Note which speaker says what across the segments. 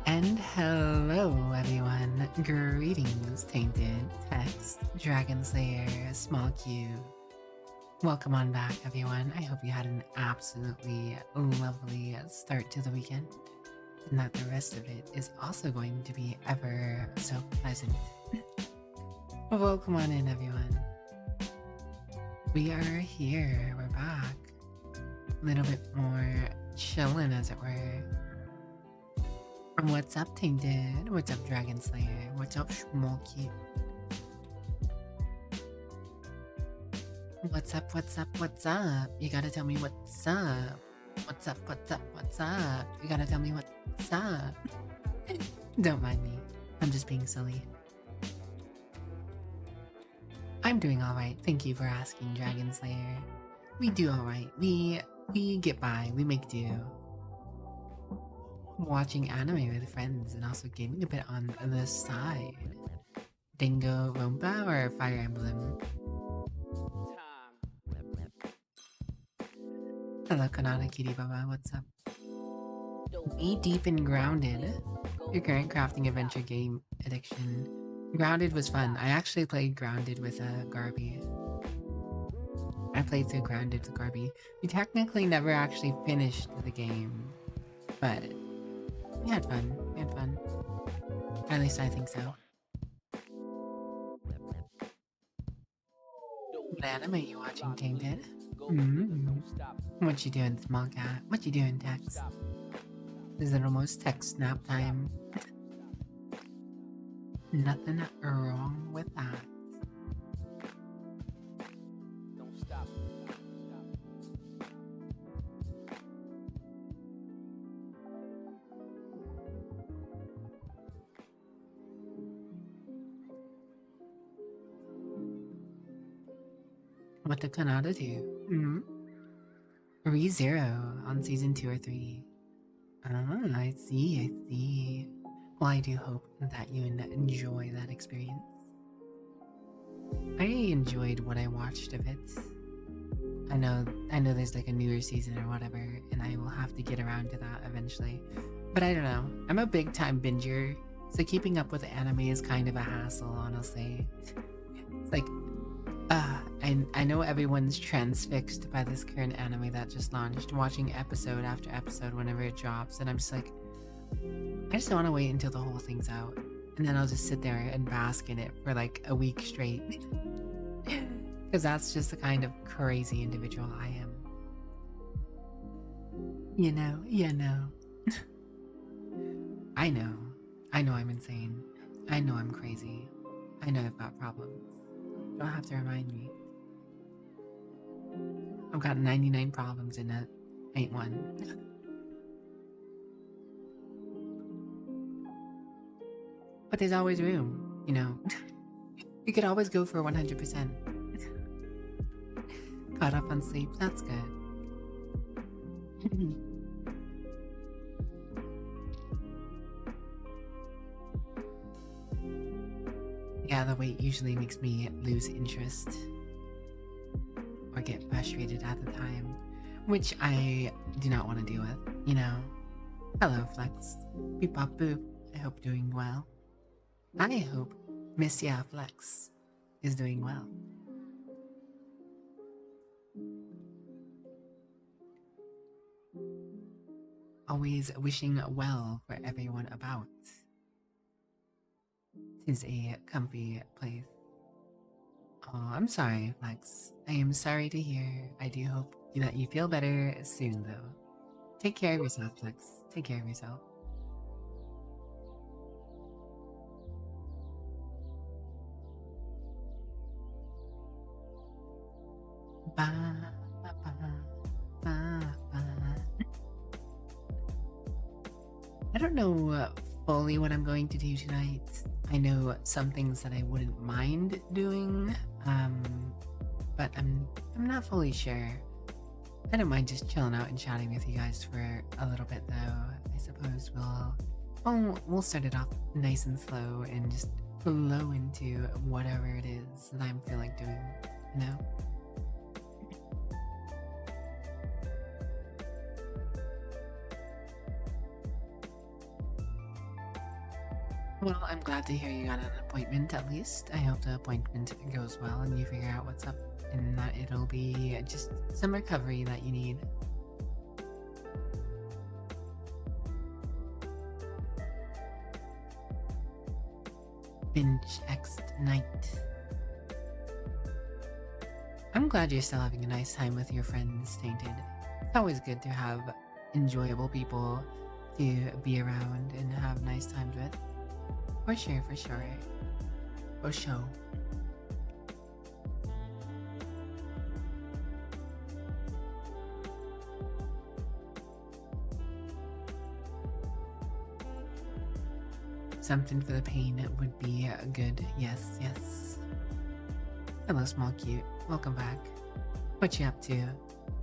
Speaker 1: And hello everyone, greetings Tainted Text, Dragon Slayer, Small Q. Welcome on back everyone, I hope you had an absolutely lovely start to the weekend, and that the rest of it is also going to be ever so pleasant. Welcome on in everyone. We are here, we're back, a little bit more chillin' as it were. What's up, Tainted? What's up, Dragon Slayer? What's up, Schmolky? What's up, what's up, what's up? You gotta tell me what's up. What's up, what's up, what's up? You gotta tell me what's up. Don't mind me. I'm just being silly. I'm doing alright. Thank you for asking, Dragon Slayer. We do alright. We get by. We make do. Watching anime with friends and also gaming a bit on the side. Dingo Rompa or Fire Emblem? Hello, Kanata Kitty Baba. What's up? Knee deep in Grounded. Your current crafting adventure game addiction. Grounded was fun. I actually played Grounded with Garby. I played through Grounded with Garby. We technically never actually finished the game, but we had fun. We had fun. At least I think so. What anime are you watching, Tainted? What you doing, small cat? What you doing, Tex? Is it almost text nap time? Nothing wrong with that. What did Kanata do? ReZero on season 2 or 3. Oh, I see. Well, I do hope that you enjoy that experience. I enjoyed what I watched of it. I know there's like a newer season or whatever, and I will have to get around to that eventually. But I don't know. I'm a big time binger, so keeping up with anime is kind of a hassle, honestly. It's like, I know everyone's transfixed by this current anime that just launched, watching episode after episode whenever it drops, and I'm just like, I just want to wait until the whole thing's out, and then I'll just sit there and bask in it for like a week straight. Because that's just the kind of crazy individual I am. You know. I know I'm insane. I know I'm crazy. I know I've got problems. You don't have to remind me. I've got 99 problems and that ain't one. But there's always room, you know. You could always go for 100%. Caught up on sleep, that's good. Yeah, the wait usually makes me lose interest or get frustrated at the time, which I do not want to deal with, you know. Hello, Flex. Beep bop boop. I hope doing well. I hope Miss Ya Flex is doing well. Always wishing well for everyone about. 'Tis a comfy place. Oh, I'm sorry, Flex. I am sorry to hear. I do hope that you feel better soon, though. Take care of yourself, Flex. Take care of yourself. Ba, ba, ba, ba, ba. I don't know fully what I'm going to do tonight. I know some things that I wouldn't mind doing, but I'm not fully sure. I don't mind just chilling out and chatting with you guys for a little bit, though. I suppose we'll start it off nice and slow and just flow into whatever it is that I'm feeling doing, you know? Well, I'm glad to hear you got an appointment at least. I hope the appointment goes well and you figure out what's up and that it'll be just some recovery that you need. Binge X night. I'm glad you're still having a nice time with your friends, Tainted. It's always good to have enjoyable people to be around and have nice times with. For sure. For sure. Something for the pain would be good. Yes. Hello, small cute. Welcome back. What you up to?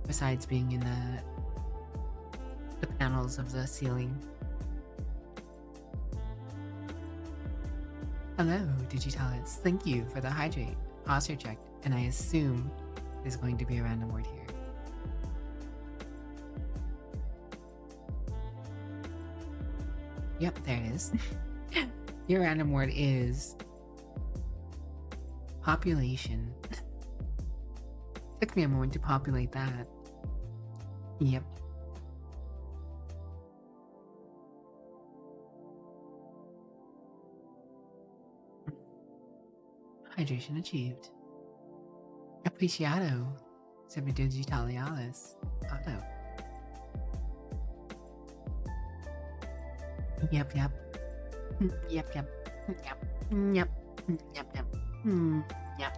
Speaker 1: Besides being in the panels of the ceiling. Hello, Digitalis. Thank you for the hydrate. Posture check, and I assume there's going to be a random word here. Yep, there it is. Your random word is population. Took me a moment to populate that. Yep. Hydration achieved. Appreciado. Semi digitalialis. Auto. Yep, yep. Yep, yep. Yep. Yep. Yep, yep. Yep.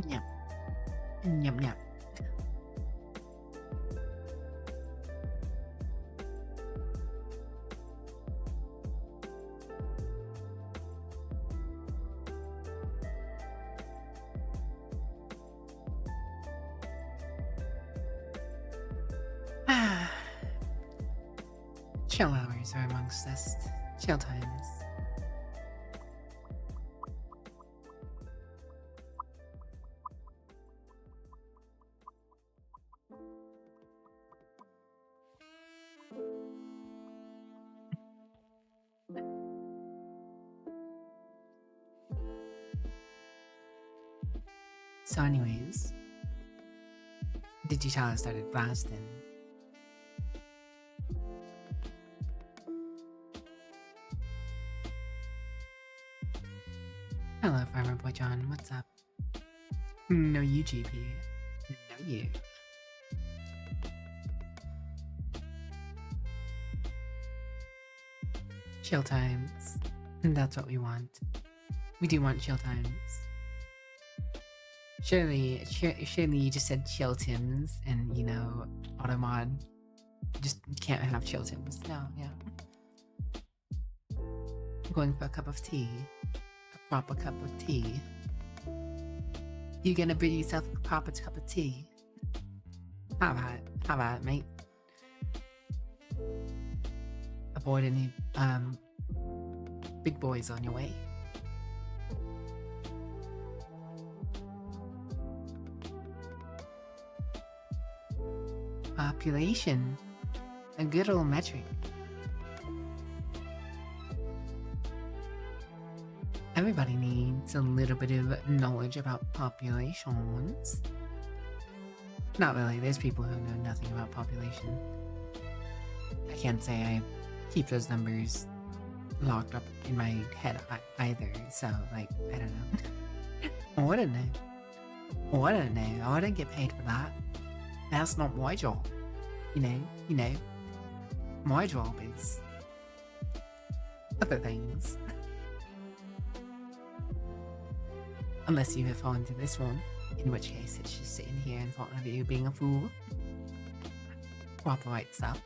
Speaker 1: Yep. Yep, yep. Chill hours are amongst us. Chill times. So anyways, Digitala started blasting. Hello, Farmer Boy John. What's up? No, you, GP. No, you. Chill times. That's what we want. We do want chill times. Surely you just said chill tims and, you know, Automod. Just can't have chill tims. No, yeah. Going for a cup of tea. A proper cup of tea. You gonna bring yourself a proper cup of tea? How about it, mate? Avoid any, big boys on your way. Population. A good old metric. Everybody needs a little bit of knowledge about populations. Not really, there's people who know nothing about population. I can't say I keep those numbers locked up in my head either, so, like, I don't know. I wouldn't know. I wouldn't know. I wouldn't get paid for that. That's not my job. You know. My job is other things. Unless you have fallen to this one, in which case it's just sitting here in front of you being a fool. Proper right stuff.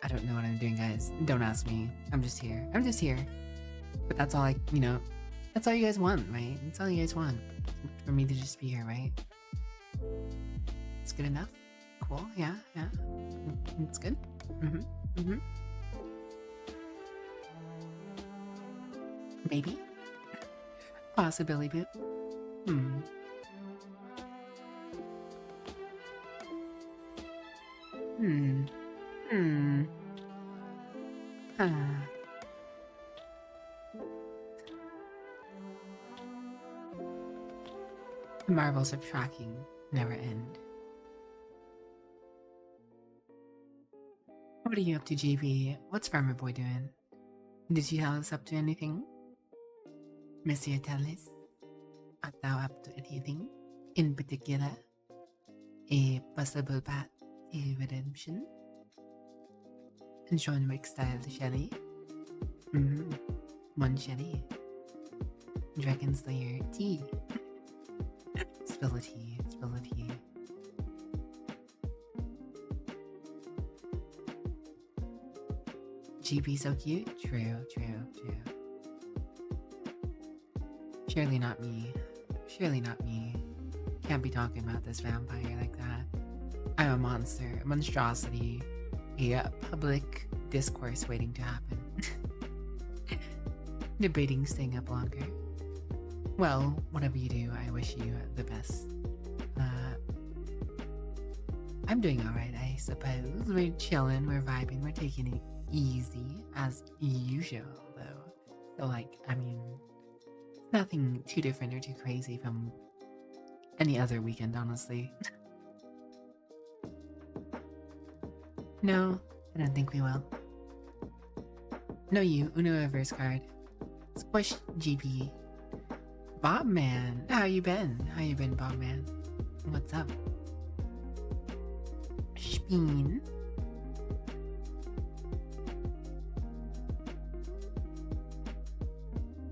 Speaker 1: I don't know what I'm doing, guys. Don't ask me. I'm just here. But that's all that's all you guys want, right? That's all you guys want. For me to just be here, right? It's good enough? Cool, yeah. It's good? Maybe? Possibility bit. The marvels of tracking never end. What are you up to, JB? What's Farmer Boy doing? Did you tell us up to anything? Monsieur Tellis, art thou up to anything in particular? A possible path to redemption? John Wick style Shelly? One Shelly. Dragon Slayer tea. Spill a tea. GP so cute? True. Surely not me. Can't be talking about this vampire like that. I'm a monster, a monstrosity, a public discourse waiting to happen. Debating staying up longer. Well, whatever you do, I wish you the best. I'm doing alright. I suppose. We're chilling, we're vibing, we're taking it easy as usual, though. So, like, I mean, nothing too different or too crazy from any other weekend, honestly. No, I don't think we will. No, you, Uno reverse card. Squish GP. Bob Man, how you been? How you been, Bob Man? What's up? Speen.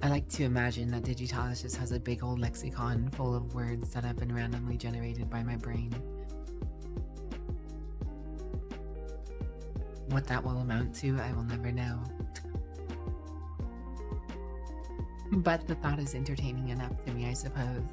Speaker 1: I like to imagine that Digitalis just has a big old lexicon full of words that have been randomly generated by my brain. What that will amount to, I will never know. But the thought is entertaining enough to me, I suppose.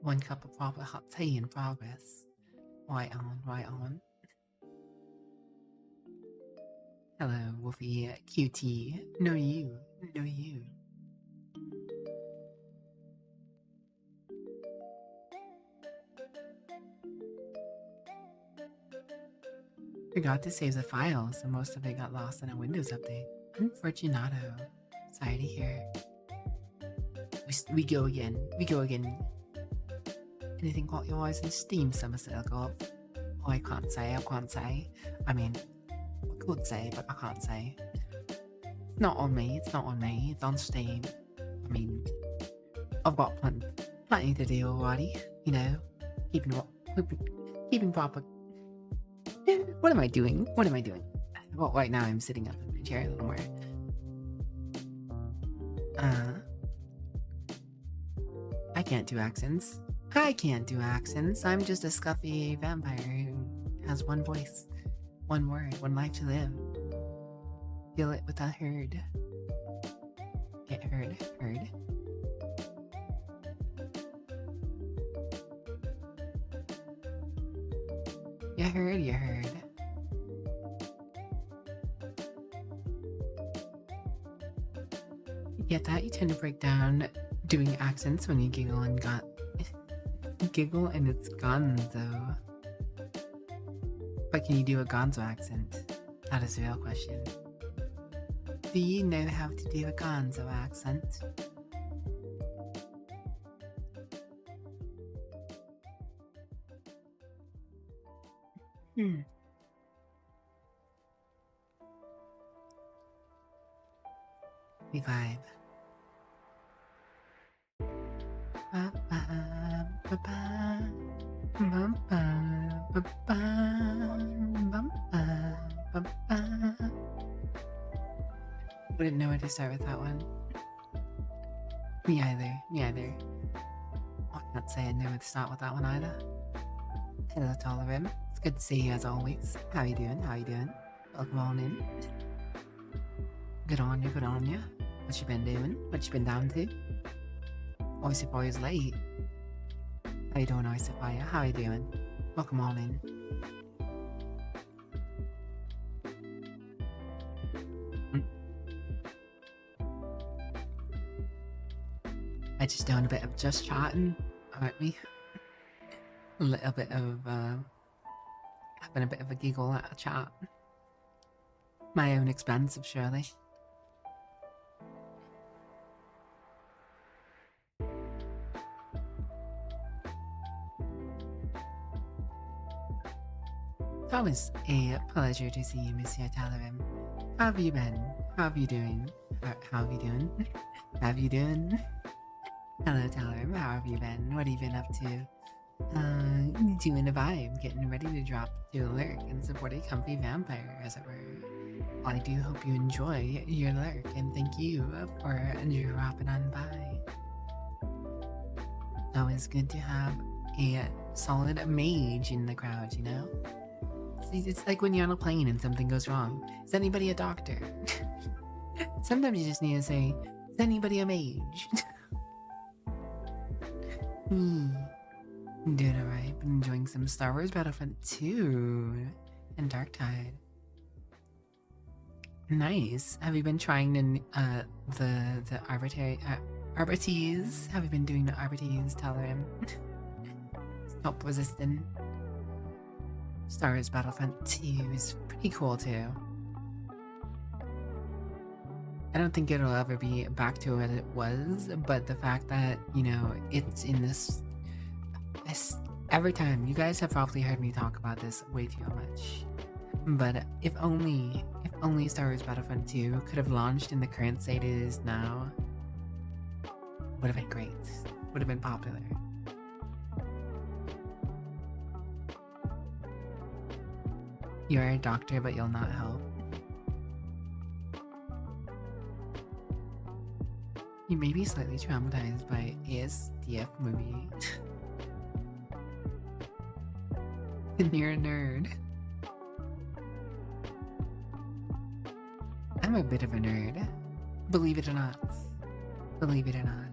Speaker 1: One cup of proper hot tea in progress. Right on, right on. Hello, Wolfie QT. No you, no you. Forgot to save the file, so most of it got lost in a Windows update. Unfortunato. Sorry to hear. We go again. We go again. Anything caught your eyes in Steam, Summer Circle? Oh, I can't say. I can't say. I mean, I could say, but I can't say. It's not on me. It's not on me. It's on Steam. I mean, I've got plenty to do already. You know, keeping proper. What am I doing? What am I doing? Well, right now I'm sitting up in my chair a little more. I can't do accents. I can't do accents. I'm just a scuffy vampire who has one voice, one word, one life to live. Feel it with a herd. Get heard, heard. You heard, you heard. Get that? You tend to break down doing accents when you giggle and it's gonzo. But can you do a gonzo accent? That is the real question. Do you know how to do a gonzo accent? We vibe. Wouldn't know where to start with that one. Me either. Me either. I can't say I know where to start with that one either. Hello, Tolerim. It's good to see you as always. How you doing? How you doing? Welcome on in. Good on you, good on you. What you been doing? What you been down to? Oyster Boy is late. How you doing, Oyster Boy? How you doing? Welcome on in. I just doing a bit of just chatting, aren't we? A little bit of having a bit of a giggle at a chat. My own expense, surely. It's always a pleasure to see you, Monsieur Talarim. How have you been? How have you doing? How have you doing? Have you doing? Hello, Talarim. How have you been? What have you been up to? Doing a vibe, getting ready to drop to a lurk and support a comfy vampire, as it were. I do hope you enjoy your lurk, and thank you for dropping on by. It's always good to have a solid mage in the crowd, you know? It's like when you're on a plane and something goes wrong. Is anybody a doctor? Sometimes you just need to say, is anybody a mage? I'm doing alright. Been enjoying some Star Wars Battlefront 2 and Dark Tide. Nice. Have you been trying the arbitrary arbites? Have you been doing the arbites Telegram? Help resistant. Star Wars Battlefront 2 is pretty cool too. I don't think it'll ever be back to what it was, but the fact that, you know, it's in this every time, you guys have probably heard me talk about this way too much, but if only Star Wars Battlefront 2 could have launched in the current state it is now, would have been great, would have been popular. You're a doctor, but you'll not help. You may be slightly traumatized by ASDF movie. And you're a nerd. I'm a bit of a nerd. Believe it or not. Believe it or not.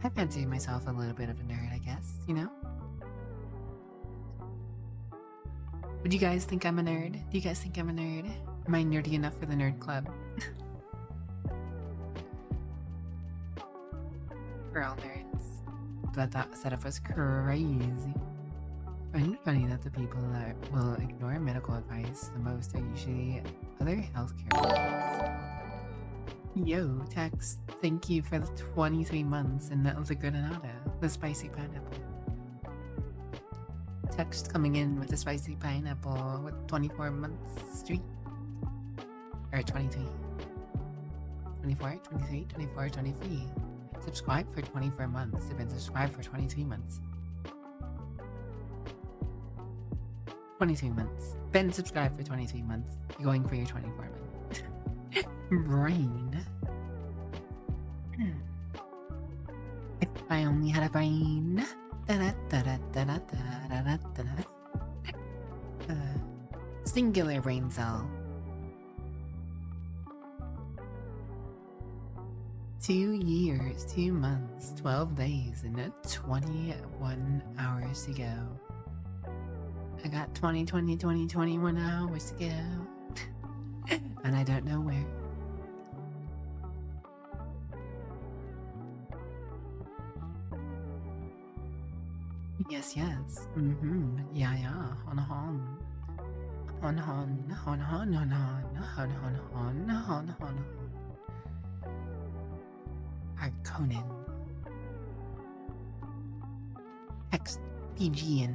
Speaker 1: I fancy myself a little bit of a nerd, I guess, you know? Would you guys think I'm a nerd? Do you guys think I'm a nerd? Am I nerdy enough for the nerd club? For all nerds. But that setup was crazy. I find it funny that the people that will ignore medical advice the most are usually other healthcare workers. Yo, Tex, thank you for the 23 months and that was a granada, the spicy pineapple. Text coming in with a spicy pineapple with 24 months streak. Or 23. 24, 23, 24, 23. Subscribe for 24 months. They've been subscribed for 23 months. 23 months. Been subscribed for 23 months. You're going for your 24 months. Brain. If I only had a brain. Singular brain cell. 2 years, 2 months, 12 days, and 21 hours to go. I got 21 hours to go. And I don't know where. Yes. Yeah. On. Conan. Text PGN.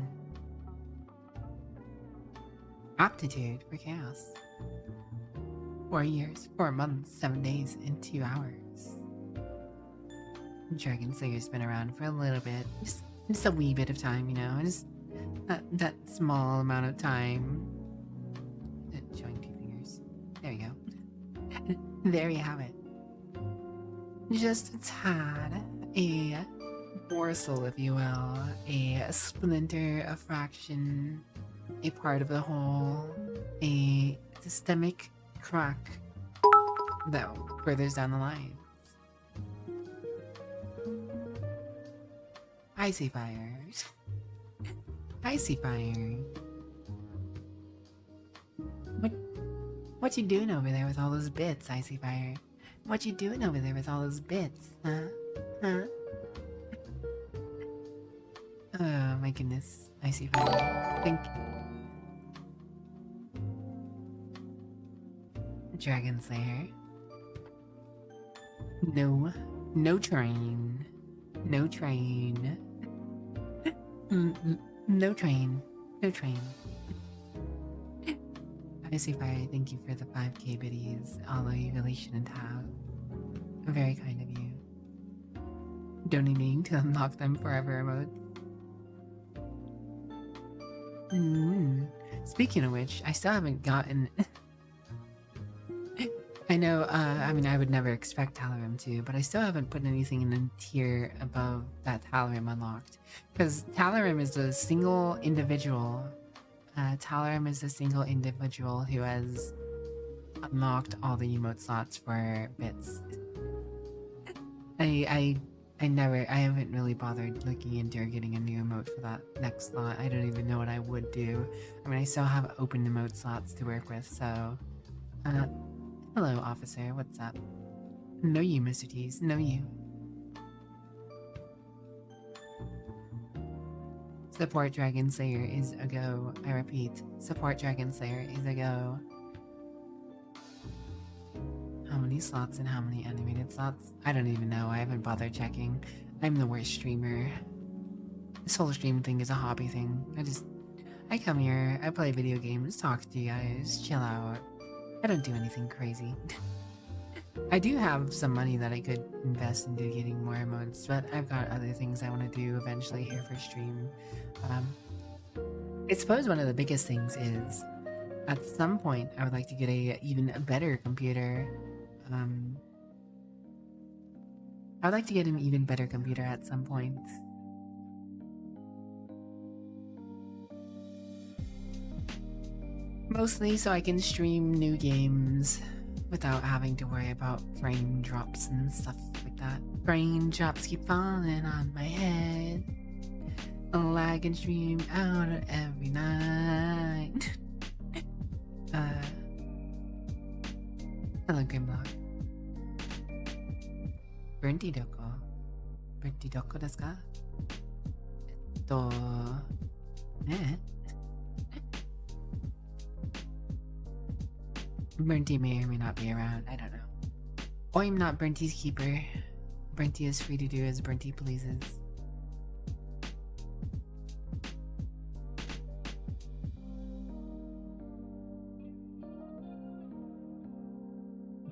Speaker 1: Aptitude for chaos. 4 years, 4 months, 7 days, and 2 hours. Dragon Slayer's been around for a little bit. Just a wee bit of time, you know, just that small amount of time. Showing 2 fingers. There you go. There you have it. Just a tad, a morsel, if you will, a splinter, a fraction, a part of the whole, a systemic crack that furthers down the line. I see fire. I see fire. What you doing over there with all those bits, I see fire? What you doing over there with all those bits, huh? Oh my goodness, I see fire. Thank you. Dragon Slayer. No train. No train. No train. No train. I see fire, thank you for the 5k biddies, although you really shouldn't have. Very kind of you. Donating to unlock them forever emotes. Speaking of which, I still haven't gotten... I know, I mean, I would never expect Talarim to, but I still haven't put anything in the tier above that Talarim unlocked. Because Talarim is a single individual. Talarim is a single individual who has unlocked all the emote slots for bits. I I haven't really bothered looking into or getting a new emote for that next slot. I don't even know what I would do. I mean, I still have open emote slots to work with, so. Hello, officer, what's up? Know you, Mr. Tease, know you. Support Dragon Slayer is a go. I repeat, support Dragon Slayer is a go. How many slots and how many animated slots? I don't even know. I haven't bothered checking. I'm the worst streamer. This whole stream thing is a hobby thing. I come here, I play video games, talk to you guys, chill out. I don't do anything crazy. I do have some money that I could invest into getting more emotes, but I've got other things I want to do eventually here for stream. I suppose one of the biggest things is, at some point, I would like to get a even better computer. I would like to get an even better computer at some point. Mostly so I can stream new games without having to worry about frame drops and stuff like that. Frame drops keep falling on my head. Lag and stream out every night. Hello, Grimlock. Burnty doko. Burnty doko desu ka? Burnty may or may not be around, I don't know. I'm not Burnty's keeper. Burnty is free to do as Burnty pleases.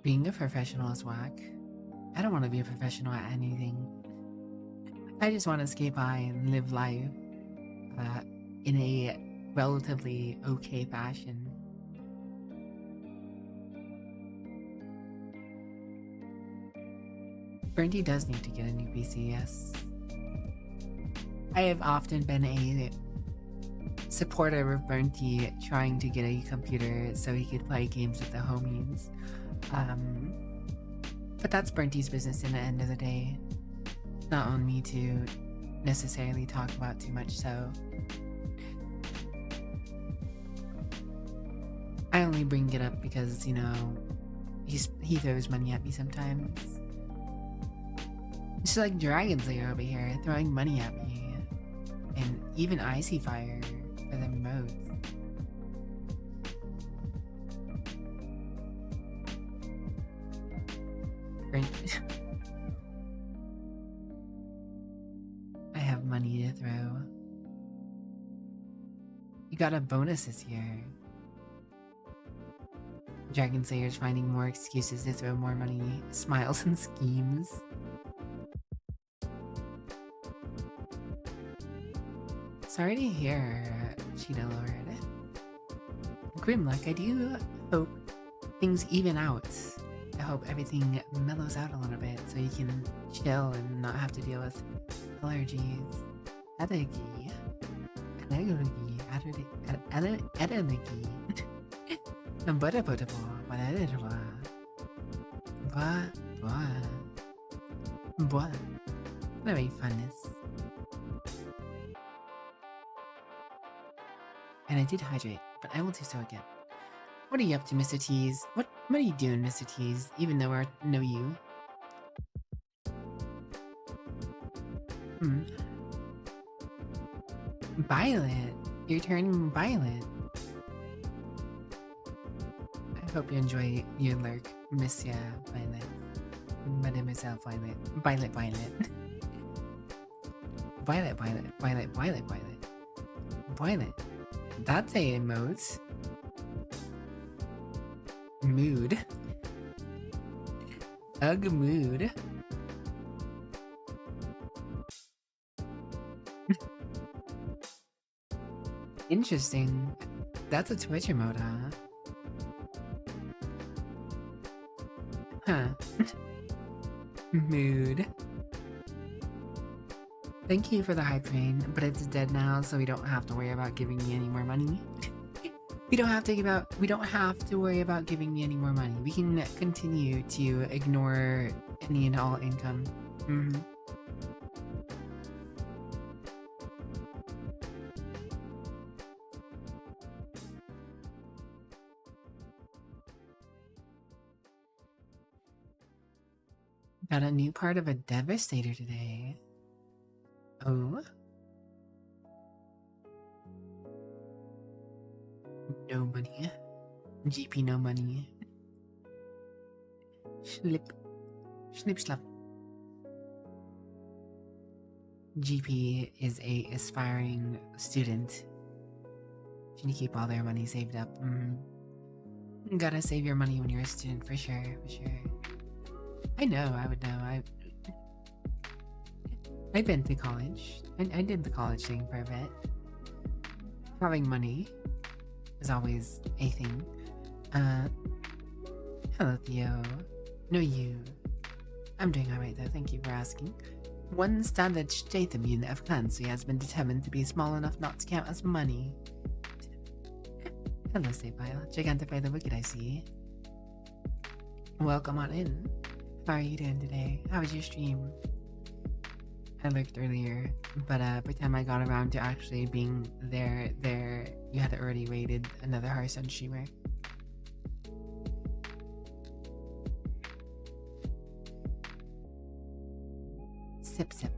Speaker 1: Being a professional is whack. I don't want to be a professional at anything. I just want to skate by and live life in a relatively okay fashion. Burnty does need to get a new PC, yes. I have often been a supporter of Burnty trying to get a computer so he could play games with the homies. But that's Burnty's business in the end of the day. Not on me to necessarily talk about too much, so. I only bring it up because, you know, he throws money at me sometimes. It's like Dragon Slayer over here, throwing money at me. And even Icy Fire for the modes. I have money to throw. You got a bonus this year. Dragon Slayer's finding more excuses to throw more money, smiles and schemes. Sorry to hear, Cheetah Lord. Grimlock, I do hope things even out. I hope everything mellows out a little bit so you can chill and not have to deal with allergies. Allergy. Very funness. And I did hydrate, but I will do so again. What are you up to, Mr. Tease? What are you doing, Mr. Tease? Even though I know you. Violet! You're turning violet. I hope you enjoy your lurk, Miss Violet. Mademoiselle Violet. Violet. Violet. That's a emote. Mood. Ugh, mood. Interesting. That's a Twitch emote, huh? Mood. Thank you for the hype train, but it's dead now, so we don't have to worry about giving me any more money. We don't have to worry about giving me any more money. We can continue to ignore any and all income. Got a new part of a Devastator today. Oh? No money. GP no money. Slip. Slip slap. GP is a aspiring student. Should keep all their money saved up. Gotta save your money when you're a student, for sure, for sure. I know, I would know. I've been to college. I did the college thing for a bit. Having money is always a thing. Hello Theo. No, you. I'm doing alright though, thank you for asking. One standard Statham unit of currency has been determined to be small enough not to count as money. Hello Sapphire. Gigantify the Wicked, I see. Welcome on in. How are you doing today? How was your stream? I looked earlier, but by the time I got around to actually being there, you had already raided another Hearthstone streamer. Sip sip.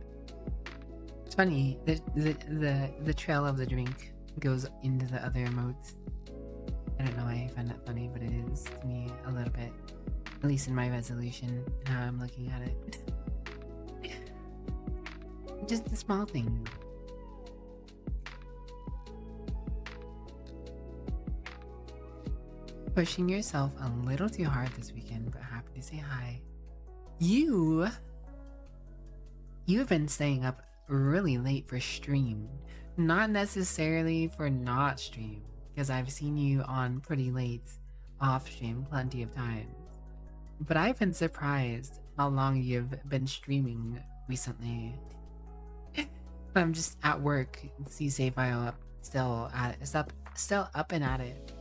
Speaker 1: It's funny, the trail of the drink goes into the other emotes. I don't know why I find that funny, but it is to me a little bit, at least in my resolution and how I'm looking at it. Just the small thing. Pushing yourself a little too hard this weekend, but happy to say hi. You've been staying up really late for stream. Not necessarily for not stream, because I've seen you on pretty late off stream plenty of times. But I've been surprised how long you've been streaming recently. I'm just at work. See Sapphire up, still at it. It's up, still up and at it.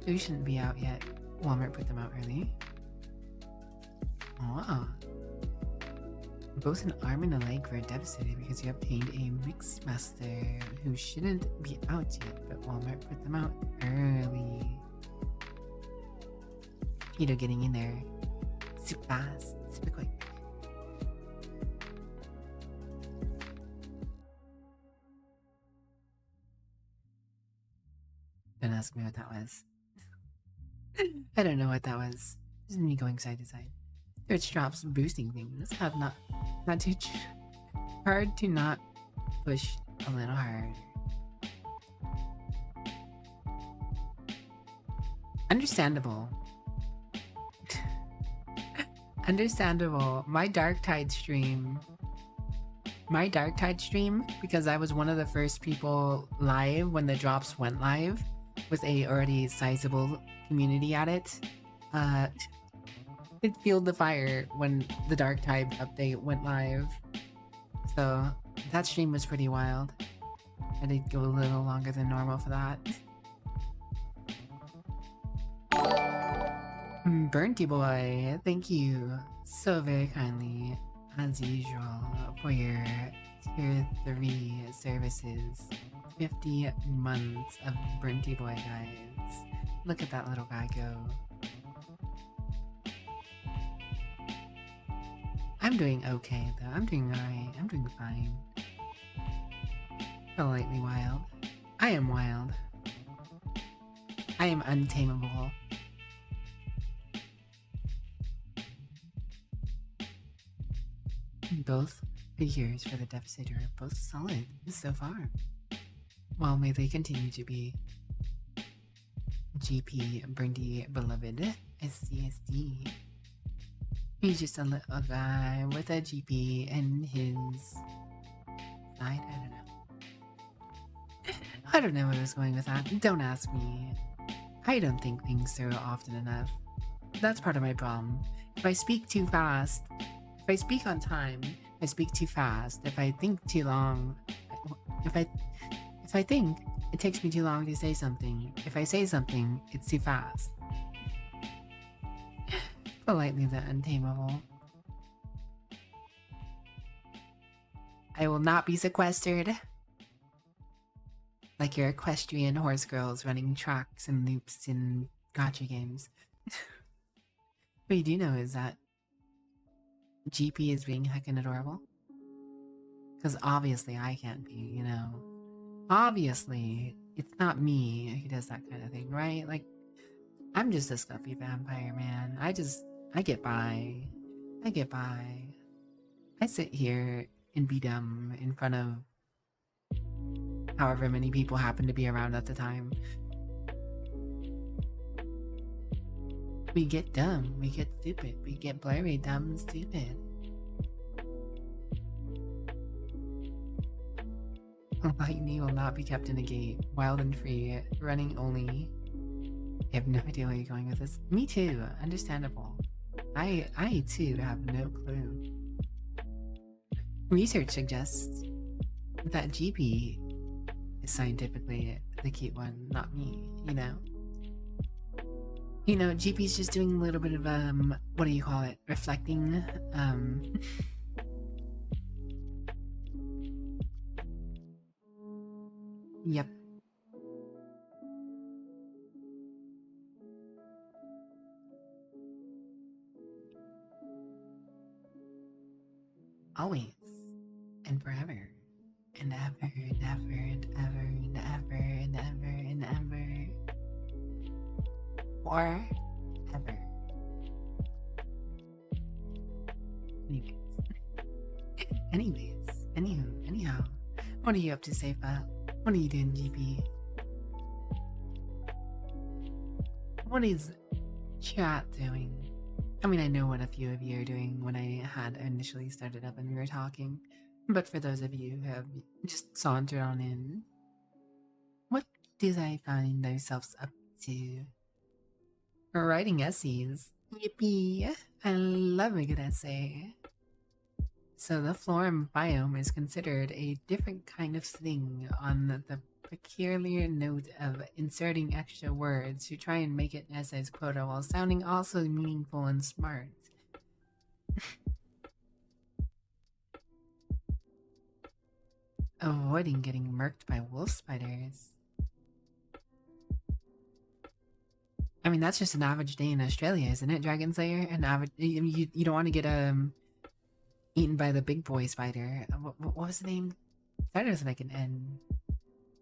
Speaker 1: You shouldn't be out yet. Walmart put them out early. Oh. Both an arm and a leg were devastated because you obtained a mixed master who shouldn't be out yet, but Walmart put them out early. Peter getting in there super fast, super quick. Don't ask me what that was. I don't know what that was. This is me going side to side. Search drops boosting things have not too hard to not push a little hard. Understandable. Understandable. My Darktide stream, because I was one of the first people live when the drops went live with a already sizable community at it. It fueled the fire when the Darktide update went live. So that stream was pretty wild. I did go a little longer than normal for that. Burnty boy, thank you so very kindly, as usual, for your tier 3 services. 50 months of Burnty boy, guys. Look at that little guy go. I'm doing okay though. I'm doing alright. I'm doing fine. Politely wild. I am wild. I am untamable. Both figures for the Devastator are both solid so far. Well, may they continue to be. GP Brindy Beloved SCSD. He's just a little guy with a GP in his side. I don't know where I was going with that. Don't ask me. I don't think things through often enough. That's part of my problem. If I speak too fast, if I speak on time, I speak too fast. If I think too long, if I think, it takes me too long to say something. If I say something, it's too fast. Politely the untamable. I will not be sequestered. Like your equestrian horse girls running tracks and loops in gacha games. What you do know is that GP is being heckin' adorable? Because obviously I can't be, you know. Obviously, it's not me who does that kind of thing, right? Like, I'm just a stuffy vampire, man. I get by. I get by. I sit here and be dumb in front of however many people happen to be around at the time. We get dumb, we get stupid, we get blurry, dumb, and stupid. Lightning will not be kept in a gate, wild and free, running only. I have no idea where you're going with this. Me too, understandable. I too have no clue. Research suggests that GP is scientifically the cute one, not me, you know? You know, GP's just doing a little bit of, what do you call it? Reflecting, Yep. Always. And forever. And ever, and ever, and ever, and ever, and ever, and ever. Or ever. Anyhow. What are you up to, Seifa? What are you doing, GP? What is chat doing? I mean, I know what a few of you are doing when I had initially started up and we were talking, but for those of you who have just sauntered on in, what do they find themselves up to? Writing essays. Yippee! I love a good essay. So the florum biome is considered a different kind of thing on the peculiar note of inserting extra words to try and make it an essay's quota while sounding also meaningful and smart. Avoiding getting murked by wolf spiders. I mean, that's just an average day in Australia, isn't it, Dragon Slayer? An average. You don't want to get eaten by the big boy spider. What was the name? Started with like an N.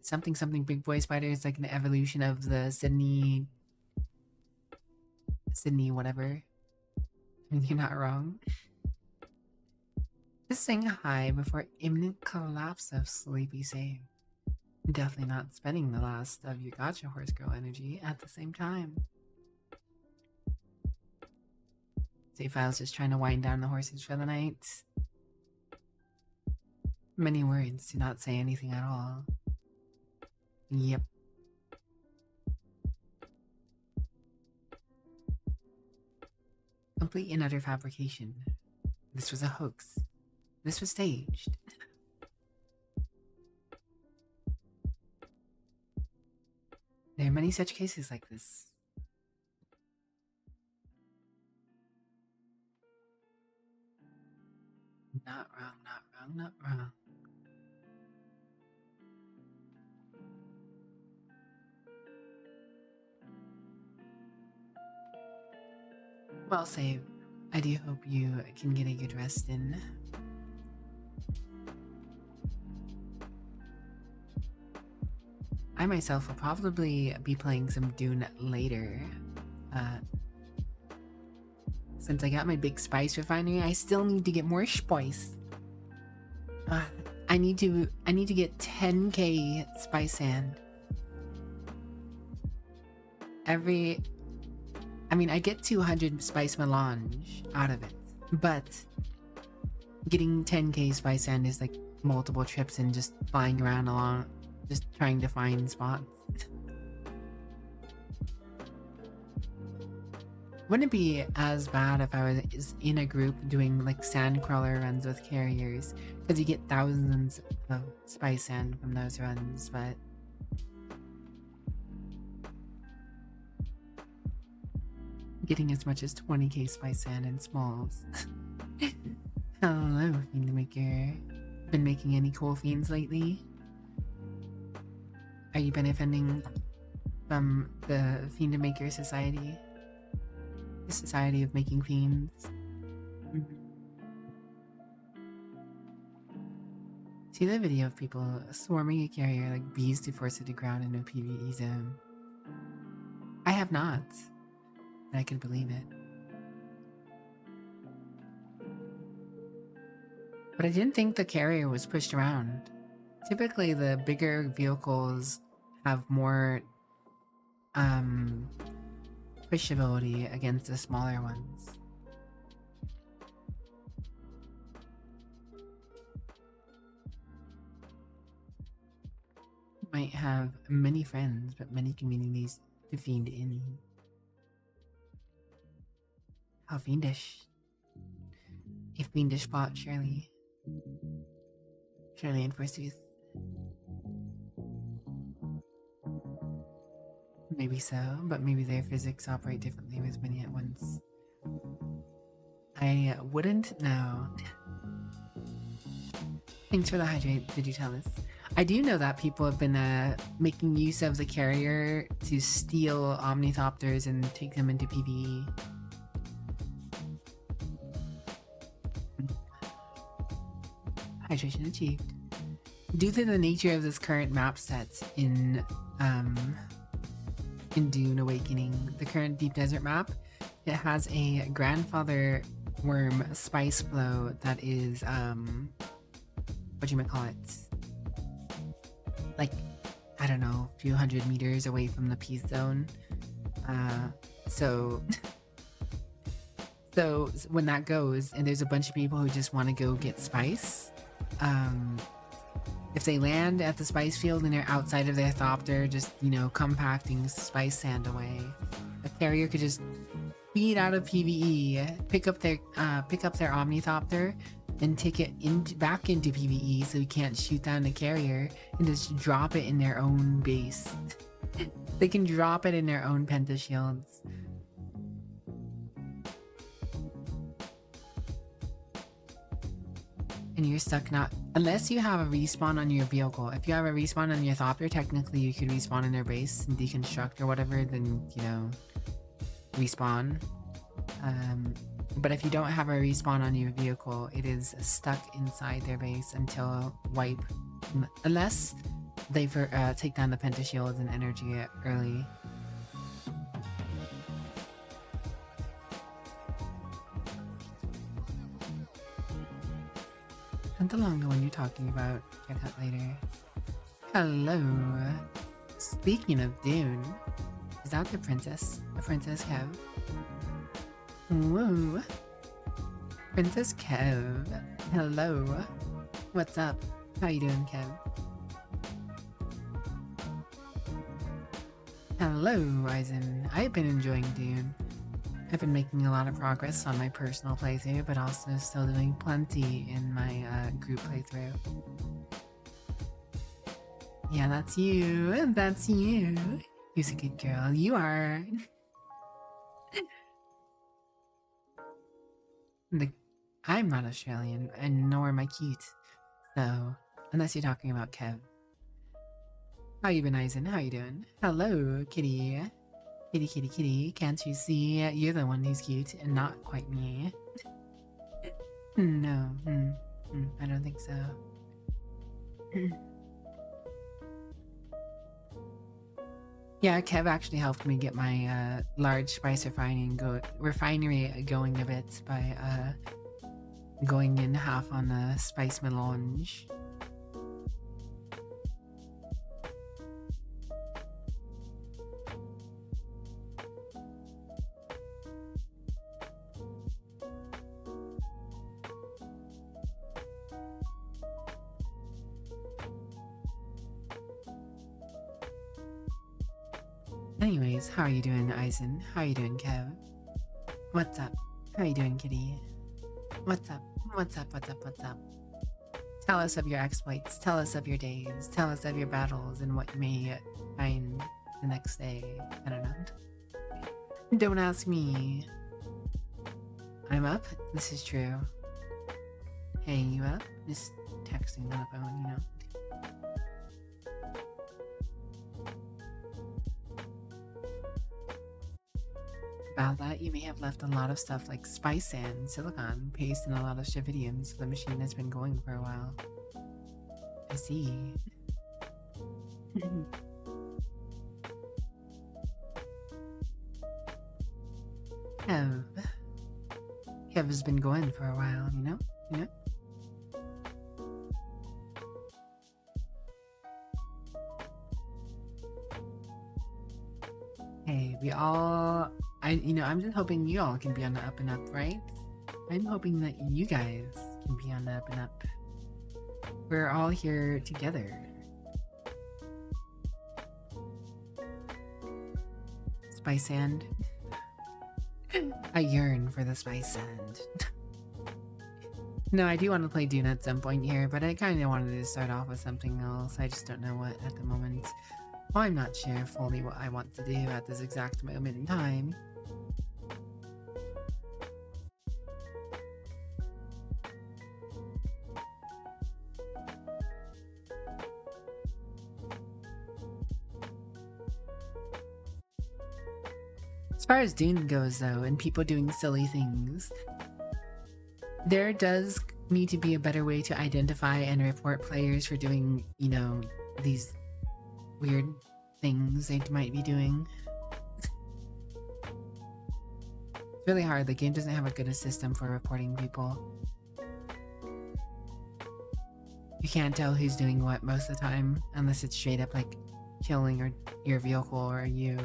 Speaker 1: Something big boy spider is like an evolution of the Sydney whatever. I mean, you're not wrong. Just saying hi before imminent collapse of sleepy save. Definitely not spending the last of your gotcha horse girl energy at the same time. If I was just trying to wind down the horses for the night. Many words do not say anything at all. Yep. Complete and utter fabrication. This was a hoax. This was staged. There are many such cases like this. Not wrong, not wrong, not wrong. Well saved. I do hope you can get a good rest in. I myself will probably be playing some Dune later. Since I got my big spice refinery, I still need to get more spice. I need to get 10k spice sand. I mean, I get 200 spice melange out of it, but getting 10k spice sand is like multiple trips and just flying around along, just trying to find spots. Wouldn't it be as bad if I was in a group doing like sand crawler runs with carriers, because you get thousands of spice sand from those runs, but getting as much as 20k spice sand in smalls. Hello, Fiend Maker. Been making any cool fiends lately? Are you benefiting from the Fiend Maker Society? The Society of Making Fiends? See the video of people swarming a carrier like bees to force it to ground in a PvE zone? I have not, but I could believe it. But I didn't think the carrier was pushed around. Typically, the bigger vehicles have more pushability against the smaller ones. Might have many friends, but many communities to fiend in. How fiendish. A fiendish plot, surely. Surely in forsooth. Maybe so, but maybe their physics operate differently with many at once. I wouldn't know. Thanks for the hydrate, did you tell us? I do know that people have been making use of the carrier to steal omnithopters and take them into PvE. Hydration achieved. Due to the nature of this current map set in Dune Awakening, the current Deep Desert map, it has a grandfather worm spice flow that is whatchamacallit, like, I don't know, a few hundred meters away from the peace zone. So when that goes and there's a bunch of people who just want to go get spice, if they land at the spice field and they're outside of their thopter, just, you know, compacting spice sand away, a carrier could just speed out of PvE, pick up their omnithopter and take it back into PvE so you can't shoot down the carrier, and just drop it in their own base. They can drop it in their own pentashields. And you're stuck not... Unless you have a respawn on your vehicle. If you have a respawn on your thopter, technically you could respawn in their base and deconstruct or whatever, then, you know, respawn. But if you don't have a respawn on your vehicle, it is stuck inside their base until wipe. Unless they take down the pentashields and energy early. And the longer one you're talking about, check out later. Hello. Speaking of Dune, is that the princess? The Princess Kev? Whoa. Princess Kev. Hello. What's up? How you doing, Kev? Hello, Eisen. I've been enjoying Dune. I've been making a lot of progress on my personal playthrough, but also still doing plenty in my group playthrough. Yeah, that's you. That's you. You're a good girl. You are. I'm not Australian, and nor am I cute. So, unless you're talking about Kev. How you been, Eisen? How you doing? Hello, kitty. Kitty, kitty, kitty. Can't you see? You're the one who's cute, and not quite me. No. I don't think so. Yeah, Kev actually helped me get my large spice refinery going a bit by going in half on a spice melange. Anyways, how are you doing, Eisen? How are you doing, Kev? What's up? How are you doing, kitty? What's up? What's up? What's up? What's up? Tell us of your exploits. Tell us of your days. Tell us of your battles and what you may find the next day. I don't know. Don't ask me. I'm up. This is true. Hey, you up? Just texting on the phone, you know. About that, you may have left a lot of stuff like spice sand, silicon, paste, and a lot of shivitium, so the machine has been going for a while. I see. Kev. Kev has been going for a while, you know? You know? Hey, I'm just hoping you all can be on the up and up, right? I'm hoping that you guys can be on the up and up. We're all here together. Spice sand. I yearn for the spice sand. No, I do want to play Dune at some point here, but I kind of wanted to start off with something else. I just don't know what at the moment. Well, I'm not sure fully what I want to do at this exact moment in time. As far as Dune goes, though, and people doing silly things, there does need to be a better way to identify and report players for doing, these weird things they might be doing. It's really hard. The game doesn't have a good system for reporting people. You can't tell who's doing what most of the time, unless it's straight up like killing or your vehicle or you.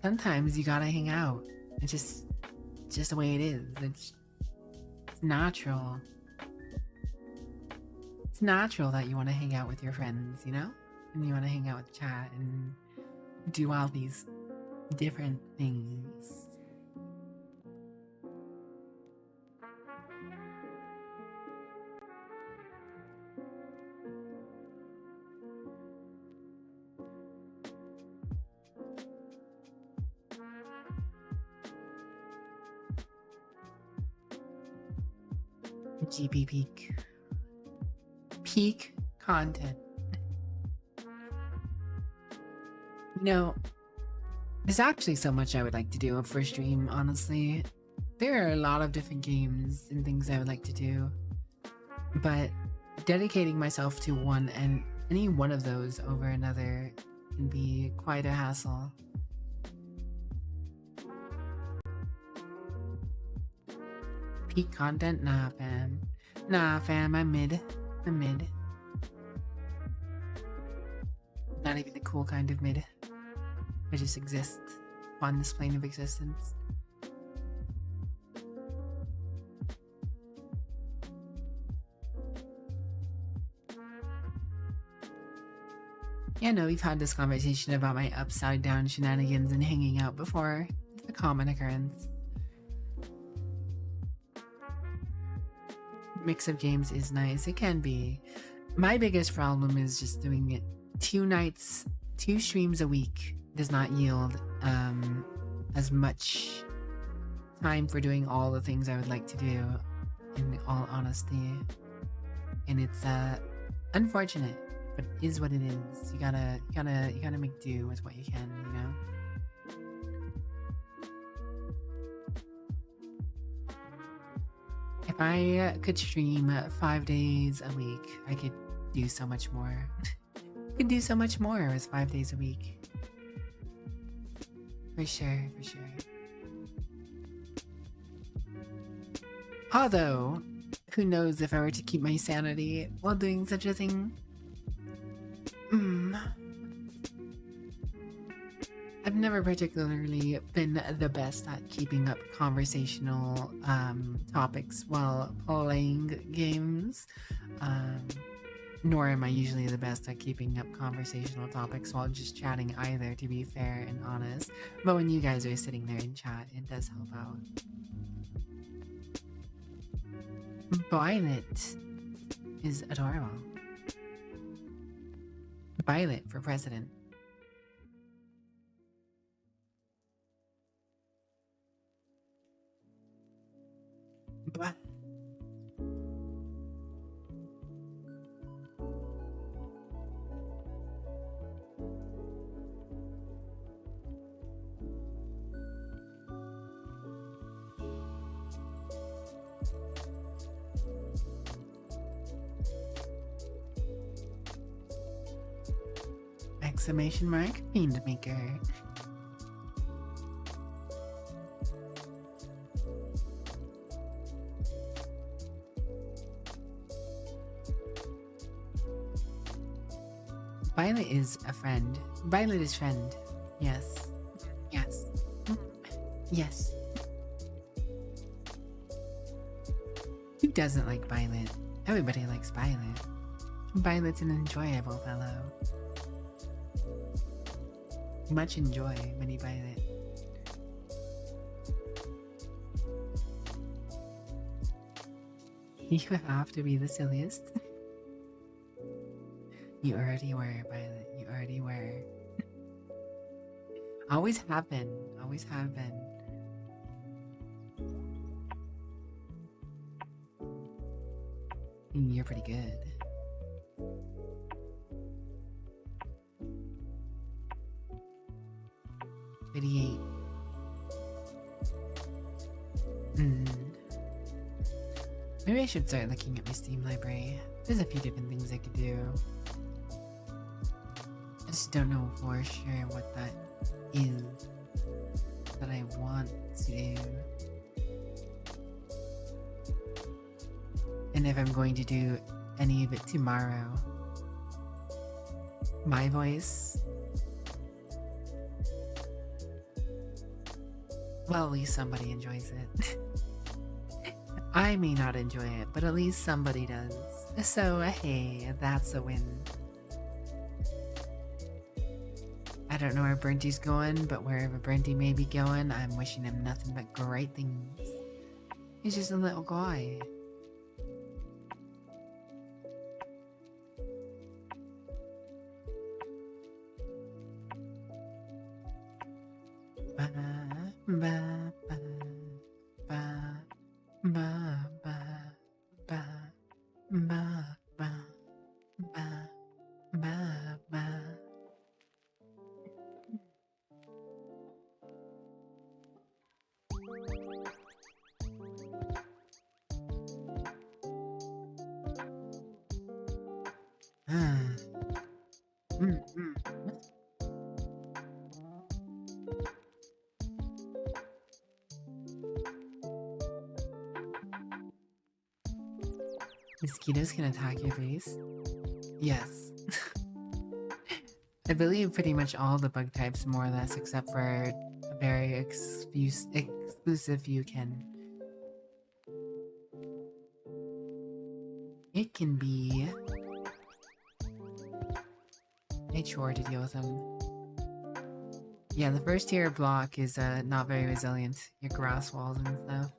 Speaker 1: Sometimes you gotta hang out. It's just the way it is. It's natural. It's natural that you want to hang out with your friends, you know? And you want to hang out with chat and do all these different things. GP peak. Peak content. There's actually so much I would like to do for stream, honestly. There are a lot of different games and things I would like to do. But dedicating myself to one and any one of those over another can be quite a hassle. Peak content? Nah, fam. Nah, fam, I'm mid. Not even the cool kind of mid. I just exist on this plane of existence. Yeah, no, we've had this conversation about my upside down shenanigans and hanging out before. It's a common occurrence. Mix of games is nice. It can be. My biggest problem is just doing it 2 streams a week does not yield as much time for doing all the things I would like to do, in all honesty. And it's unfortunate, but it is what it is. You gotta make do with what you can, you know? If I could stream 5 days a week, I could do so much more. I could do so much more with 5 days a week. For sure. Although, who knows if I were to keep my sanity while doing such a thing? I've never particularly been the best at keeping up conversational topics while playing games. Nor am I usually the best at keeping up conversational topics while just chatting either, to be fair and honest. But when you guys are sitting there in chat, it does help out. Violet is adorable. Violet for president. Blah. Exclamation mark, fiend maker. Violet is a friend. Violet is friend. Yes. Yes. Yes. Who doesn't like Violet? Everybody likes Violet. Violet's an enjoyable fellow. Much enjoy, Mini Violet. You have to be the silliest. You already were, Violet. You already were. Always have been. Always have been. You're pretty good. $58. Maybe I should start looking at my Steam library. There's a few different things I could do. I just don't know for sure what that is that I want to do. And if I'm going to do any of it tomorrow. My voice. Well, at least somebody enjoys it. I may not enjoy it, but at least somebody does. So, hey, that's a win. I don't know where Brenty's going, but wherever Brenty may be going, I'm wishing him nothing but great things. He's just a little guy. Mosquitoes can attack your base? Yes. I believe pretty much all the bug types, more or less, except for a very exclusive few can. It can be a chore to deal with them. Yeah, the first tier block is not very resilient. Your grass walls and stuff.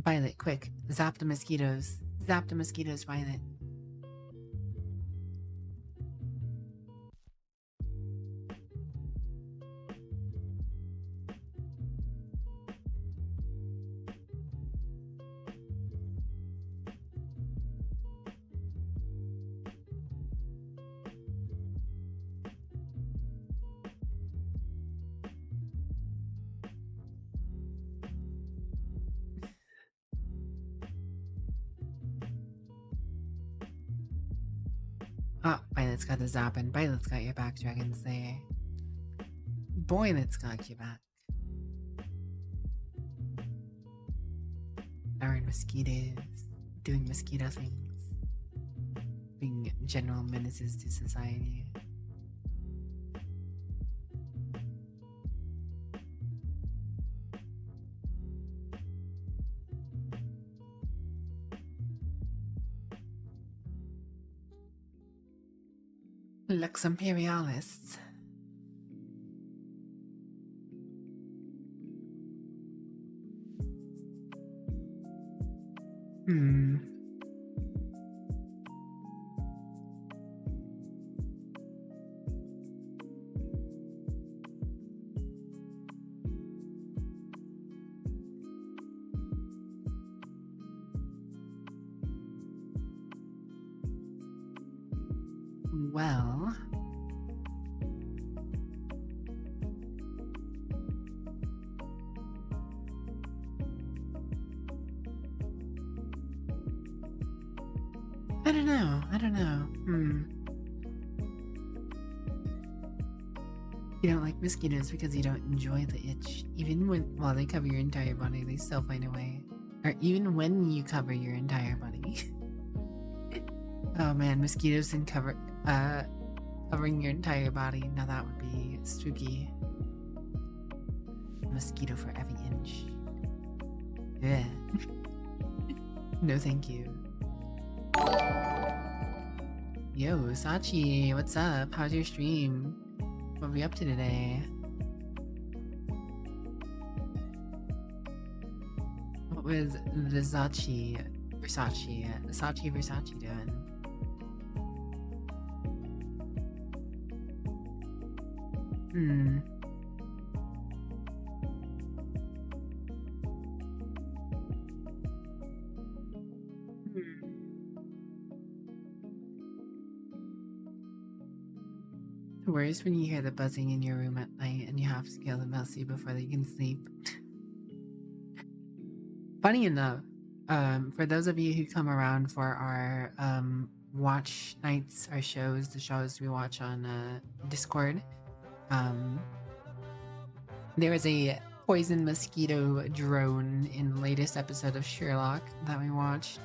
Speaker 1: Violet, quick. Zap the mosquitoes. Zap the mosquitoes, Violet. Oh, Violet's got the zapping. Violet's got your back, Dragon Slayer. Violet's got your back. Darn mosquitoes. Doing mosquito things. Being general menaces to society. Lux Imperialis. Well, I don't know. I don't know. You don't like mosquitoes because you don't enjoy the itch. Even while they cover your entire body, they still find a way. Or even when you cover your entire body. Oh man, mosquitoes and covering your entire body. Now that would be spooky. Mosquito for every inch. Yeah. No thank you. Yo, Sachi, what's up? How's your stream? What are we up to today? What was the Versace doing? The worst when you hear the buzzing in your room at night and you have to kill the mousey before they can sleep. Funny enough, for those of you who come around for our watch nights, our shows, the shows we watch on Discord, there was a poison mosquito drone in the latest episode of Sherlock that we watched.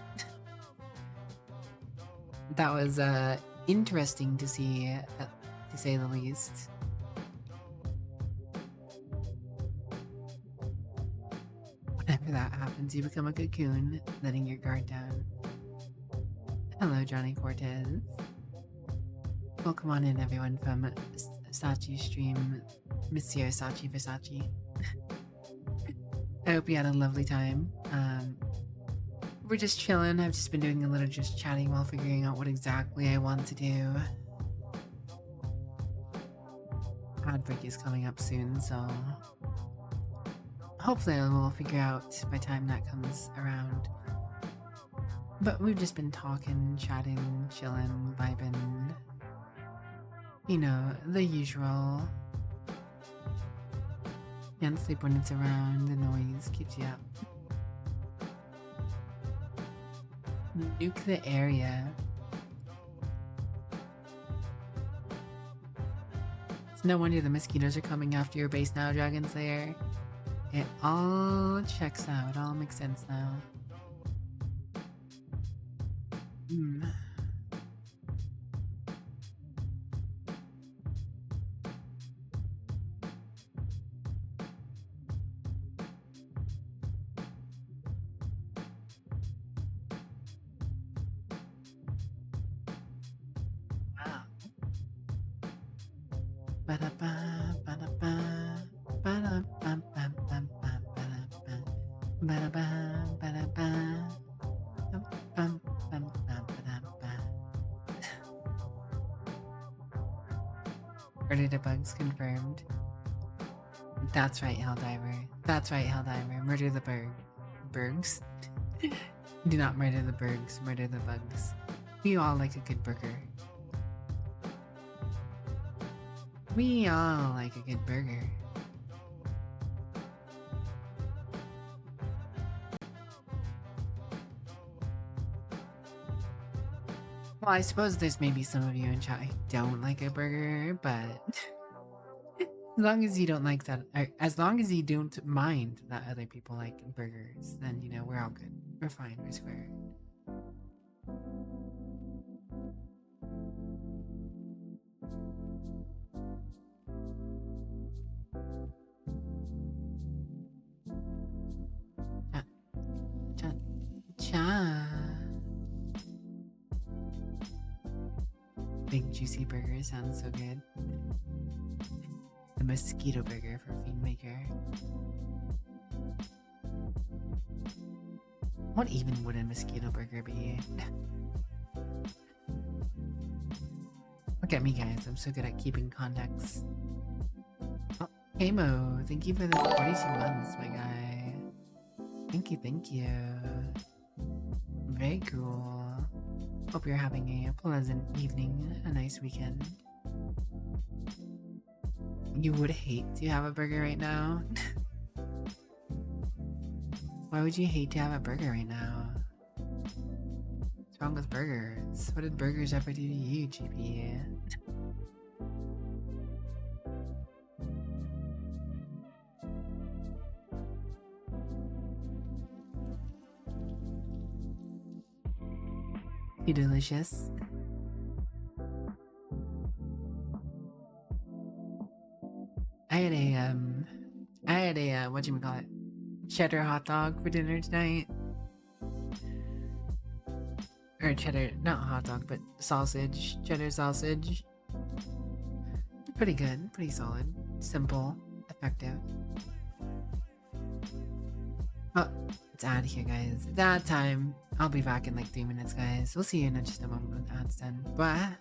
Speaker 1: That was interesting to see, to say the least. Whenever that happens, you become a cocoon, letting your guard down. Hello, Johnny Cortez. Welcome on in, everyone, from Sachi's stream, Monsieur Sachi Versace. I hope you had a lovely time. We're just chilling. I've just been doing a little just chatting while figuring out what exactly I want to do. Ad break is coming up soon, so hopefully I will figure out by the time that comes around. But we've just been talking, chatting, chilling, vibing. You know, the usual. Can't sleep when it's around, the noise keeps you up. Nuke the area. It's no wonder the mosquitoes are coming after your base now, Dragon Slayer. It all checks out, it all makes sense now. Murder the bugs confirmed. That's right, Helldiver. That's right, Helldiver. Murder the bergs. Do not murder the bergs, murder the bugs. We all like a good burger. We all like a good burger. Well, I suppose there's maybe some of you in chat who don't like a burger, but as long as you don't like that, or as long as you don't mind that other people like burgers, then, you know, we're all good. We're fine, we're square. Big juicy burger sounds so good. The mosquito burger for Fiendmaker. What even would a mosquito burger be? Look at me, guys. I'm so good at keeping context. Oh, Amo, thank you for the 42 months, my guy. Thank you, thank you. Very cool. Hope you're having a pleasant evening, a nice weekend. You would hate to have a burger right now? Why would you hate to have a burger right now? What's wrong with burgers? What did burgers ever do to you, GP? You delicious? I had a whatchamacallit, cheddar hot dog for dinner tonight. Or cheddar, not hot dog, but sausage, cheddar sausage. Pretty good, pretty solid, simple, effective. Oh, it's ad here, guys. It's ad time. I'll be back in like 3 minutes, guys. We'll see you in just a moment when the ad's done. Bye.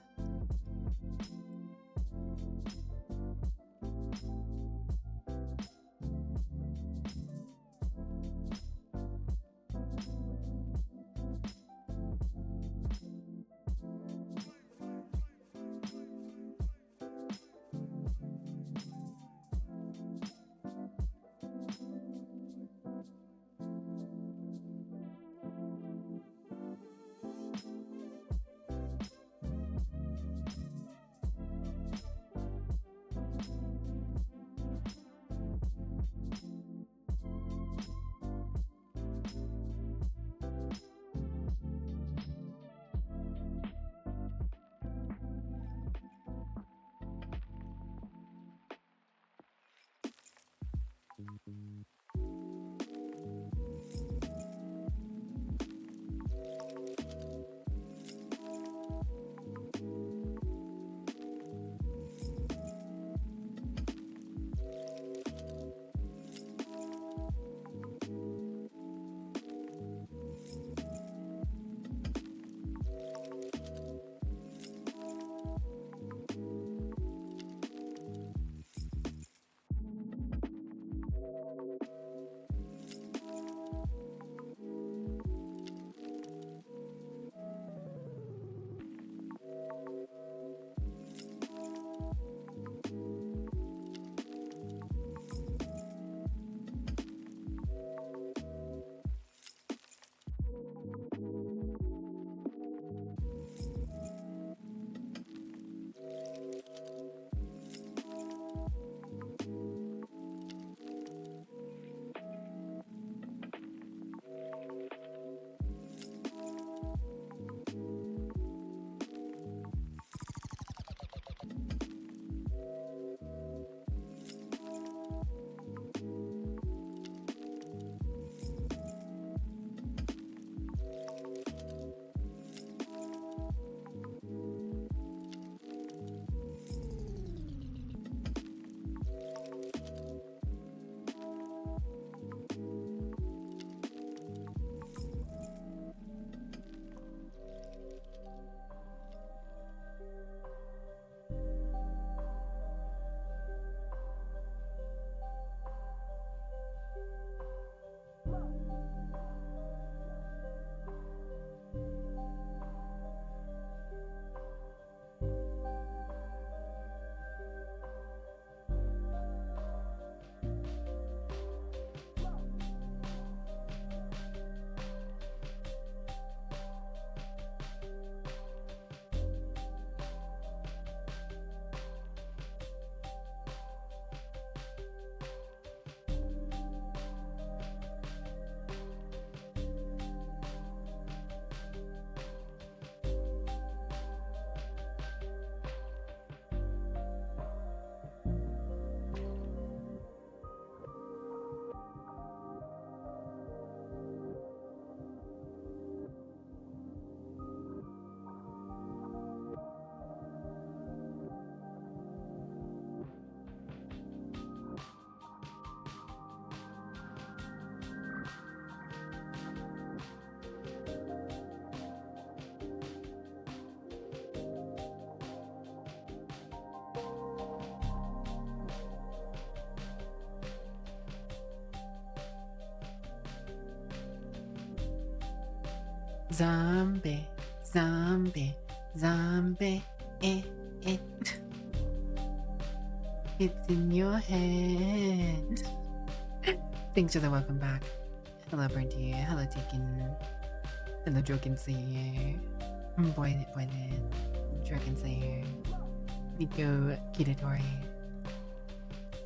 Speaker 1: Zombie, Zombie, zombie, it. It's in your head. Thanks for the welcome back. Hello, Brenty. Hello, Taken. Hello, Dragon Slayer. Boy, Dragon Slayer. Nico, Kitatori.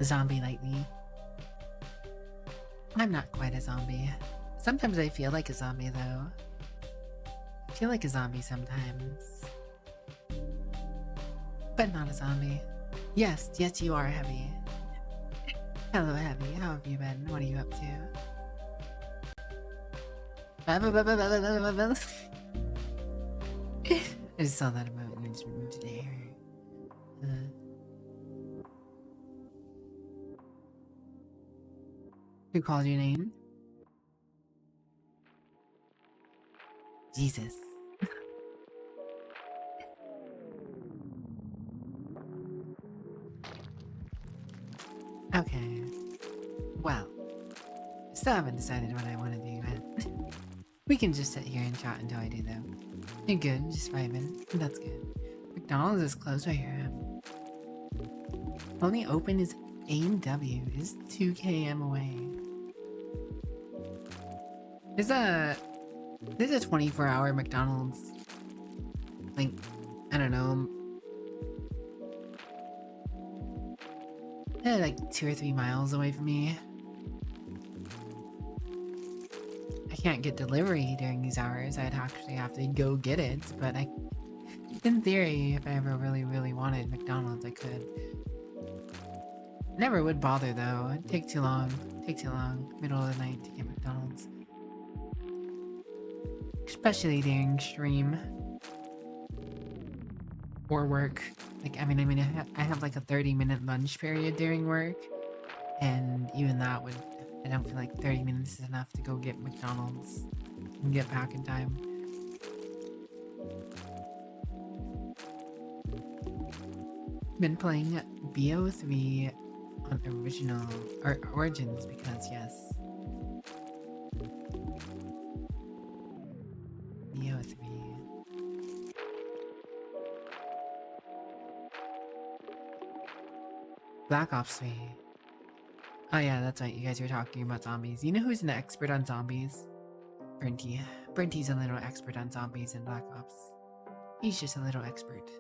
Speaker 1: Zombie Lightly. I'm not quite a zombie. Sometimes I feel like a zombie, though. I feel like a zombie sometimes. But not a zombie. Yes, you are Heavy. Hello, Heavy. How have you been? What are you up to? I just saw that about in this room today. Who called your name? Jesus. Okay. Well, still haven't decided what I want to do yet. We can just sit here and chat until I do though. You're good, just vibing. That's good. McDonald's is closed where I am. Only open is A&W. It is 2 km away. There's a 24-hour McDonald's. Like, I don't know. They're like 2 or 3 miles away from me. I can't get delivery during these hours. I'd actually have to go get it, but in theory, if I ever really wanted McDonald's, I could. Never would bother though. It'd take too long. Middle of the night to get McDonald's. Especially during stream. Or work. Like, I mean, I have like a 30-minute lunch period during work. And even that would, I don't feel like 30 minutes is enough to go get McDonald's and get back in time. Been playing BO3 on Origins because yes. BO3. Black Ops 3. Oh yeah, that's right, you guys were talking about zombies. You know who's an expert on zombies? Brenty. Brenty's a little expert on zombies in Black Ops. He's just a little expert.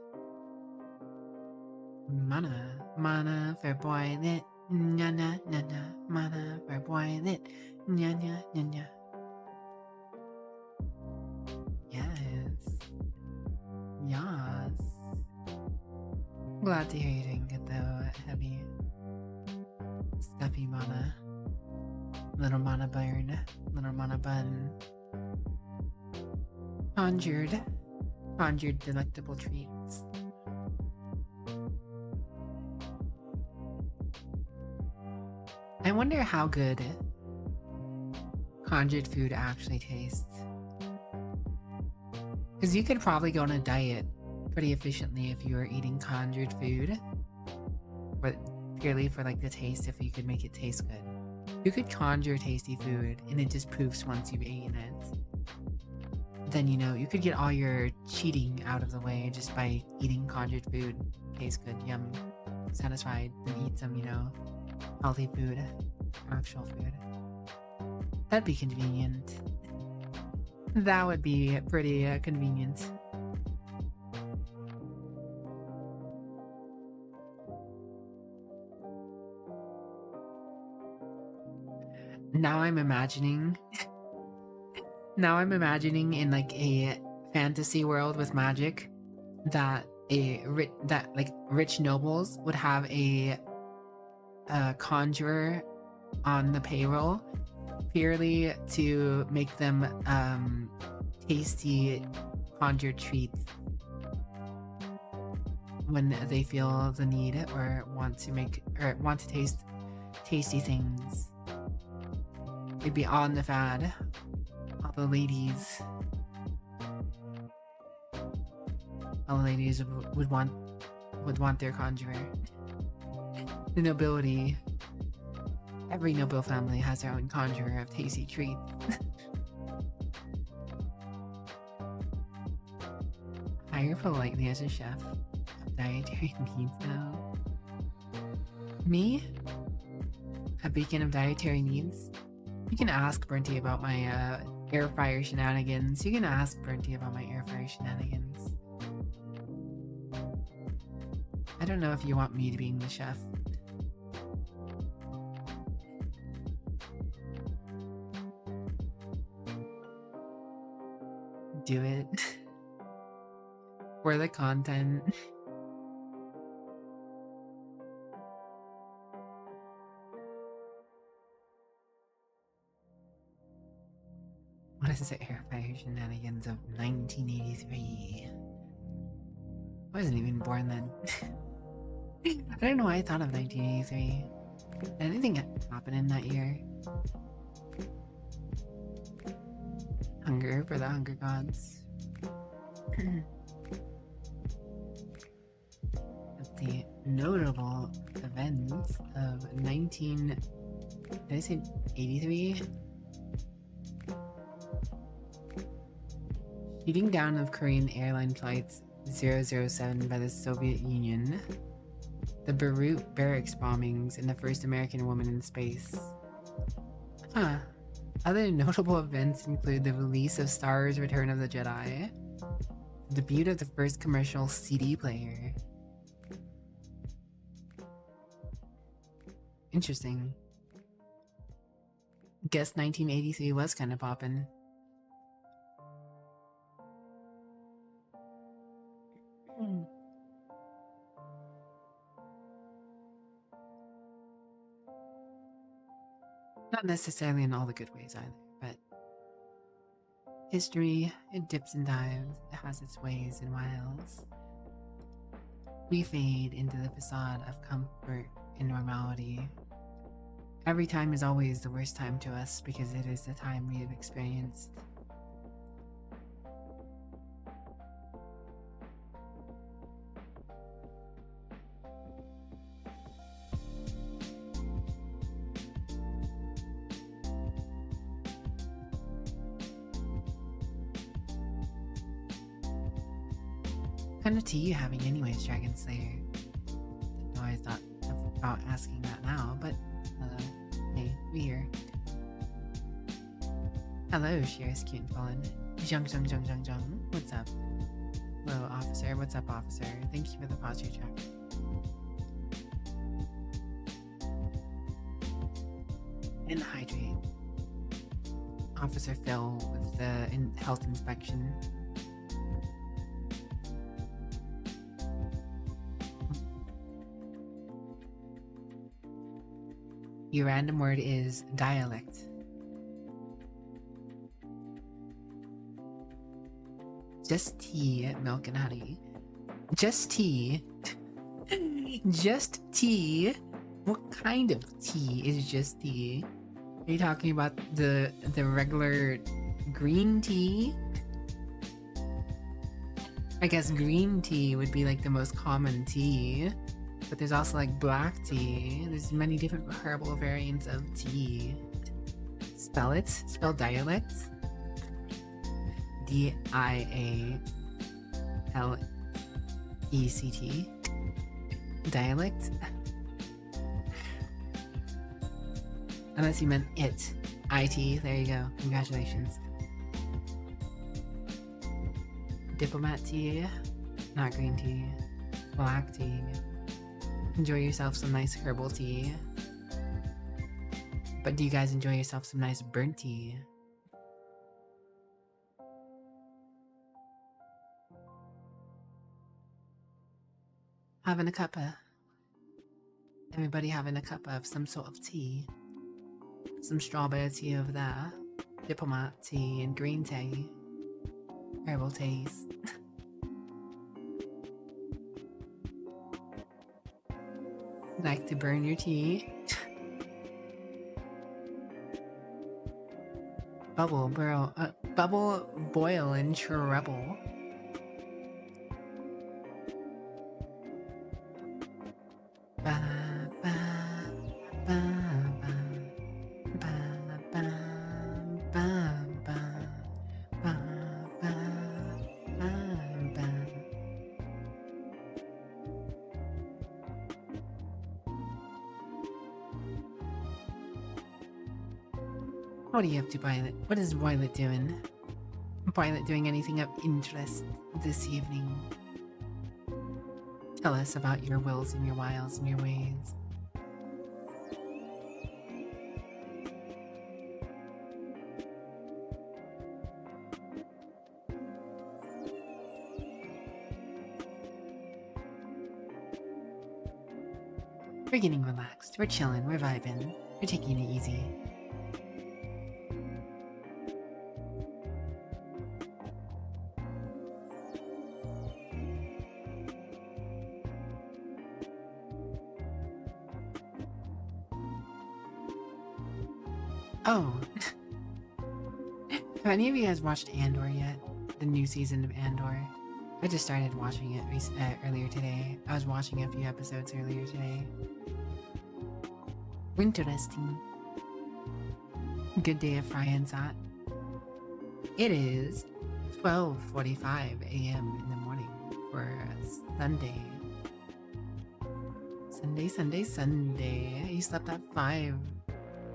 Speaker 1: Mana for boy lit. Nya nya nya nya. Mana for boy lit. Nya nya nya nya. Yes. Glad to hear you're doing good though, Heavy. Stuffy mana. Little mana burn. Little mana bun. Conjured delectable treats. I wonder how good conjured food actually tastes. Because you could probably go on a diet pretty efficiently if you were eating conjured food. But purely for like the taste, if you could make it taste good. You could conjure tasty food and it just poofs once you've eaten it. Then, you know, you could get all your cheating out of the way just by eating conjured food. Tastes good, yum, satisfied, then eat some, you know, healthy food, actual food. That'd be convenient. That would be pretty convenient. Now I'm imagining in like a fantasy world with magic that rich nobles would have a conjurer on the payroll purely to make them tasty conjured treats when they feel the need or want to taste tasty things. It'd be on the fad. All the ladies would want their conjurer. The nobility. Every noble family has their own conjurer of tasty treats. hire politely as a chef of dietary needs now? Me? A beacon of dietary needs? You can ask Bernty about my air fryer shenanigans. You can ask Bernty about my air fryer shenanigans. I don't know if you want me to be the chef. Do it. For the content. What is the air fryer shenanigans of 1983? I wasn't even born then. I don't know why I thought of 1983. Did anything happen in that year? Hunger for the Hunger Gods. The notable events of 1983? Shooting down of Korean airline flights 007 by the Soviet Union. The Beirut barracks bombings and the first American woman in space. Huh. Other notable events include the release of Star Wars Return of the Jedi, the debut of the first commercial CD player. Interesting. Guess 1983 was kind of poppin'. Not necessarily in all the good ways either, but history, it dips and dives, it has its ways and wiles. We fade into the facade of comfort and normality. Every time is always the worst time to us because it is the time we have experienced. What kind of tea you having anyways, Dragon Slayer? Didn't know I thought about asking that now, but hey, we here. Hello, Shear's cute and fallen. Jung. What's up? Hello, officer. What's up, officer? Thank you for the posture check. And hydrate. Officer Phil with the health inspection. Your random word is dialect. Just tea at Milk and Honey. Just tea. Just tea. What kind of tea is just tea? Are you talking about the regular green tea? I guess green tea would be like the most common tea. But there's also like black tea. There's many different herbal variants of tea. Spell it. Spell dialect. D-I-A-L-E-C-T. Dialect. Unless you meant it. I-T. There you go. Congratulations. Diplomat tea. Not green tea. Black tea. Enjoy yourself some nice herbal tea. But do you guys enjoy yourself some nice burnt tea? Having a cuppa. Everybody having a cuppa of some sort of tea. Some strawberry tea over there. Diplomat tea and green tea. Herbal teas. Like to burn your tea. Bubble boil and trouble. What are you up to, Violet? What is Violet doing? Violet doing anything of interest this evening? Tell us about your wills and your wiles and your ways. We're getting relaxed. We're chilling. We're vibing. We're taking it easy. Oh. Have any of you guys watched Andor yet? The new season of Andor? I just started watching it earlier today. I was watching a few episodes earlier today. Interesting. Good day of Friends at. It is 12:45 a.m. in the morning for Sunday. Sunday. You slept at 5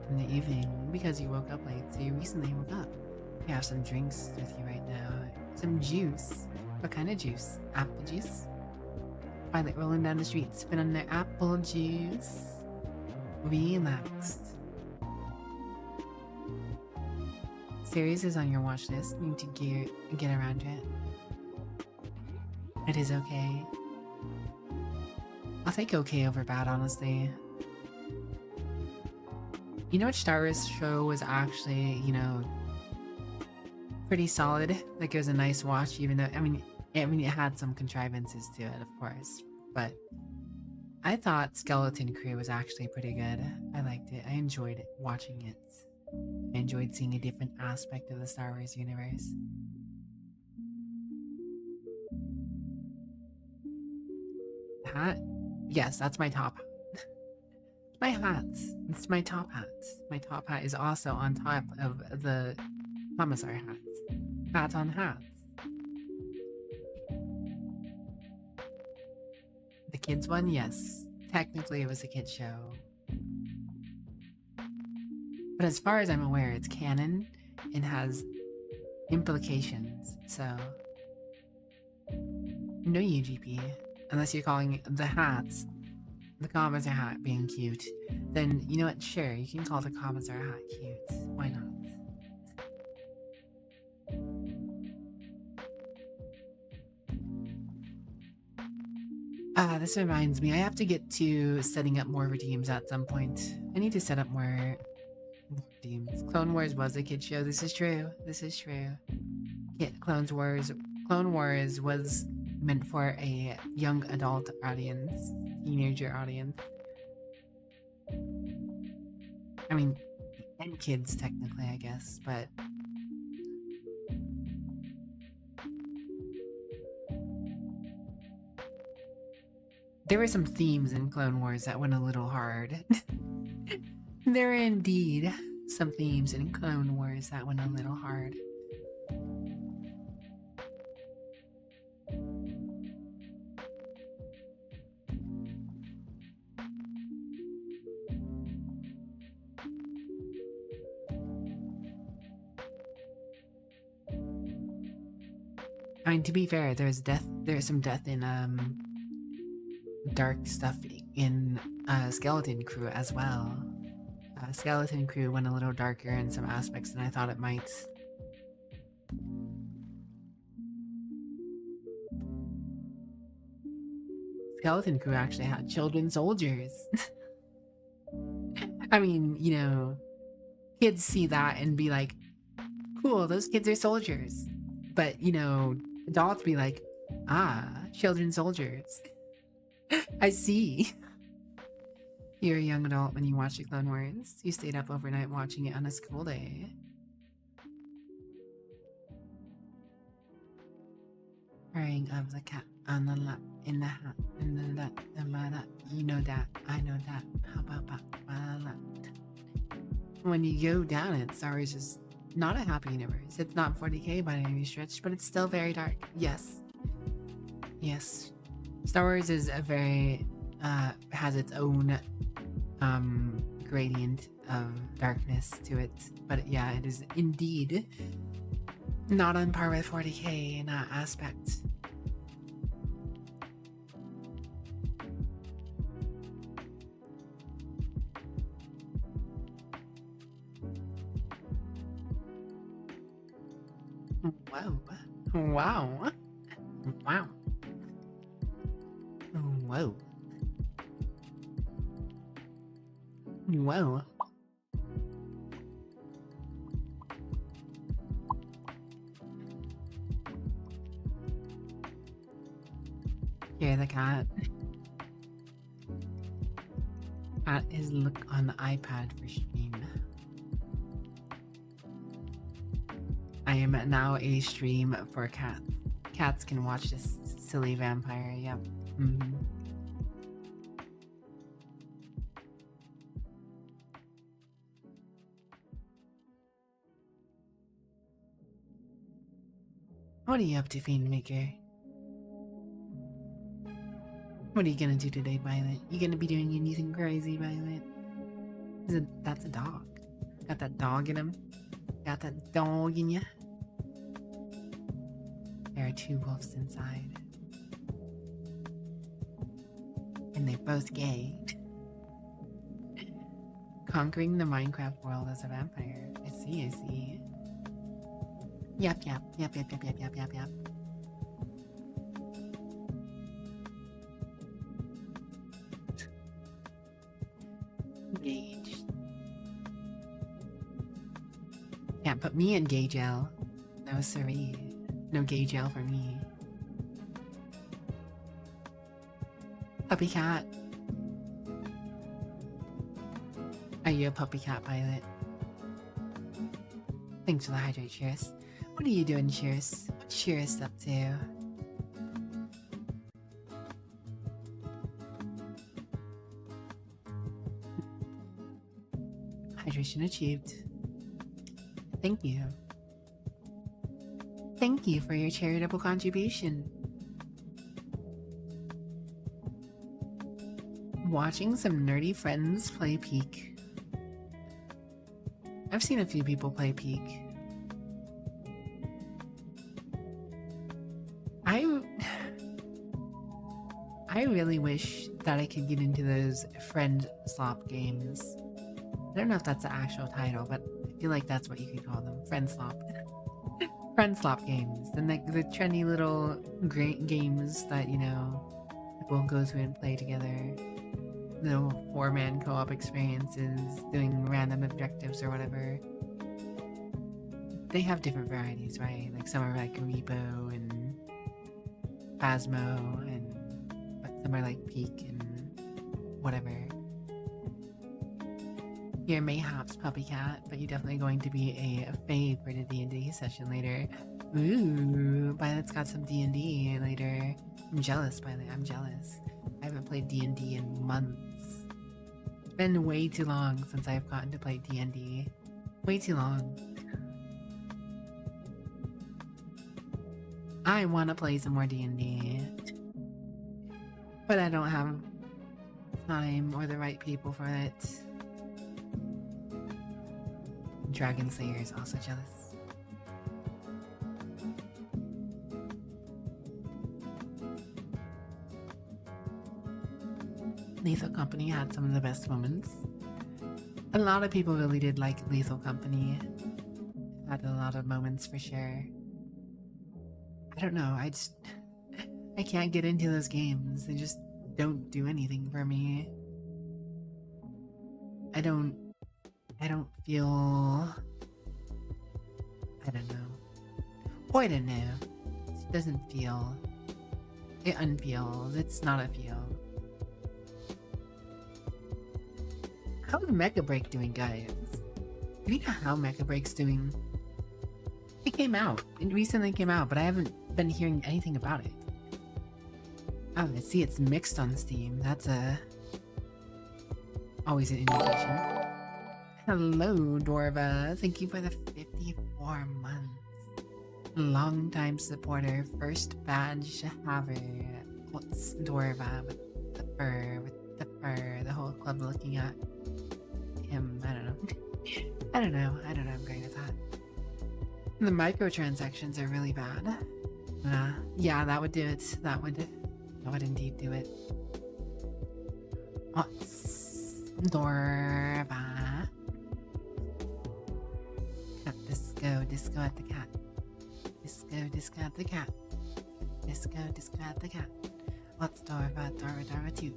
Speaker 1: in the evening because you woke up late, so you recently woke up. You have some drinks with you right now. Some juice. What kind of juice? Apple juice? Violet rolling down the street, sipping on their apple juice. Relaxed. Series is on your watch list. Need to get around to it. It is okay. I'll take okay over bad, honestly. You know which Star Wars show was actually, pretty solid? Like, it was a nice watch, even though, I mean, it had some contrivances to it, of course. But I thought Skeleton Crew was actually pretty good. I liked it. I enjoyed it, watching it. I enjoyed seeing a different aspect of the Star Wars universe. Hat? Yes, that's my top hat. My hat. It's my top hat. My top hat is also on top of the commissar hat. Hat on hat. The kids one? Yes. Technically it was a kids show. But as far as I'm aware, it's canon and has implications, so no UGP. Unless you're calling the hats, the commissar hat being cute, then you know what, sure, you can call the commissar hat cute. Why not? This reminds me, I have to get to setting up more redeems at some point. I need to set up more redeems. Clone Wars was a kid show. This is true. Yeah, Clone Wars was meant for a young adult audience, teenager audience. I mean, and kids technically, I guess, but there were some themes in Clone Wars that went a little hard. There are indeed some themes in Clone Wars that went a little hard. I mean, to be fair, there's some death in dark stuff in Skeleton Crew as well. Skeleton Crew went a little darker in some aspects than I thought it might. Skeleton Crew actually had children soldiers. I mean, kids see that and be like, cool, those kids are soldiers. But, adults be like, children soldiers. I see. You're a young adult when you watch the Clone Wars. You stayed up overnight watching it on a school day. Wearing of the cat on the lap, in the hat, in the lap, in my lap. You know that, I know that. How about my lap? When you go down it, Star Wars is not a happy universe. It's not 40k by any stretch, but it's still very dark. Yes. Star Wars is a very has its own gradient of darkness to it. But yeah, it is indeed not on par with 40k in that aspect. Wow. Wow. Wow. Whoa. Whoa. Hear the cat. Cat is look on the iPad for stream. I am now a stream for cats. Cats can watch this silly vampire. Yep. What are you up to, Fiend Maker? What are you gonna do today, Violet? You gonna be doing anything crazy, Violet? That's a dog. Got that dog in him? Got that dog in ya? There are 2 wolves inside. And they're both gay. Conquering the Minecraft world as a vampire. I see, I see. Yep. Engaged. Can't put me in gay jail. No siree. No gay jail for me. Puppy cat. Are you a puppy cat pilot? Thanks for the hydrate, Cheers. What are you doing, Cheers? What's Cheers up to? Hydration achieved. Thank you. Thank you for your charitable contribution. Watching some nerdy friends play Peak. I've seen a few people play Peak. I really wish that I could get into those friend slop games. I don't know if that's the actual title, but I feel like that's what you could call them. Friend slop. Friend slop games. And like the trendy little great games that, you know, people go through and play together. Little 4-man co-op experiences, doing random objectives or whatever. They have different varieties, right? Like some are like Repo and Phasmo, but some are like Peak and whatever. You're mayhaps puppy cat, but you're definitely going to be a fave for the D&D session later. Ooh, Violet's got some D&D later. I'm jealous, Violet. I'm jealous. I haven't played D&D in months. It's been way too long since I've gotten to play D&D. Way too long. I want to play some more D&D, but I don't have time or the right people for it. Dragon Slayer is also jealous. Lethal Company had some of the best moments. A lot of people really did like Lethal Company. Had a lot of moments for sure. I don't know, I can't get into those games. They just don't do anything for me. I don't feel... I don't know. I don't know. It doesn't feel... It unfeels. It's not a feel. How's Mecha Break doing, guys? Do you know how Mecha Break's doing? It came out. It recently came out, but I haven't been hearing anything about it. Oh, I see it's mixed on Steam. That's always an indication. Hello, Dorva. Thank you for the 54 months. Long-time supporter, first badge haver. What's Dorva with the fur, the whole club looking at him. I don't know. I don't know. I'm going with that. The microtransactions are really bad. Yeah, that would do it. That would indeed do it. What's Dorva? Disco at the cat. Disco at the cat. Disco at the cat. What's Dorva 2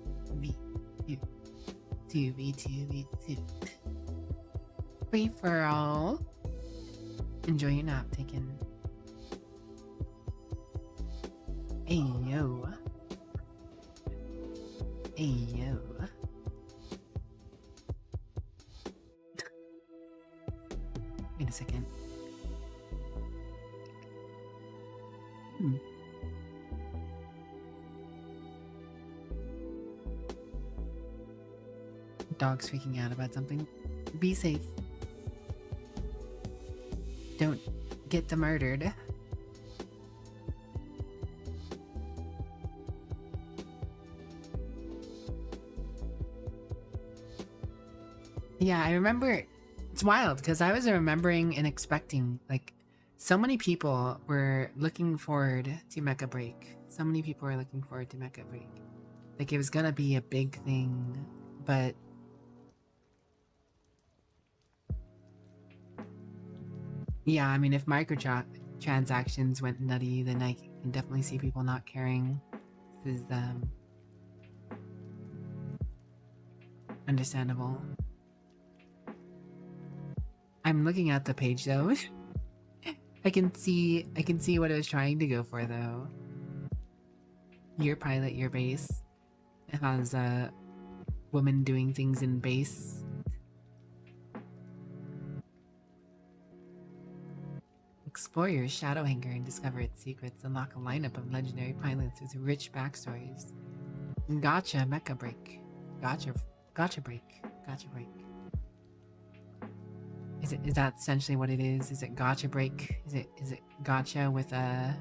Speaker 1: V2 Free for all. Enjoy your nap, taken. Ayo. Wait a second. Dog's freaking out about something. Be safe. Don't get murdered. Yeah, I remember. It's wild because I was remembering and expecting, like, so many people were looking forward to Mecha Break. So many people were looking forward to Mecha Break. Like, it was gonna be a big thing, but yeah, I mean, if microtransactions went nutty, then I can definitely see people not caring. This is understandable. I'm looking at the page though. I can see what it was trying to go for though. Your pilot, your base. It has a woman doing things in base. Explore your shadow hangar and discover its secrets. Unlock a lineup of legendary pilots with rich backstories. Gotcha, Mecha Break. Gotcha Break. Is that essentially what it is? Is it Gotcha Break? Is it Gotcha with a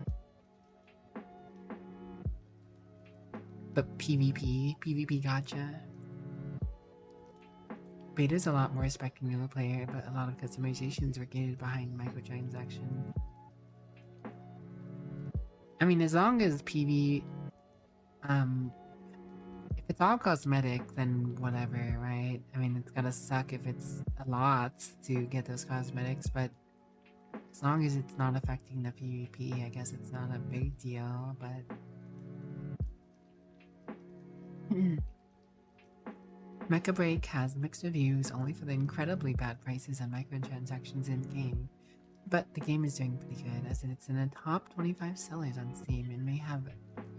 Speaker 1: but PvP Gotcha? Beta's a lot more respecting of the player, but a lot of customizations were gated behind microtransaction. I mean, as long as PV, if it's all cosmetic, then whatever, right? I mean, it's gotta suck if it's a lot to get those cosmetics, but as long as it's not affecting the PvP, I guess it's not a big deal, but Mecha Break has mixed reviews only for the incredibly bad prices and microtransactions in game. But the game is doing pretty good, as it's in the top 25 sellers on Steam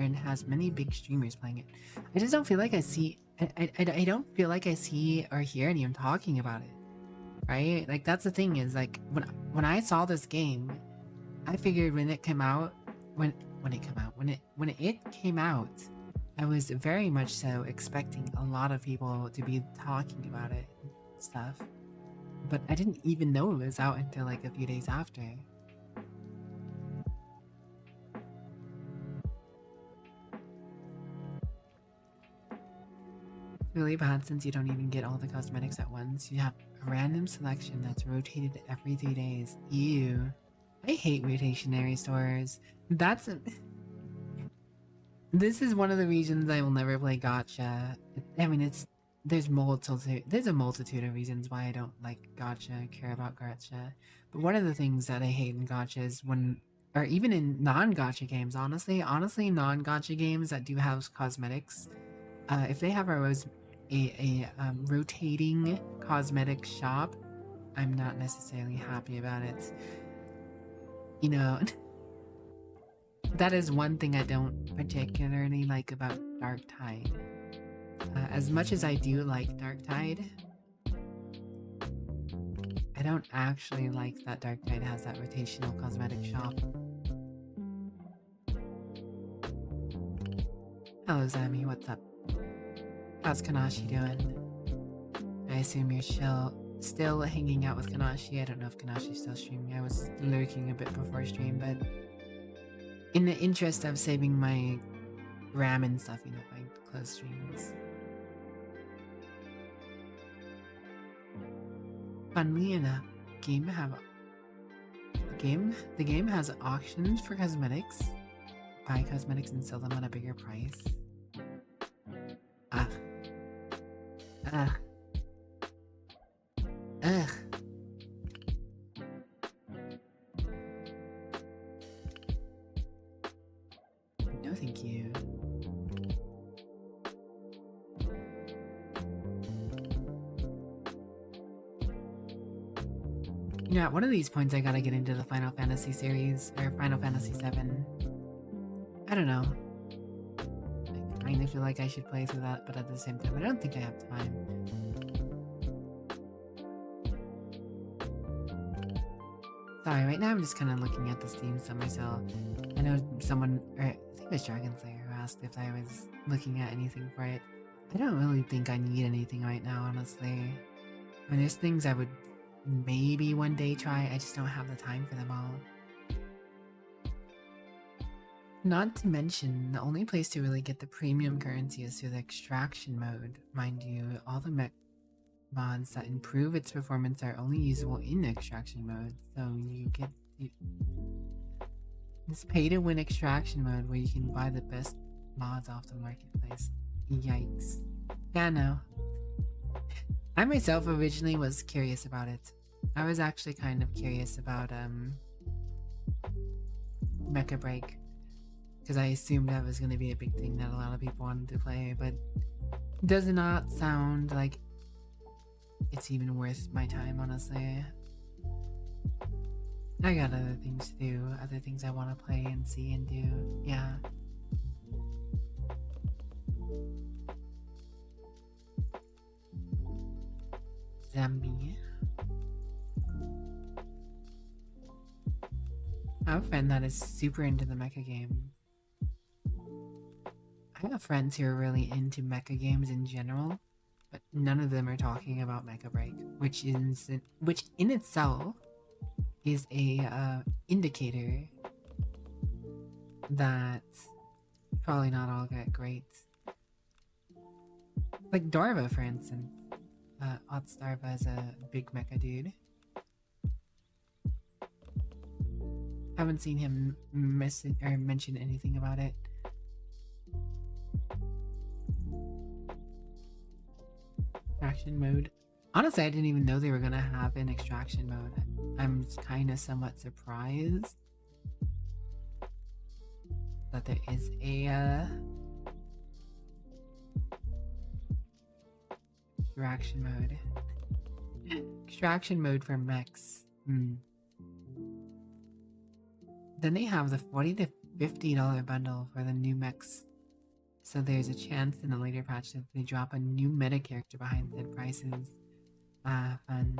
Speaker 1: and has many big streamers playing it. I just don't feel like I see I don't feel like I see or hear anyone talking about it. Right? Like, that's the thing, is like when I saw this game, I figured when it came out, I was very much so expecting a lot of people to be talking about it and stuff. But I didn't even know it was out until like a few days after. It's really bad since you don't even get all the cosmetics at once. You have a random selection that's rotated every 3 days. Ew. I hate rotationary stores. This is one of the reasons I will never play Gacha. I mean, there's a multitude of reasons why I don't like Gacha, care about Gacha. But one of the things that I hate in Gacha is or even in non-Gacha games, honestly non-Gacha games that do have cosmetics, if they have a rotating cosmetic shop, I'm not necessarily happy about it. You know, that is one thing I don't particularly like about Dark Tide. As much as I do like Dark Tide, I don't actually like that Dark Tide has that rotational cosmetic shop. Hello Zami, what's up? How's Kanashi doing? I assume you're still hanging out with Kanashi. I don't know if Kanashi's still streaming. I was lurking a bit before stream, but in the interest of saving my RAM and stuff, I close streams. Funnily enough, game have the game has auctions for cosmetics. Buy cosmetics and sell them at a bigger price. Ugh. Ugh. Ugh. No, thank you. Yeah, one of these points I gotta get into the Final Fantasy series, or Final Fantasy VII. I don't know. I kind of feel like I should play through that, but at the same time, I don't think I have time. Sorry, right now I'm just kind of looking at the Steam stuff myself. I know someone, or I think it was Dragon Slayer, who asked if I was looking at anything for it. I don't really think I need anything right now, honestly. I mean, there's things I would maybe one day try, I just don't have the time for them all. Not to mention, the only place to really get the premium currency is through the extraction mode. Mind you, all the mech mods that improve its performance are only usable in extraction mode, so you get this pay-to-win extraction mode where you can buy the best mods off the marketplace. Yikes. Yeah, no. I myself originally was curious about it. I was actually kind of curious about Mecha Break, because I assumed that was going to be a big thing that a lot of people wanted to play, but it does not sound like it's even worth my time, honestly. I got other things to do, other things I want to play and see and do, yeah. Zombie. I have a friend that is super into the mecha game. I have friends who are really into mecha games in general, but none of them are talking about Mecha Break, which in itself is a indicator that probably not all get great. Like Darva, for instance. Otstarva is a big mecha dude. Haven't seen him mention anything about it. Extraction mode. Honestly, I didn't even know they were gonna have an extraction mode. I'm kind of somewhat surprised that there is a extraction mode. Extraction mode for mechs. Then they have the $40 to $50 bundle for the new mechs. So there's a chance in a later patch that they drop a new meta character behind said prices. Fun.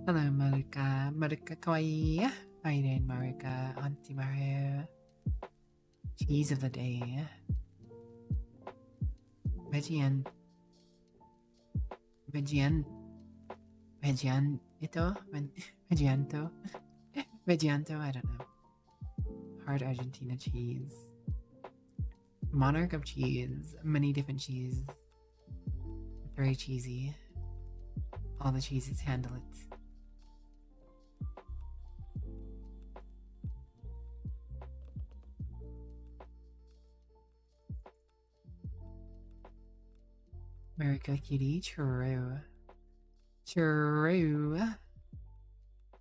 Speaker 1: Hello, Maruka. Maruka kawaii. How you doing, Maruka? Auntie Maru. Cheese of the day. Vegianto, I don't know. Hard Argentina cheese. Monarch of cheese. Many different cheese. Very cheesy. All the cheeses handle it. America Kitty, true. True.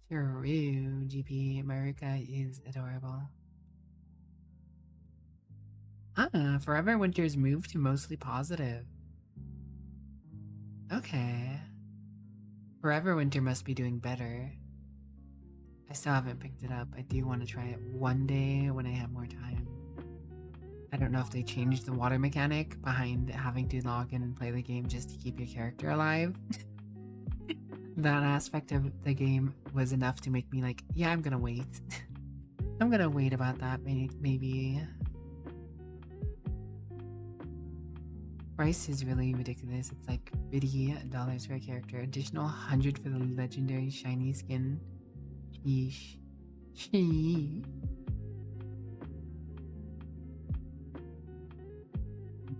Speaker 1: True, GP. America is adorable. Forever Winter's moved to mostly positive. Okay. Forever Winter must be doing better. I still haven't picked it up. I do want to try it one day when I have more time. I don't know if they changed the water mechanic behind having to log in and play the game just to keep your character alive. That aspect of the game was enough to make me like, yeah, I'm gonna wait. I'm gonna wait about that, maybe. Price is really ridiculous. It's like $50 for a character. Additional $100 for the legendary shiny skin. Sheesh. Sheesh.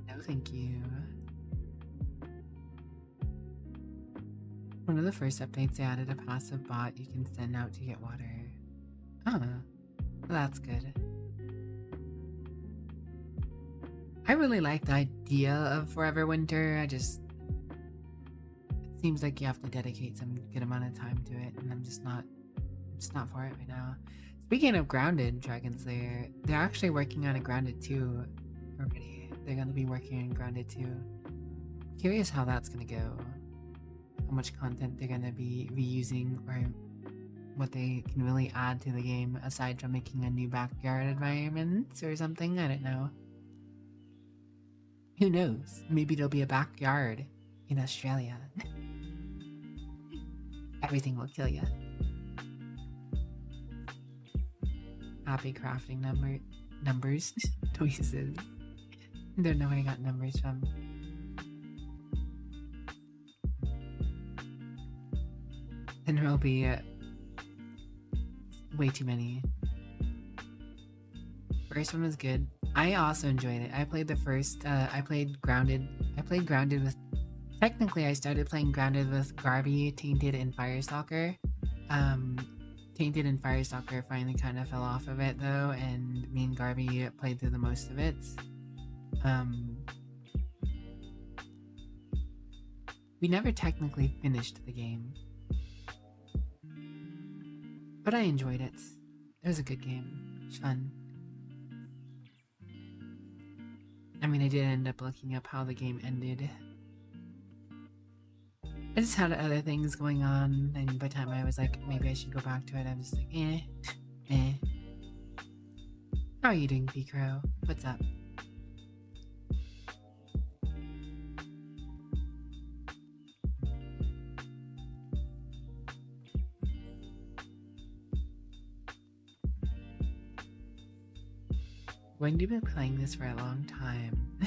Speaker 1: No, thank you. One of the first updates, they added a passive bot you can send out to get water. Oh, well, that's good. I really like the idea of Forever Winter. It seems like you have to dedicate some good amount of time to it, and I'm just not for it right now. Speaking of Grounded, Dragon Slayer, they're actually working on a Grounded 2 already. They're going to be working on Grounded 2. Curious how that's going to go. How much content they're going to be reusing, or what they can really add to the game aside from making a new backyard environment or something. I don't know. Who knows? Maybe there'll be a backyard in Australia. Everything will kill you. Happy crafting numbers. Choices. Don't know where I got numbers from. And there'll be way too many. First one was good. I also enjoyed it. I played the first. I played Grounded. With. Technically, I started playing Grounded with Garby, Tainted, and Firestalker. Tainted and Firestalker finally kind of fell off of it though, and me and Garby played through the most of it. We never technically finished the game, but I enjoyed it. It was a good game. It was fun. I mean, I did end up looking up how the game ended. I just had other things going on, and by the time I was like, maybe I should go back to it, I was just like, eh. How are you doing, P-Crow? What's up? When you've been playing this for a long time.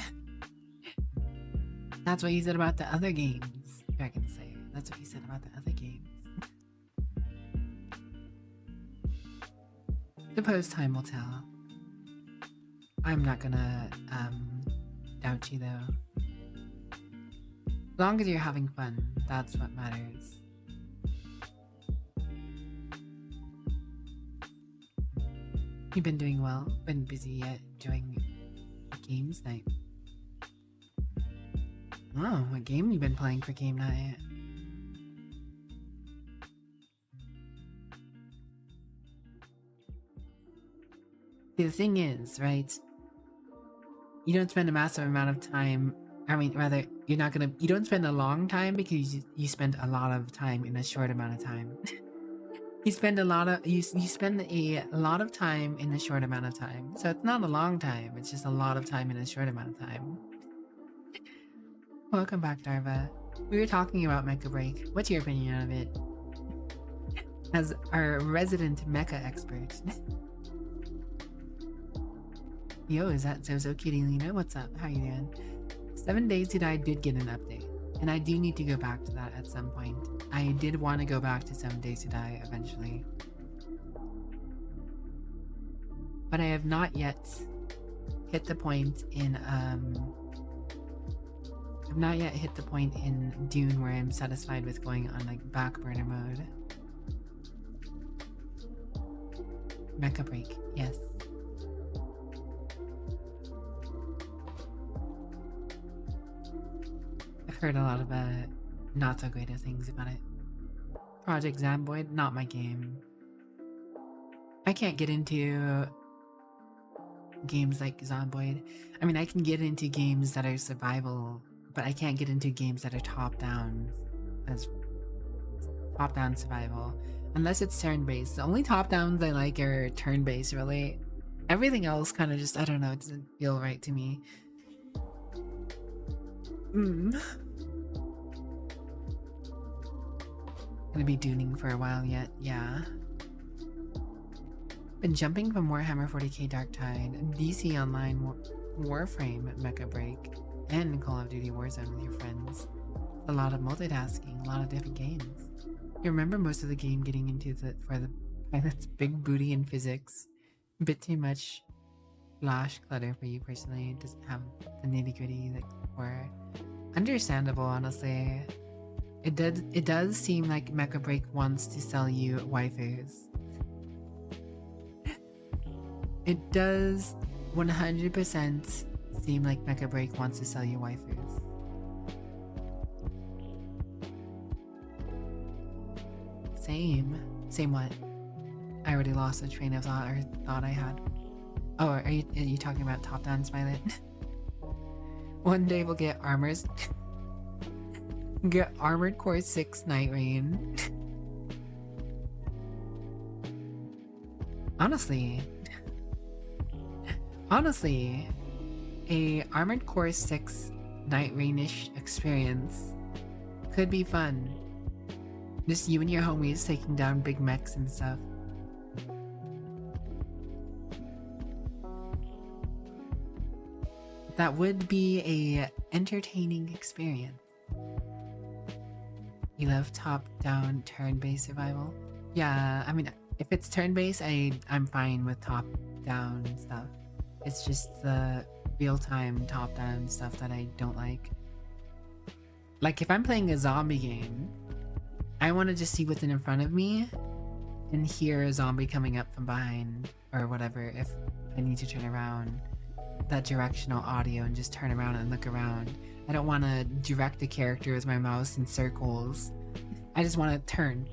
Speaker 1: That's what you said about the other games, Dragon Slayer. That's what you said about the other games. Suppose time will tell. I'm not gonna doubt you though. As long as you're having fun, that's what matters. You've been doing well. Been busy doing games night. Oh, what game you been playing for game night? The thing is, right? You don't spend a massive amount of time. I mean, rather, you don't spend a long time because you spend a lot of time in a short amount of time. You spend a lot of time in a short amount of time. So it's not a long time, it's just a lot of time in a short amount of time. Welcome back, Darva. We were talking about Mecha Break. What's your opinion of it? As our resident mecha expert. Yo, is that so Kitty Lena? What's up? How you doing? 7 Days to Die did get an update, and I do need to go back to that at some point. I did want to go back to 7 Days to Die eventually. But I have not yet hit the point in I've not yet hit the point in Dune where I'm satisfied with going on like back burner mode. Mecha Break, yes. I've heard a lot of not so great things about it. Project Zomboid, not my game. I can't get into games like Zomboid. I mean, I can get into games that are survival, but I can't get into games that are top-down survival. Unless it's turn-based. The only top-downs I like are turn-based, really. Everything else kind of just, I don't know, it doesn't feel right to me. Gonna be dooning for a while yet, yeah. Been jumping from Warhammer 40k Darktide, DC Online Warframe Mecha Break, and Call of Duty Warzone with your friends. A lot of multitasking, a lot of different games. You remember most of the game getting into for the pilot's big booty and physics. A bit too much flash clutter for you personally. It doesn't have the nitty gritty that were understandable, honestly. It does seem like Mecha Break wants to sell you waifus. It does 100% seem like Mecha Break wants to sell you waifus. Same what? I already lost the train of thought or thought I had. Oh, are you talking about Top Down Smiley? One day we'll get get Armored Core 6 Night Rain. Honestly, a Armored Core 6 Night Rainish experience could be fun. Just you and your homies taking down big mechs and stuff. That would be a entertaining experience. You love top-down turn-based survival? Yeah, I mean, if it's turn-based, I'm fine with top-down stuff. It's just the real-time top-down stuff that I don't like. Like, if I'm playing a zombie game, I want to just see what's in front of me and hear a zombie coming up from behind or whatever if I need to turn around. That directional audio and just turn around and look around. I don't want to direct a character with my mouse in circles. I just want to turn.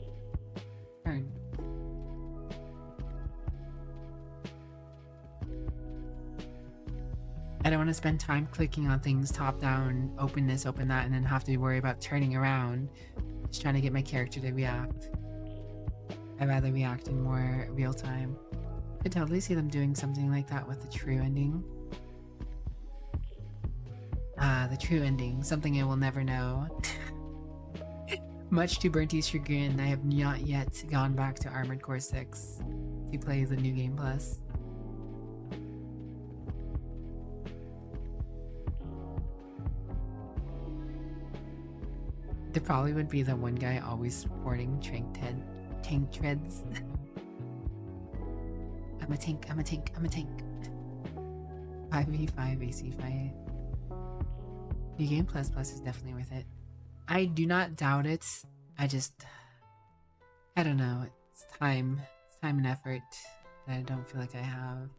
Speaker 1: I don't want to spend time clicking on things top down, open this, open that, and then have to worry about turning around, just trying to get my character to react. I'd rather react in more real time. I could totally see them doing something like that with the true ending. The true ending, something I will never know. Much to Burnty's chagrin, I have not yet gone back to Armored Core 6 to play the New Game Plus. There probably would be the one guy always sporting tank treads. I'm a tank. 5v5 AC fight. New Game Plus is definitely worth it. I do not doubt it. I don't know. It's time and effort that I don't feel like I have.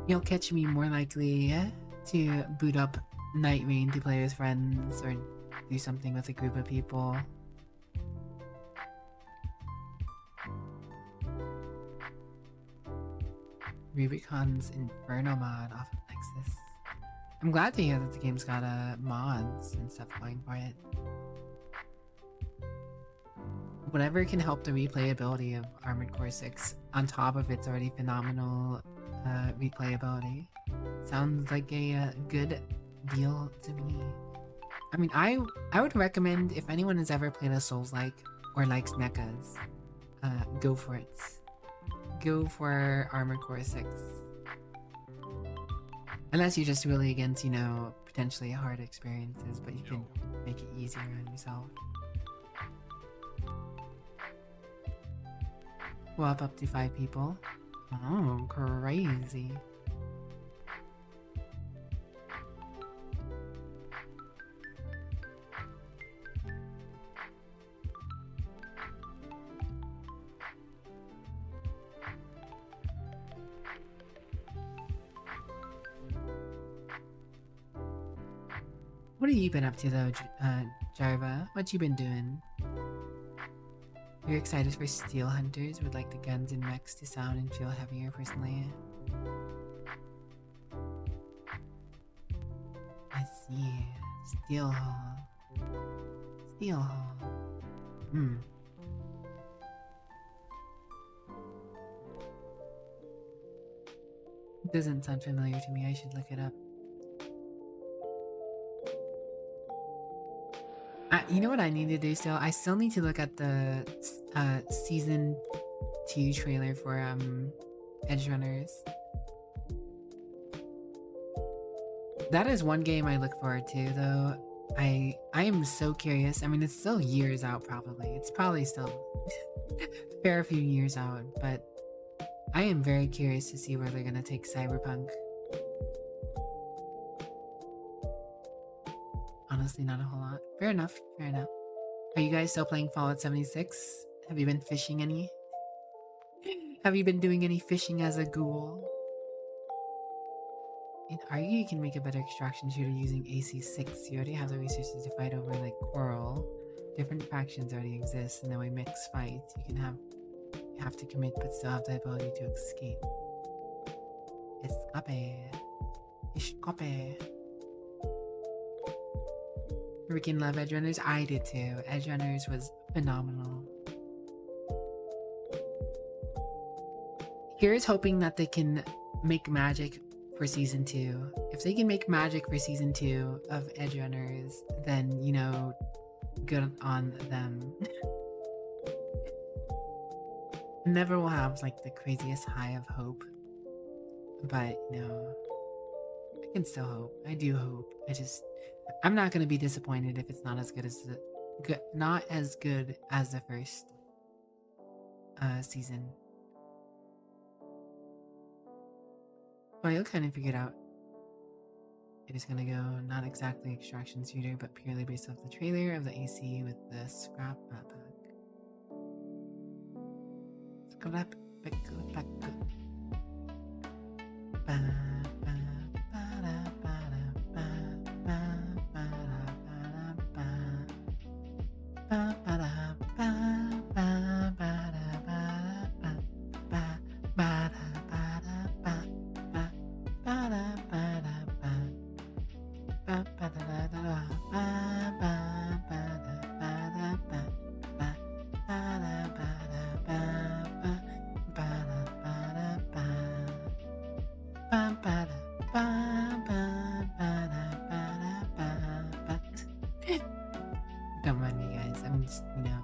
Speaker 1: You'll catch me more likely to boot up Night Rain to play with friends or do something with a group of people. Rubicon's Inferno mod off of Nexus. I'm glad to hear that the game's got mods and stuff going for it. Whatever can help the replayability of Armored Core 6 on top of its already phenomenal replayability. Sounds like a good deal to me. I mean, I would recommend if anyone has ever played a Souls-like or likes mechas, go for it. Go for Armored Core 6. Unless you're just really against, you know, potentially hard experiences, but you can make it easier on yourself. Well, up to 5 people. Oh, crazy. What have you been up to though, Jarva? What you been doing? You're excited for Steel Hunters? Would like the guns and mechs to sound and feel heavier personally. I see. Steel Hall. Steel Hall. It doesn't sound familiar to me. I should look it up. You know what I need to do still? I still need to look at the season 2 trailer for Edge Runners. That is one game I look forward to though. I am so curious. I mean, it's still years out probably. It's probably still a fair few years out, but I am very curious to see where they're gonna take Cyberpunk. honestly not a whole lot. Fair enough. Fair enough. Are you guys still playing Fallout 76? Have you been fishing any? Have you been doing any fishing as a ghoul? In argue, you can make a better extraction shooter using AC6. You already have the resources to fight over like coral. Different factions already exist, and then we mix fights. You have to commit, but still have the ability to escape. Escape. Escape. Freaking love Edge Runners. I did too. Edge Runners was phenomenal. Here's hoping that they can make magic for season 2. If they can make magic for season 2 of Edge Runners, then, you know, good on them. Never will have like the craziest high of hope, but you know, I can still hope. I do hope. I'm not gonna be disappointed if it's not as good as the first season. But you'll kind of figure it out. It is gonna go not exactly extraction shooter, but purely based off the trailer of the AC with the scrap backpack. Scrap backpack. Don't mind me, guys. I'm just, you know,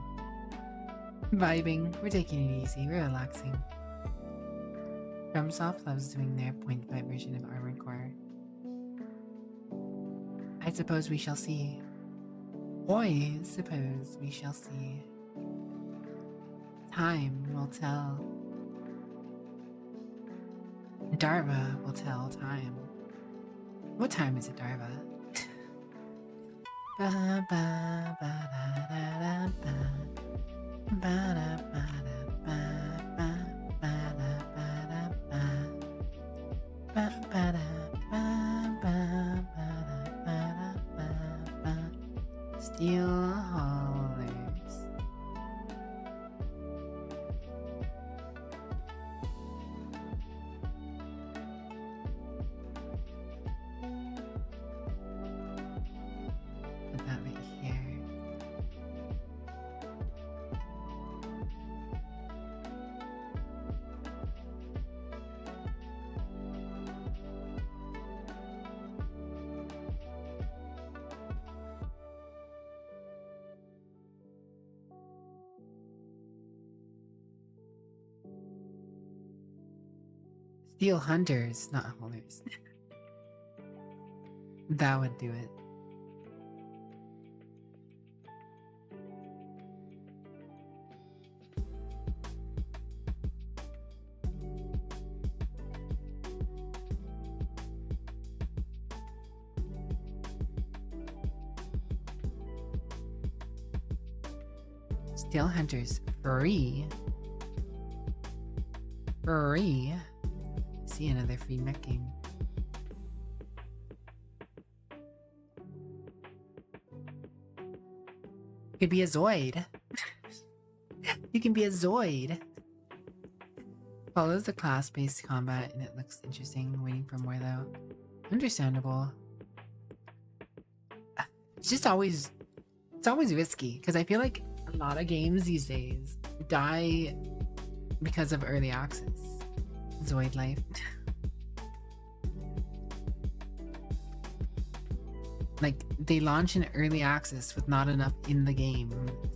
Speaker 1: vibing. We're taking it easy. We're relaxing. FromSoft loves doing their 0.5 version of Armored Core. I suppose we shall see. I suppose we shall see. Time will tell. Darva will tell time. What time is it, Darva? Ba ba ba da da da ba. Ba da ba da ba ba ba da ba da ba. Ba ba da ba ba ba da ba da ba. Steel haulers. Put that right here. Steel hunters, not haulers. That would do it. Steel hunters free. Free. See another free mech game. Could be a Zoid. You can be a Zoid. Follows the class-based combat and it looks interesting. Waiting for more though. Understandable. It's always risky because I feel like a lot of games these days die because of early access. Zoid life. Like, they launch in early access with not enough in the game.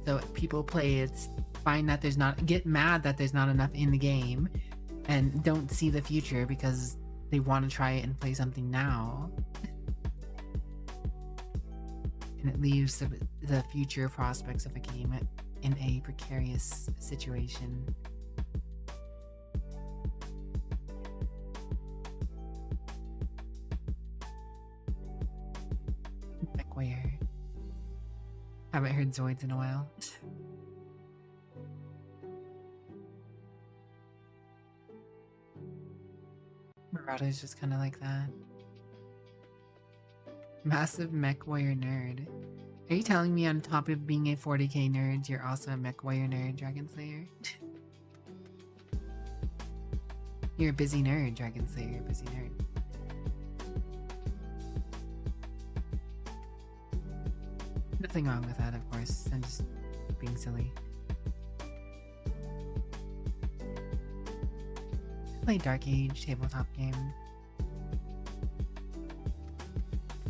Speaker 1: So people play it, get mad that there's not enough in the game, and don't see the future because they want to try it and play something now. And it leaves the future prospects of a game in a precarious situation. Where Haven't heard Zoids in a while. Murata's just kind of like that. Massive mech warrior nerd. Are you telling me on top of being a 40k nerd, you're also a mech warrior nerd, Dragon Slayer? You're a busy nerd, Dragon Slayer. You're a busy nerd. Nothing wrong with that, of course. I'm just being silly. Play Dark Age tabletop game.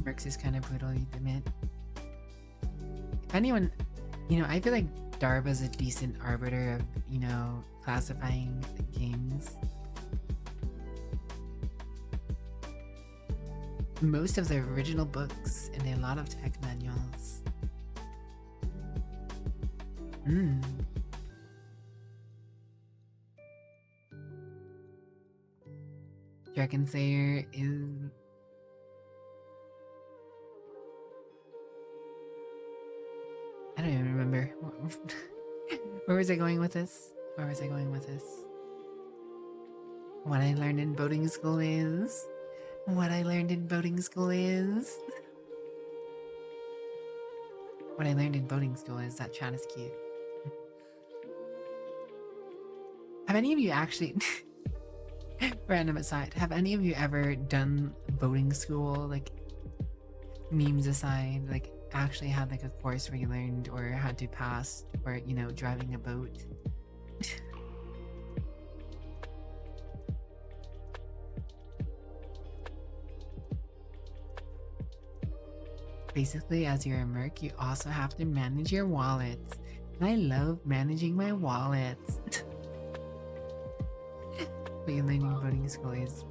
Speaker 1: Mercs is kind of brutal, you admit. If anyone, you know, I feel like Darba's a decent arbiter of, you know, classifying games. Most of the original books and a lot of tech manuals. Dragon Slayer is... I don't even remember. Where was I going with this? Where was I going with this? What I learned in boating school is... What I learned in boating school is... What I learned in boating school is that chat is cute. Have any of you actually... Random aside, have any of you ever done boating school, like, memes aside, like, actually had like a course where you learned or had to pass, or, you know, driving a boat? Basically, as you're a merc, you also have to manage your wallet. And I love managing my wallet. But you're learning boating school is...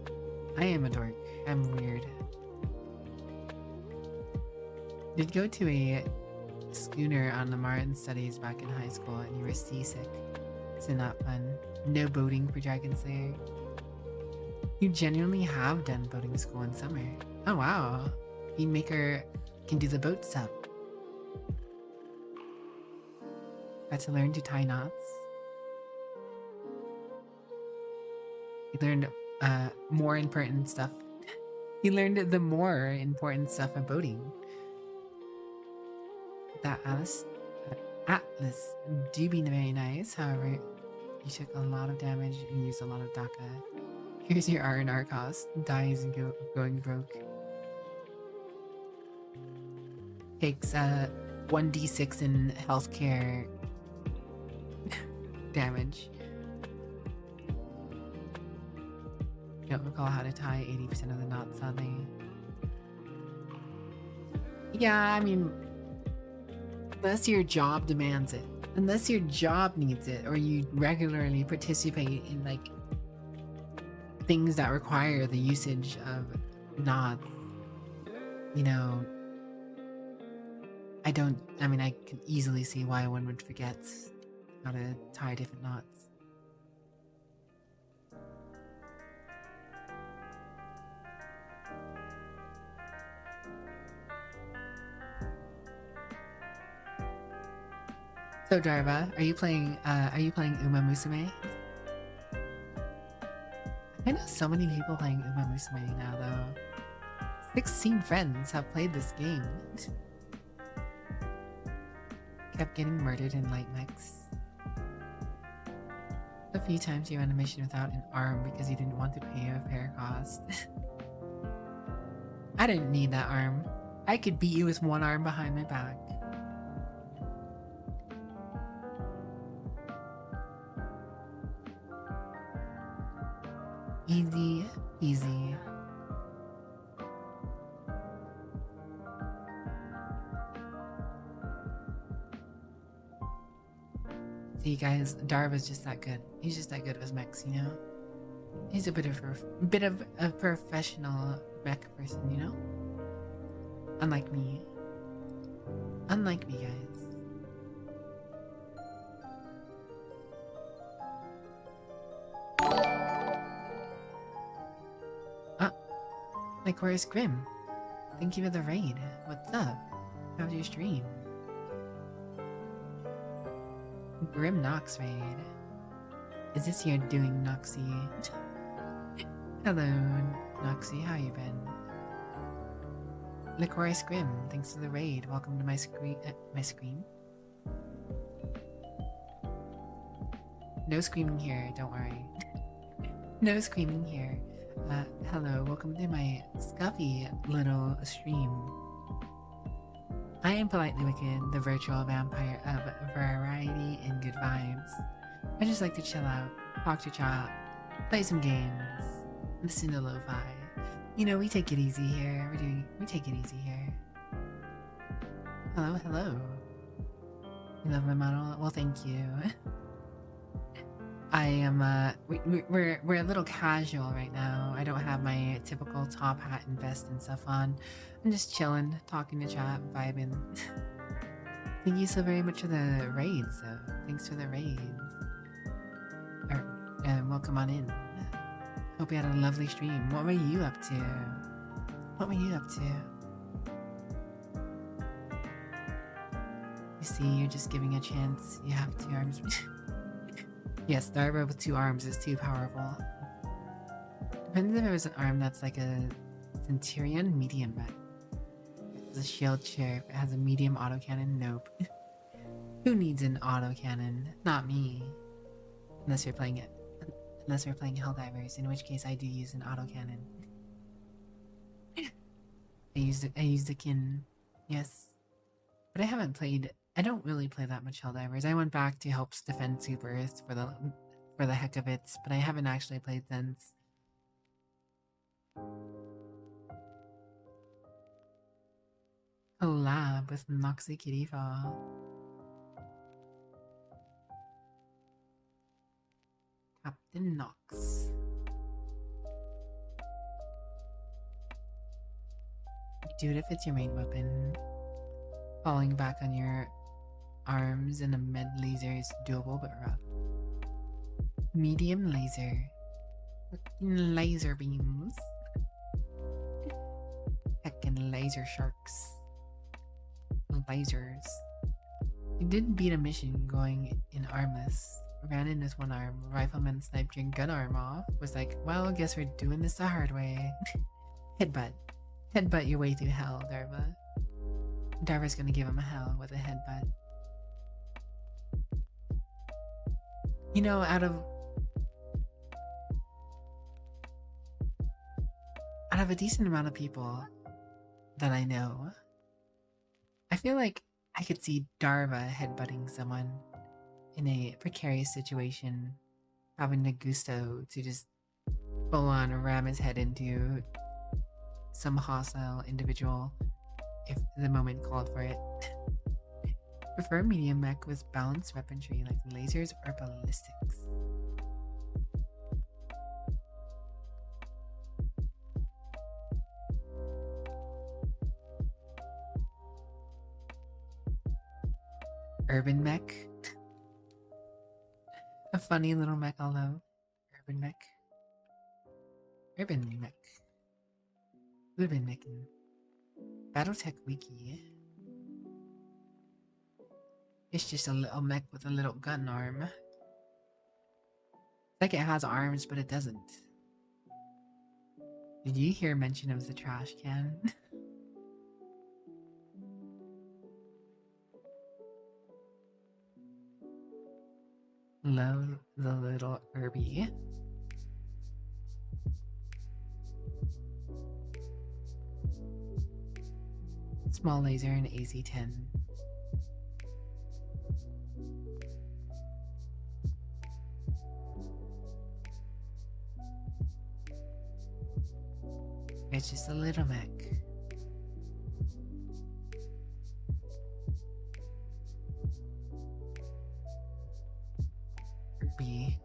Speaker 1: I am a dork. I'm weird. Did go to a schooner on the Martin studies back in high school and you were seasick. So not fun. No boating for Dragon Slayer. You genuinely have done boating school in summer. Oh wow. Beanmaker can do the boat stuff. Got to learn to tie knots. You learned more important stuff. You learned the more important stuff of boating. That Atlas do be very nice, however, you took a lot of damage and used a lot of DACA. Here's your R&R cost. Dies and going broke. Takes 1d6 in healthcare damage. Don't recall how to tie 80% of the knots, sadly. Yeah, I mean, unless your job demands it. Unless your job needs it, or you regularly participate in, like, things that require the usage of knots. You know, I mean, I can easily see why one would forget how to tie different knots. So Darva, are you playing Uma Musume? I know so many people playing Uma Musume now though. 16 friends have played this game. Kept getting murdered in light mechs. A few times you ran a mission without an arm because you didn't want to pay a repair cost. I didn't need that arm. I could beat you with one arm behind my back. Easy, easy. See guys, Darva's just that good. He's just that good with mechs, you know? He's a bit of a professional mech person, you know? Unlike me. Unlike me, guys. Like where's Grim? Thank you for the raid. What's up? How's your stream? Grim Nox raid. Is this your doing, Noxy? Hello, Noxy, how you been? Licorice Grim, thanks for the raid. Welcome to my screen. No screaming here, don't worry. No screaming here. Hello, welcome to my scuffy little stream. I am PolitelyWicked, the virtual vampire of variety and good vibes. I just like to chill out, talk to chat, play some games, listen to lo-fi. You know, we take it easy here. We take it easy here. Hello, hello. You love my model? Well, thank you. I am, we're a little casual right now. I don't have my typical top hat and vest and stuff on. I'm just chilling, talking to chat, vibing. Thank you so very much for the raids, though. Thanks for the raids. Welcome on in. Hope you had a lovely stream. What were you up to? What were you up to? You see, you're just giving a chance. You have 2 arms. Yes, Darba with 2 arms is too powerful. Depends if it was an arm that's like a Centurion, medium bet. It's a shield sheriff. It has a medium autocannon. Nope. Who needs an autocannon? Not me. Unless you're playing it. Unless we're playing Helldivers, in which case I do use an autocannon. I used a kin, yes. But I haven't played. I don't really play that much Helldivers. I went back to help defend Super Earth for the heck of it, but I haven't actually played since. Collab with Noxy Kirifa. Captain Nox. Dude, if it's your main weapon, falling back on your arms and a med laser is doable but rough. Medium laser. Laser beams. Heckin' laser sharks. Lasers. You did beat a mission going in armless. Ran in with 1 arm. Rifleman sniped your gun arm off. Was like, well, guess we're doing this the hard way. Headbutt. Headbutt your way through hell, Darva. Darva's gonna give him a hell with a headbutt. You know, out of a decent amount of people that I know, I feel like I could see Darva headbutting someone in a precarious situation, having the gusto to just full on ram his head into some hostile individual if the moment called for it. Prefer medium mech with balanced weaponry like lasers or ballistics. Urban mech. A funny little mech, although. Urban mech. Urban mech. Urban mech. Battletech wiki. It's just a little mech with a little gun arm. It's like it has arms, but it doesn't. Did you hear mention of the trash can? Love the little Herbie. Small laser and AZ-10. It's just a little mech. Herbie.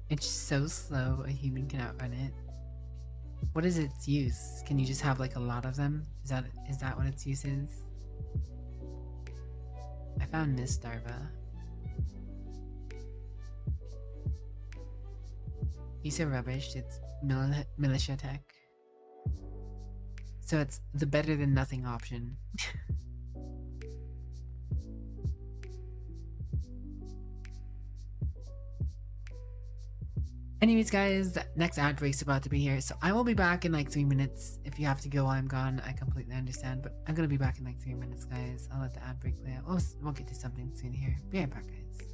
Speaker 1: It's so slow, a human can outrun it. What is its use? Can you just have like a lot of them? Is that what its use is? I found this Darva. Piece of rubbish. Its militia tech. So it's the better than nothing option. Anyways, guys, the next ad break's about to be here, so I will be back in like 3 minutes. If you have to go while I'm gone, I completely understand, but I'm gonna be back in like 3 minutes, guys. I'll let the ad break play out. We'll get to something soon here. Be right back, guys.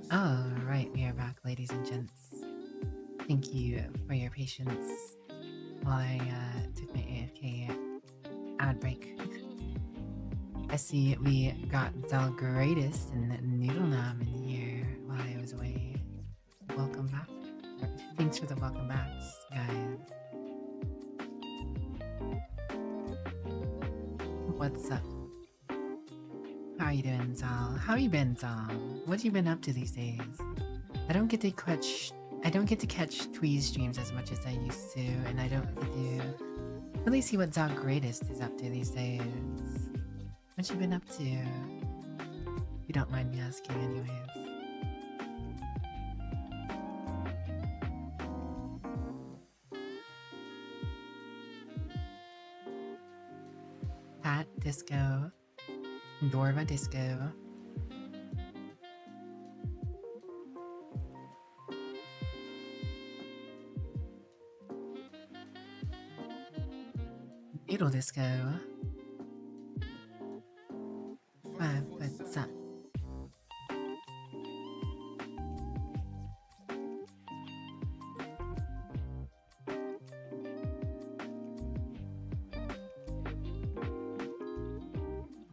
Speaker 1: Alright, we are back, ladies and gents. Thank you for your patience while I took my AFK ad break. I see we got the greatest and Noodle Nom in here while I was away. Welcome back. Thanks for the welcome backs, guys. What's up? How you doing, Zal? How you been, Zal? What you been up to these days? I don't get to catch Tweez streams as much as I used to, and I don't get to really see what Zal Greatest is up to these days. What you been up to? If you don't mind me asking, anyways. Pat Disco. Dorva Disco. Beetle Disco.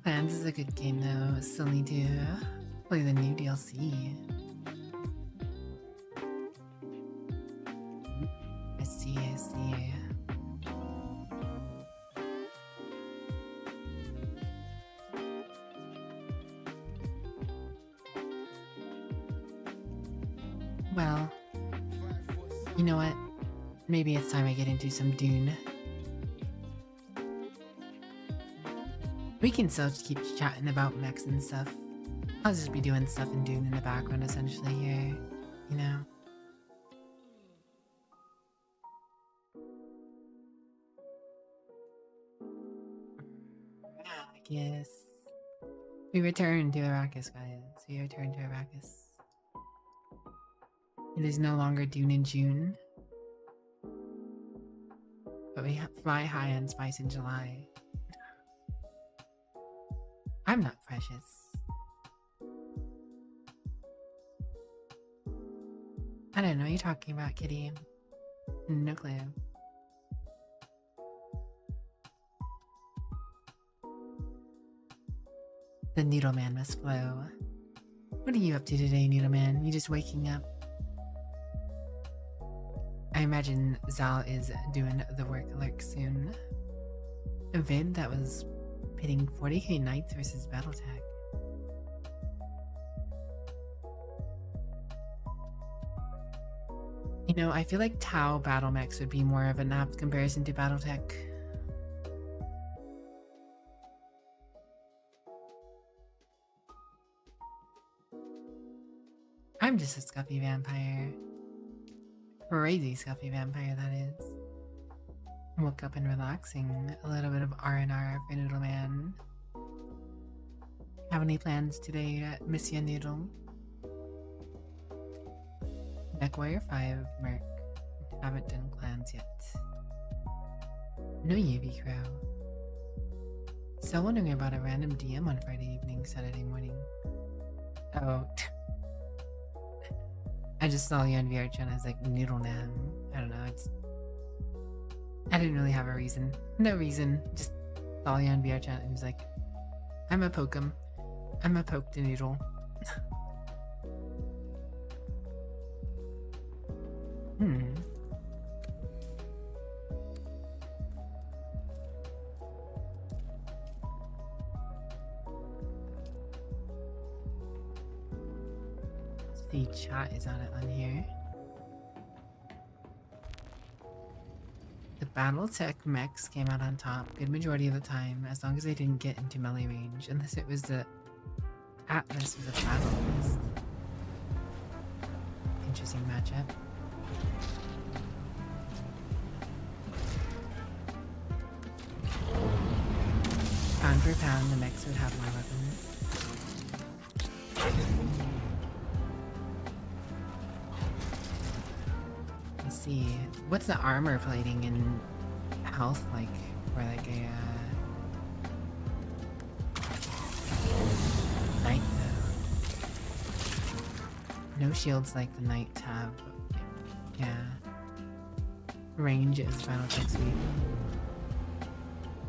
Speaker 1: Plans is a good game though. Still need to play the new DLC. I see. Well, you know what? Maybe it's time I get into some Dune. We can still keep chatting about mechs and stuff. I'll just be doing stuff in Dune in the background essentially here, you know? Arrakis. We return to Arrakis, guys. We return to Arrakis. It is no longer Dune in June. But we fly high on spice in July. I'm not precious. I don't know what you're talking about, kitty. No clue. The Needleman must flow. What are you up to today, Needleman? You just waking up? I imagine Zal is doing the work alert soon. A vid that was pitting 40k Knights versus Battletech. You know, I feel like Tau battle mechs would be more of an apt comparison to Battletech. I'm just a scuffy vampire. Crazy scuffy vampire, that is. Woke up and relaxing. A little bit of R&R for Noodleman. Have any plans today, Monsieur Noodle? Neckwire 5, Merc. Haven't done clans yet. No UV Crow. Still wondering about a random DM on Friday evening, Saturday morning. Oh. I just saw you on VRChat and I was like, Noodlenam. I don't know, I didn't really have a reason. No reason. Just saw you on VRChat and was like, I'm a pokem. I'm a poke to noodle. The chat is on here. The Battletech mechs came out on top good majority of the time, as long as they didn't get into melee range, unless it was the Atlas with a battle list. Interesting matchup. Pound for pound, the mechs would have more weapons. Let's see, what's the armor plating and health like for like a knight though? No shields like the knights have. Yeah. Range is Battletech sweep.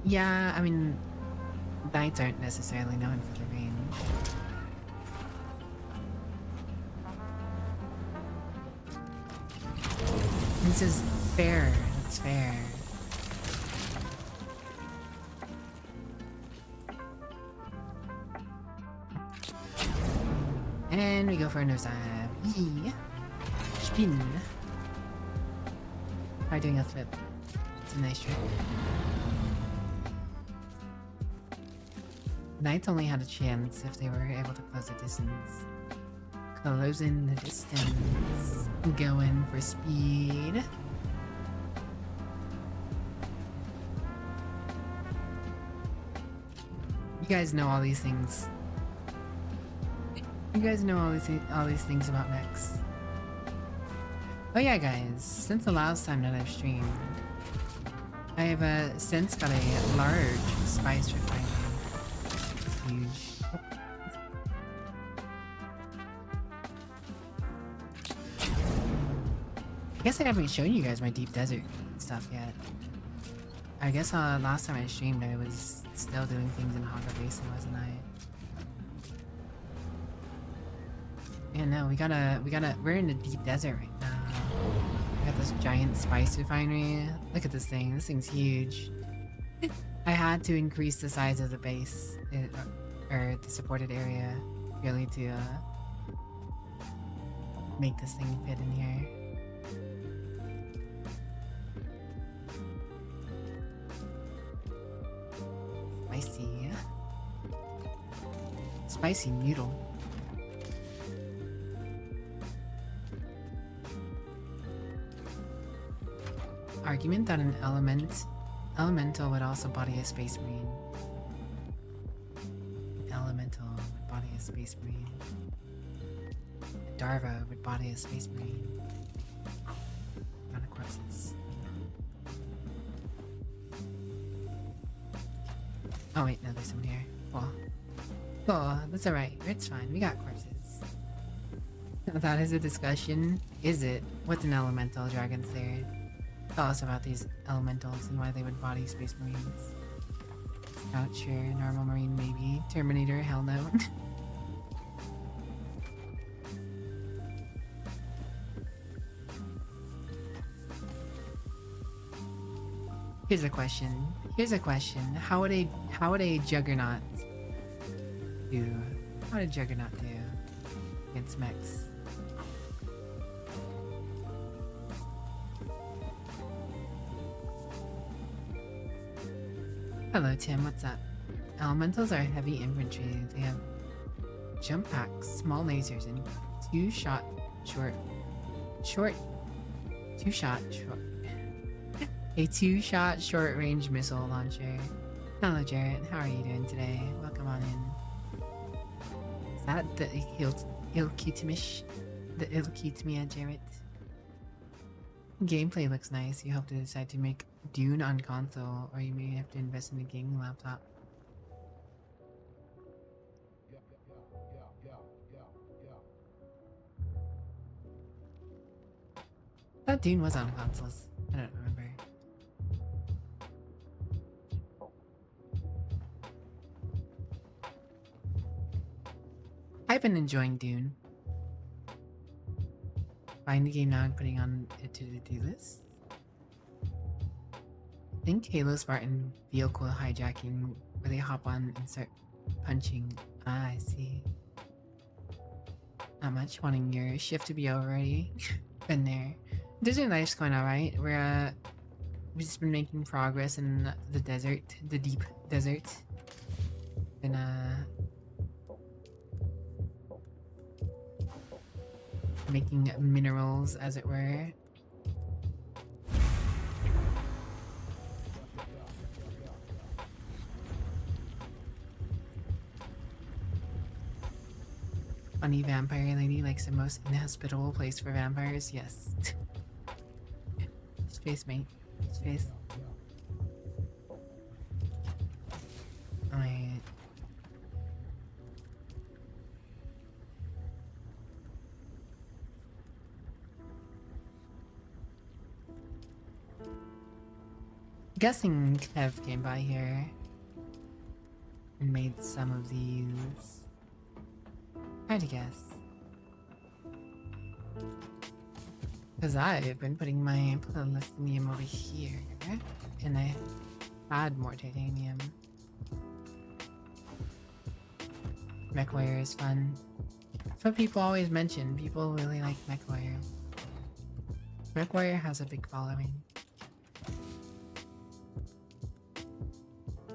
Speaker 1: Yeah, I mean, knights aren't necessarily known for the range. This is fair. That's fair. And we go for a nosedive. Yee. Spin. By doing a flip. It's a nice trick. Knights only had a chance if they were able to close the distance. Closing the distance. Going for speed. You guys know all these things. You guys know all these things about mechs. Oh yeah, guys. Since the last time that I've streamed, I have since got a large spice refinery. Huge. I guess I haven't shown you guys my deep desert stuff yet. I guess last time I streamed I was still doing things in Haga Basin, wasn't I? Yeah, no, we're in the deep desert right now. We got this giant spice refinery. Look at this thing. This thing's huge. I had to increase the size of the base, or the supported area, really to make this thing fit in here. Spicy. Spicy noodle. Argument that an elemental would also body a space marine. An elemental would body a space marine. A Darva would body a space marine. Amount of corpses. Oh wait, no, there's someone here. Cool. Cool, that's alright. It's fine. We got corpses. That is a discussion. Is it? What's an elemental, Dragon Slayer? Tell us about these elementals and why they would body space marines. Scout, sure. Normal marine, maybe. Terminator, hell no. Here's a question. How would a Juggernaut do? How did Juggernaut do against mechs? Hello Tim, what's up? Elementals are heavy infantry. They have jump packs, small lasers, and two-shot short. A two-shot short-range missile launcher. Hello Jarrett, how are you doing today? Welcome on in. Is that the Ilkitimish? The Ilkitimia Jarrett? Gameplay looks nice. You hope to decide to make Dune on console, or you may have to invest in a gaming laptop. That Dune was on consoles. I don't remember. I've been enjoying Dune. Buying the game now and putting on it to the do list. I think Halo Spartan vehicle hijacking, where they hop on and start punching. Ah, I see. Not much. Wanting your shift to be over already. Been there. Desert life's going alright. We've just been making progress in the desert, the deep desert. Been making minerals, as it were. Funny vampire lady likes the most inhospitable place for vampires. Yes. Space, mate. Space. Alright. Guessing Kev came by here and made some of these. Try to guess. Because I've been putting my Politelywicked over here, and I had more titanium. MechWarrior is fun. That's what people always mention. People really like MechWarrior. MechWarrior has a big following.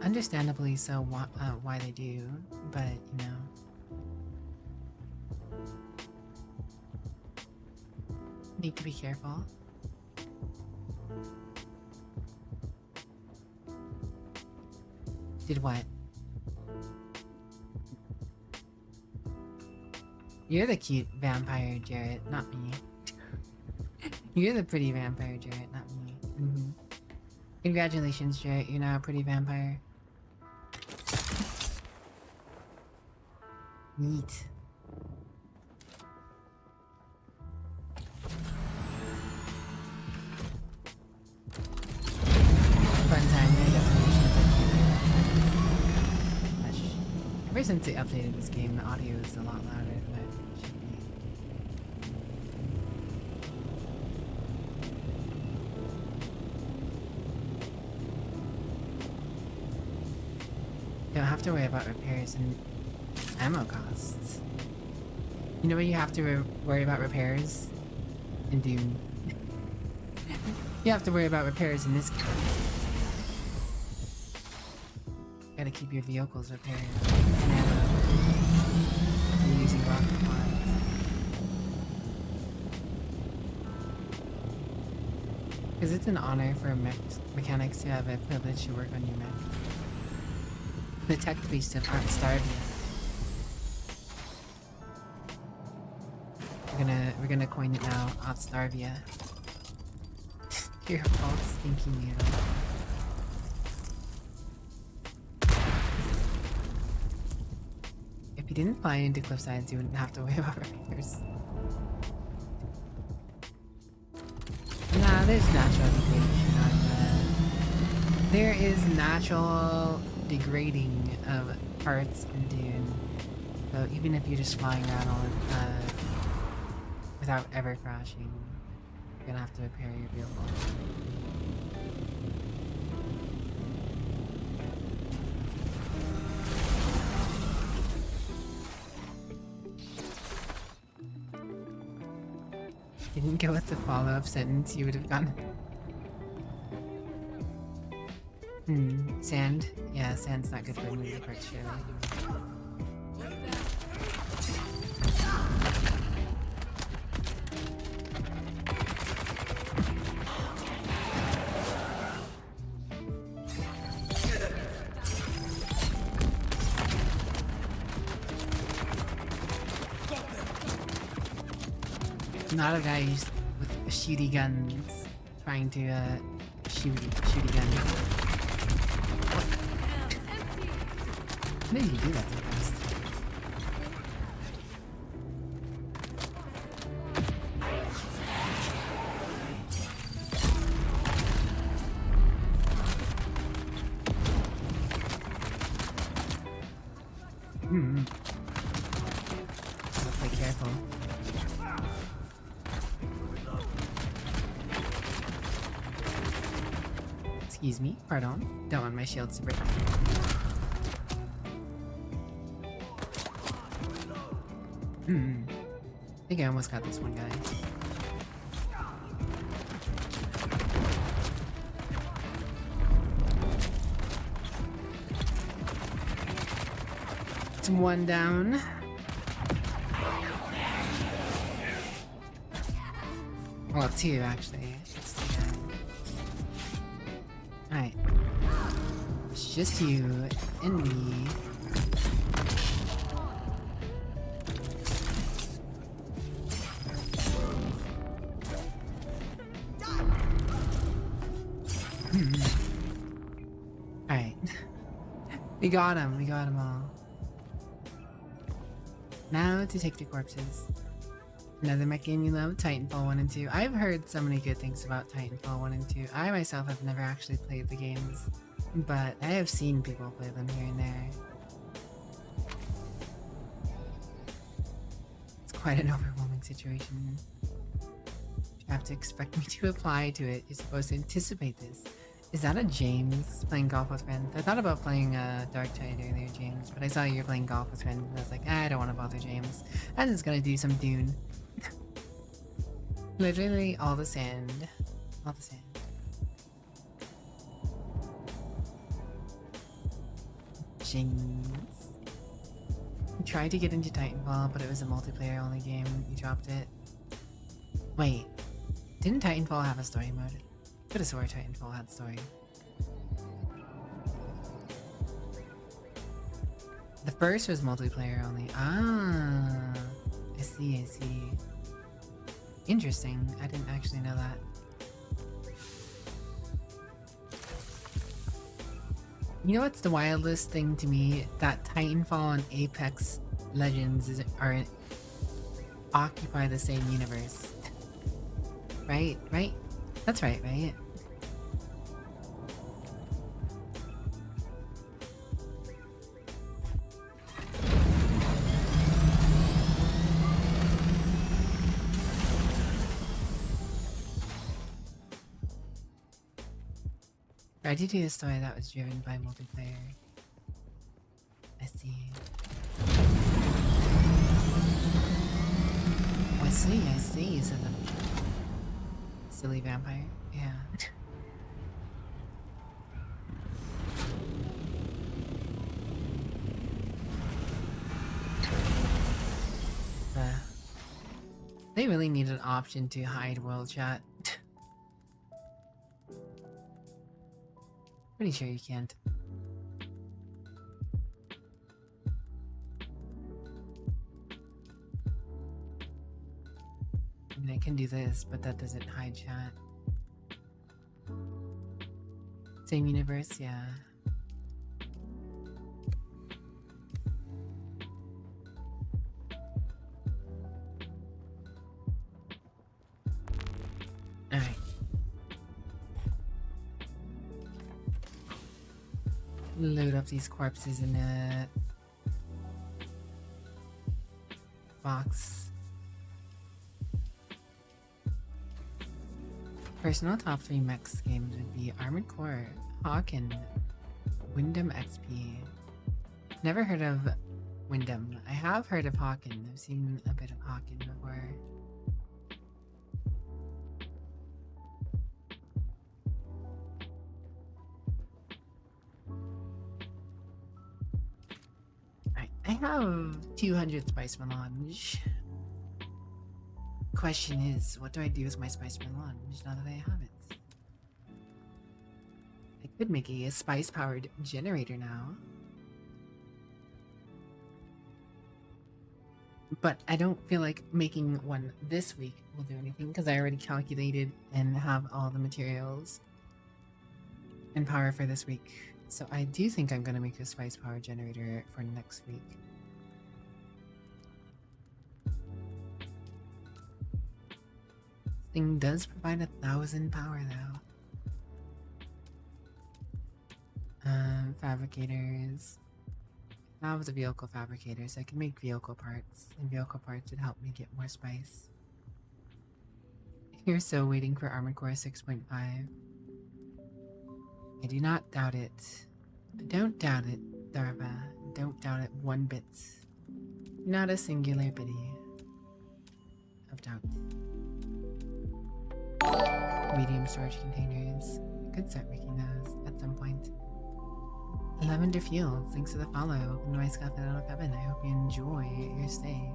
Speaker 1: Understandably so, why they do, but you know. Need to be careful. Did what? You're the cute vampire, Jarrett, not me. You're the pretty vampire, Jarrett, not me. Congratulations, Jarrett, you're now a pretty vampire. Neat. Fun time, right? Ever since they updated this game, the audio is a lot louder than it should be. You don't have to worry about repairs and ammo costs. You know where you have to worry about repairs? In Dune. You have to worry about repairs in this game. Gotta keep your vehicles repaired. And ammo. You're using rocket pods. Because it's an honor for mechanics to have a privilege to work on your mech. The tech beast of Starvia. We're gonna coin it now, Starvia. You're all stinky noodle. If you didn't fly into cliffsides, you wouldn't have to worry about repairs. Nah, there's natural degradation on there is natural degrading of parts in Dune. So even if you're just flying around all without ever crashing, you're gonna have to repair your vehicle. If you didn't go with the follow-up sentence, you would have gotten. Sand? Yeah, sand's not good for moving parts, surely. Not a guy who's with shooty guns trying to shooty gun. What? How did you do that so fast? Gotta play careful. Excuse me, pardon. Don't want my shields to break. I think I almost got this one guy. It's one down. Well, two actually. Alright. It's just you and me. Alright. We got them all. Now to take the corpses. Another mech game you love, Titanfall 1 and 2. I've heard so many good things about Titanfall 1 and 2. I myself have never actually played the games, but I have seen people play them here and there. It's quite an overwhelming situation. You have to expect me to apply to it. You're supposed to anticipate this. Is that a James playing golf with friends? I thought about playing Dark Tide earlier, James, but I saw you playing golf with friends and I was like, I don't want to bother James. I'm just gonna do some Dune. Literally all the sand. All the sand. James. You tried to get into Titanfall, but it was a multiplayer only game. You dropped it. Wait. Didn't Titanfall have a story mode? Could have sworn Titanfall had story. The first was multiplayer only. Ah, I see, I see. Interesting. I didn't actually know that. You know what's the wildest thing to me? That Titanfall and Apex Legends occupy the same universe. Right? Right? That's right, right? I did do a story that was driven by multiplayer. I see. I see, said the silly vampire. Yeah. They really need an option to hide world chat. Pretty sure you can't. I mean, I can do this, but that doesn't hide chat. Same universe, yeah. Alright. Load up these corpses in a box. Personal top 3 mechs games would be Armored Core, Hawk, and Wyndham XP. Never heard of Wyndham. I have heard of Hawken. I've seen a bit of Hawken before. Alright, I have 200 spice melange. Question is, what do I do with my spice melange now that I have it? I could make a spice powered generator now. But I don't feel like making one this week will do anything because I already calculated and have all the materials and power for this week. So I do think I'm going to make a spice power generator for next week. This thing does provide 1,000 power though. Fabricators. I have the vehicle fabricator, so I can make vehicle parts, and vehicle parts would help me get more spice. You're so waiting for Armored Core 6.5. I do not doubt it. Don't doubt it, Darva. Don't doubt it one bit. Not a singular bitty of doubt. Medium storage containers. I could start making those at some point. Lavender Fields, thanks for the follow. Noise Cafe Little Kevin, I hope you enjoy your stay.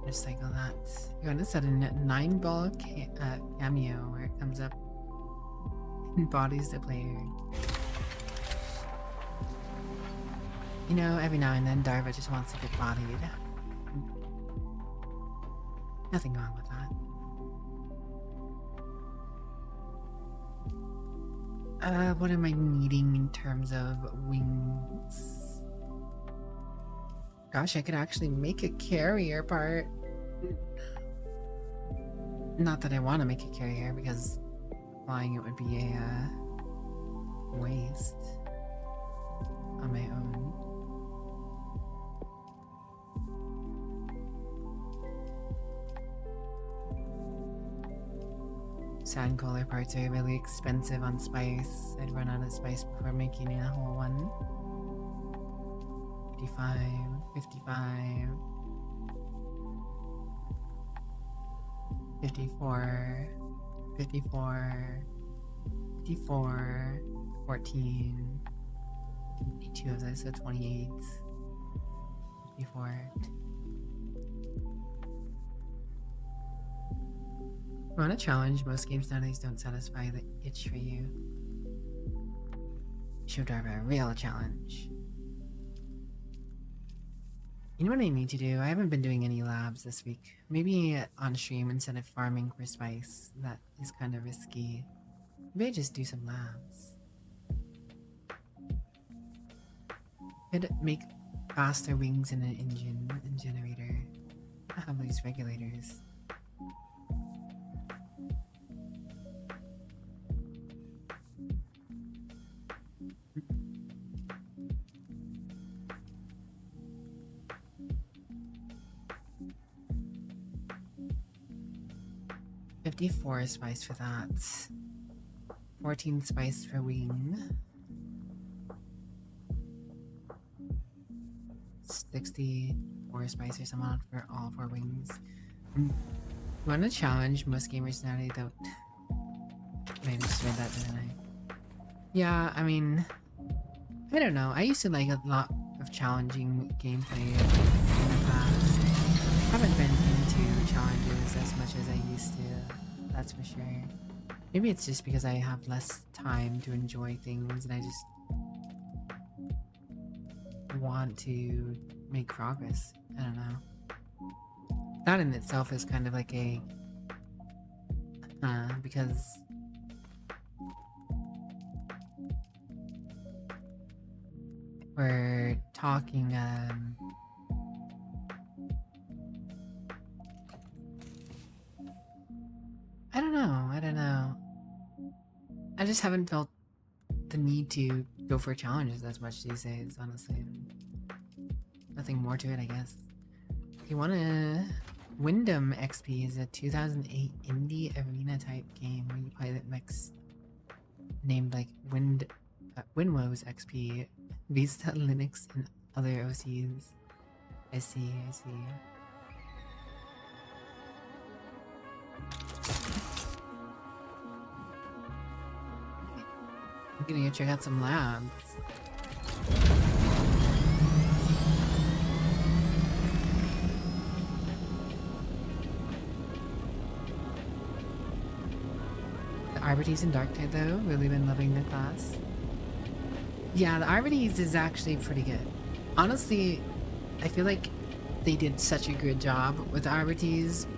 Speaker 1: Just cycle that. You want to set a 9-ball cameo where it comes up and bodies the player. You know, every now and then Darva just wants to get bodied. Nothing wrong with that. What am I needing in terms of wings? Gosh, I could actually make a carrier part. Not that I want to make a carrier, because flying it would be a waste on my own. Sand color parts are really expensive on spice. I'd run out of spice before making a whole one. 55, 55, 54, 54, 54, 14, 22 of those, so 28, 54. Want a challenge? Most games nowadays don't satisfy the itch for you. Show Darva a real challenge. You know what I need to do? I haven't been doing any labs this week. Maybe on stream instead of farming for spice. That is kind of risky. Maybe I just do some labs. Could make faster wings in an engine and generator. I have these regulators. 54 spice for that. 14 spice for wing. 64 spice or something for all 4 wings. Want to challenge most gamers now? They don't. Maybe just read that, didn't I? Yeah, I mean, I don't know. I used to like a lot of challenging gameplay in the past. Haven't been into challenges as much as I used to. That's for sure. Maybe it's just because I have less time to enjoy things and I just want to make progress. I don't know. That in itself is kind of like a because we're talking I don't know. I just haven't felt the need to go for challenges as much these days, honestly. Nothing more to it, I guess. You wanna... Wyndham XP is a 2008 indie arena type game where you pilot mechs named like Winwows XP, Vista, Linux, and other OCs. I see. I'm gonna go check out some labs. The Arbites and Darktide though, really been loving the class. Yeah, the Arbites is actually pretty good. Honestly, I feel like they did such a good job with the Arbites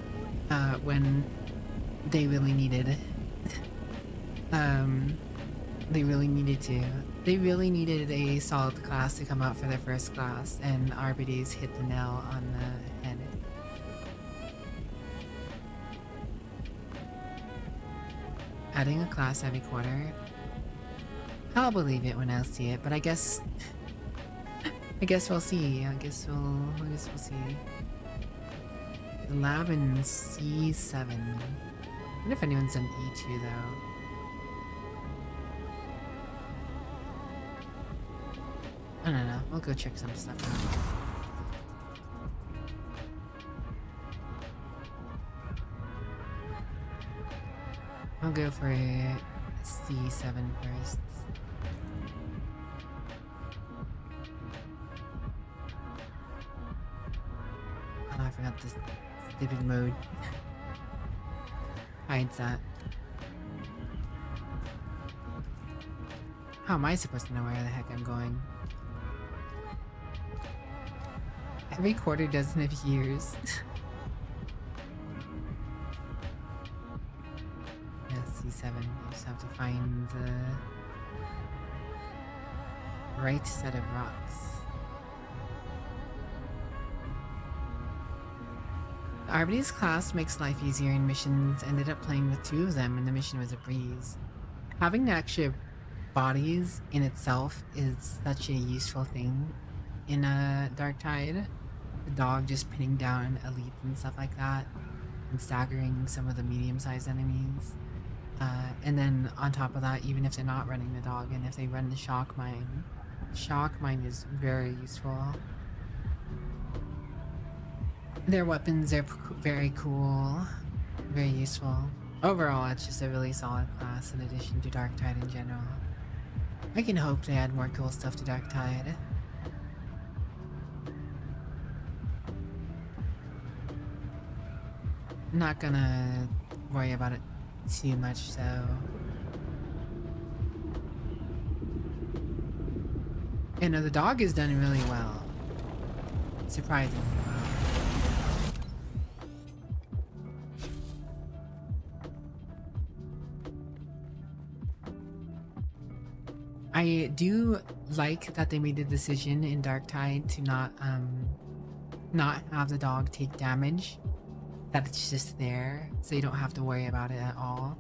Speaker 1: when they really needed they really needed to. They really needed a solid class to come out for their first class, and Arbites hit the nail on the head. Adding a class every quarter. I'll believe it when I see it, but I guess we'll see. I guess we'll see. The lab in C7. I wonder if anyone's done E2 though. I don't know. We'll go check some stuff out. I'll go for C7 first. Oh, I forgot this stupid mode. Hides that. How am I supposed to know where the heck I'm going? Every quarter doesn't have years. Yeah, C7. You just have to find the right set of rocks. The Arbites class makes life easier in missions. Ended up playing with 2 of them and the mission was a breeze. Having the extra bodies in itself is such a useful thing in a Darktide. The dog just pinning down elites and stuff like that and staggering some of the medium-sized enemies. And then on top of that, even if they're not running the dog and if they run the shock mine is very useful. Their weapons are very cool, very useful. Overall, it's just a really solid class in addition to Darktide in general. I can hope they add more cool stuff to Darktide. I'm not gonna worry about it too much, so... You know, the dog is done really well. Surprisingly well. I do like that they made the decision in Darktide to not have the dog take damage. That it's just there, so you don't have to worry about it at all.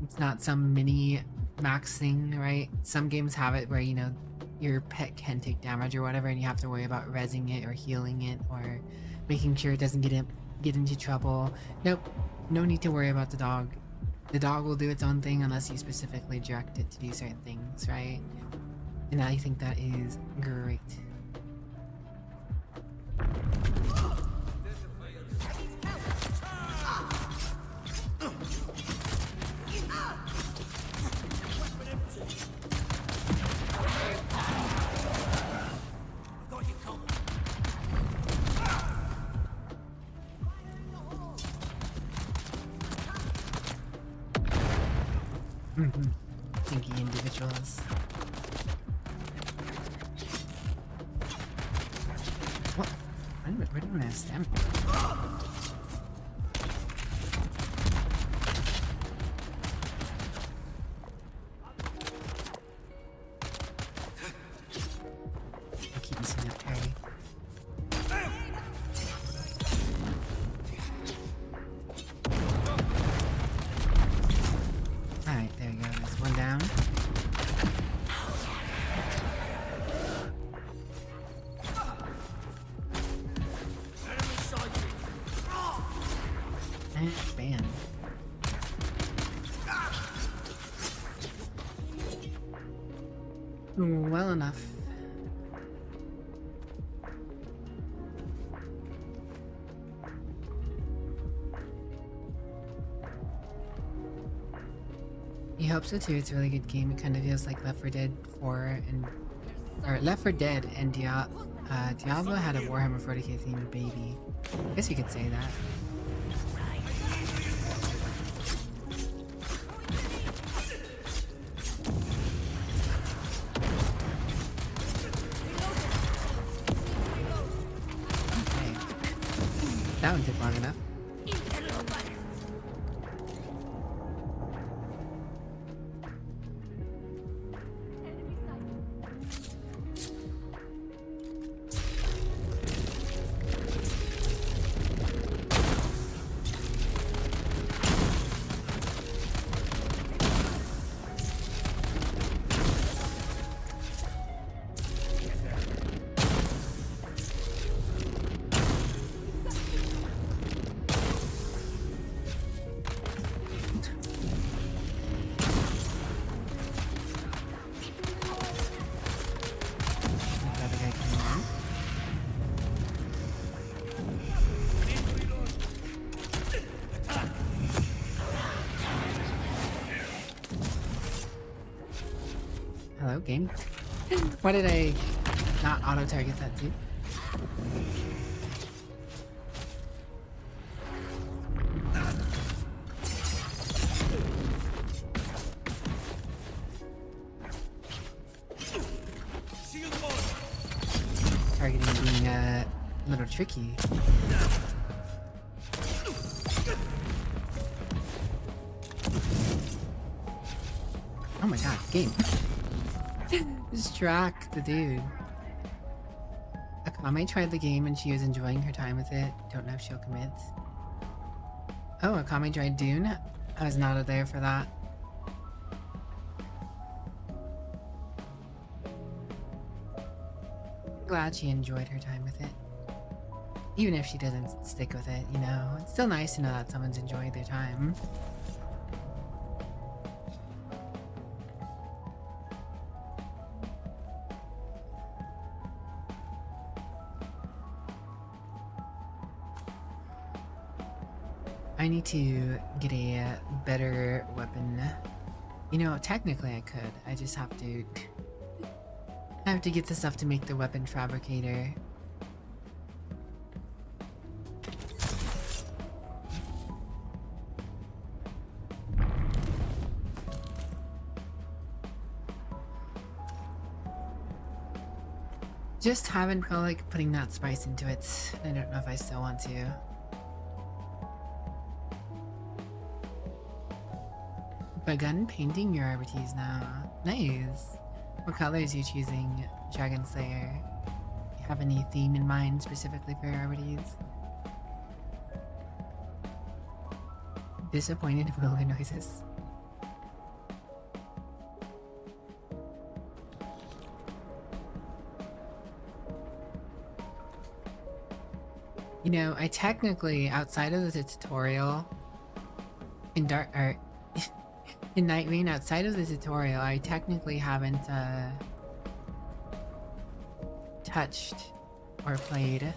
Speaker 1: It's not some mini max thing, right? Some games have it where, you know, your pet can take damage or whatever and you have to worry about rezzing it or healing it or making sure it doesn't get into trouble. Nope, no need to worry about the dog. The dog will do its own thing unless you specifically direct it to do certain things, right? And I think that is great. Thinky individuals. What? Where do I stand? I keep missing that parry. Alright, there we go. There's one down. And bam. Well enough. You hope so too. It's a really good game. It kind of feels like Left 4 Dead 4 and Left 4 Dead and Diablo had a Warhammer 40k themed baby. I guess you could say that. Okay. That one took long enough. Hello, game. Why did I not auto-target that too? Targeting being a little tricky. Oh my god, game. Just track the dude. Akame tried the game and she was enjoying her time with it. Don't know if she'll commit. Oh, Akame tried Dune? I was not there for that. Glad she enjoyed her time with it. Even if she doesn't stick with it, you know, it's still nice to know that someone's enjoyed their time. I need to get a better weapon. You know, technically I could. I just have to... I have to get the stuff to make the weapon fabricator. Just haven't felt like putting that spice into it. I don't know if I still want to. Begun painting your arbortees now. Nice. What colors are you choosing, Dragon Slayer? You have any theme in mind specifically for your arbortees? Disappointed wheeler noises. You know, I technically, outside of the tutorial, in in Nightwing, outside of the tutorial, I technically haven't touched or played.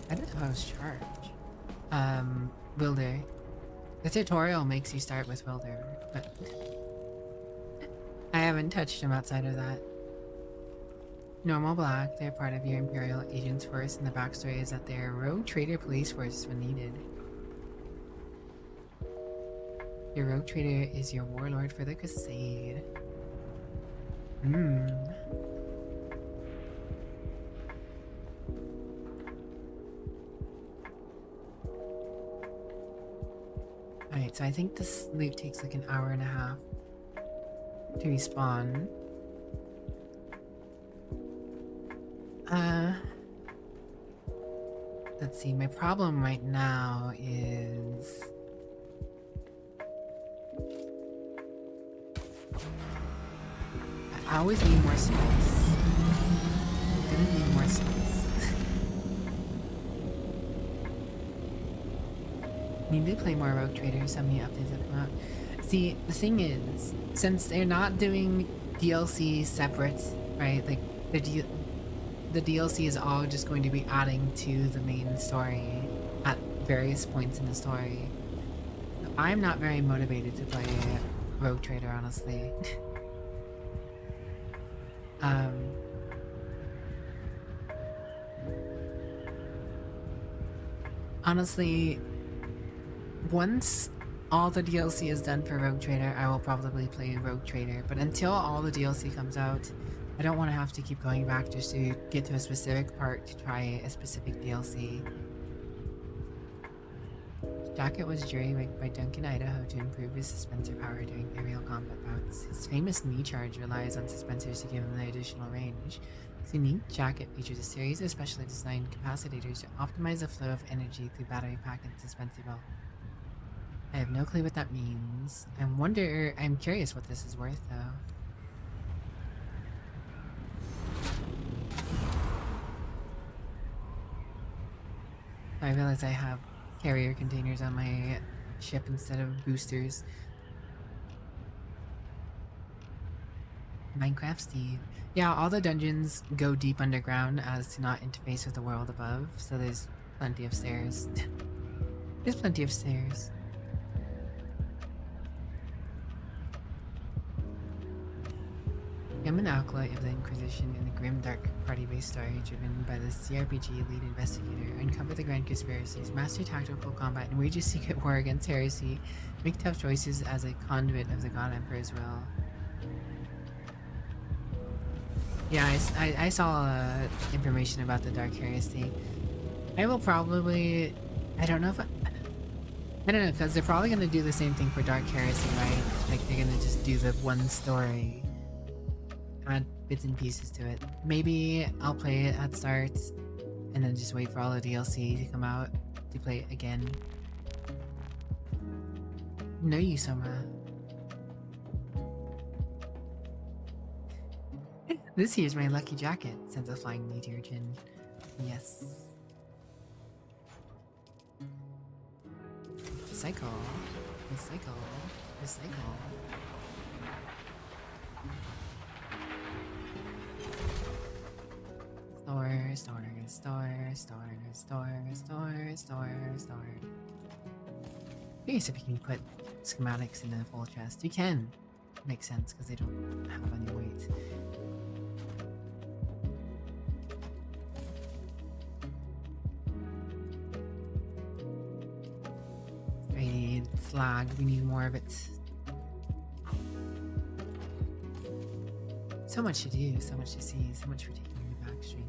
Speaker 1: I don't know if I was charged. Wilder. The tutorial makes you start with Wilder, but I haven't touched him outside of that. Normal Black, they're part of your Imperial Agents Force, and the backstory is that they're a rogue trader police force when needed. Your rogue trader is your warlord for the Crusade. Alright, so I think this loot takes like an hour and a half to respawn. Let's see, my problem right now is I always need more space. I'm gonna need more space. Need to play more Rogue Trader, so many updates have come out. See, the thing is, since they're not doing DLC separate, right? Like, the DLC is all just going to be adding to the main story at various points in the story. So I'm not very motivated to play Rogue Trader, honestly. Honestly, once all the DLC is done for Rogue Trader, I will probably play Rogue Trader, but until all the DLC comes out, I don't want to have to keep going back just to get to a specific part to try a specific DLC. Jacket was jury-rigged by Duncan Idaho to improve his dispenser power during aerial combat bouts. His famous knee charge relies on suspensors to give him the additional range. His unique jacket features a series of specially designed capacitors to optimize the flow of energy through battery pack and dispenser belt. I have no clue what that means. I'm curious what this is worth though. I realize I have carrier containers on my ship instead of boosters. Minecraft Steve. Yeah, all the dungeons go deep underground as to not interface with the world above, so there's plenty of stairs. There's plenty of stairs. I'm an acolyte of the Inquisition in the grim dark party-based story driven by the CRPG lead investigator. Uncover the grand conspiracies, master tactical combat, and wage a secret war against heresy. Make tough choices as a conduit of the God Emperor's will. Yeah, I saw information about the Dark Heresy. I will probably... I don't know, because they're probably going to do the same thing for Dark Heresy, right? Like, they're going to just do the one story. Add bits and pieces to it. Maybe I'll play it at start and then just wait for all the DLC to come out to play it again. No, Yusoma. This here's my lucky jacket, said the flying meteor Jin. Yes. Recycle. Recycle. Recycle. Store. Curious if you can put schematics in a full chest. You can. Makes sense because they don't have any weight. Radiant slag, we need more of it. So much to do, so much to see, so much for taking the back street.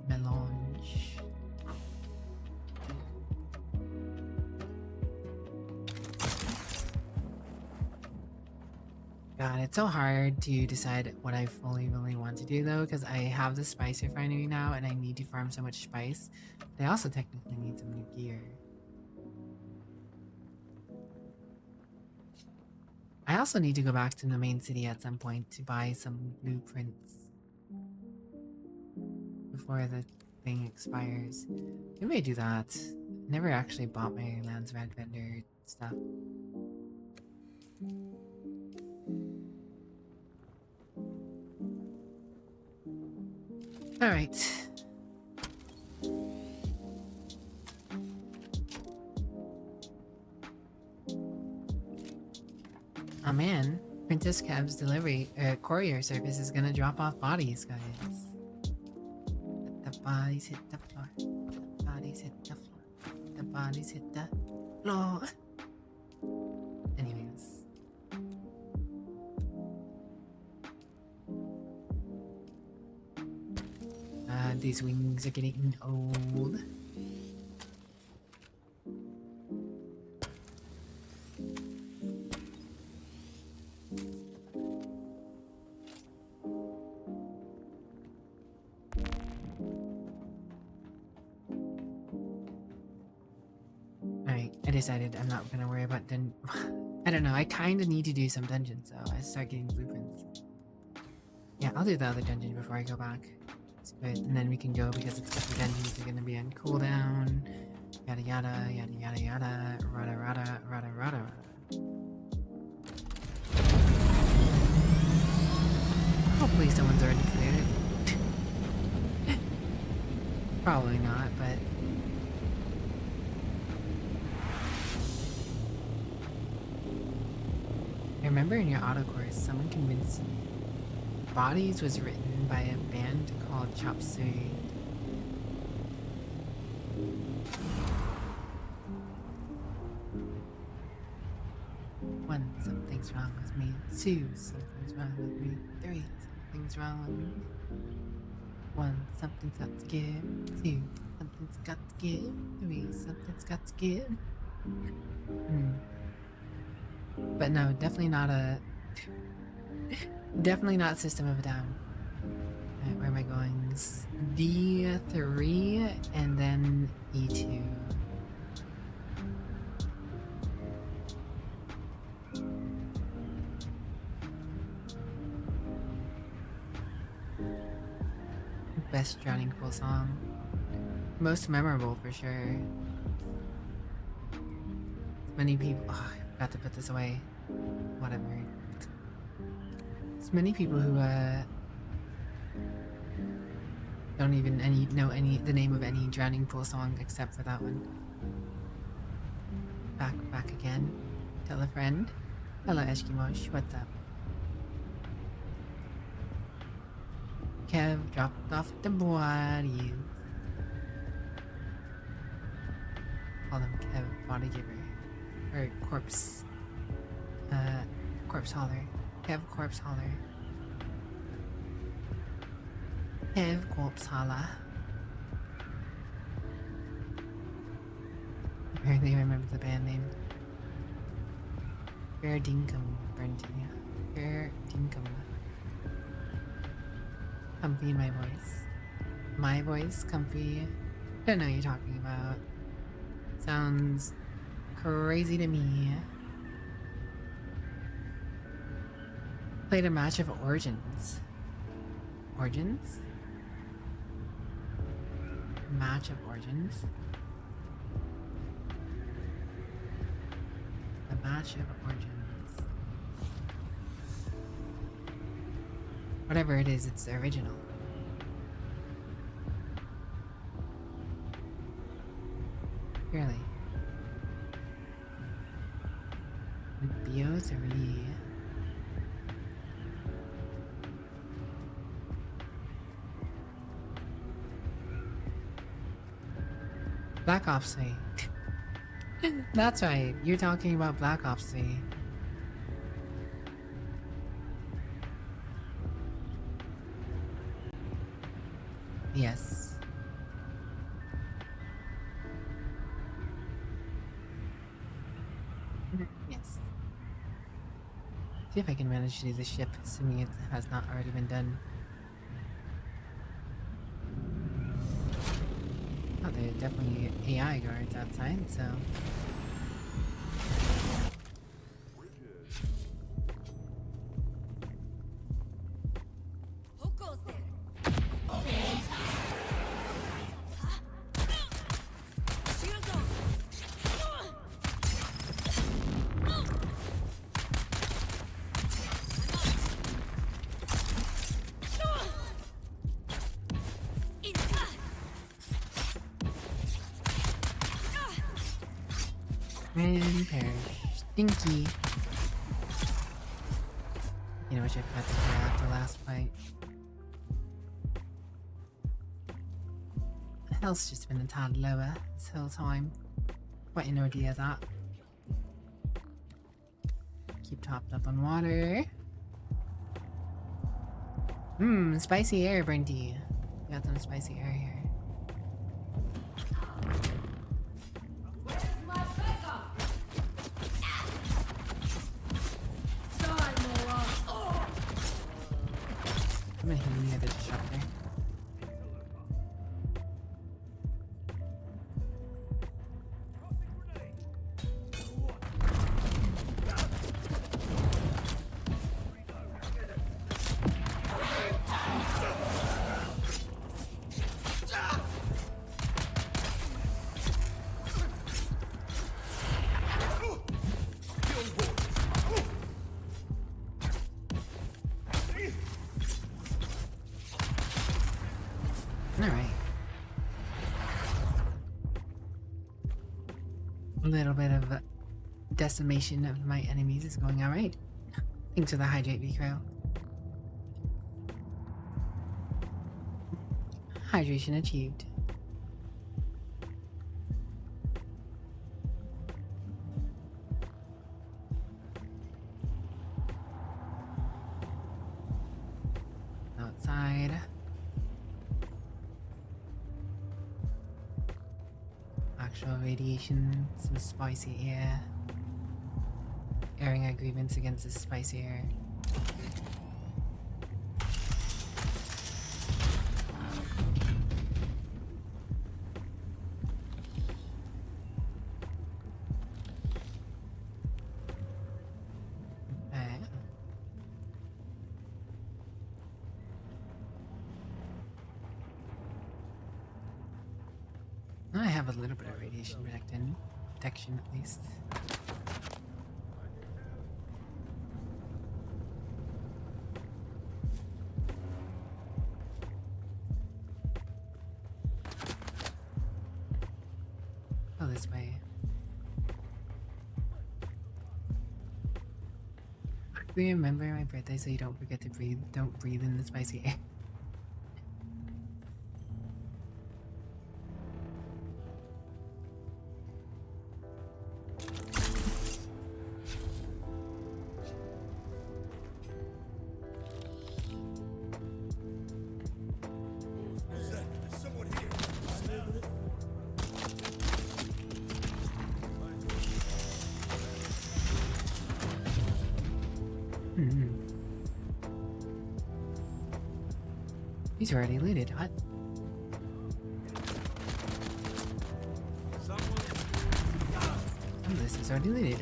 Speaker 1: Melange. God, it's so hard to decide what I fully really want to do though, because I have the spice refinery now and I need to farm so much spice. But I also technically need some new gear. I also need to go back to the main city at some point to buy some blueprints. before the thing expires. Maybe I do that. Never actually bought my Lands Red Vendor stuff. Alright. Oh man, Princess Cab's delivery courier service is gonna drop off bodies, guys. The bodies hit the floor. The bodies hit the floor. The bodies hit the floor. Anyways. These wings are getting old. I decided I'm not gonna worry about I don't know, I kinda need to do some dungeons, so I start getting blueprints. Yeah, I'll do the other dungeon before I go back. It's good, and then we can go because it's the dungeons are gonna be on cooldown. Yada yada, yada yada yada, rada rada, rada rada rada. Hopefully someone's already cleared it. Probably not, but... I remember in your auto course, someone convinced me Bodies was written by a band called Chop Suey. One, something's wrong with me. Two, something's wrong with me. Three, something's wrong with me. One, something's got to give. Two, something's got to give. Three, something's got to give. But no, definitely not a... definitely not System of a Down. Alright, where am I going? D3 and then E2. Best Drowning Pool song. Most memorable for sure. Many people... Oh, I forgot to put this away. Whatever. There's many people who don't even know the name of any Drowning Pool song except for that one. Back again. Tell a friend. Hello Eskimosh, what's up? Kev dropped off the body. Call him Kev Body Giver. Or Corpse. Corpse Hauler. Kev Corpse Hauler. Kev Corpse Hauler. Apparently I remember the band name. Fair Dinkum Brenton. Fair Dinkum. Comfy in my voice. My voice? Comfy? Don't know what you're talking about. Sounds crazy to me. Played a match of Origins. Origins? Match of Origins? A match of Origins. Whatever it is, it's the original. Really. BO3. Black Ops 3. That's right, you're talking about Black Ops 3. Yes. Yes. See if I can manage to do the ship, assuming it has not already been done. Oh, there are definitely AI guards outside, so... And perish. Stinky. You know what, I forgot to heal out the last fight. Health's just been a tad lower this whole time. Quite an ordeal that. Keep topped up on water. Spicy air, Brenty. Got some spicy air here. I'm gonna hit near the disruptor. Alright. A little bit of decimation of my enemies is going alright. Thanks for the hydrate, V-Crow. Hydration achieved. Outside. Actual radiation, some spicy air. Airing our grievance against this spicy air. I have a little bit of radiation protection at least. Go this way. Remember my birthday so you don't forget to breathe. Don't breathe in the spicy air. He's already looted. What? Oh, this is already looted.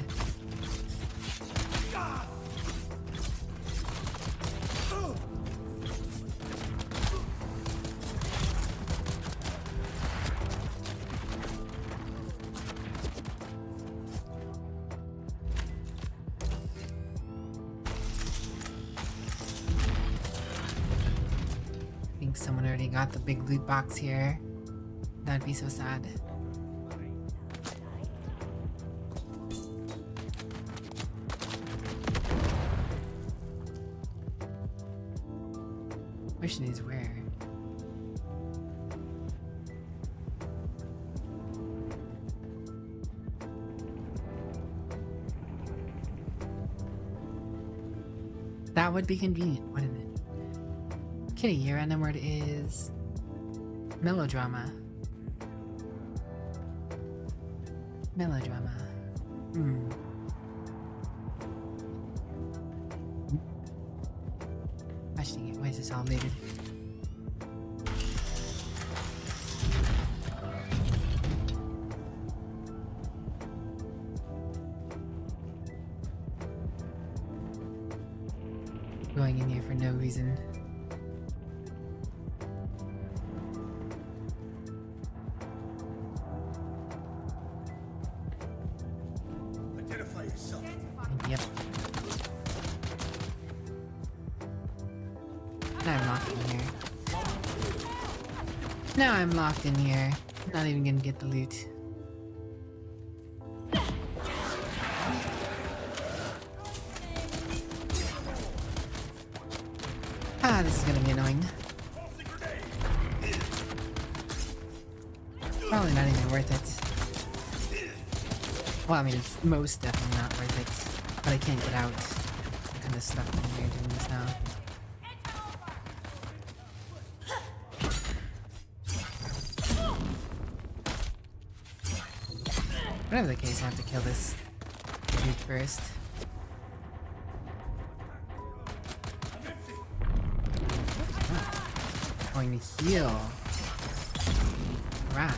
Speaker 1: Someone already got the big loot box here. That'd be so sad. Question is where? That would be convenient, wouldn't it? Kitty, your random word is melodrama. Melodrama. Questioning it. Why is this all looted? Going in here for no reason. Yep. Now I'm locked in here. Not even gonna get the loot. Probably not even worth it. Well, I mean, it's most definitely not worth it. But I can't get out. I'm kind of stuck in here doing this now. Whatever the case, I have to kill this dude first. Oh, going to heal. Right.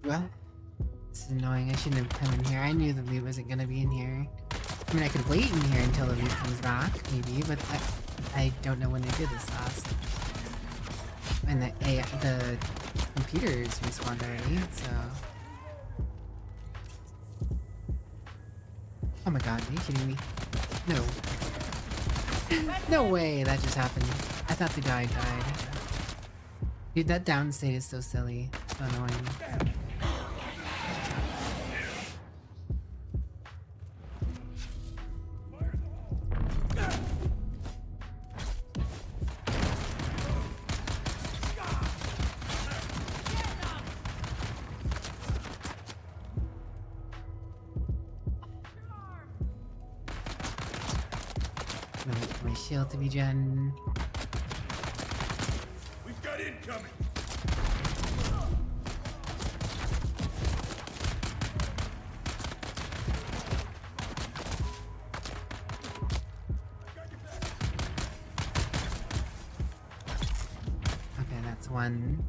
Speaker 1: Well, this is annoying. I shouldn't have come in here. I knew the loot wasn't gonna be in here. I mean, I could wait in here until the loot comes back, maybe, but I don't know when they did this last. And the computers respawned already, so... Oh my god, are you kidding me? No. No way that just happened. I thought the guy died. Dude, that down state is so silly. So annoying. My shield to be gen.
Speaker 2: We've got incoming.
Speaker 1: Okay, that's one.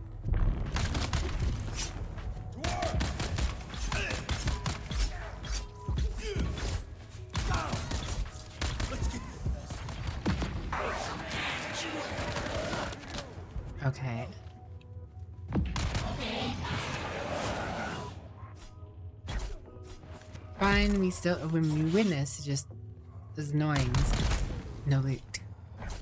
Speaker 1: Okay. Fine, we still, when we win this, it just is annoying. No loot. If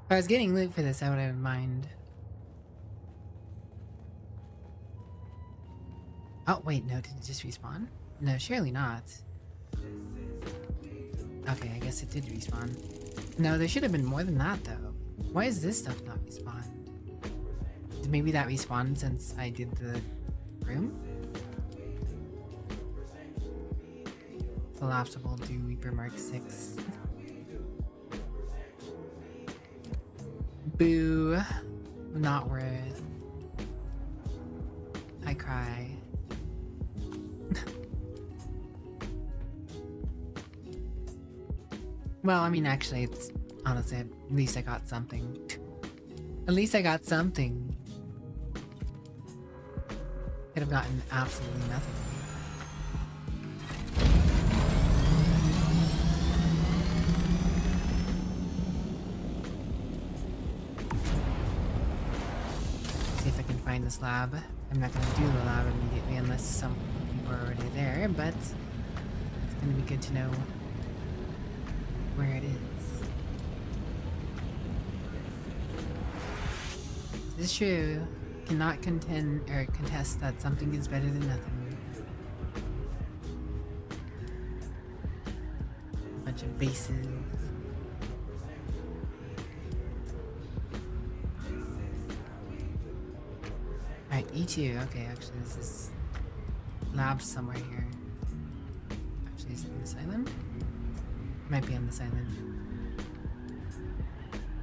Speaker 1: I was getting loot for this, I wouldn't mind. Oh, wait, no, did it just respawn? No, surely not. Okay, I guess it did respawn. No, there should have been more than that, though. Why is this stuff not respawned? Maybe that respawned since I did the room? Collapsible do Reaper Mark 6. Boo. Not worth. I cry. Well, I mean, actually, it's honestly, at least I got something. At least I got something. Could have gotten absolutely nothing. See if I can find this lab. I'm not going to do the lab immediately unless some people are already there, but it's going to be good to know where it is. This is true. Cannot contend or contest that something is better than nothing. A bunch of bases. Alright, E2. Okay, actually this is labs somewhere here. Actually, is it on this island? Might be on this island.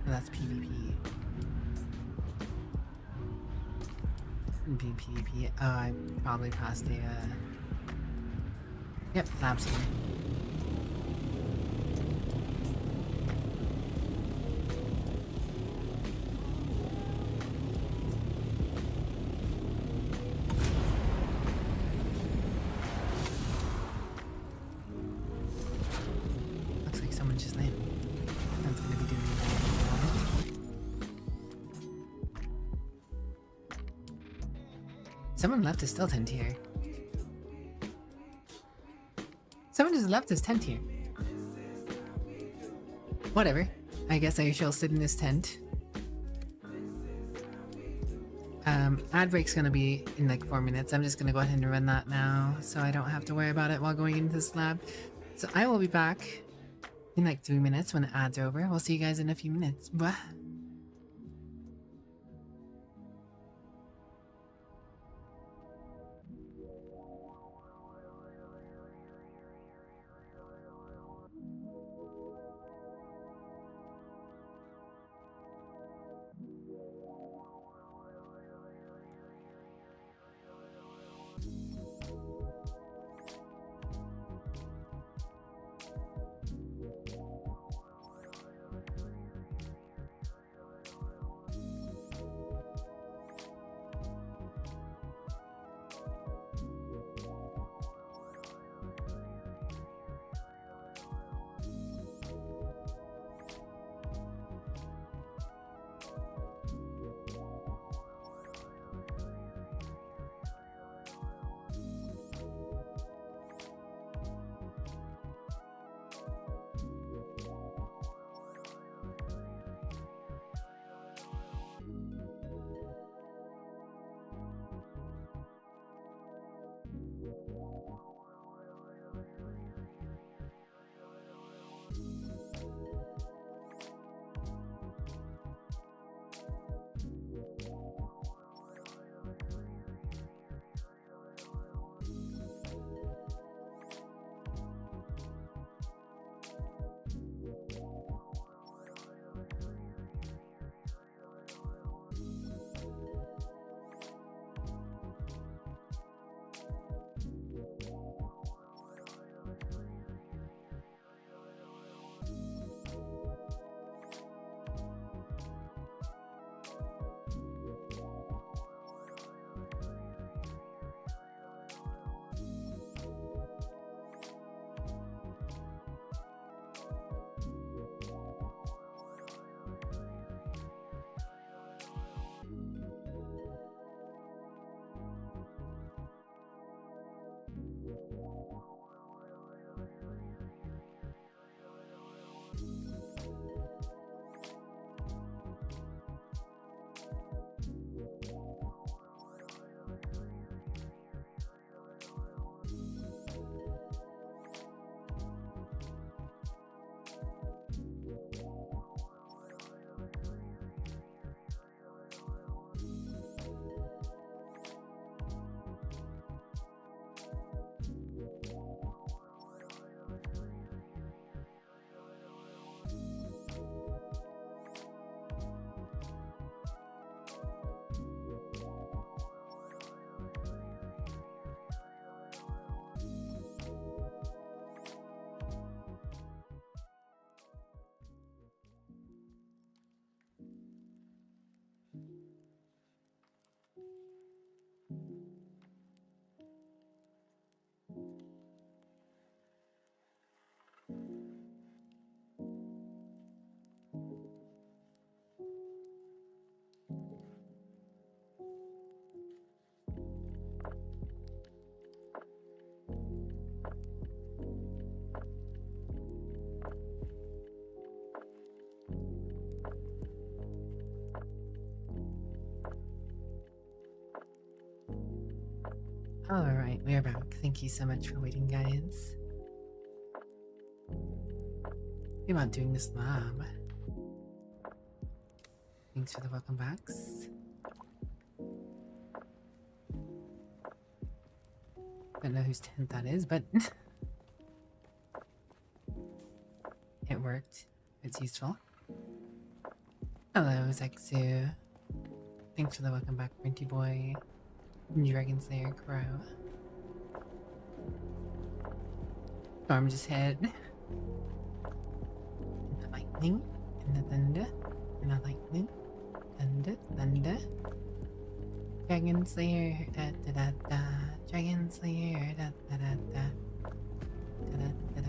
Speaker 1: Oh, that's PvP. PvP. Oh, I probably passed a, Yep, labs here. Looks like someone just landed. That's gonna be doing Someone left his still tent here. Someone just left his tent here. Whatever. I guess I shall sit in this tent. Ad break's gonna be in like 4 minutes. I'm just gonna go ahead and run that now so I don't have to worry about it while going into this lab. So I will be back in like 3 minutes when the ad's over. We'll see you guys in a few minutes. Bye. Alright, we're back. Thank you so much for waiting, guys. Think about doing this lab. Thanks for the welcome backs. Don't know whose tent that is, but it worked. It's useful. Hello, Zexu. Thanks for the welcome back, Printy Boy. Dragon Slayer Crow. Storm just hit. And the lightning, and the thunder, and the lightning, thunder, thunder. Dragon Slayer, da da da da. Dragon Slayer, da da da da. Da da da da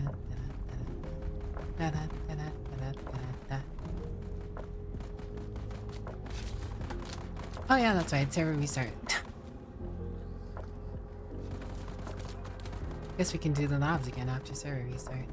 Speaker 1: da da da da da da da da. Oh yeah, that's right. Server restart. Guess we can do the labs again after server restart.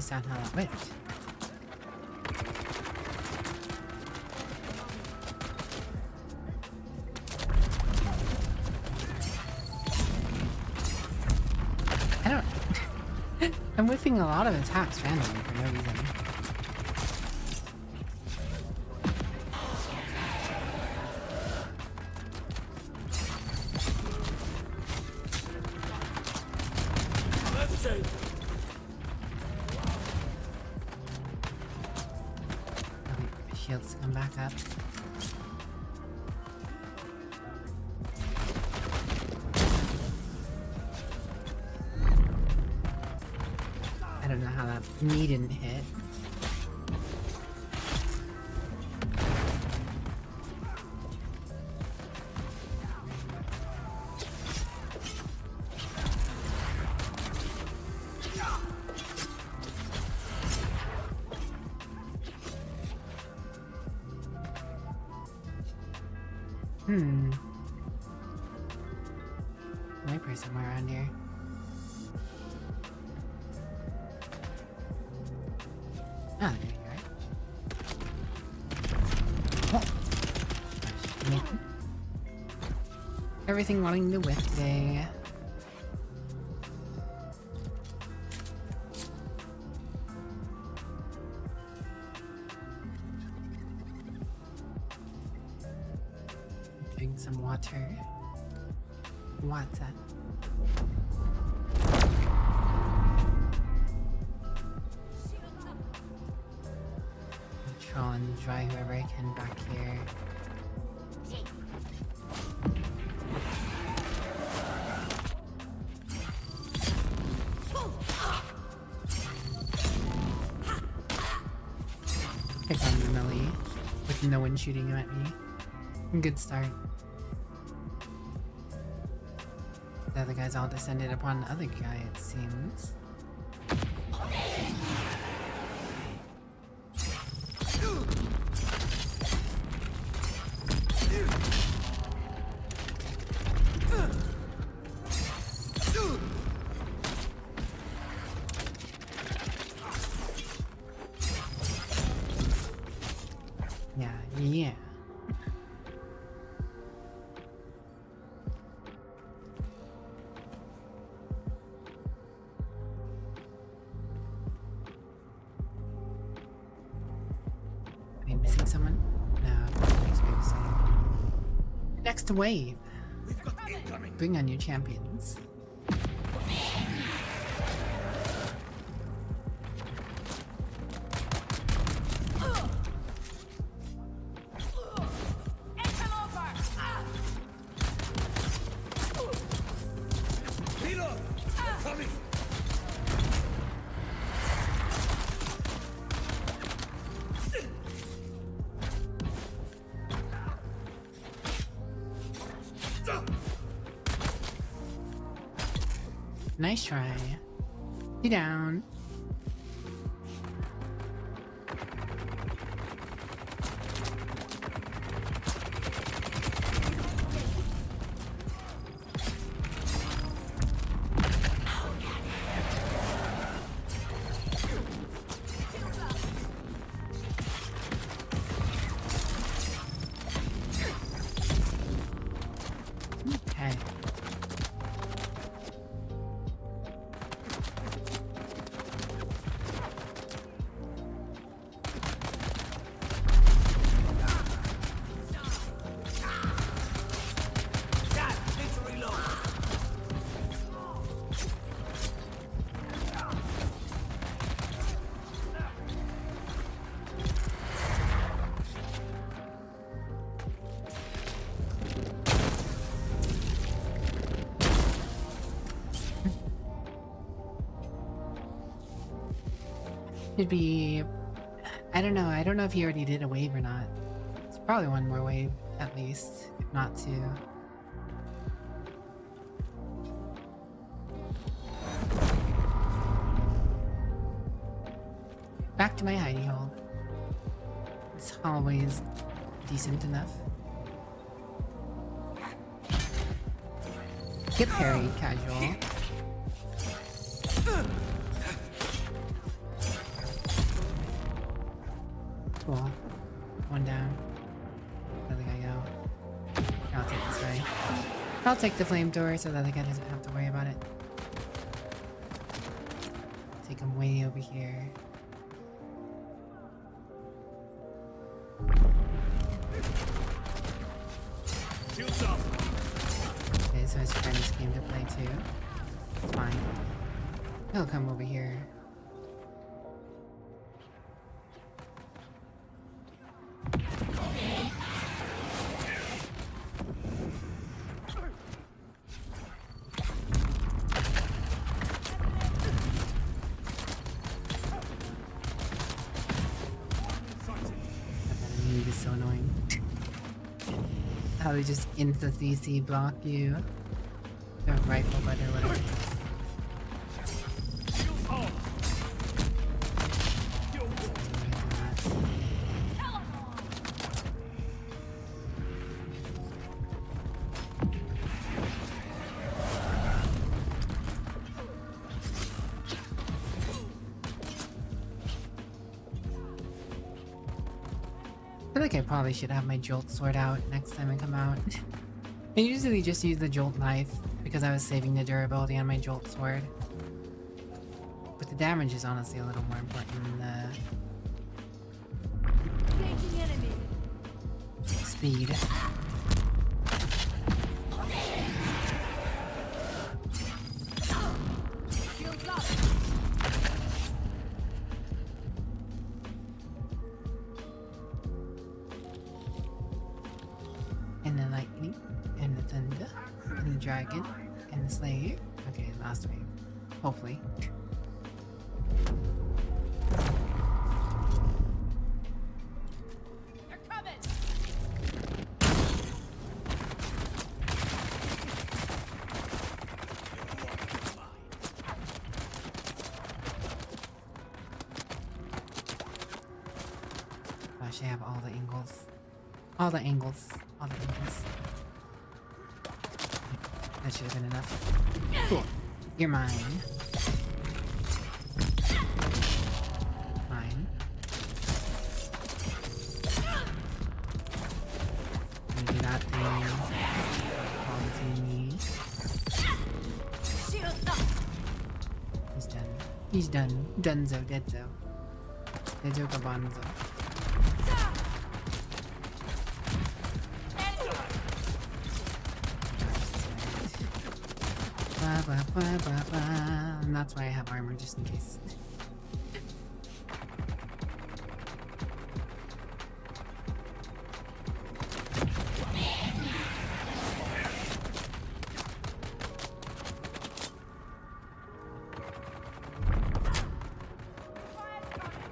Speaker 1: understand how that worked. I don't... I'm whiffing a lot of attacks randomly for no reason. Shields come back up. I don't know how that knee didn't hit. Might be somewhere around here. Ah, there you are. Oh. Everything wanting to whiff today. Drink some water. Water. Control and dry whoever I can back here. Pick on the melee with no one shooting at me. Good start. The other guys all descended upon the other guy, it seems. Yeah. Missing someone? No, next wave. Bring on your champions. Nice try. You down. Okay. Should be... I don't know if he already did a wave or not. It's probably one more wave, at least, if not two. Back to my hidey hole. It's always decent enough. Get parried, casual. Cool. One down. Where the guy go? I'll take this way. I'll take the flamethrower so that the guy doesn't have to worry about it. Take him way over here. Okay, so his friends came to play too. It's fine. He'll come over here. That move is so annoying. How they just insta-CC block you. Their rifle butt or whatever. I feel like I probably should have my jolt sword out next time I come out. I usually just use the jolt knife because I was saving the durability on my jolt sword. But the damage is honestly a little more important than the speed. And the lightning, and the thunder, and the dragon, and the slayer. Okay, last wave. Hopefully.
Speaker 2: They're coming!
Speaker 1: Gosh, I have all the angles. All the angles. All the angles. That should have been enough. Cool. You're mine. Mine. Let me do that thing. Quality me. He's done. He's done. Dunzo. Deadzo. Deadzo Gabanzo. Blah, blah, blah, blah. And that's why I have armor, just in case.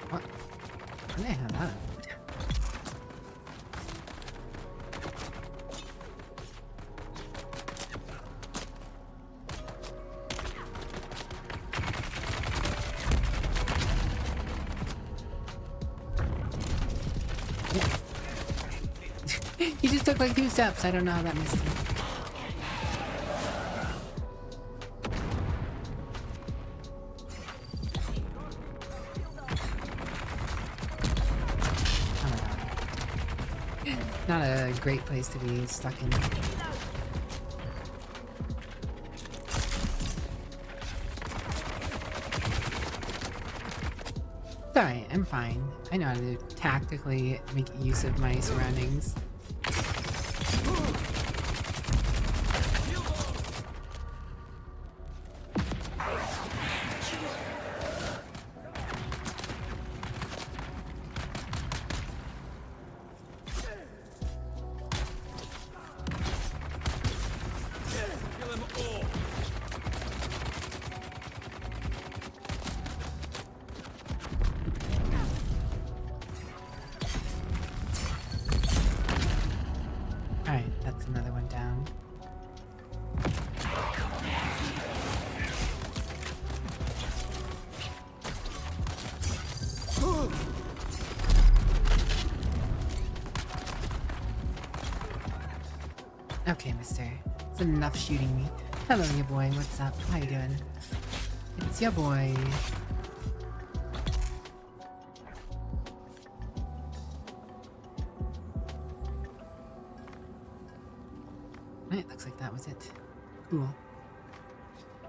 Speaker 1: What? Where did I have that? He just took like 2 steps. I don't know how that missed him. Oh my god. Not a great place to be stuck in. It's alright, I'm fine. I know how to tactically make use of my surroundings. Alright, that's another one down. Okay, mister. It's enough shooting me. Hello, your boy. What's up? How you doing? It's your boy. It looks like that was it. Cool.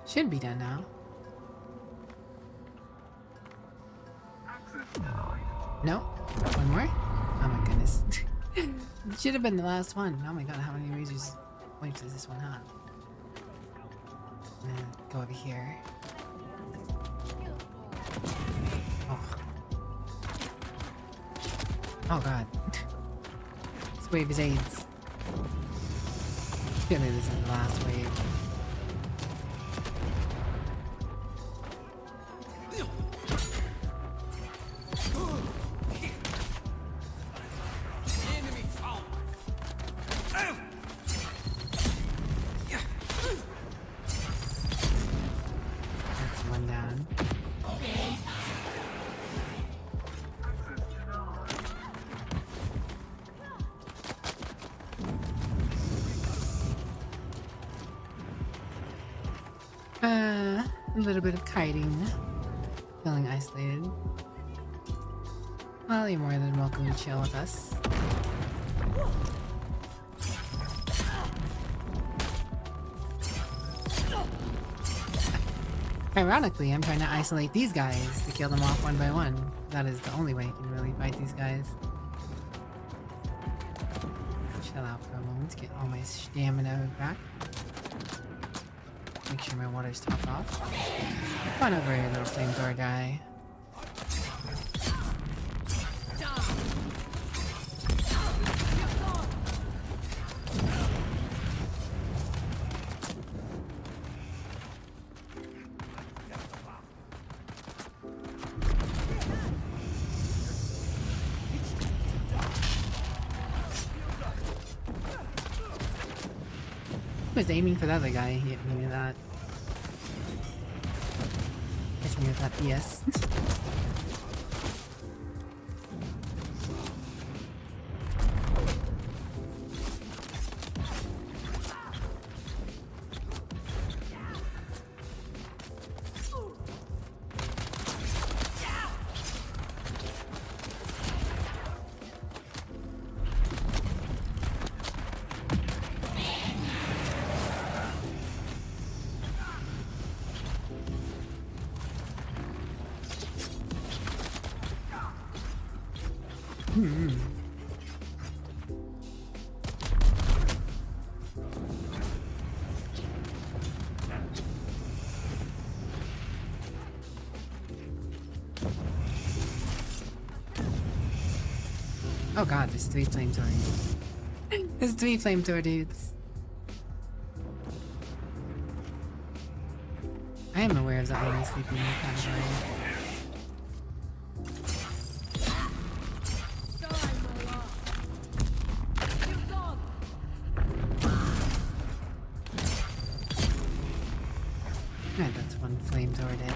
Speaker 1: Should be done now. No? One more? Oh my goodness. Should have been the last one. Oh my god, how many razors wipes does this one have? I'm gonna go over here. Oh. Oh god. This wave is AIDS. Surely this is the last wave. A little bit of kiting. Feeling isolated. Well, you're more than welcome to chill with us. Ironically, I'm trying to isolate these guys to kill them off one by one. That is the only way you can really fight these guys. Chill out for a moment to get all my stamina back. Make sure my water's topped off. Come on over here, little flamethrower guy. I was aiming for the other guy, he hit me with that. Hit me with that BS. Oh god, there's 3 flamethrower. There's 3 flamethrower dudes. I am aware of the only sleeping category. Alright, that's 1 flamethrower dead.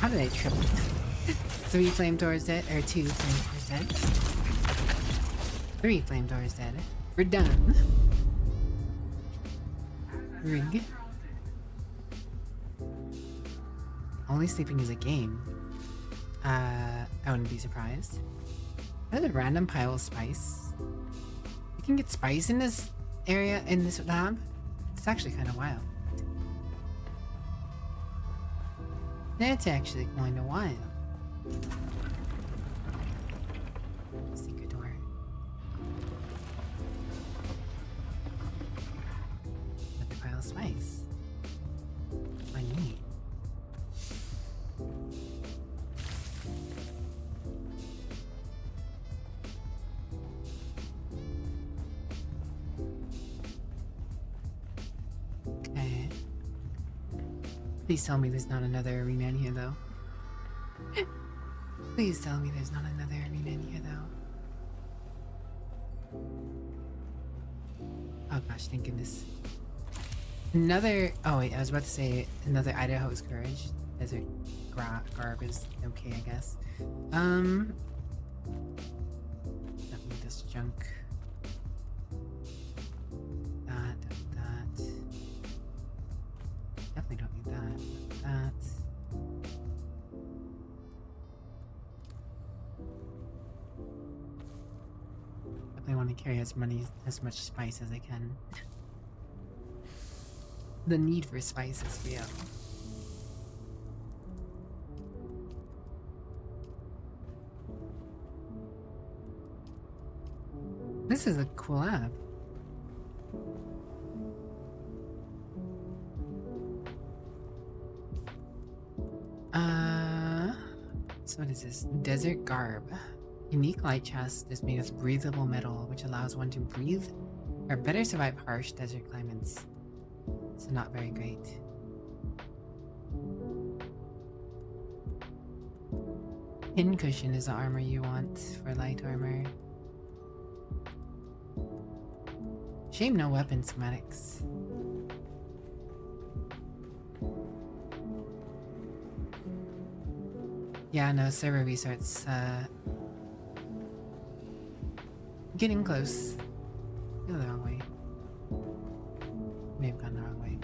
Speaker 1: How did I triple? 3 flamethrowers dead, or 2 flamethrowers dead. 3 flamethrowers dead. We're done. Rig. Only sleeping is a game. I wouldn't be surprised. There's a random pile of spice. You can get spice in this area, in this lab. It's actually kind of wild. That's actually kind of wild. Secret door. Another pile of spice. I need. Okay. Please tell me there's not another arena in here, though. Please tell me there's not another arena in here, though. Oh gosh, thank goodness. Another. Oh wait, I was about to say another Idaho's courage. Desert garb is okay, I guess. Don't need this junk. That. Definitely don't need that. That. Definitely want to carry as much spice as I can. The need for spice is real. This is a cool app. So what is this? Desert garb. Unique light chest is made of breathable metal, which allows one to breathe or better survive harsh desert climates. So not very great. Pin cushion is the armor you want for light armor. Shame no weapon schematics. Yeah, no, server restarts, getting close. Go the wrong way. May have gone the wrong way.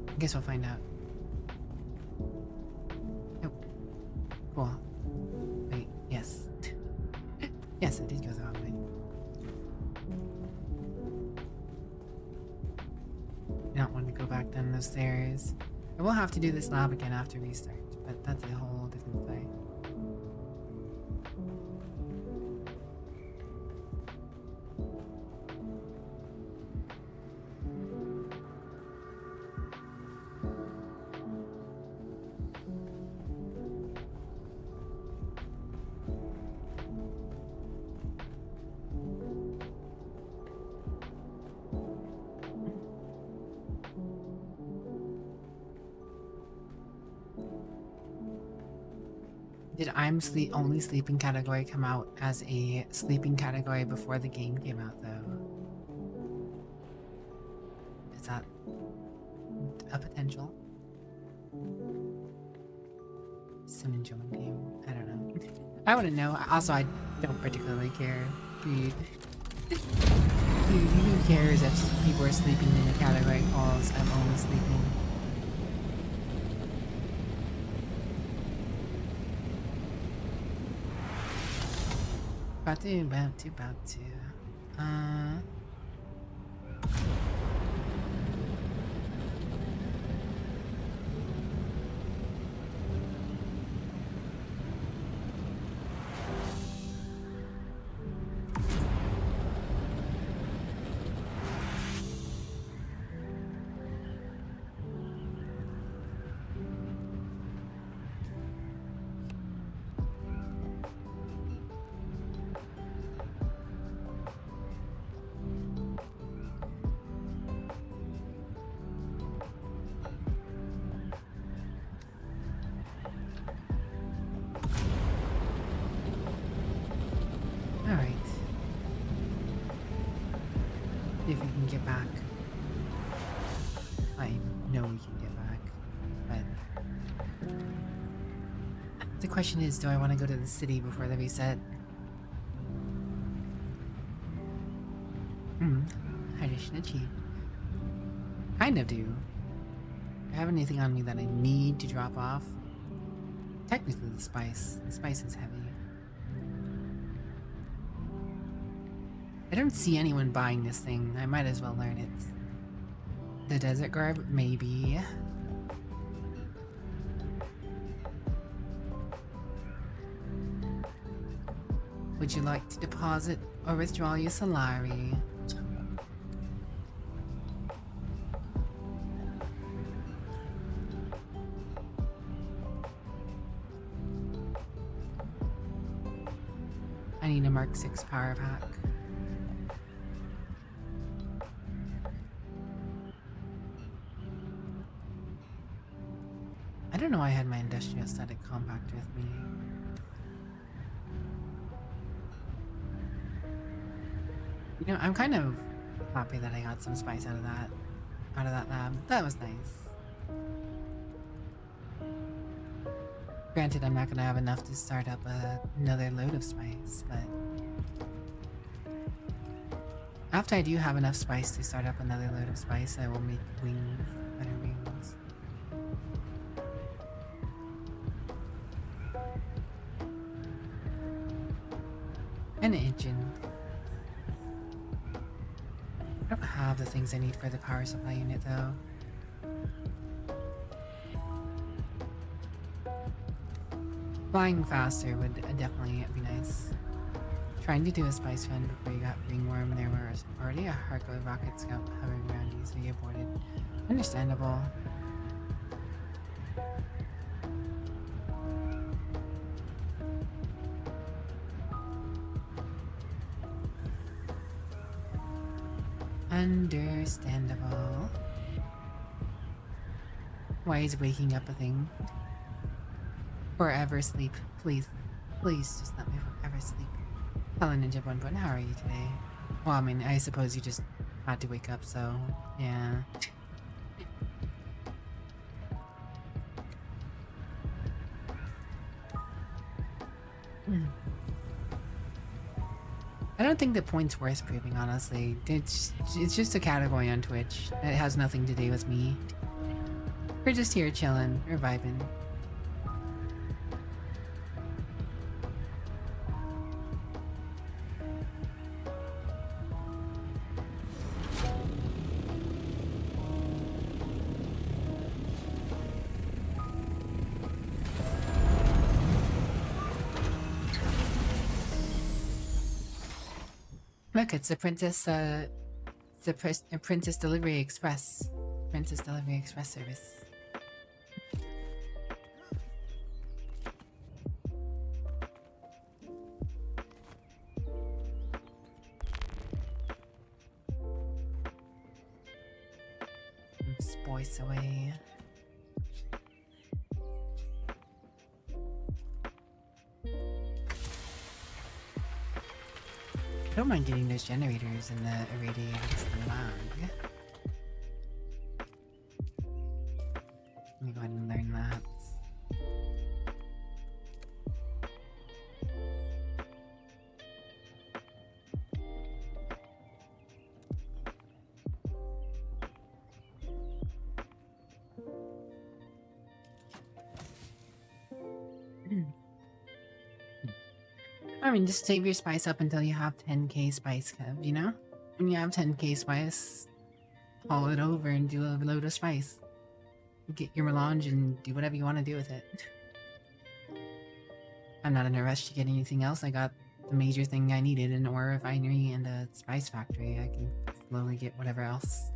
Speaker 1: I guess we'll find out. Nope. Cool. Wait, yes. Yes, I did go the wrong way. I don't want to go back down those stairs. I will have to do this lab again after restart, but that's a whole different thing. Did only sleeping category come out as a sleeping category before the game came out, though? Is that a potential? Some enjoying game. I don't know. I wouldn't know. Also, I don't particularly care. Who cares if people are sleeping in a category calls I'm only sleeping? About to. Alright. See if we can get back. I know we can get back, but the question is, do I want to go to the city before the reset? Hydration achieved. Kind of do. Do I have anything on me that I need to drop off? Technically the spice. The spice is heavy. I don't see anyone buying this thing. I might as well learn it. The desert garb? Maybe. Would you like to deposit or withdraw your salary? I need a Mark 6 power pack. I don't know why I had my industrial static compact with me. You know, I'm kind of happy that I got some spice out of that. out of that lab. That was nice. Granted, I'm not gonna have enough to start up another load of spice, but after I do have enough spice to start up another load of spice, I will make wings, better wings. An engine. I don't have the things I need for the power supply unit though. Flying faster would definitely be nice. Trying to do a spice run before you got ringworm, there was already a Harko rocket scout hovering around you, so you aborted. Understandable. Understandable. Why is waking up a thing? Forever sleep. Please. Please just let me forever sleep. Hello Ninja Bun, how are you today? Well, I mean, I suppose you just had to wake up, so yeah. I don't think the point's worth proving, honestly. It's just a category on Twitch. It has nothing to do with me. We're just here chilling, we're vibing. Look, it's a Princess, it's a Princess Delivery Express. Princess Delivery Express service. Spice away. I don't mind getting those generators and the irradiate against the lag. Let me go ahead and learn that. I mean, just save your spice up until you have 10k spice, Kev, you know? When you have 10k spice, haul it over and do a load of spice. Get your melange and do whatever you want to do with it. I'm not in a rush to get anything else. I got the major thing I needed, an ore refinery and a spice factory. I can slowly get whatever else.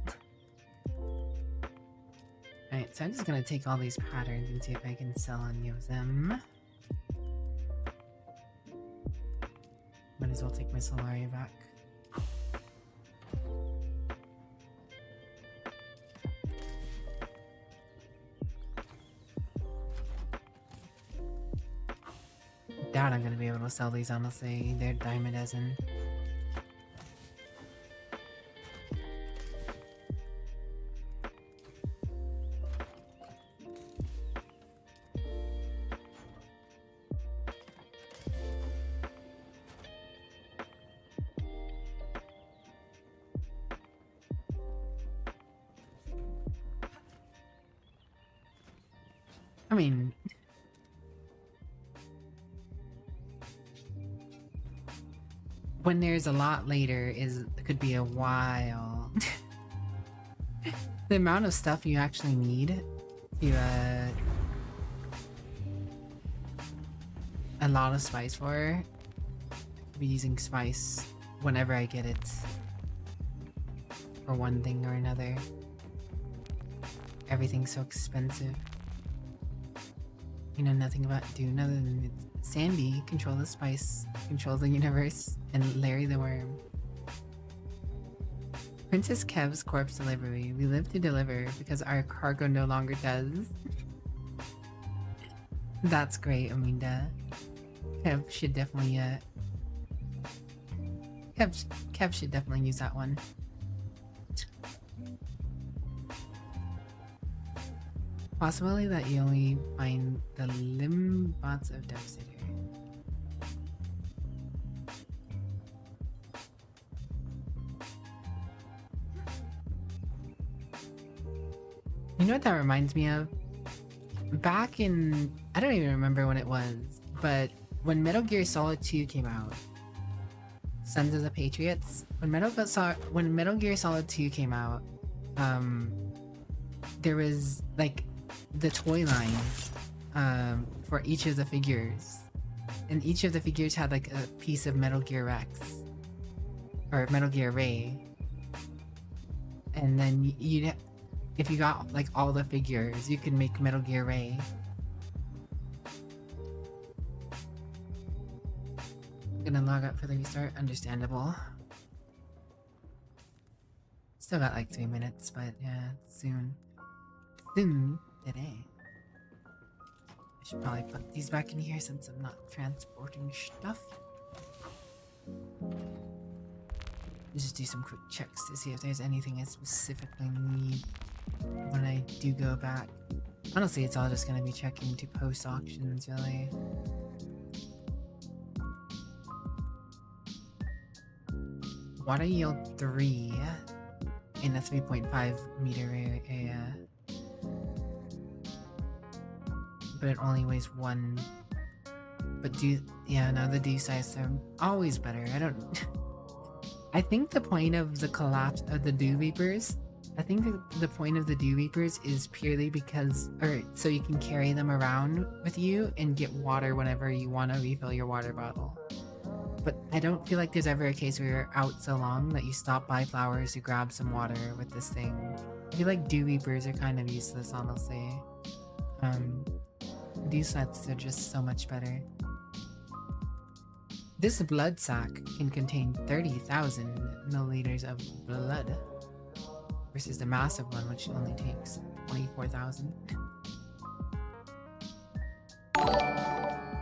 Speaker 1: Alright, so I'm just gonna take all these patterns and see if I can sell any of them. Might as well take my Solaria back. Doubt I'm gonna be able to sell these, honestly. They're dime a dozen. I mean, when there's a lot later could be a while. The amount of stuff you actually need to a lot of spice for, I'll be using spice whenever I get it for one thing or another. Everything's so expensive. You know nothing about Dune other than it's Sandy, control the spice, control the universe, and Larry the Worm. Princess Kev's corpse delivery. We live to deliver because our cargo no longer does. That's great, Aminda. Kev should definitely Kev should definitely use that one. Possibly that you only find the limbots of Devastator. You know what that reminds me of? Back in, I don't even remember when it was, but when Metal Gear Solid 2 came out, Sons of the Patriots, when Metal Gear Solid 2 came out, there was like the toy line for each of the figures, and each of the figures had like a piece of Metal Gear Rex or Metal Gear Ray, and then you'd if you got like all the figures, you could make Metal Gear Ray. Gonna log out for the restart, understandable. Still got like 3 minutes, but yeah, soon. Soon today. I should probably put these back in here since I'm not transporting stuff. Just do some quick checks to see if there's anything I specifically need when I do go back. Honestly, it's all just gonna be checking to post auctions, really. Water yield 3 in a 3.5 meter area. But it only weighs 1. But the D size are always better. I think the point of the collapse of the Dew Reapers, the point of the Dew Reapers is purely because, so you can carry them around with you and get water whenever you want to refill your water bottle. But I don't feel like there's ever a case where you're out so long that you stop by Flowers to grab some water with this thing. I feel like Dew Reapers are kind of useless, honestly. Dew sets are just so much better. This blood sack can contain 30,000 milliliters of blood versus the massive one, which only takes 24,000.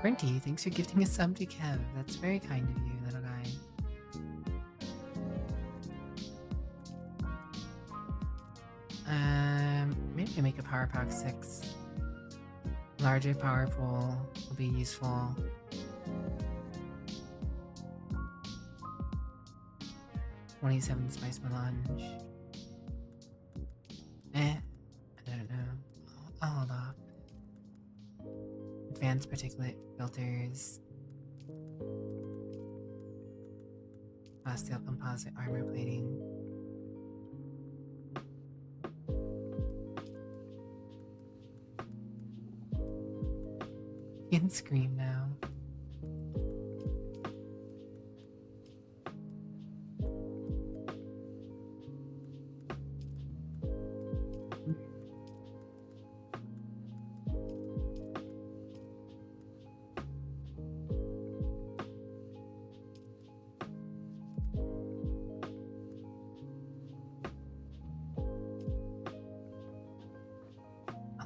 Speaker 1: Brenty, thanks for gifting a sub to Kev. That's very kind of you, little guy. Maybe make a power pack 6. Larger power pool will be useful. $27 spice melange. I don't know. I'll hold off. Advanced particulate filters. Steel composite armor plating. You can scream now.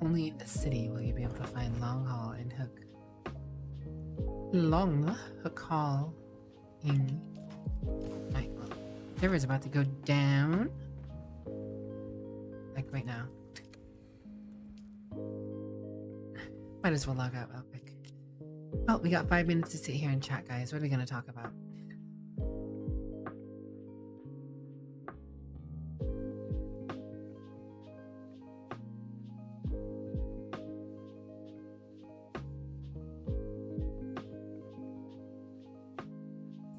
Speaker 1: Only in the city will you be able to find long haul and hook. Long hook haul in. Right, well, server's about to go down. Like right now. Might as well log out real quick. Well, we got 5 minutes to sit here and chat, guys. What are we gonna talk about?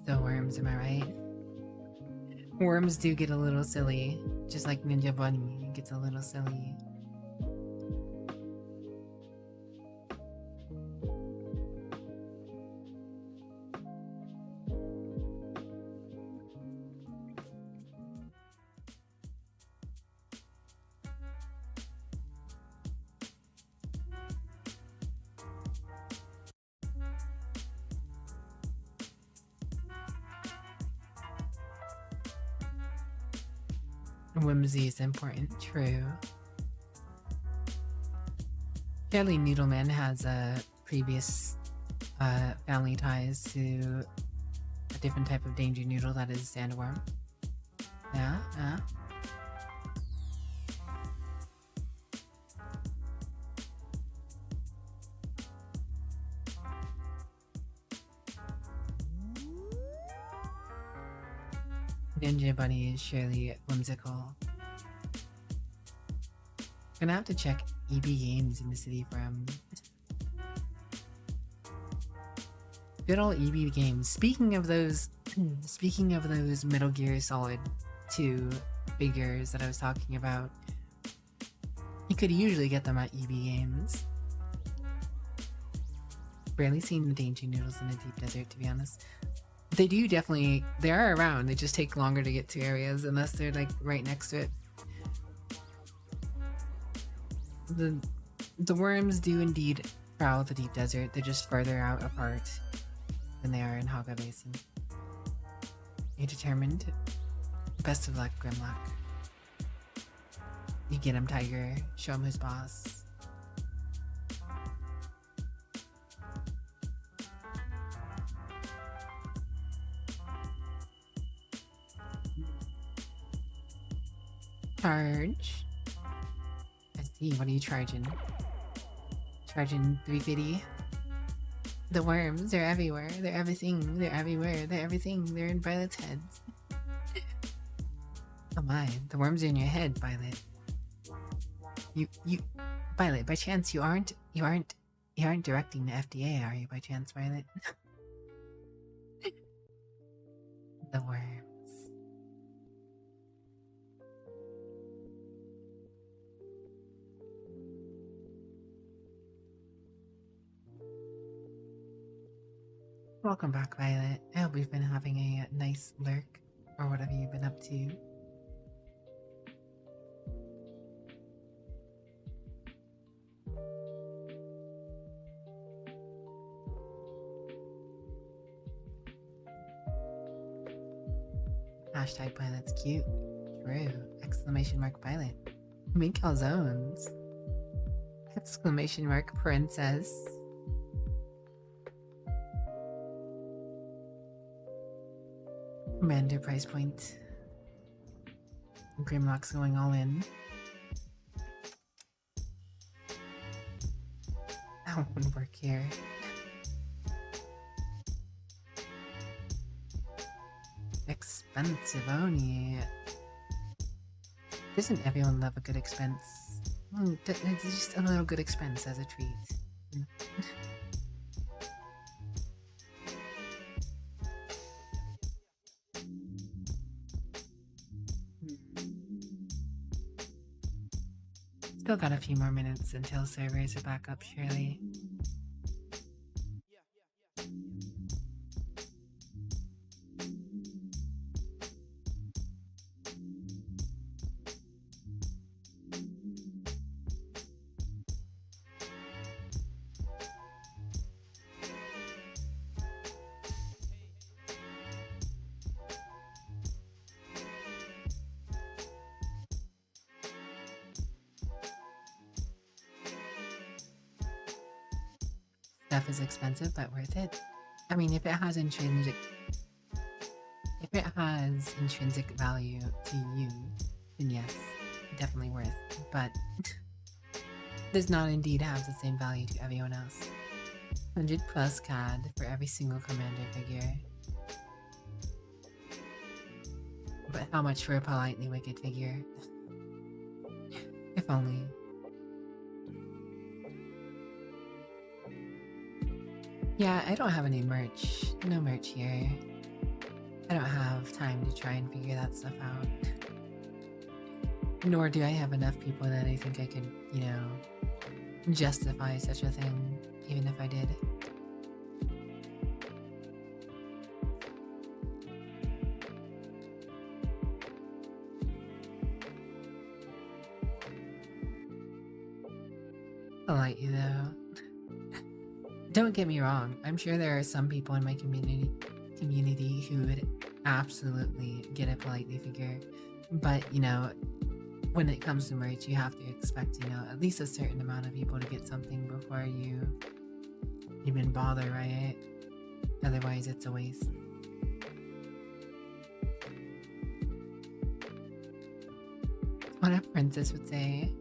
Speaker 1: So worms, am I right? Worms do get a little silly, just like Ninja Bunny gets a little silly. Whimsy is important, true. Kelly Noodleman has a previous family ties to a different type of danger noodle that is sandworm. Yeah, yeah. Ninja Bunny is surely whimsical. Gonna have to check EB Games in the city for him. Good old EB Games. Speaking of those Metal Gear Solid 2 figures that I was talking about, you could usually get them at EB Games. Barely seen the dainty noodles in the deep desert, to be honest. They are around, they just take longer to get to areas unless they're like right next to it. The worms do indeed prowl the deep desert, they're just further out apart than they are in Haga Basin. You determined? Best of luck, Grimlock. You get him, Tiger. Show him who's boss. Charge. I see. What are you charging? Charging 350. The worms, they're everywhere. They're everything. They're everywhere. They're everything. They're in Violet's heads. Oh my, the worms are in your head, Violet. Violet, by chance you aren't directing the FDA, are you, by chance, Violet? The worms. Welcome back, Violet. I hope you've been having a nice lurk, or whatever you've been up to. Hashtag Violet's cute. True. Exclamation mark Violet. Make calzones. Exclamation mark princess. Commander price point. Grimlock's going all in. That wouldn't work here. Expensive Oni. Doesn't everyone love a good expense? It's just a little good expense as a treat. Still got a few more minutes until servers are back up, surely. Stuff is expensive, but worth it. I mean, if it has intrinsic value to you, then yes, definitely worth. But does not indeed have the same value to everyone else. 100 plus CAD for every single commander figure. But how much for a Politely Wicked figure? If only. Yeah, I don't have any merch. No merch here. I don't have time to try and figure that stuff out. Nor do I have enough people that I think I could, you know, justify such a thing, even if I did. I'll let you though. Don't get me wrong, I'm sure there are some people in my community who would absolutely get a Politely figure, but you know, when it comes to merch, you have to expect, you know, at least a certain amount of people to get something before you even bother, right? Otherwise, it's a waste. What a princess would say.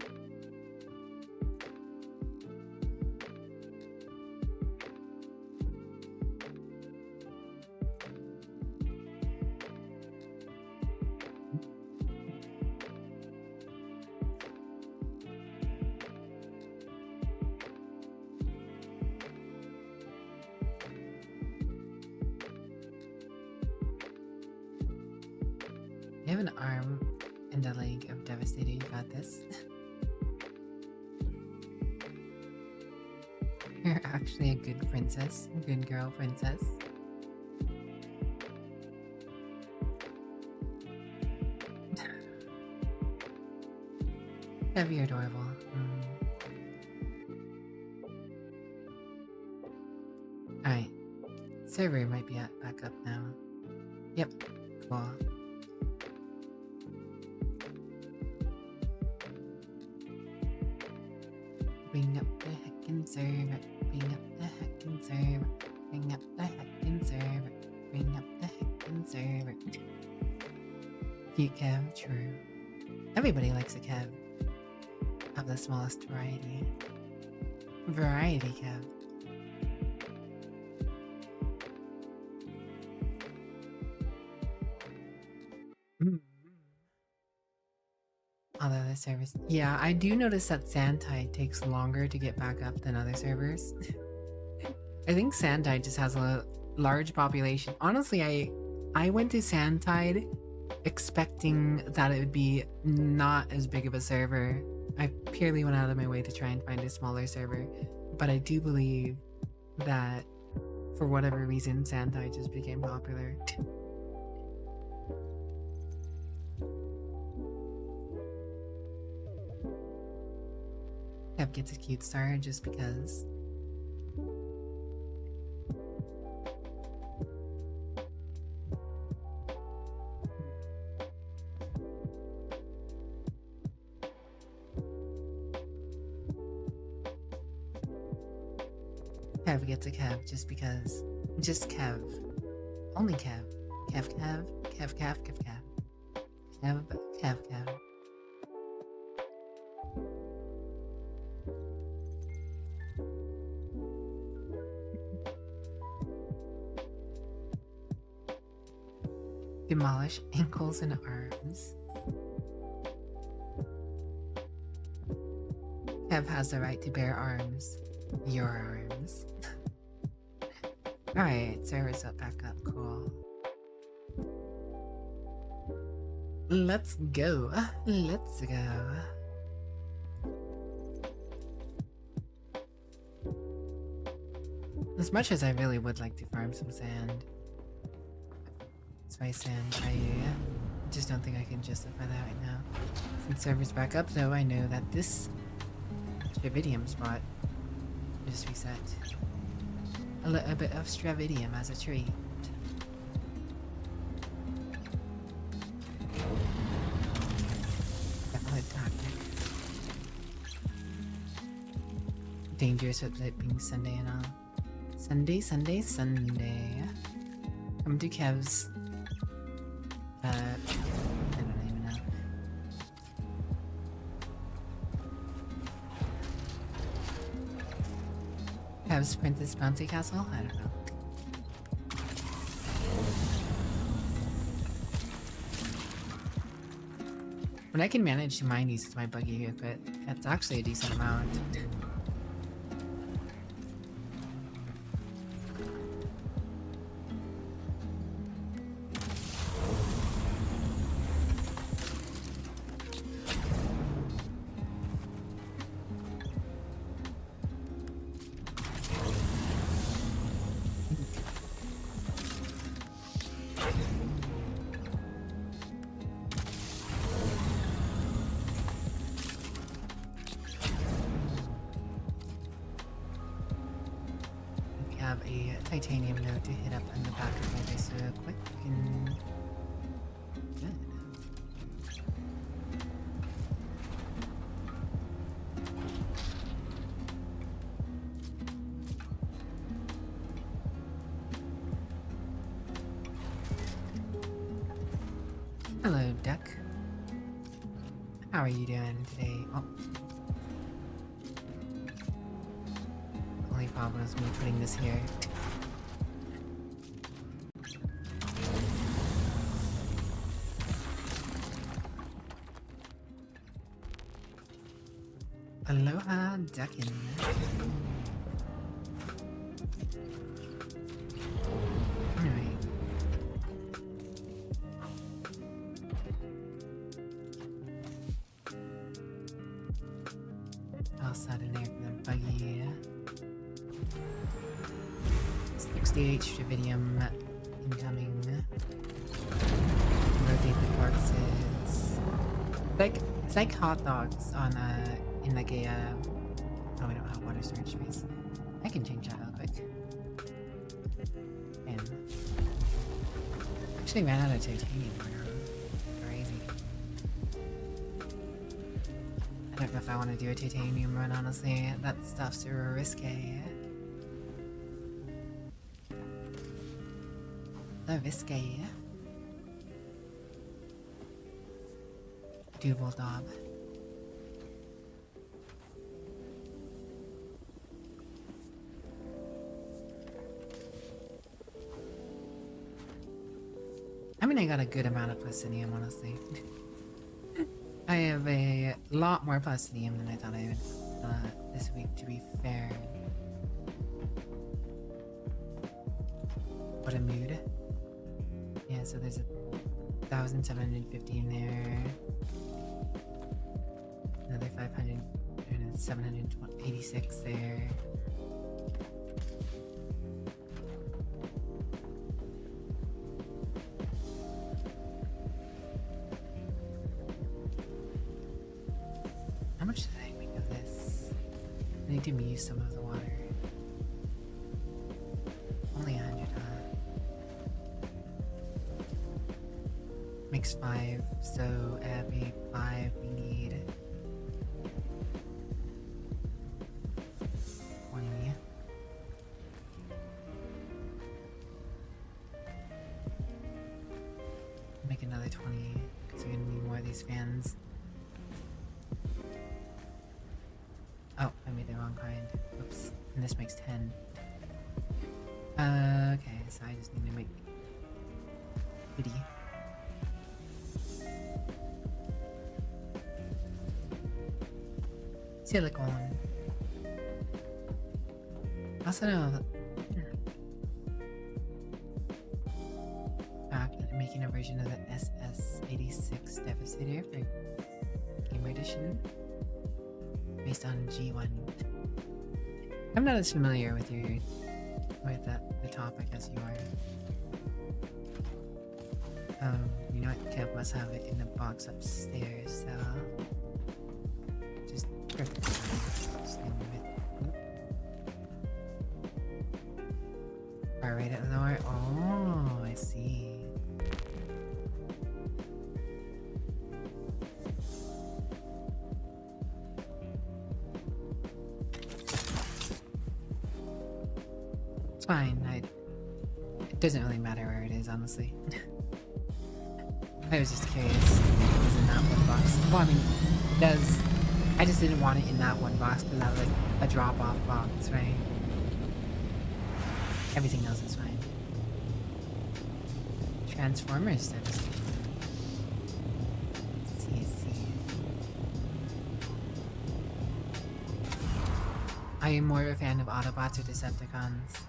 Speaker 1: And a leg of devastating. Got this. You're actually a good princess. A good girl princess. Kev, you're adorable. Alright. Server might be back up now. Yep. Cool. Bring up the heckin' server. Bring up the heckin' server. Bring up the heckin' server. Bring up the heckin' server. Cute Kev, true. Everybody likes a Kev. Of the smallest variety. Variety Kev. All the other servers. Yeah, I do notice that Sandtide takes longer to get back up than other servers. I think Sandtide just has a large population. Honestly, I went to Sandtide expecting that it would be not as big of a server. I purely went out of my way to try and find a smaller server, but I do believe that for whatever reason, Sandtide just became popular. Kev gets a cute star just because. Kev gets a Kev just because. Just Kev. Only Kev. Kev, Kev, Kev, Kev, Kev, Kev. Kev, Kev, Kev. Demolish ankles and arms. Kev has the right to bear arms. Your arms. Alright, server's up, back up, cool. Let's go. Let's go. As much as I really would like to farm some sand. Spice sand, I just don't think I can justify that right now. Since server's back up though, I know that this Stravidium spot just reset. A little bit of Stravidium as a treat. Definitely tactic. Dangerous with it being Sunday and all. Sunday, Sunday, Sunday. Come to Kev's. I don't even know. Kev's Princess Bouncy Castle? I don't know. When I can manage to mine these with my buggy equipment, that's actually a decent amount. Have a titanium node to hit up in the back of my base real quick and good. Hello, duck. How are you doing today? Oh. Only problem is me putting this here. Aloha, duckin'. Alright. that in there for the buggy. 68 Stravidium incoming. Rotate the corpses. It's like hot dogs on in like a oh, we don't have water storage space. I can change that real quick. And actually ran out of titanium. Crazy. I don't know if I want to do a titanium run, honestly. That stuff's super risky. So risky. Double Dob. I mean, I got a good amount of plutonium, honestly. I have a lot more plutonium than I thought I would this week, to be fair. What a mood. Yeah, so there's 1,750 in there. Another 500 and 786 there. How much did I make of this? I need to use some of the water. Only 100, huh? Makes 5, so every 5 we need 20. Make another 20, because we're gonna need more of these fans. Oh, I made the wrong kind. Oops. And this makes 10. Okay, so I just need to make 50. Silicone. Also know making a version of the SS86 Devastator for Gamer Edition based on G1. I'm not as familiar with the topic as you are. You know what? Kev must have it in the box upstairs, so just perfect. Right at the door. Oh, I see. It's fine. It doesn't really matter where it is, honestly. I was just curious if it was in that one box. Well, I mean, it does. I just didn't want it in that one box because that was like a drop-off box, right? Everything else is fine. Transformers devastation. See. Are you more of a fan of Autobots or Decepticons?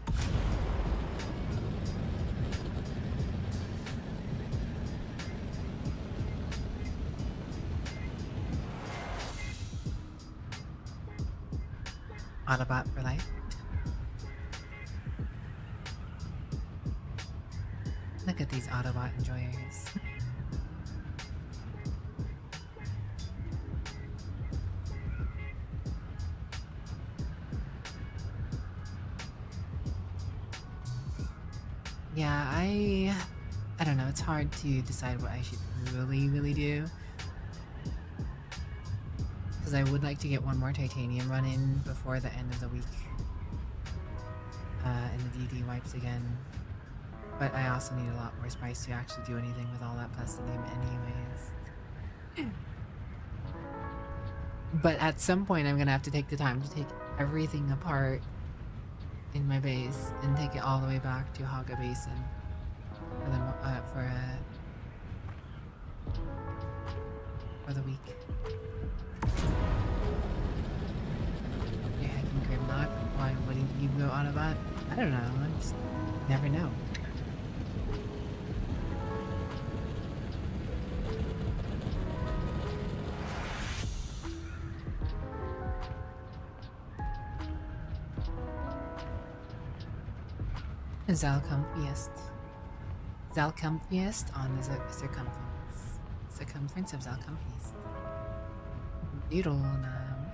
Speaker 1: Autobot for life? Look at these Autobot enjoyers. Yeah, I don't know, it's hard to decide what I should really do. Because I would like to get one more titanium run in before the end of the week. And the DD wipes again. But I also need a lot more spice to actually do anything with all that plutonium anyways. But at some point I'm gonna have to take the time to take everything apart in my base and take it all the way back to Haga Basin for the week. You're hacking Grimlock? Why wouldn't you go Autobot? I don't know, I just never know. Zalcomfiest. Zalcomfiest on the circumference. Circumference of Zalcomfiest. Noodle nam.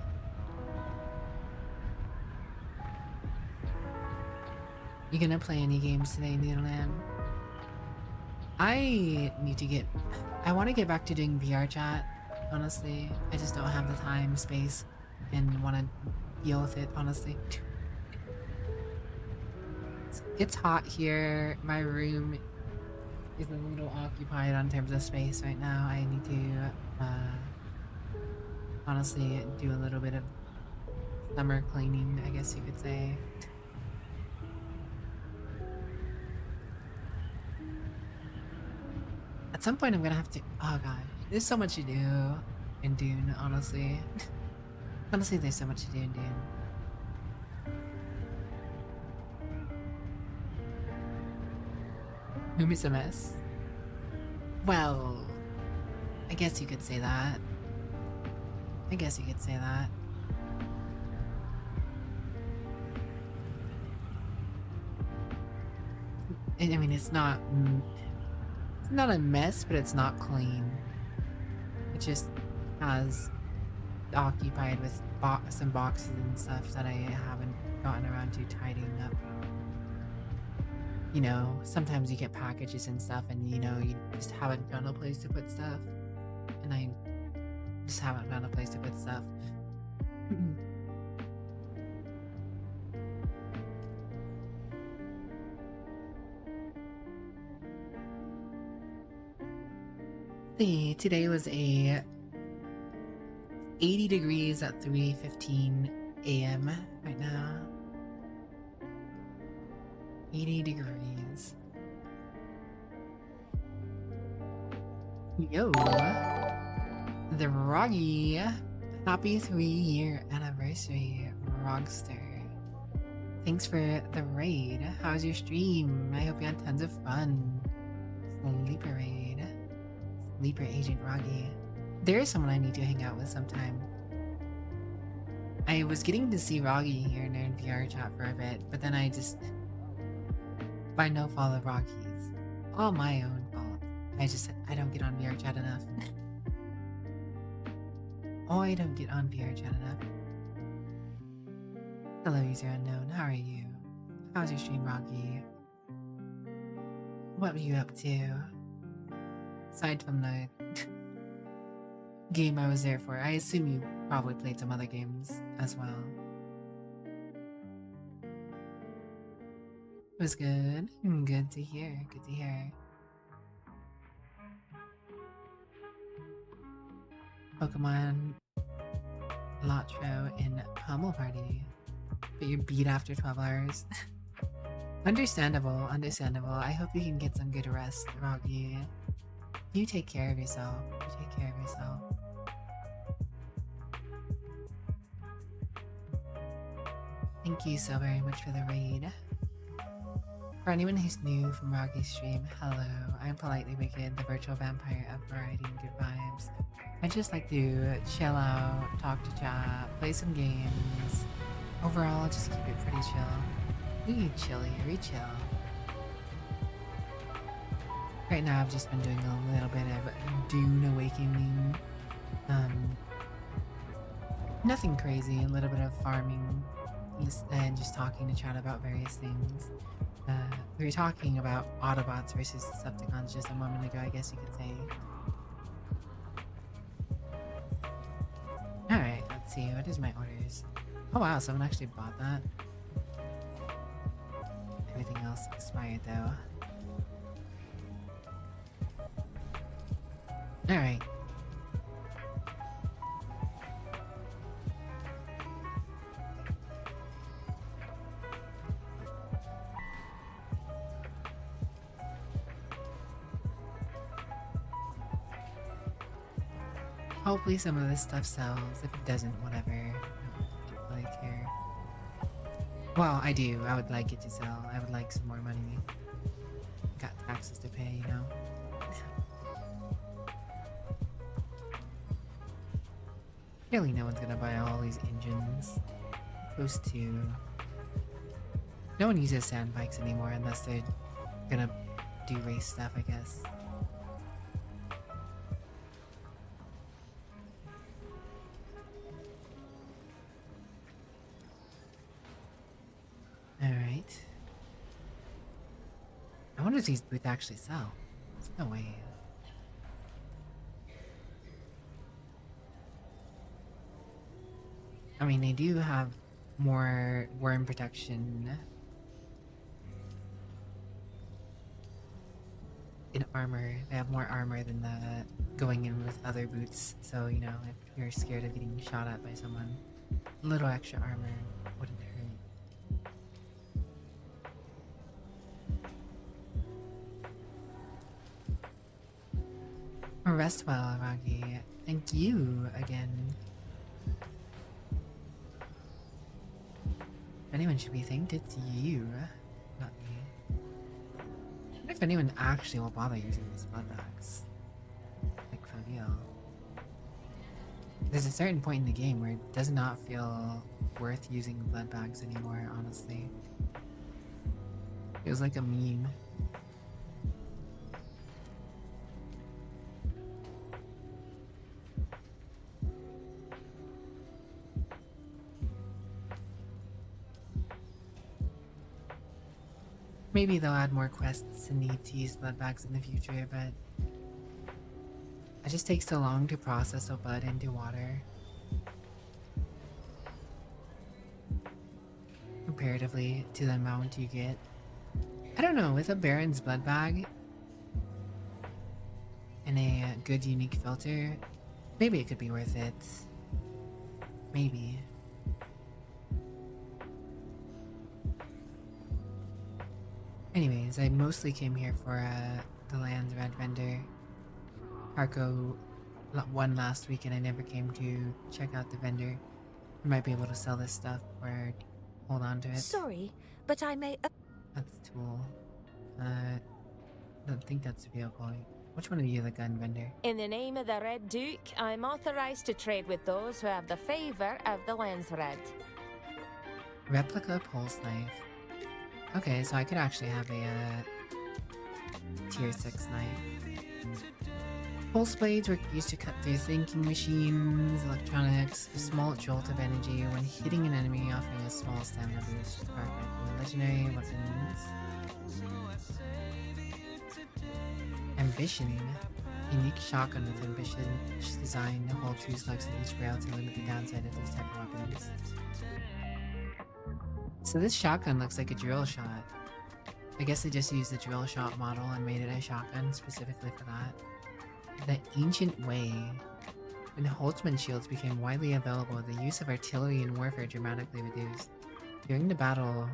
Speaker 1: You gonna play any games today, Noodle nam? I want to get back to doing VR chat, honestly. I just don't have the time, space, and want to deal with it, honestly. It's hot here. My room is a little occupied on terms of space right now. I need to, honestly, do a little bit of summer cleaning, I guess you could say. At some point I'm gonna have to, oh god, there's so much to do in Dune, honestly. Honestly, there's so much to do in Dune. Whom is a mess? Well, I guess you could say that. I guess you could say that. I mean, it's not a mess, but it's not clean. It just has occupied with some boxes and stuff that I haven't gotten around to tidying up. You know, sometimes you get packages and stuff and you know, you just haven't found a place to put stuff. And I just haven't found a place to put stuff. See, today was a 80 degrees at 3:15 a.m. right now. 80 degrees. Yo, the Roggy. Happy 3-year anniversary, Rogster. Thanks for the raid. How's your stream? I hope you had tons of fun. Sleeper raid. Sleeper Agent Roggy. There's someone I need to hang out with sometime. I was getting to see Roggy here in VR chat for a bit, but then I just, by no fault of Roggy's, all my own fault, I don't get on VR chat enough. Oh, I don't get on VR chat enough. Hello, user unknown. How are you? How's your stream, Roggy? What were you up to? Aside from the game I was there for, I assume you probably played some other games as well. It was good. Good to hear. Good to hear. Pokemon Latro in Pummel Party. But you're beat after 12 hours. Understandable, understandable. I hope you can get some good rest, Roggy. You take care of yourself. You take care of yourself. Thank you so very much for the raid. For anyone who's new from Roggy's stream, hello. I'm PolitelyWicked, the virtual vampire of variety and good vibes. I just like to chill out, talk to chat, play some games. Overall, just keep it pretty chill. We chill here, we chill. Right now I've just been doing a little bit of Dune Awakening. Nothing crazy, a little bit of farming and just talking to chat about various things. We were talking about Autobots versus Decepticons just a moment ago, I guess you could say. Alright, let's see, what is my orders? Oh wow, someone actually bought that. Everything else expired though. Alright. Hopefully some of this stuff sells. If it doesn't, whatever. I don't really care. Well, I do. I would like it to sell. I would like some more money. Got taxes to pay, you know? Really, no one's gonna buy all these engines. Close to No one uses sand bikes anymore unless they're gonna do race stuff, I guess. Alright. I wonder if these boots actually sell. There's no way. I mean, they do have more worm protection in armor. They have more armor than the going in with other boots. So, you know, if you're scared of getting shot at by someone, a little extra armor wouldn't hurt. Rest well, Rocky. Thank you again. If anyone should be thanked, it's you, not me. I wonder if anyone actually will bother using these blood bags. Like, for real. There's a certain point in the game where it does not feel worth using blood bags anymore, honestly. Feels like a meme. Maybe they'll add more quests and need to use blood bags in the future, but it just takes so long to process a blood into water. Comparatively to the amount you get. I don't know, with a Baron's blood bag and a good unique filter, maybe it could be worth it. Maybe. Anyways, I mostly came here for the Land's Red vendor. Harco won last week and I never came to check out the vendor. I might be able to sell this stuff or hold on to it.
Speaker 2: Sorry, but I may...
Speaker 1: That's the tool. I don't think that's the vehicle. Which one of you, the gun vendor?
Speaker 2: In the name of the Red Duke, I'm authorized to trade with those who have the favor of the Land's Red.
Speaker 1: Replica pulse knife. Okay, so I could actually have a tier 6 knife. Pulse blades were used to cut through thinking machines, electronics, a small jolt of energy when hitting an enemy, offering a small stamina boost. Perfect. And legendary weapons. Ambition. Unique shotgun with ambition design to hold 2 slugs in each barrel to limit the downside of these type of weapons. So this shotgun looks like a drill shot. I guess they just used the drill shot model and made it a shotgun specifically for that. The Ancient Way. When Holtzman shields became widely available, the use of artillery in warfare dramatically reduced. During the battle,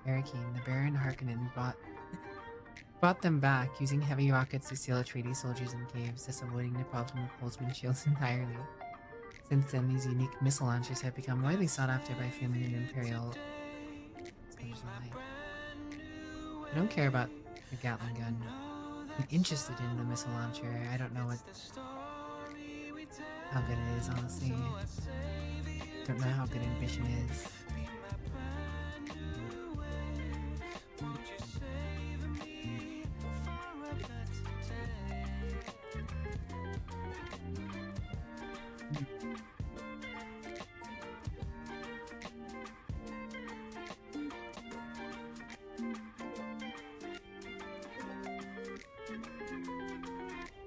Speaker 1: Hurricane, the Baron Harkonnen brought them back, using heavy rockets to seal Atreides soldiers in caves, thus avoiding the problem of Holtzman shields entirely. Since then, these unique missile launchers have become widely sought after by Freeman and Imperial. I don't care about the Gatling gun. I'm interested in the missile launcher. I don't know how good it is, honestly. Don't know how good Ambition is.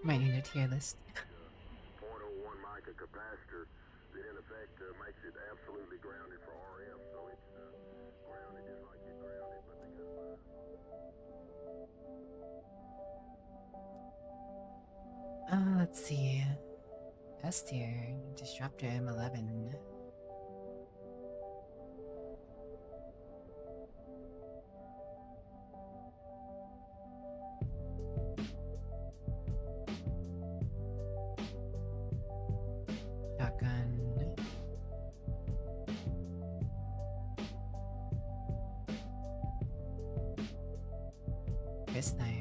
Speaker 1: Might need a tier list.
Speaker 3: 0.01 microcapacitor that in effect makes it absolutely grounded for RM, so it's grounded just like you're grounded, but because
Speaker 1: Let's see. S tier, Disruptor M11. Shotgun. Wrist knife.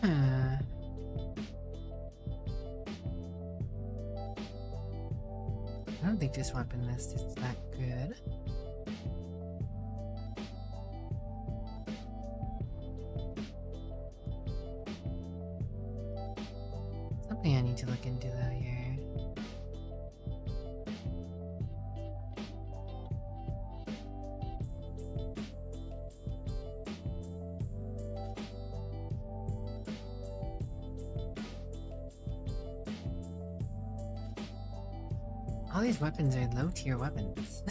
Speaker 1: Huh. I don't think this weapon list is that good. Something I need to look into though here. All these weapons are low tier weapons.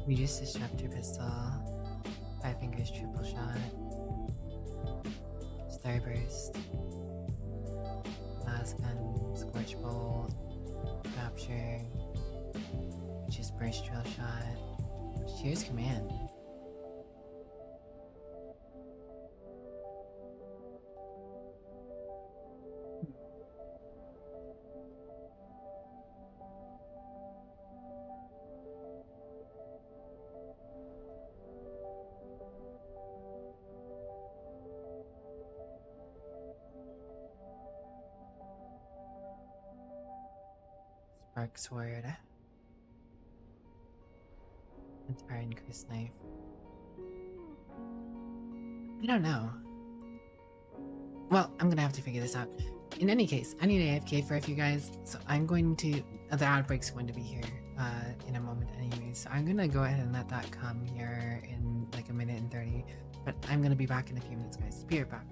Speaker 1: Regis Disruptor Pistol, 5 Fingers Triple Shot, Starburst, Lasgun, Scorch Bolt, Capture, Regis Burst Drill Shot, Shears Command. Spark Sword. Inspiring Chris Knife. I don't know. Well, I'm gonna have to figure this out. In any case, I need AFK for a few guys, so I'm going to... the outbreak's going to be here in a moment anyways, so I'm gonna go ahead and let that come here in like a minute and 30, but I'm gonna be back in a few minutes, guys. Be right back.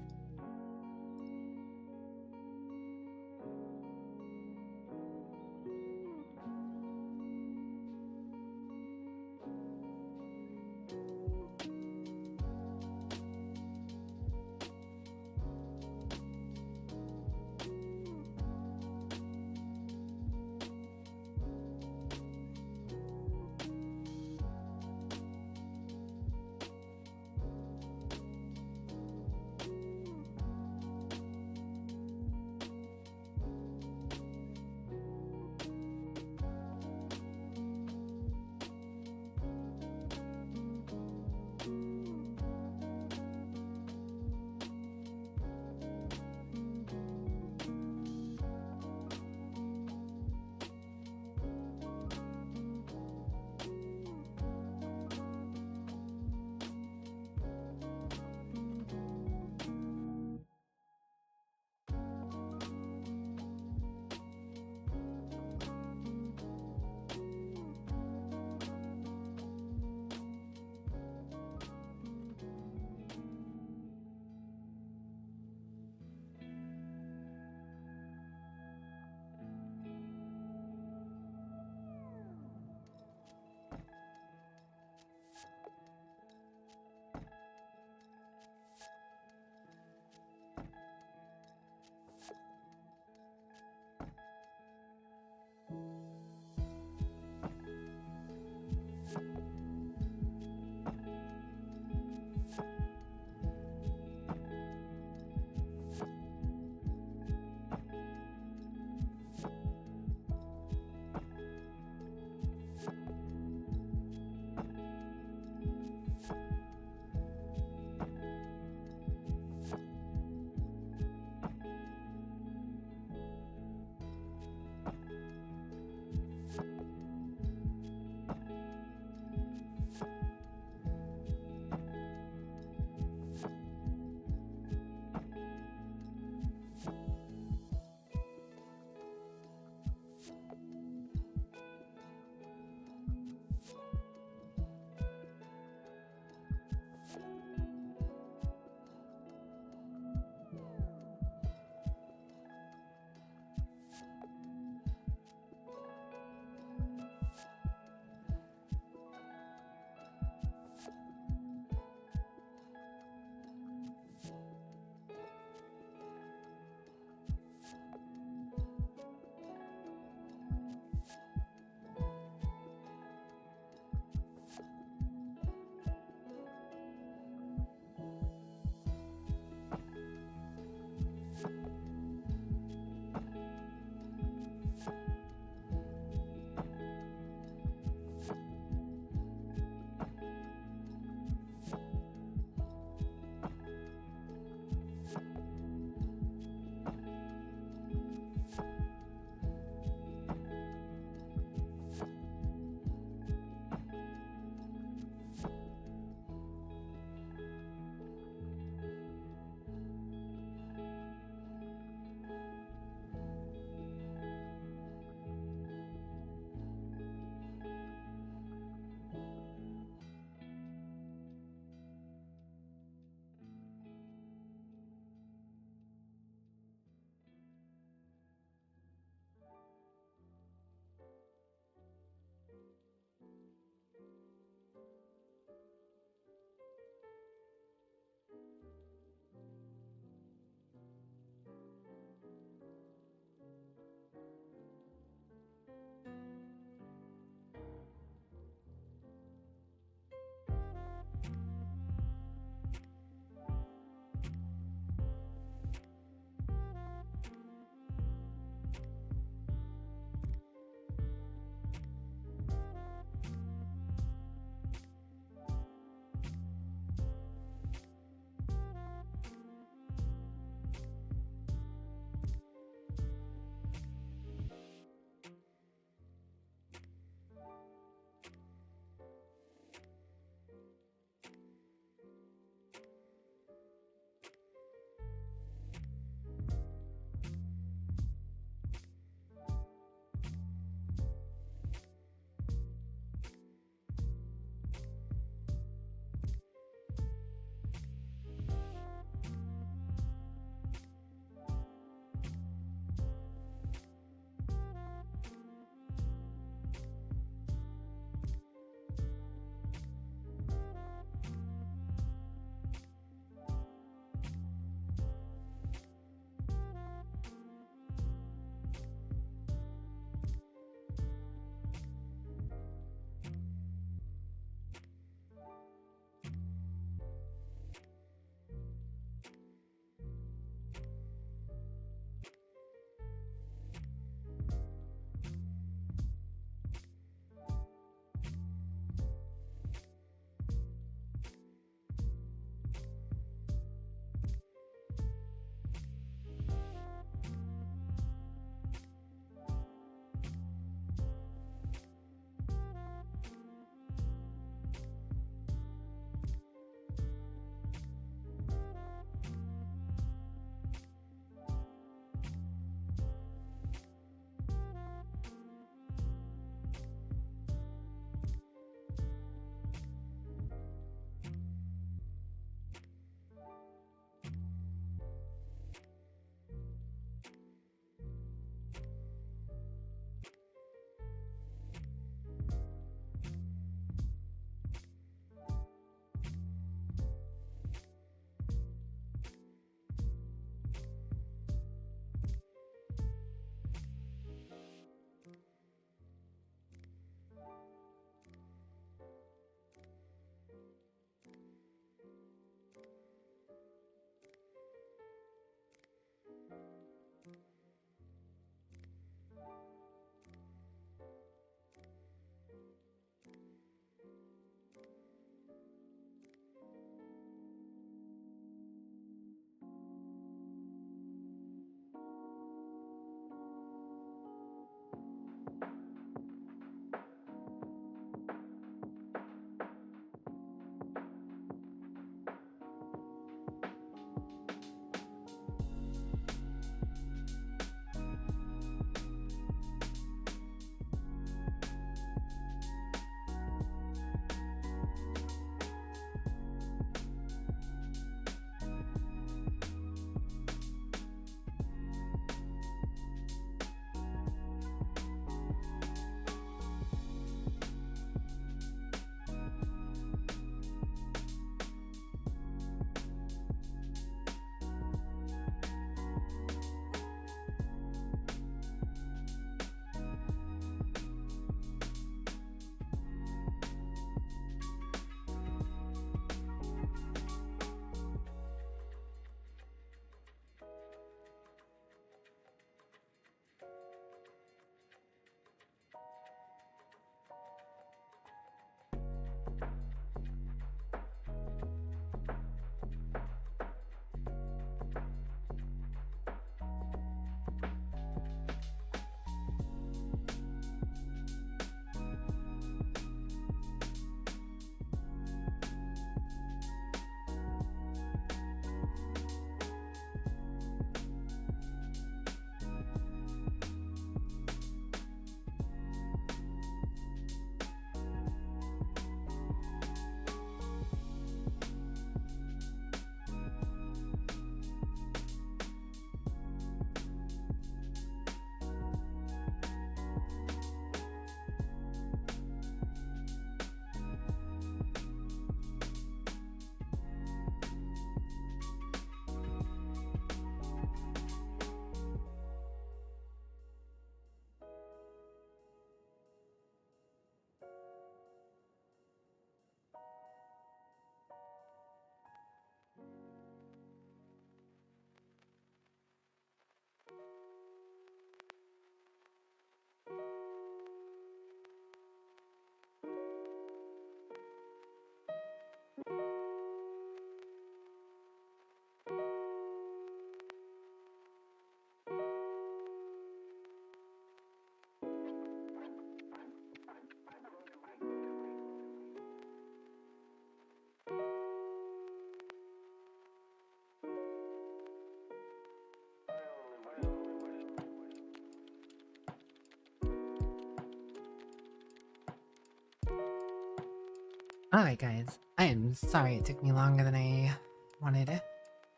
Speaker 1: Alright guys, I am sorry it took me longer than I wanted,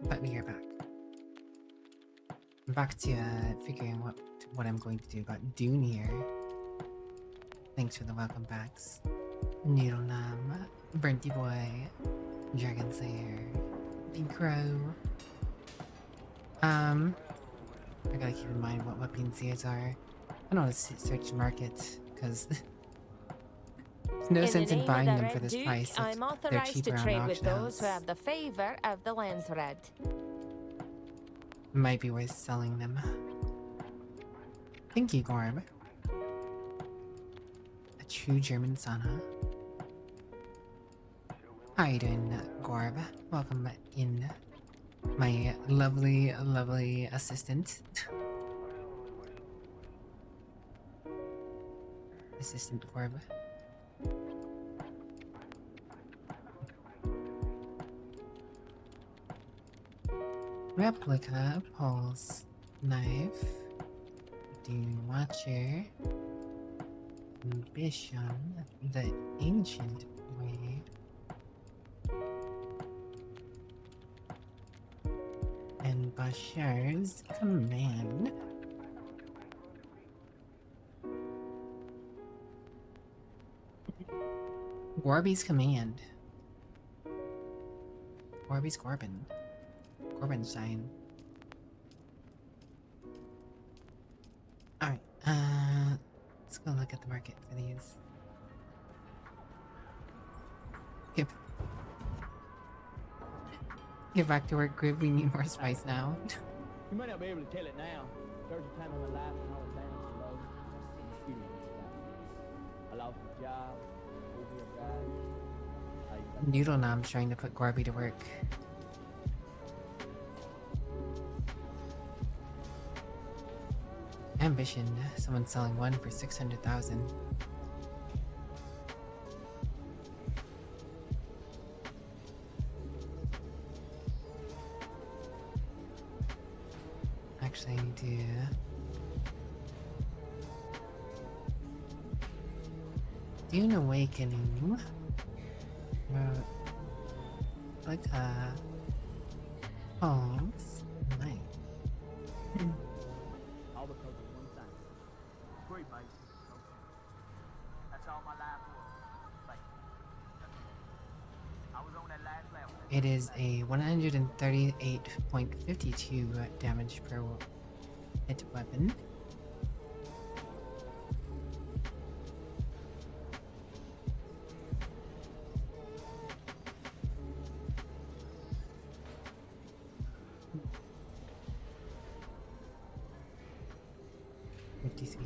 Speaker 1: but we are back. I'm back to figuring what I'm going to do about Dune here. Thanks for the welcome backs. Noodle Nom, Brenty Boy, Dragon Slayer, Big Crow. I gotta keep in mind what weapon seeds are. I don't want to search market, because there's no sense in buying them for this price if
Speaker 2: I'm
Speaker 1: they're
Speaker 2: authorized
Speaker 1: cheaper
Speaker 2: to
Speaker 1: on
Speaker 2: trade with
Speaker 1: auction
Speaker 2: those who
Speaker 1: house.
Speaker 2: have the favor of the lands red.
Speaker 1: Might be worth selling them. Thank you, Gorb. A true German son, huh? How are you doing, Gorb? Welcome in, my lovely, lovely assistant. Assistant Gorb. Replica pulse knife. Dune Watcher. Ambition. The ancient way. And Bashar's command. Gorby's command. Gorby's Gorbin. Gorbenstein. Alright, let's go look at the market for these. Get back to work, Grib. We need more spice now.
Speaker 4: You might not be able to tell it now. There's a time in my life when I was down so low. Excuse me. I lost my job.
Speaker 1: Noodle Nom's trying to put Gorby to work. Ambition. Someone's selling one for 600,000. Actually, I need to... Dune Awakening. Like pulse. Nice.
Speaker 4: All because of one thing. Free base. That's all my life was. I was on that last level.
Speaker 1: It is a 138.52 damage per hit weapon.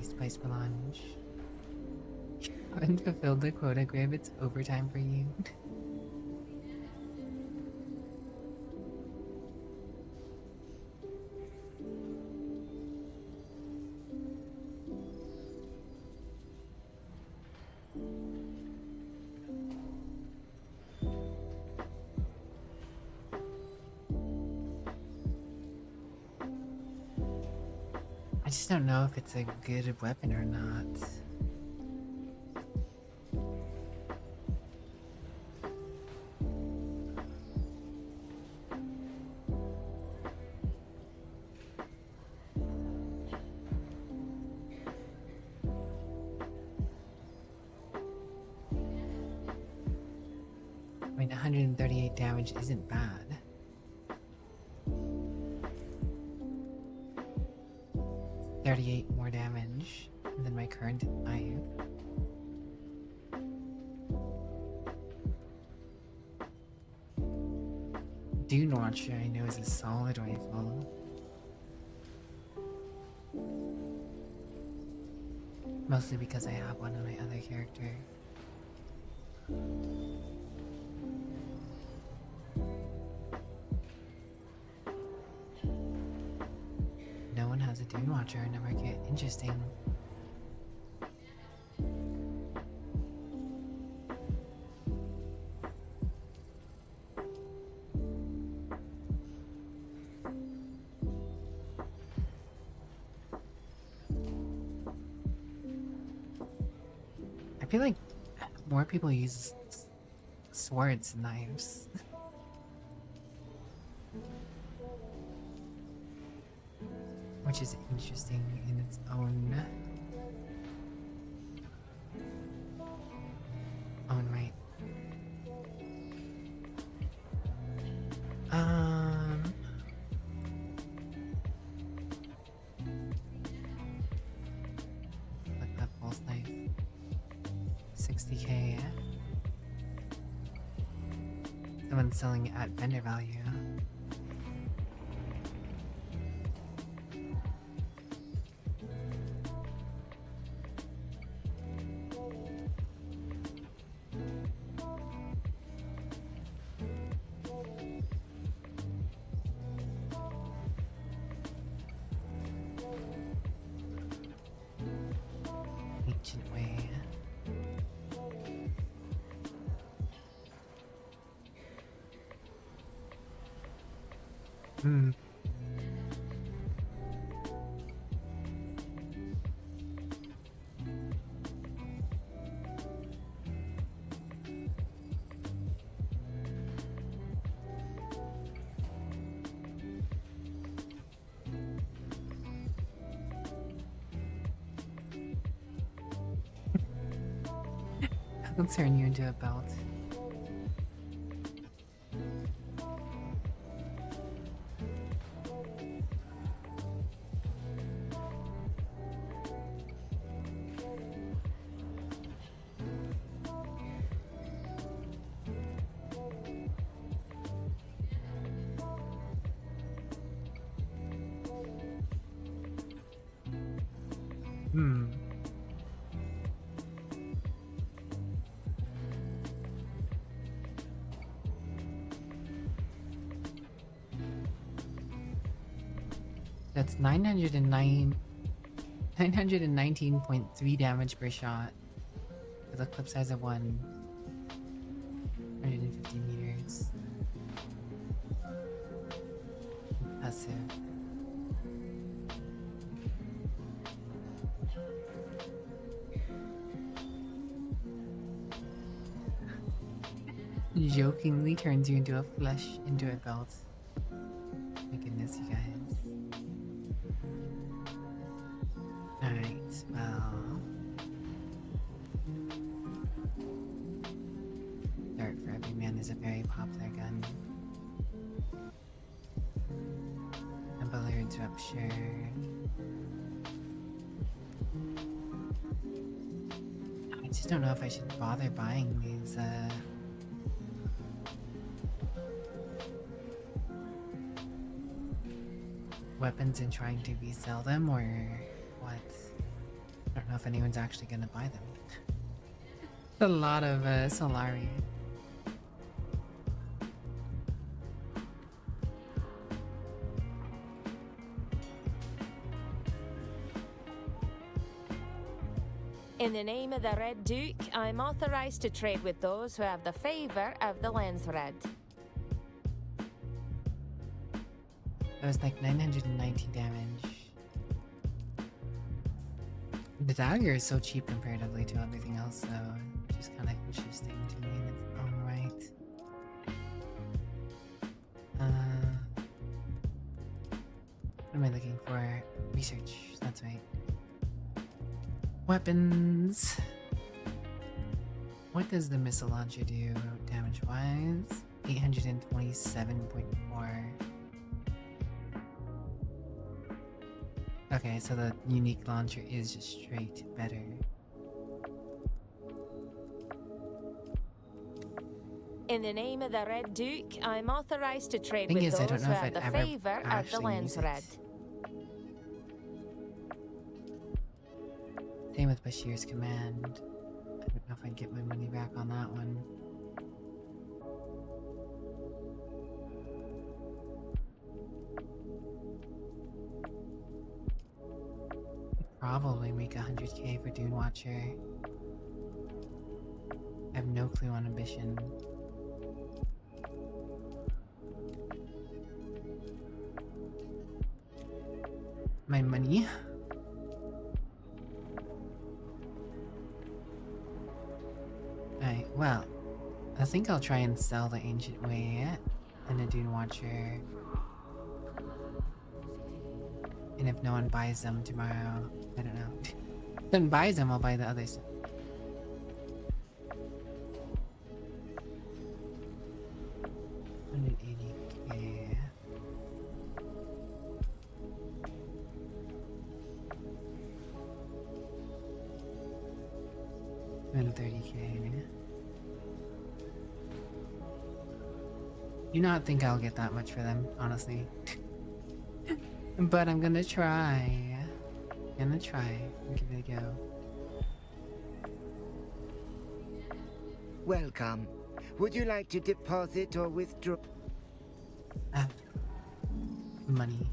Speaker 1: Spice Melange. Unfulfilled the quota, Grib. It's overtime for you. I just don't know if it's a good weapon or not. I mean, 138 damage isn't bad. More damage than my current knife. Dune Watcher I know is a solid rifle. Mostly because I have one on my other character. No one has a Dune Watcher in the market. Interesting. I feel like more people use swords and knives. Which is interesting in its own right. Like that pulse knife. 60k. Someone's selling it at vendor value. Ancient way. Hmm. I'll turn you into a belt. Hmm. That's 919.3 damage per shot with a clip size of 150 meters. Impressive. Jokingly turns you into a belt. My goodness, you guys. Alright, well. Dart for Every Man is a very popular gun. A Ballard's Rupture. I just don't know if I should bother buying these, weapons and trying to resell them, or what? I don't know if anyone's actually gonna buy them. A lot of Solari.
Speaker 2: In the name of the Red Duke, I'm authorized to trade with those who have the favor of the lens red.
Speaker 1: That was like 990 damage. The dagger is so cheap comparatively to everything else, though. Which is kind of interesting to me in its own right. What am I looking for? Research. That's right. Weapons. What does the missile launcher do damage-wise? 827.4. Okay, so the unique launcher is just straight better.
Speaker 2: In the name of the Red Duke, I'm authorized to trade
Speaker 1: Thing
Speaker 2: with
Speaker 1: is, I don't
Speaker 2: those
Speaker 1: know
Speaker 2: who
Speaker 1: if
Speaker 2: have the
Speaker 1: I'd ever
Speaker 2: favor of the
Speaker 1: actually
Speaker 2: lens
Speaker 1: use it.
Speaker 2: red.
Speaker 1: Same with Bashir's command. I don't know if I'd get my money back on that one. I'd probably make 100k for Dune Watcher. I have no clue on ambition. My money? Alright, well. I think I'll try and sell the Ancient Way and a Dune Watcher. And if no one buys them tomorrow, I don't know. If no one buys them, I'll buy the other stuff. $180K. $130K. Do not think I'll get that much for them, honestly. But I'm gonna try. Give it a go.
Speaker 5: Welcome. Would you like to deposit or withdraw?
Speaker 1: Money.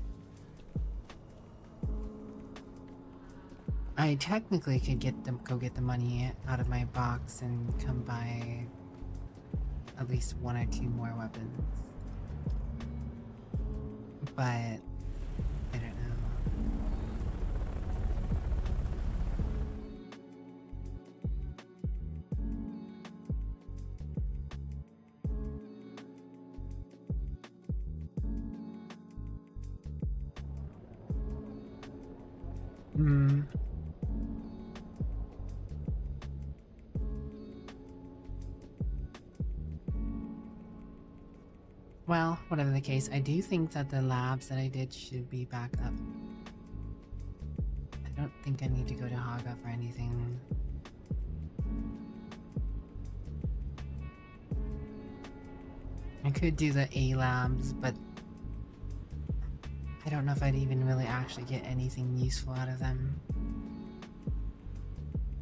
Speaker 1: I technically could go get the money out of my box and come buy at least 1 or 2 more weapons. But I don't know. Well, whatever the case, I do think that the labs that I did should be back up. I don't think I need to go to Haga for anything. I could do the A labs, but I don't know if I'd even really actually get anything useful out of them.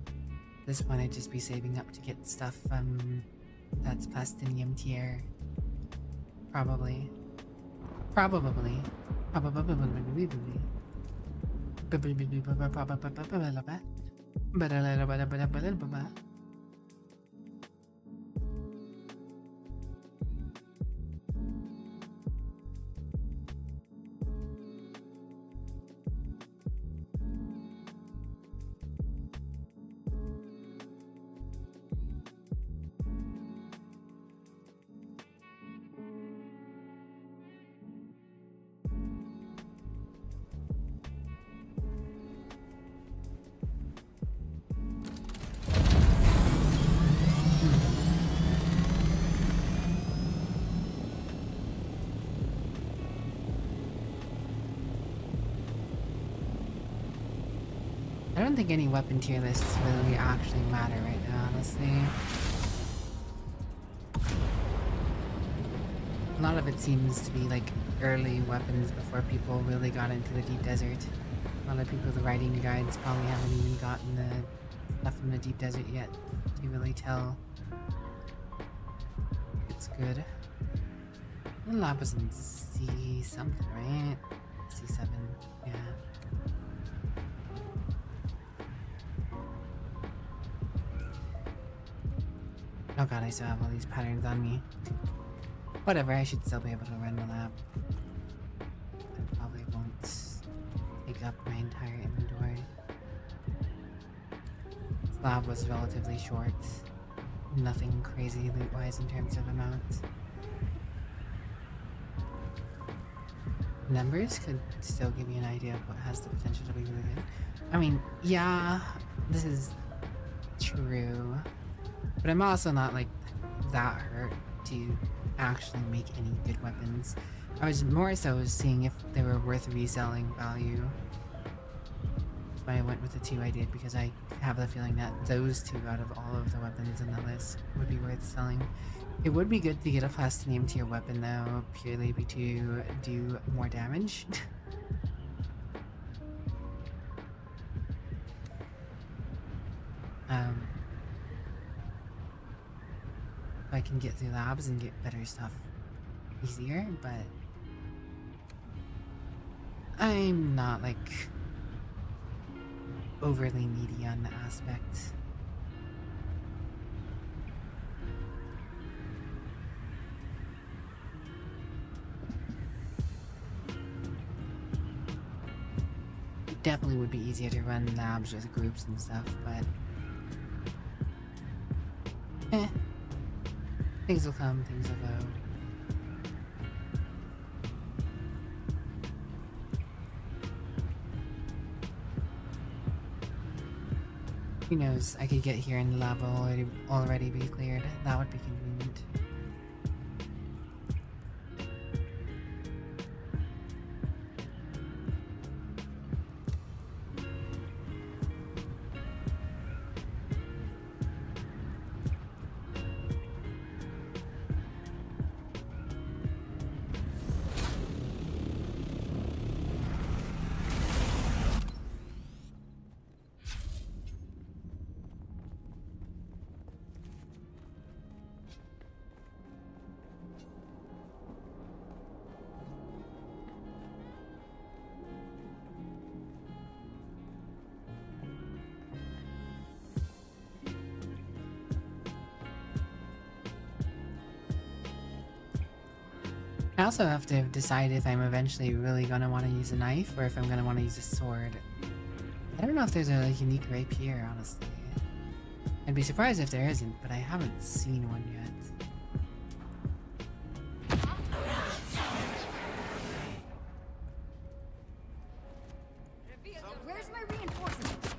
Speaker 1: At this point, I'd just be saving up to get stuff that's Plastinium tier. Probably. I don't think any weapon tier lists really actually matter right now, honestly. A lot of it seems to be like early weapons before people really got into the deep desert. A lot of people with the writing guides probably haven't even gotten the stuff from the deep desert yet to really tell it's good. The lab was in C something, right? C7, yeah. Oh god, I still have all these patterns on me. Whatever, I should still be able to run the lab. I probably won't take up my entire inventory. This lab was relatively short. Nothing crazy loot-wise in terms of amount. Numbers could still give you an idea of what has the potential to be really good. I mean, yeah, this is true. But I'm also not like that hurt to actually make any good weapons. I was more so seeing if they were worth reselling value. That's why I went with the 2 I did, because I have the feeling that those 2 out of all of the weapons in the list would be worth selling. It would be good to get a Plastinium tier weapon though, purely to do more damage. I can get through labs and get better stuff easier, but I'm not like overly needy on the aspect. It definitely would be easier to run labs with groups and stuff, but Things will come, things will go. Who knows, I could get here and the lab will already be cleared. That would be convenient. I also have to decide if I'm eventually really gonna want to use a knife or if I'm gonna want to use a sword. I don't know if there's a unique rapier, honestly. I'd be surprised if there isn't, but I haven't seen one yet.
Speaker 6: Where's my reinforcements?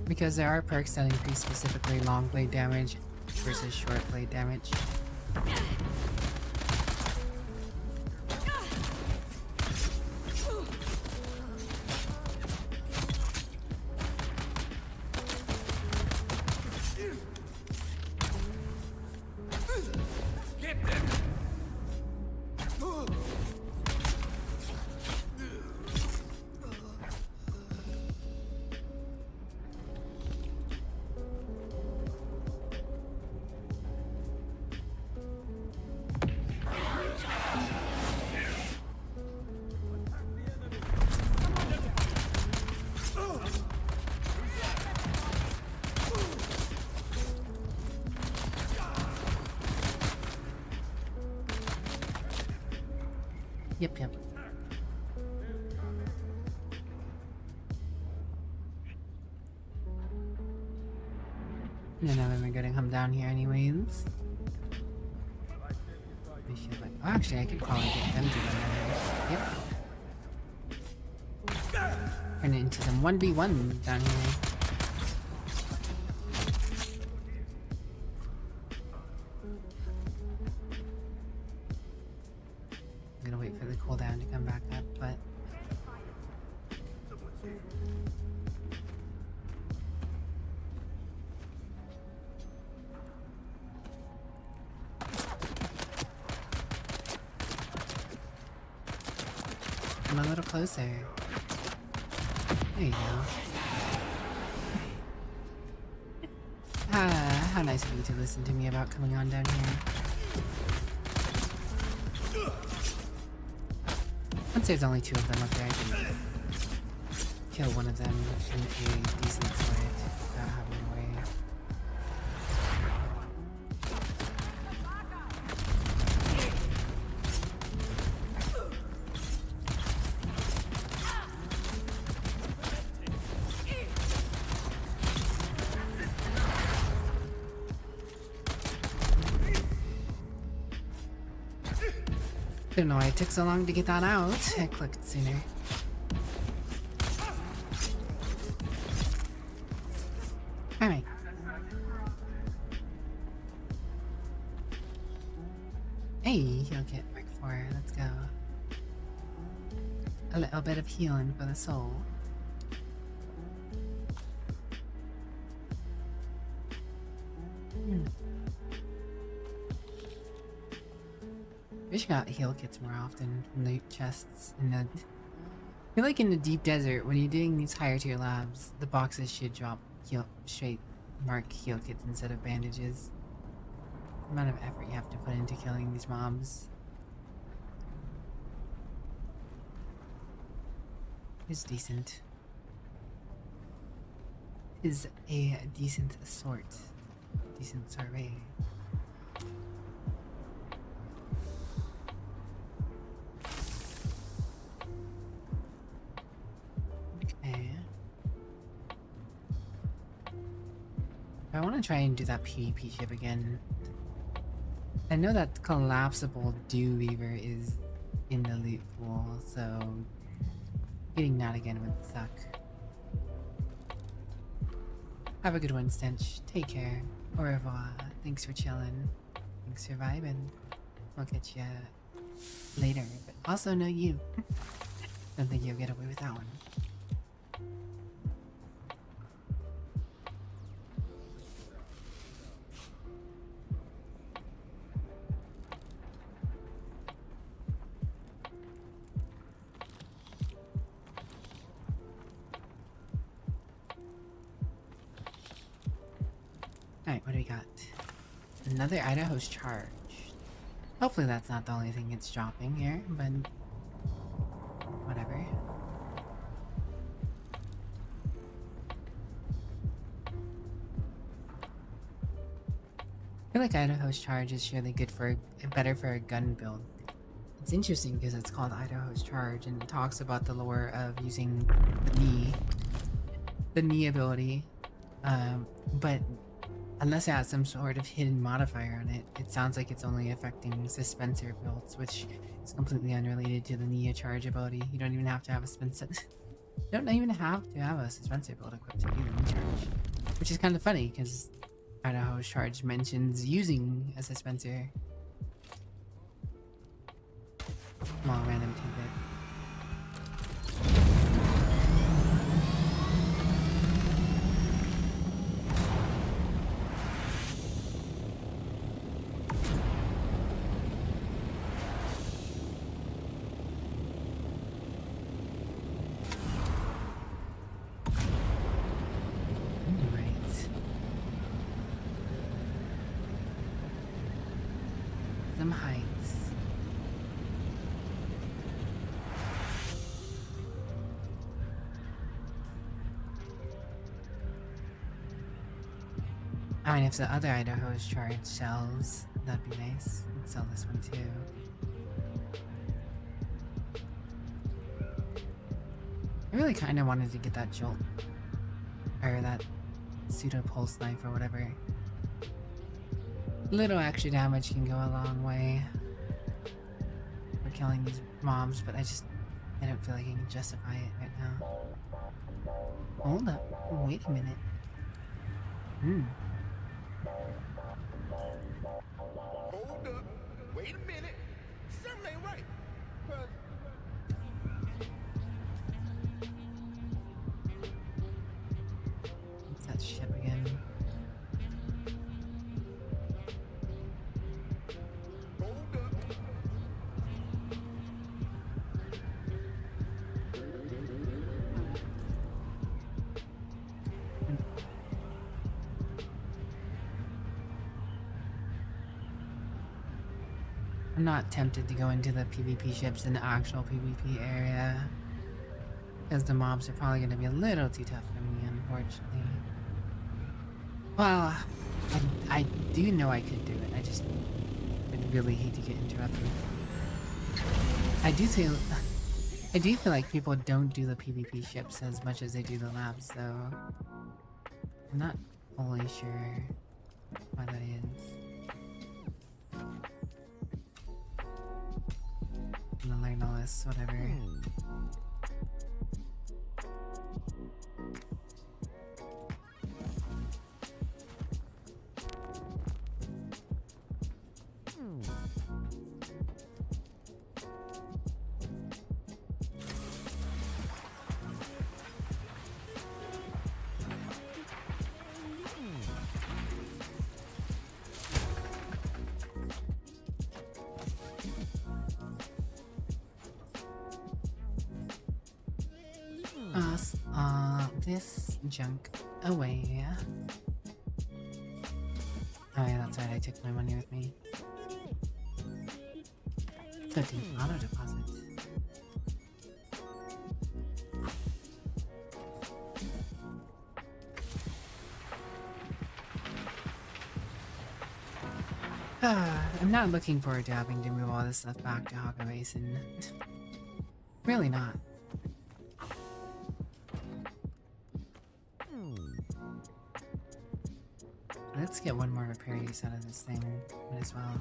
Speaker 1: Because there are perks that increase specifically long blade damage versus short blade damage. Yep. And then we're gonna come down here anyways. Oh, actually, I could probably get them to go down here. Yep. Turn it into some 1v1 down here. I'm gonna wait for the cooldown to come back up, but I'm a little closer. There you go. How nice of you to listen to me about coming on down here. Once there's only 2 of them up there, I can kill one of them in a decent fight without having to worry. Don't know why it took so long to get that out. I clicked sooner. Alright. Hey, heal kit Mark 4. Let's go. A little bit of healing for the soul. Wish I got heal kits more often from the chests in the... I feel like in the deep desert, when you're doing these higher tier labs, the boxes should drop straight mark heal kits instead of bandages. The amount of effort you have to put into killing these mobs is decent. is a decent sort. Decent sorbet. Okay. I want to try and do that PvP ship again. I know that collapsible Dew Weaver is in the loot pool, so getting that again would suck. Have a good one, Stench. Take care. Au revoir. Thanks for chilling. Thanks for vibing. We'll catch ya later, but also no you. Don't think you'll get away with that one. Alright, what do we got? Another Idaho's charge. Hopefully that's not the only thing it's dropping here, but whatever. I feel like Idaho's charge is surely good for better for a gun build. It's interesting because it's called Idaho's charge and it talks about the lore of using the knee ability, but unless it has some sort of hidden modifier on it, it sounds like it's only affecting suspensor builds, which is completely unrelated to the Nia charge ability. You don't even have to have a suspensor. Don't even have to have a suspensor build equipped to do the Nia charge, which is kind of funny because Idaho's charge mentions using a suspensor. Small random tidbit. Heights. I mean, if the other Idaho's charge sells, that'd be nice. I'd sell this one too. I really kind of wanted to get that jolt, or that pseudo pulse knife or whatever. Little extra damage can go a long way for killing these mobs, but I don't feel like I can justify it right now. Hold up, wait a minute.
Speaker 3: Hold up, wait a minute. Something ain't right.
Speaker 1: What's that ship again? I'm not tempted to go into the PvP ships in the actual PvP area, because the mobs are probably going to be a little too tough for me, unfortunately. Well, I do know I could do it, I just would really hate to get interrupted. I do feel like people don't do the PvP ships as much as they do the labs, though. I'm not fully sure why that is. I'm gonna learn all this, whatever. This junk away. Oh yeah, that's right, I took my money with me. 13 auto deposit. I'm not looking forward to having to move all this stuff back to Haka Basin. Really not. Let's get one more repair use out of this thing. Might as well.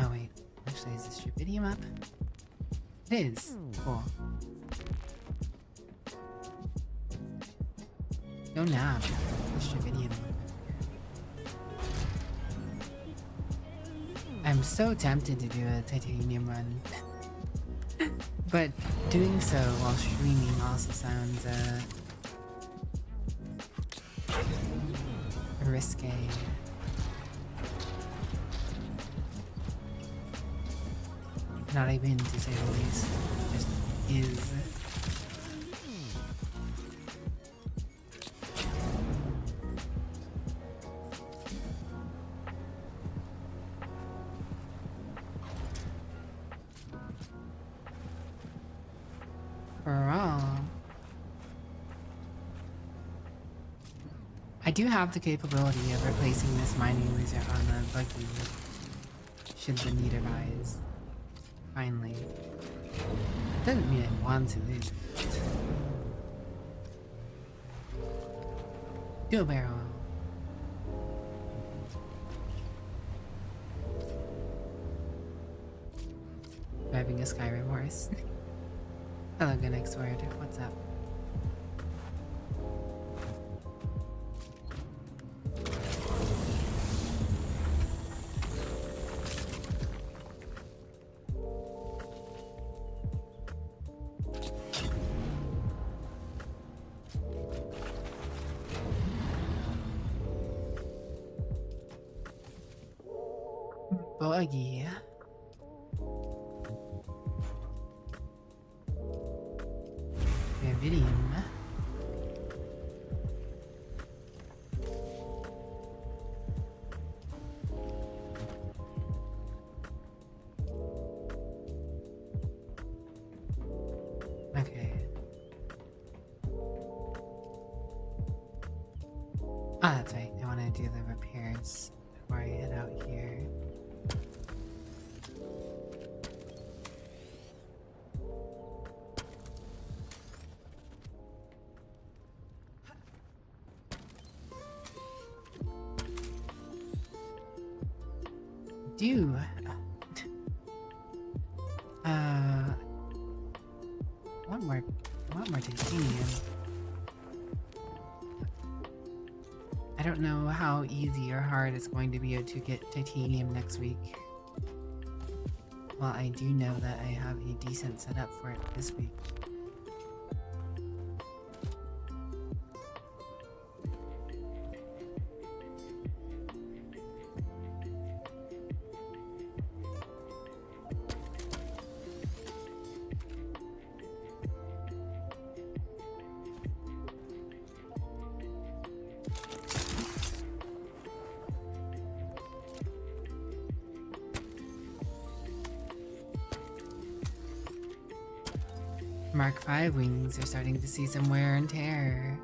Speaker 1: Oh wait, actually is this Stravidium up? It is. Cool. Go now. Stravidium. I'm so tempted to do a titanium run. But doing so while streaming also sounds risque. Not even to say the least. Just is. I do have the capability of replacing this mining laser on the buggy should the need arise. Finally. It doesn't mean I want to either. Do a barrel. Driving a Skyrim horse. Hello, good next word. What's up? Buggy. Gravidium. Okay. Ah, that's right. I want to do the repairs before I head out here. Want more titanium. I don't know how easy or hard it's going to be to get titanium next week. Well, I do know that I have a decent setup for it this week. Mark V wings are starting to see some wear and tear.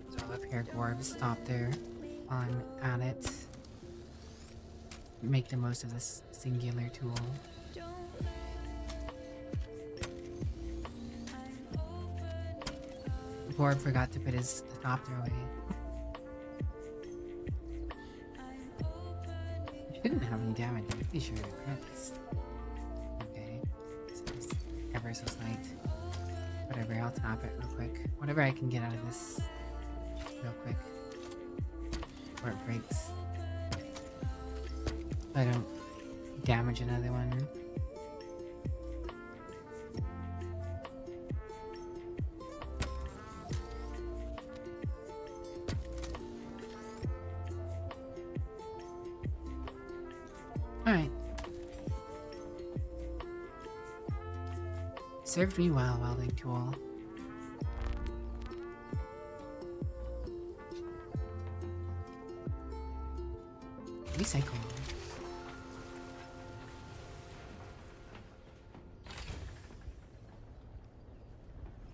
Speaker 1: So I'll repair Gorbs, stop there while I'm at it. Make the most of this singular tool. Gorb forgot to put his copter away. Shouldn't have any damage, I'm pretty sure it crits. Okay, so it's ever so slight. Whatever, I'll tap it real quick. Whatever I can get out of this real quick. Before it breaks. I don't damage another one. Alright. Served me well, welding tool. recycle.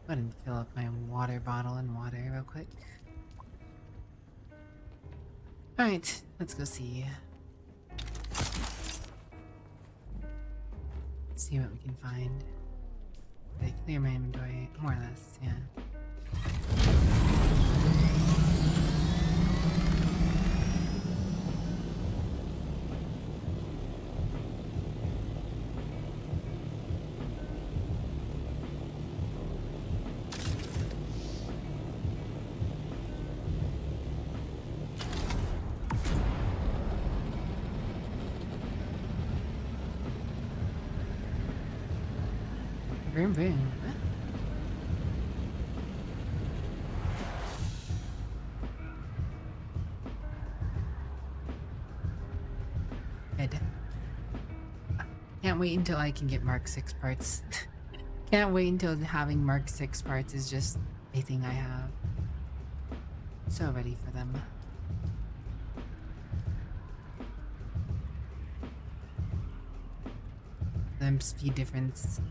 Speaker 1: Go ahead and fill up my water bottle and water real quick. Alright, let's go see. Let's see what we can find. Did I clear my inventory? More or less, yeah. Vroom vroom. Good. Can't wait until I can get Mark 6 parts. Can't wait until having Mark 6 parts is just a thing I have. So ready for them. Speed difference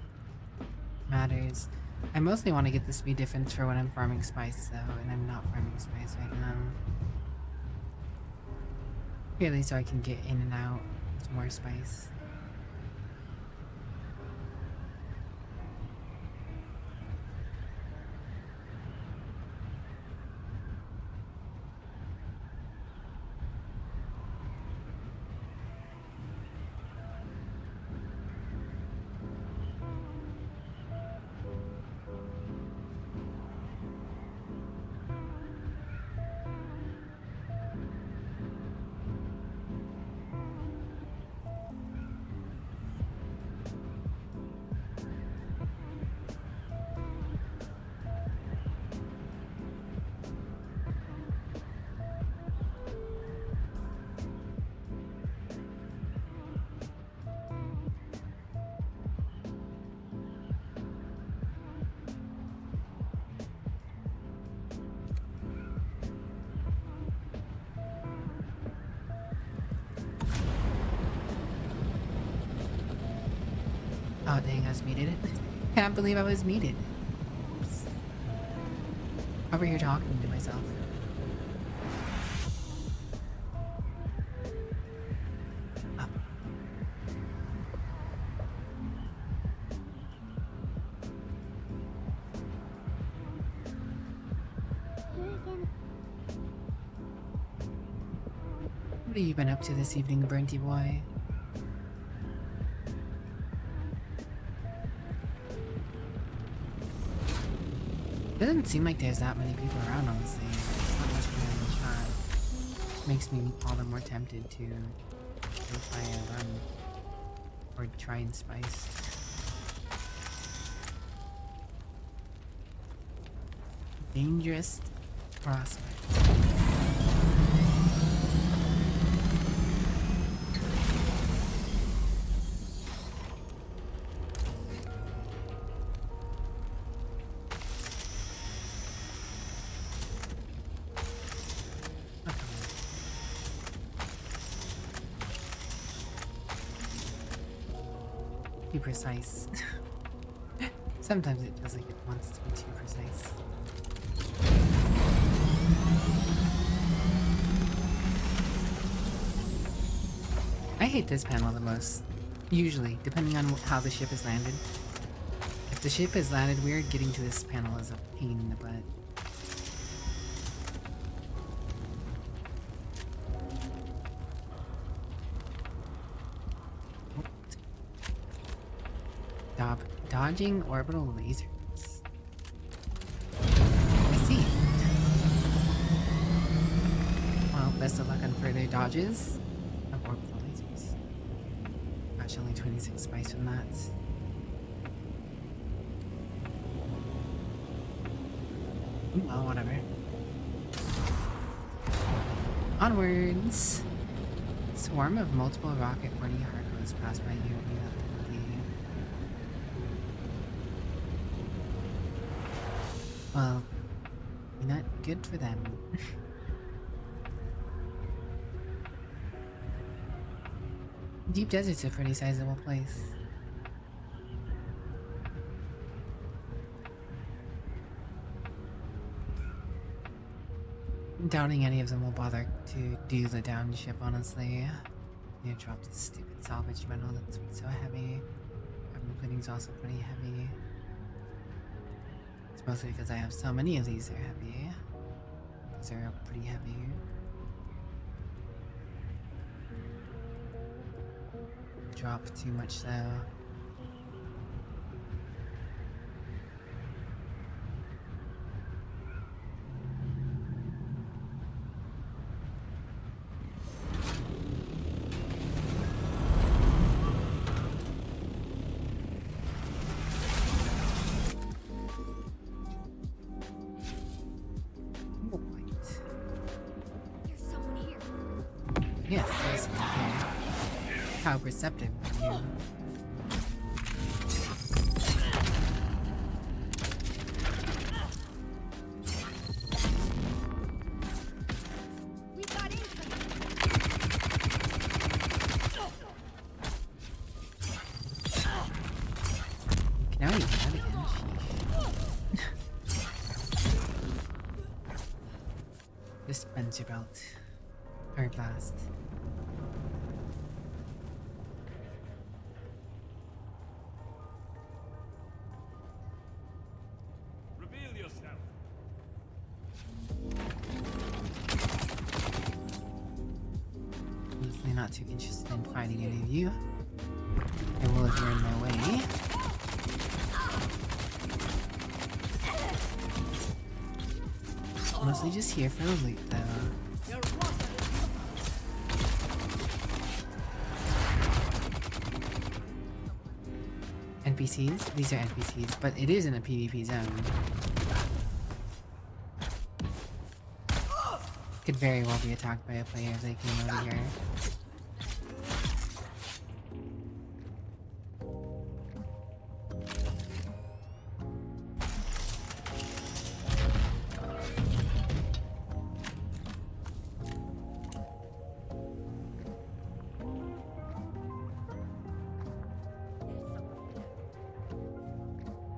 Speaker 1: matters. I mostly want to get the speed difference for when I'm farming spice though, and I'm not farming spice right now. Really, so I can get in and out with more spice. Oh dang, I was muted. Can't believe I was muted. Oops. Over here talking to myself. Oh. What have you been up to this evening, Burnty boy? Doesn't seem like there's that many people around, honestly. There's not much going on in the chat. Makes me all the more tempted to go try a run. Or try and spice. Dangerous prospect. Too precise. Sometimes it feels like it wants to be too precise. I hate this panel the most. Usually, depending on how the ship has landed. If the ship has landed weird, getting to this panel is a pain in the butt. Dodging orbital lasers. I see. Well, best of luck on further dodges of orbital lasers. Gosh, only 26 spice from that. Well, whatever. Onwards! Swarm of multiple rocket horny hardwoods pass by you. Well, not good for them. Deep Desert's a pretty sizable place. Doubting any of them will bother to do the down ship, honestly. You drop this stupid salvage metal that's so heavy. Carbon plating's also pretty heavy. It's mostly because I have so many of these that are heavy. These are pretty heavy. Drop too much though.
Speaker 6: There's someone here.
Speaker 1: Yes, there's okay. How perceptive are you?
Speaker 6: We got incoming.
Speaker 1: Now you have it again. Dispenser belt. Or blast.
Speaker 7: Reveal yourself.
Speaker 1: Honestly, not too interested in fighting any of you. I will if you're in my way. Mostly just here for the loot, though. NPCs? These are NPCs, but it is in a PvP zone. Could very well be attacked by a player if they came over here.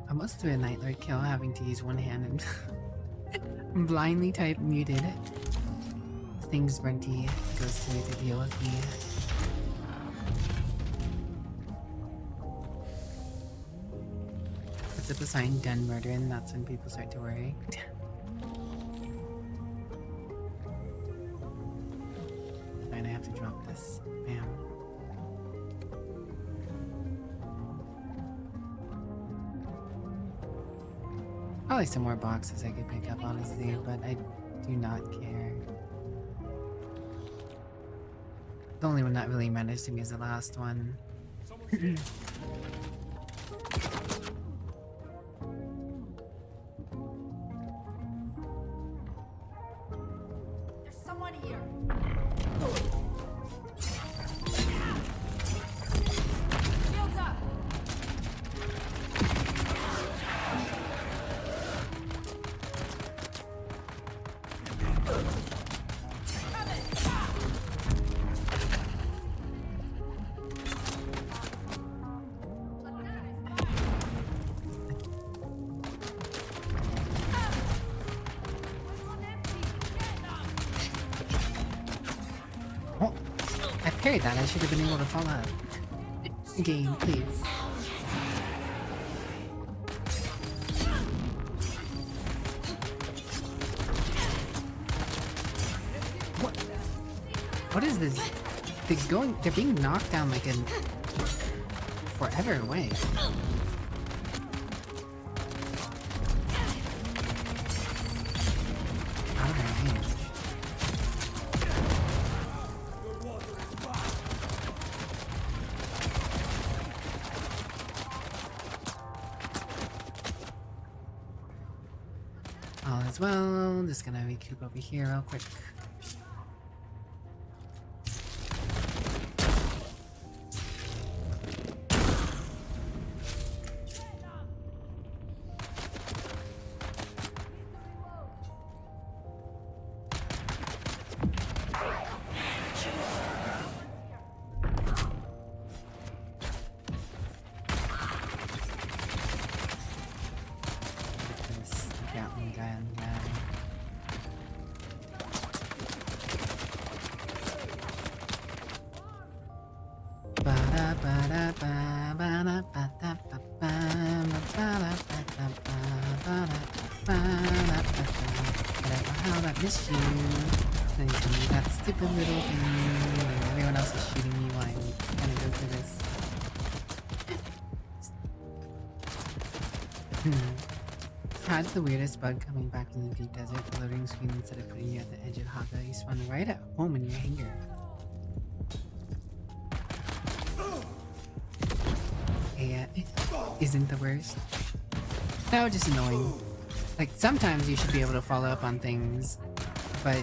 Speaker 1: I must do a Night Lord kill having to use one hand and blindly type muted. Things Brenty goes through to deal with me. Puts up a sign done murder and that's when people start to worry. Fine, I have to drop this. Bam. Probably some more boxes I could pick up, honestly, but I do not care. The only one that really matters to me is the last one.
Speaker 6: There's someone here. Shields up.
Speaker 1: Oh, I parried that. I should have been able to follow up. Game, please. What? What is this? They're being knocked down like in forever away. Out of my range. All as well. I'm just gonna recoup over here real quick. How that missed you. Then you can do that stupid little thing, and everyone else is shooting me while I'm trying to go through this. Had the weirdest bug coming back from the deep desert. The loading screen, instead of putting you at the edge of Haga, you spawn right at home in your hangar. Yeah, isn't the worst. No, just annoying. Like, sometimes you should be able to follow up on things, but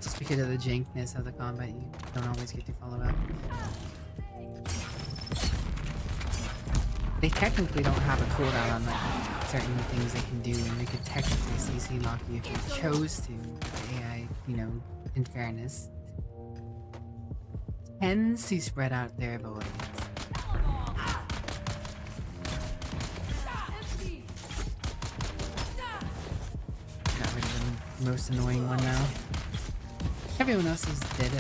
Speaker 1: just because of the jankness of the combat, you don't always get to follow up. They technically don't have a cooldown on like certain things they can do, and they could technically CC lock you if you chose to. But the AI, you know, in fairness, tends to spread out their abilities. Got rid of the most annoying one now. Everyone else is dead.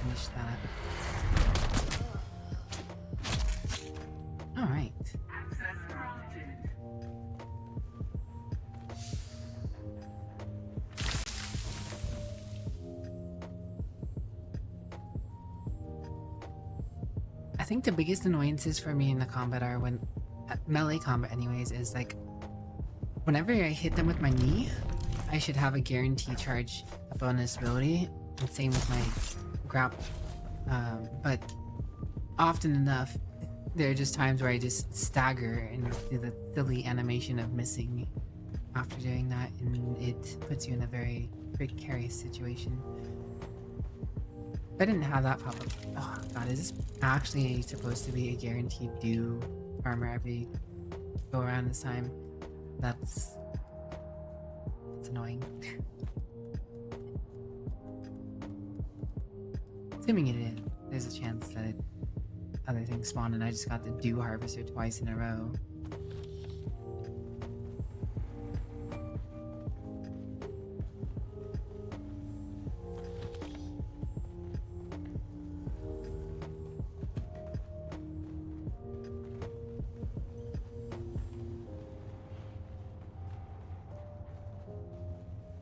Speaker 1: Finish that. Alright. I think the biggest annoyances for me in the combat are when melee combat anyways is like whenever I hit them with my knee, I should have a guarantee charge a bonus ability, and same with my grapple. But often enough there are just times where I just stagger and do the silly animation of missing after doing that, and it puts you in a very precarious situation. If I didn't have that pop up, oh god, is this actually supposed to be a guaranteed do armor every go around this time? That's annoying. Assuming it is, there's a chance that other things spawn and I just got the dew harvester twice in a row.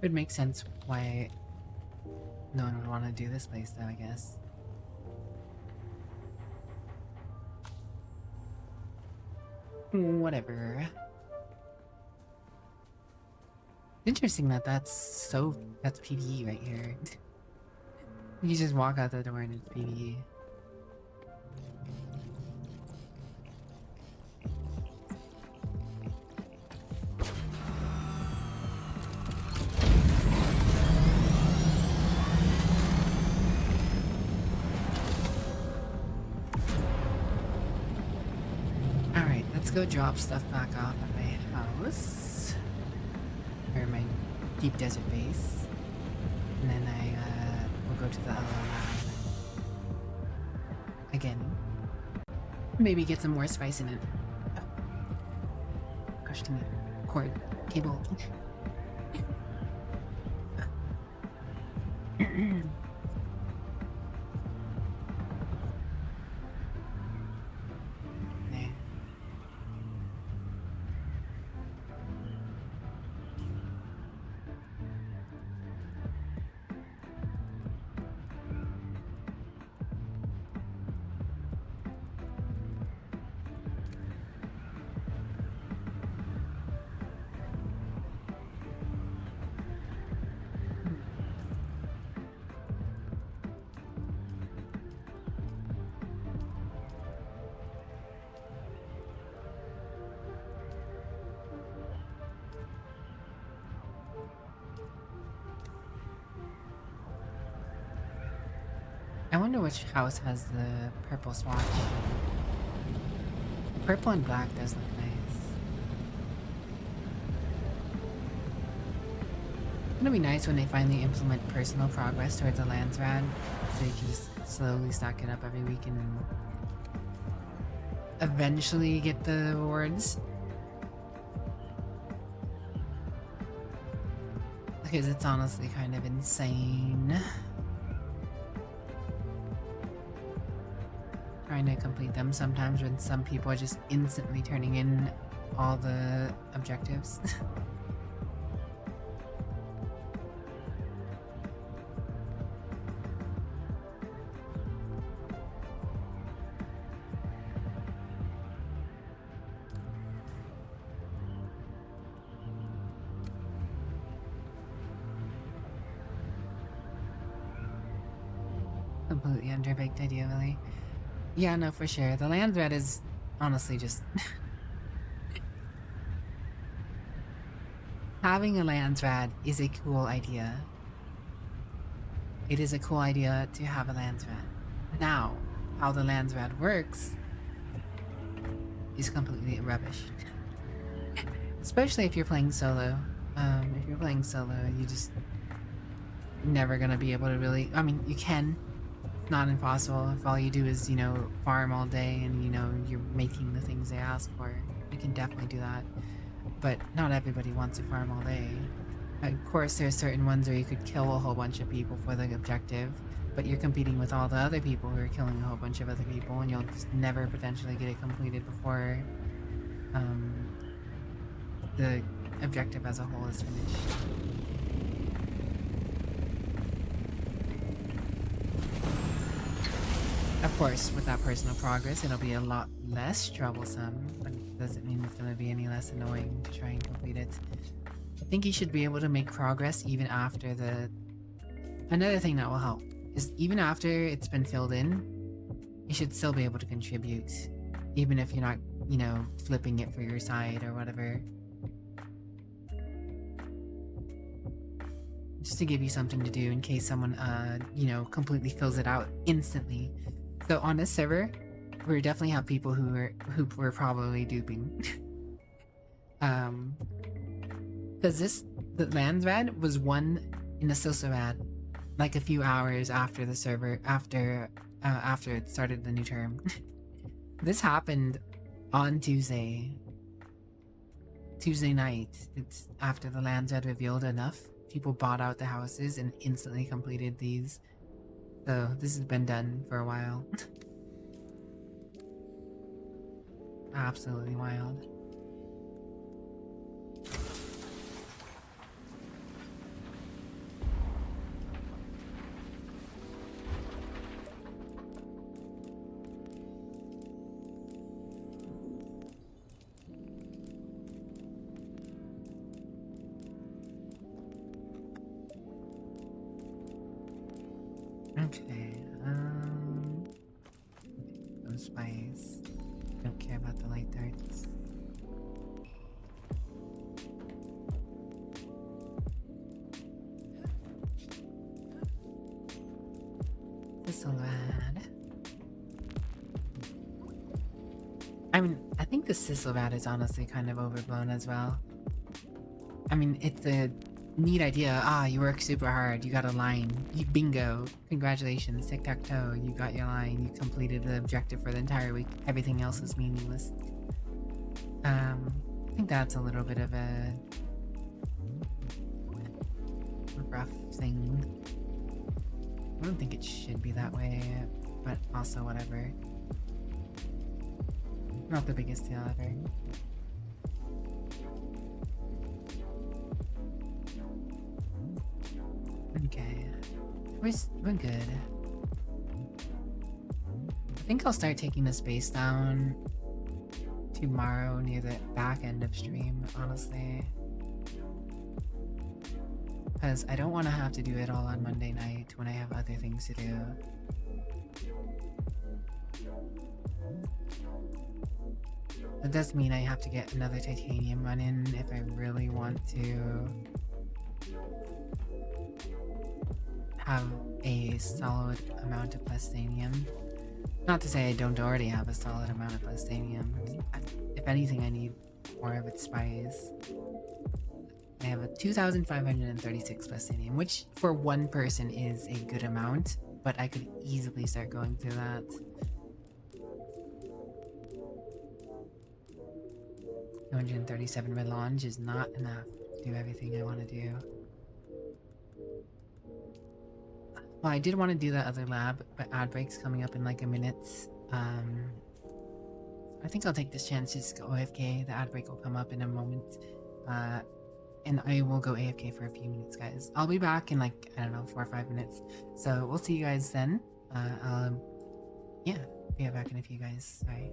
Speaker 1: It would make sense why no one would want to do this place though, I guess. Whatever. Interesting that that's PvE right here. You just walk out the door and it's PvE. Let's go drop stuff back off at my house, or my deep desert base, and then I will go to the lab again. Maybe get some more spice in it. Oh. Gosh dang it. Cord. Cable. I wonder which house has the purple swatch. Purple and black does look nice. It'll be nice when they finally implement personal progress towards a lands rad, so you can just slowly stack it up every week and eventually get the rewards. Because it's honestly kind of insane. trying to complete them sometimes when some people are just instantly turning in all the objectives. Completely underbaked idea, Lily. Yeah, no, for sure. The land threat is honestly just having a land threat is a cool idea. It is a cool idea to have a land threat. Now, how the land threat works is completely rubbish. Especially if you're playing solo. If you're playing solo, you just never gonna be able to really. I mean, you can. It's not impossible if all you do is, you know, farm all day and, you know, you're making the things they ask for. You can definitely do that. But not everybody wants to farm all day. Of course, there's certain ones where you could kill a whole bunch of people for the objective, but you're competing with all the other people who are killing a whole bunch of other people, and you'll just never potentially get it completed before the objective as a whole is finished. Of course, with that personal progress, it'll be a lot less troublesome, but it doesn't mean it's going to be any less annoying to try and complete it. I think you should be able to make progress even after the... Another thing that will help is even after it's been filled in, you should still be able to contribute, even if you're not, you know, flipping it for your side or whatever. Just to give you something to do in case someone, you know, completely fills it out instantly. So on this server, we definitely have people who were probably duping. Because the land thread was won in a Silsarad, like a few hours after the server, after it started the new term. This happened on Tuesday night. It's after the land thread revealed enough. People bought out the houses and instantly completed these. So this has been done for a while. Absolutely wild. Okay, no spice. Don't care about the light darts. This'll add. I mean, I think the Sizzlevat is honestly kind of overblown as well. I mean, it's a neat idea. Ah, you work super hard. You got a line. You bingo. Congratulations. Tic-tac-toe. You got your line. You completed the objective for the entire week. Everything else is meaningless. I think that's a little bit of a rough thing. I don't think it should be that way, but also whatever. Not the biggest deal ever. Okay, we're good. I think I'll start taking the space down tomorrow near the back end of stream, honestly. Because I don't want to have to do it all on Monday night when I have other things to do. That does mean I have to get another titanium run in if I really want to have a solid amount of plastanium. Not to say I don't already have a solid amount of plastanium. If anything, I need more of its spice. I have a 2,536 plastanium, which for one person is a good amount, but I could easily start going through that. $237 melange is not enough to do everything I want to do. Well, I did want to do that other lab, but ad break's coming up in like a minute, I think I'll take this chance to just go AFK. The ad break will come up in a moment. And I will go AFK for a few minutes, guys. I'll be back in like, I don't know, 4 or 5 minutes. So we'll see you guys then. Yeah, be back in a few, guys. Sorry.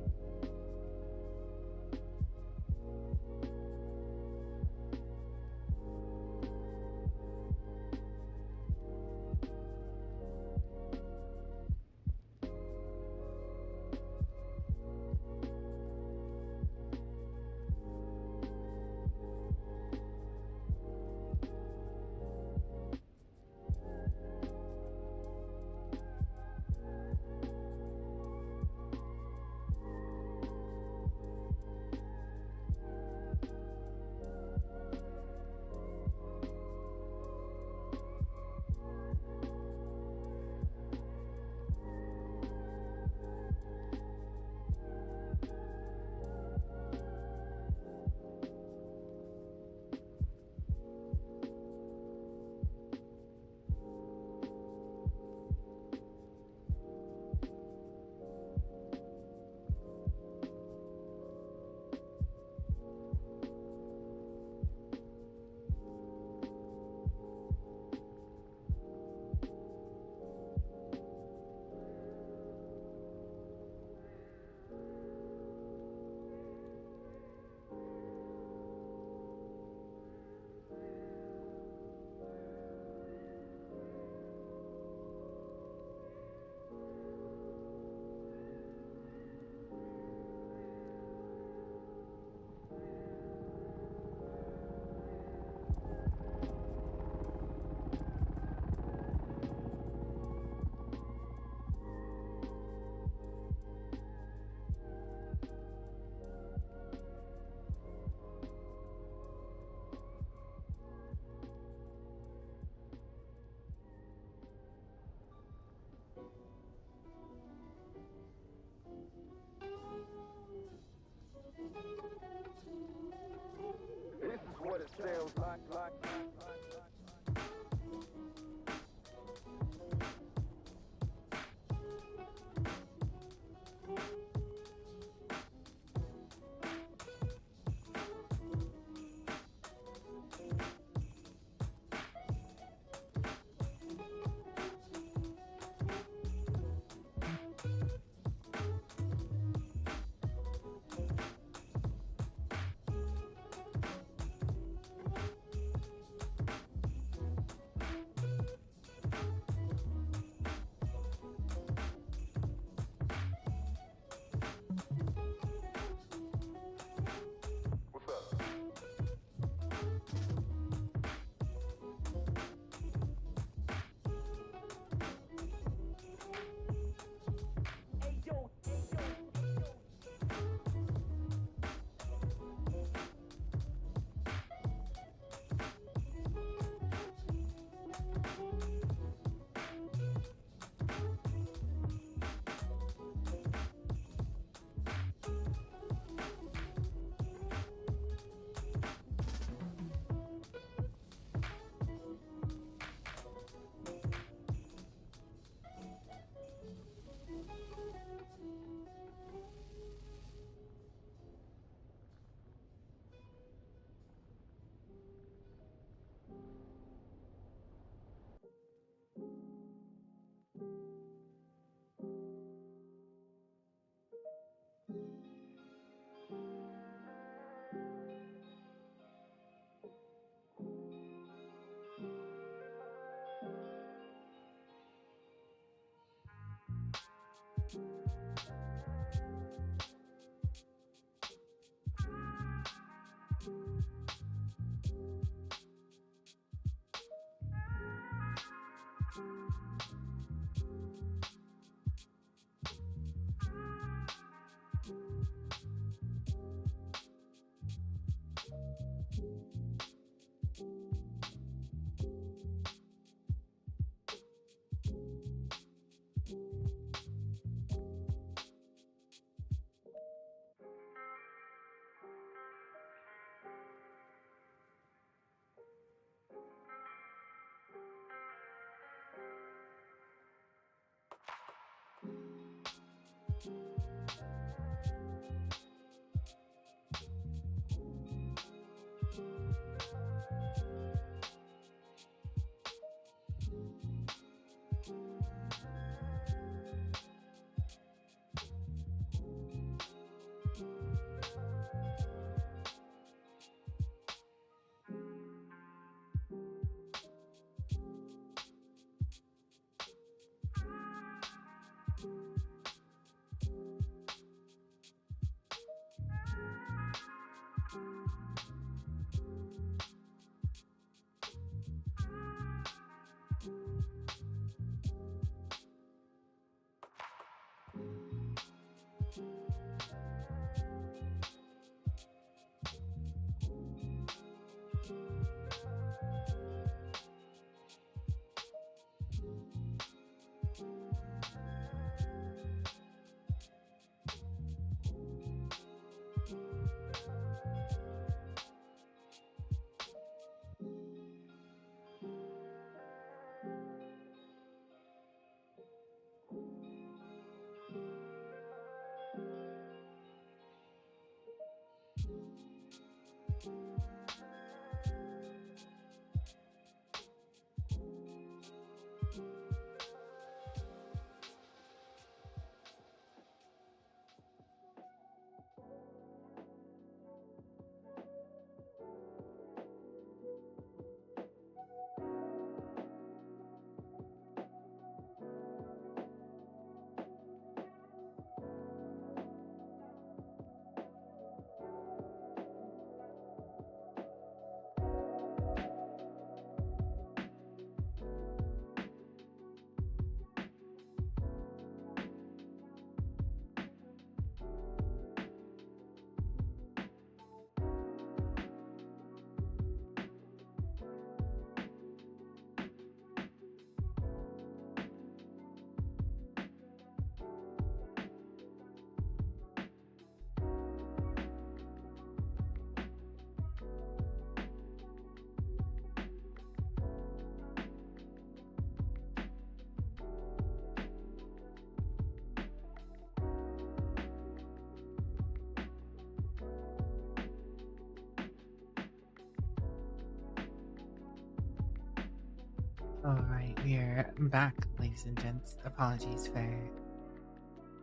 Speaker 1: Alright, we're back, ladies and gents. Apologies for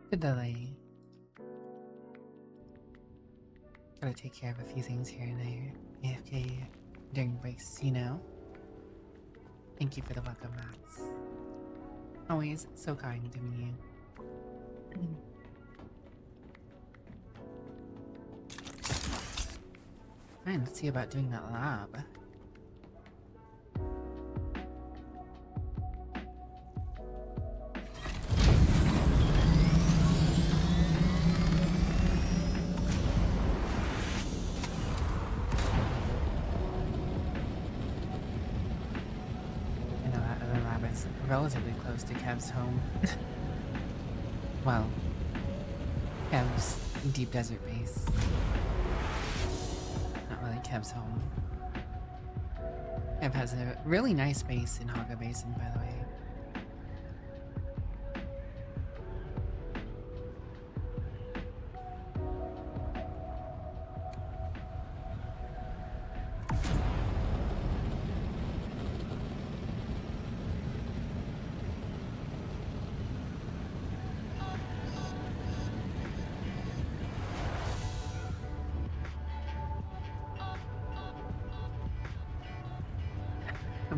Speaker 1: the delay. Gotta take care of a few things here and there. AFK during breaks, you know. Thank you for the welcome, Max. Always so kind to me. Fine, let's see about doing that lab. Relatively close to Kev's home. Well, Kev's deep desert base. Not really Kev's home. Kev has a really nice base in Haga Basin, by the way.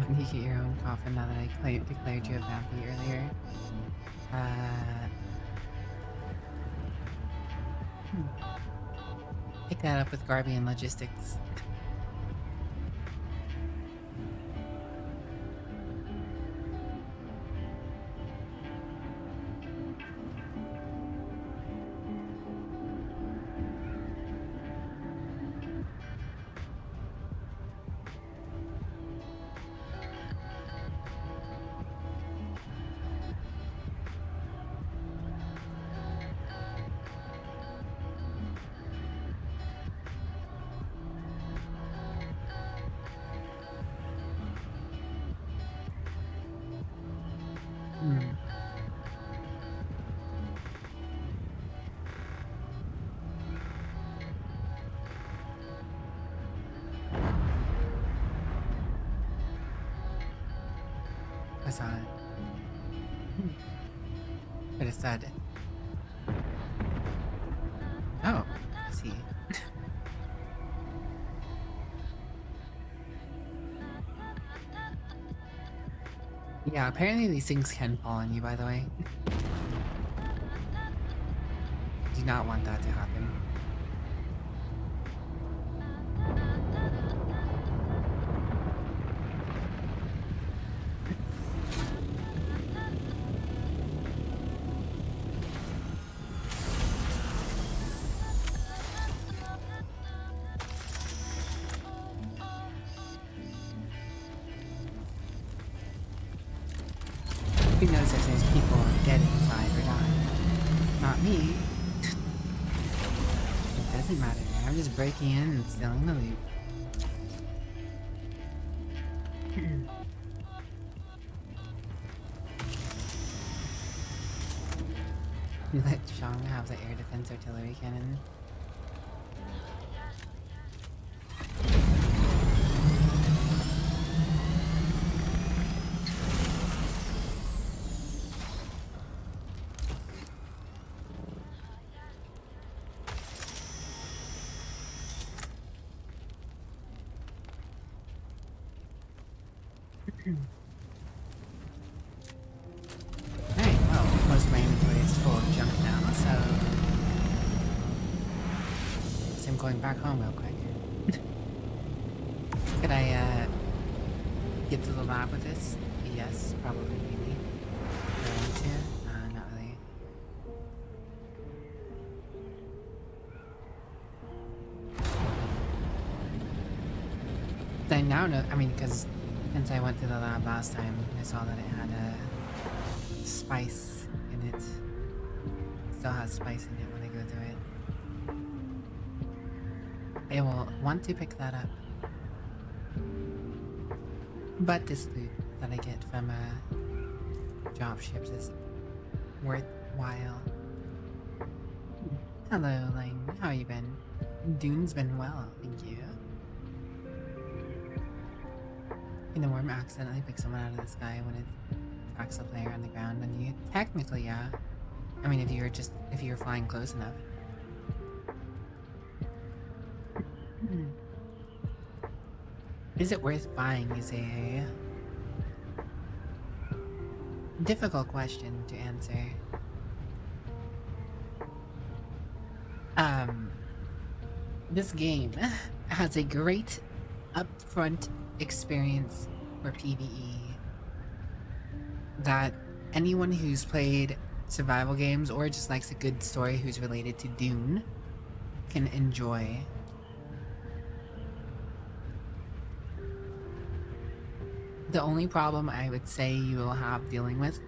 Speaker 1: When you get your own coffin now that I declared you a vampy earlier. Pick that up with Garby and Logistics. saw it. Could have said. Oh, I see. Yeah, apparently these things can fall on you, by the way. Do not want that to happen. Who knows if there's people dead inside or not? Not me. It doesn't matter. I'm just breaking in and stealing the loot. Let Shang have the air defense artillery cannon. Alright, well, most of my inventory is full of junk now, so I'm going back home real quick. Could I get to the lab with this? Yes, probably, maybe. Do I want to? Not really. I now know, I mean, because since I went to the lab last time, I saw that it had a spice in it. Still has spice in it when I go through it. I will want to pick that up. But this loot that I get from drop ships is worthwhile. Hello, Lang. How you been? Dune's been well, thank you. In the worm accidentally pick someone out of the sky when it attacks a player on the ground, and you technically, yeah. I mean, if you're flying close enough. Is it worth buying is a difficult question to answer. This game has a great upfront experience for PvE that anyone who's played survival games or just likes a good story who's related to Dune can enjoy. The only problem I would say you will have dealing with,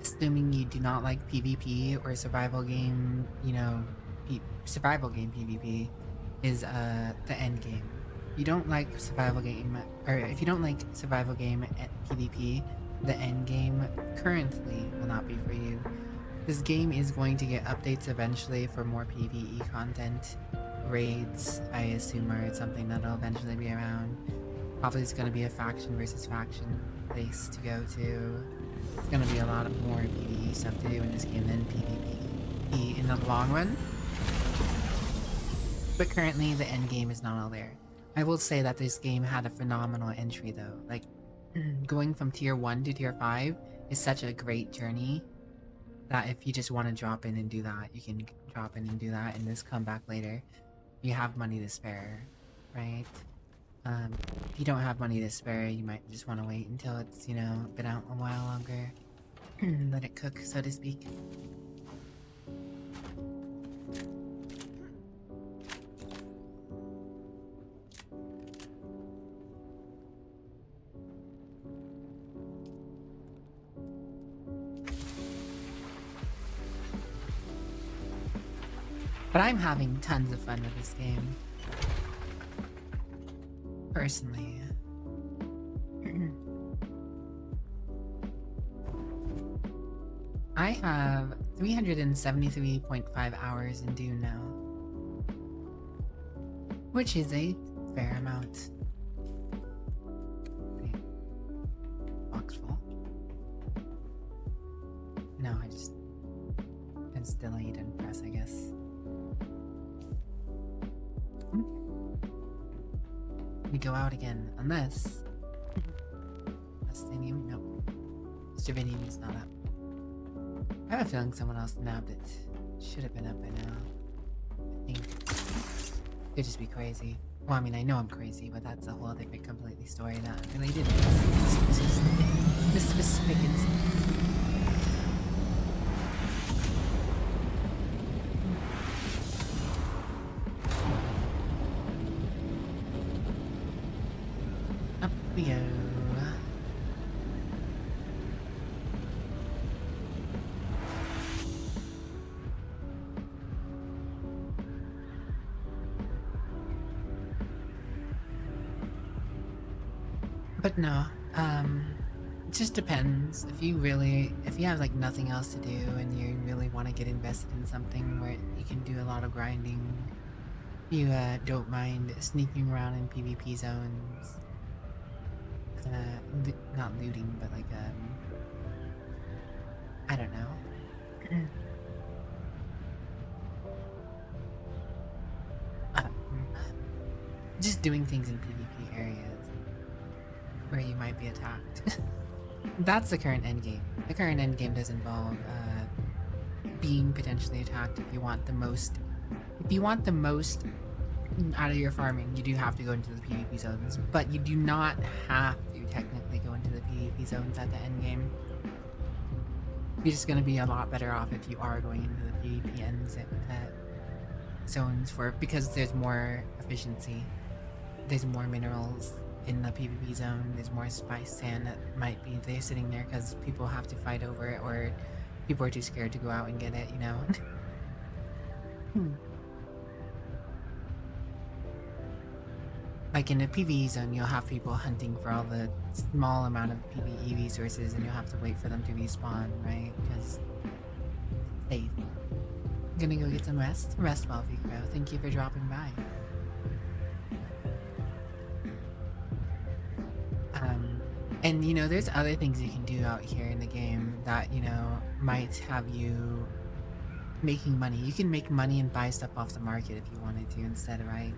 Speaker 1: assuming you do not like PvP or survival game, you know, survival game PvP, is the end game. If you don't like survival game, or if you don't like survival game at PvP, the end game currently will not be for you. This game is going to get updates eventually for more PvE content. Raids, I assume, are something that'll eventually be around. Probably it's going to be a faction versus faction place to go to. It's going to be a lot of more PvE stuff to do in this game than PvP in the long run. But currently the end game is not all there. I will say that this game had a phenomenal entry though. Like, going from tier 1 to tier 5 is such a great journey that if you just want to drop in and do that, you can drop in and do that and just come back later. You have money to spare, right? If you don't have money to spare, you might just want to wait until it's, you know, been out a while longer. Let it cook, so to speak. But I'm having tons of fun with this game. Personally. I have 373.5 hours in Dune now. Which is a fair amount. Wait. Box full. no, I just delete and press, I guess. We go out again, unless Stadium? Nope. Stadium is not up. I have a feeling someone else nabbed it. Should have been up by now. I think. Could just be crazy. Well, I mean, I know I'm crazy, but that's a whole different completely story not related to this specific incident. Up we go. But no, it just depends. If you have like nothing else to do and you really want to get invested in something where you can do a lot of grinding, you don't mind sneaking around in PvP zones. Not looting, but like, I don't know. Just doing things in PvP areas where you might be attacked. That's the current endgame. The current endgame does involve being potentially attacked. If you want the most out of your farming, you do have to go into the PvP zones, but you do not have to technically go into the PvP zones at the endgame. You're just going to be a lot better off if you are going into the PvP zones because there's more efficiency. There's more minerals in the PvP zone. There's more spice sand that might be there sitting there because people have to fight over it, or people are too scared to go out and get it, you know? Like in a PvE zone, you'll have people hunting for all the small amount of PvE resources and you'll have to wait for them to respawn, right? Because safe. Gonna go get some rest. Rest well, Vicro. Thank you for dropping by. And you know, there's other things you can do out here in the game that, you know, might have you making money. You can make money and buy stuff off the market if you wanted to instead, right?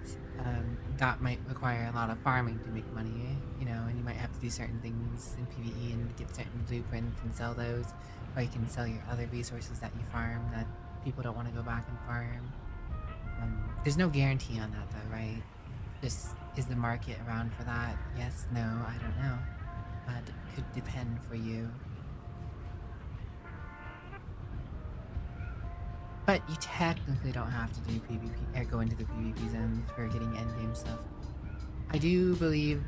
Speaker 1: That might require a lot of farming to make money, you know, and you might have to do certain things in PvE and get certain blueprints and sell those, or you can sell your other resources that you farm that people don't want to go back and farm. There's no guarantee on that though, right? Just, is the market around for that? Yes, no, I don't know. It could depend for you. But you technically don't have to do PvP or go into the PvP zones for getting endgame stuff. I do believe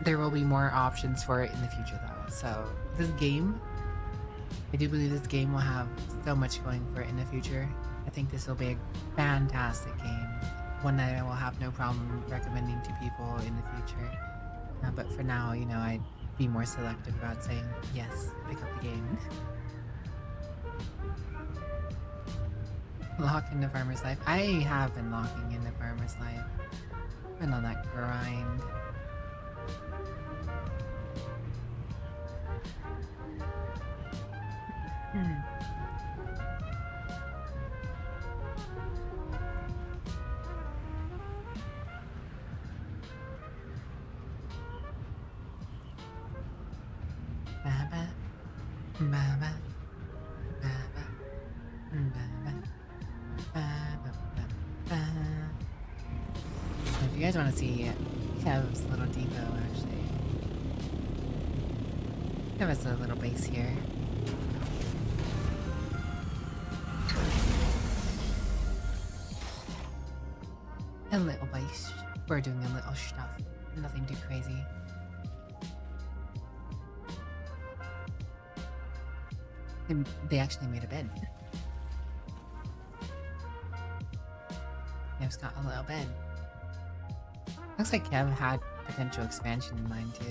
Speaker 1: there will be more options for it in the future though. So this game, I do believe this game will have so much going for it in the future. I think this will be a fantastic game. One that I will have no problem recommending to people in the future. But for now, you know, I'd be more selective about saying, yes, pick up the game. Lock into Farmer's Life. I have been locking into Farmer's Life. Been on that grind. Baba, baba, baba, baba. If you guys want to see Kev's little depot, actually, Kev has a little base here. A little base. We're doing a little stuff. Nothing too crazy. They actually made a bed. Kev's got a little bed. Looks like Kev had potential expansion in mind too.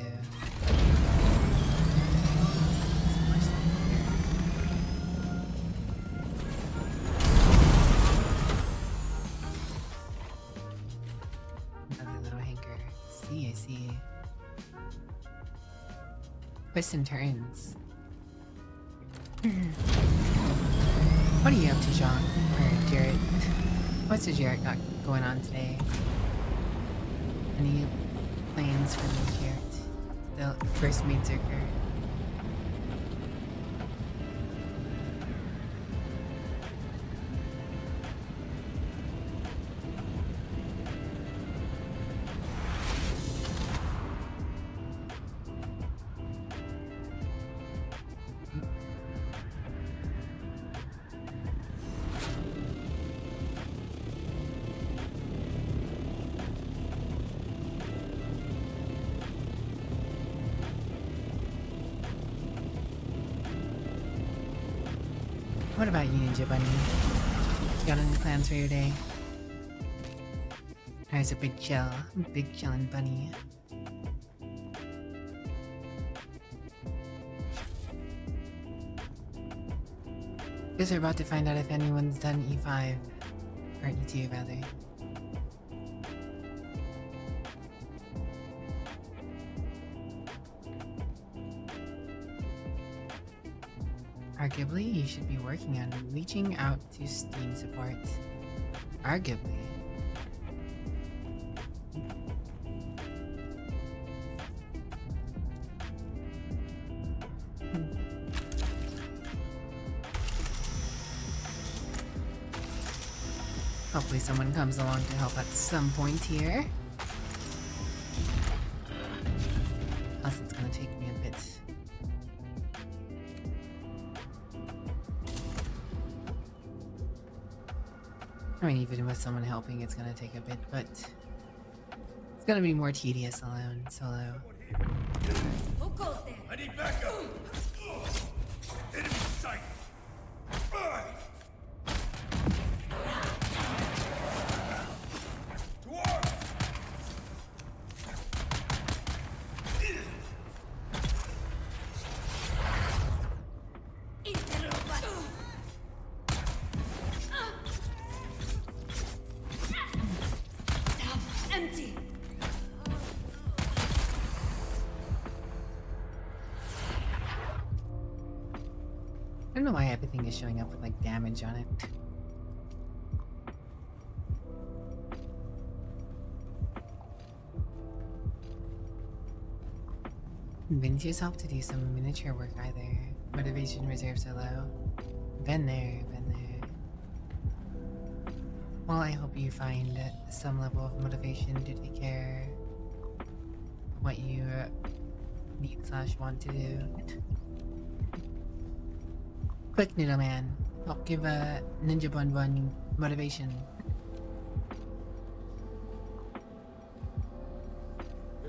Speaker 1: Another little hanker. I see. Twists and turns. What are you up to, John? Or Jarrett? What's the Jarrett got going on today? Any plans for the Jarrett? The first maid circuit? What about you, Ninja Bunny? You got any plans for your day? Or is it big chillin' bunny? Guess we're about to find out if anyone's done E5 or E2 rather. Arguably, you should be working on reaching out to Steam support. Arguably. Hopefully someone comes along to help at some point here. Else it's gonna take me a bit. I mean, even with someone helping, it's gonna take a bit, but it's gonna be more tedious alone, solo.
Speaker 6: Who goes there?
Speaker 7: I need backup! Enemy sight! To arms!
Speaker 6: Empty.
Speaker 1: I don't know why everything is showing up with like damage on it. Convince yourself to do some miniature work either. Motivation reserves are low. Been there, been there. Well, I hope you find some level of motivation to take care of what you need/want to do. Quick, Noodle Man. Help give Ninja Bun Bun motivation.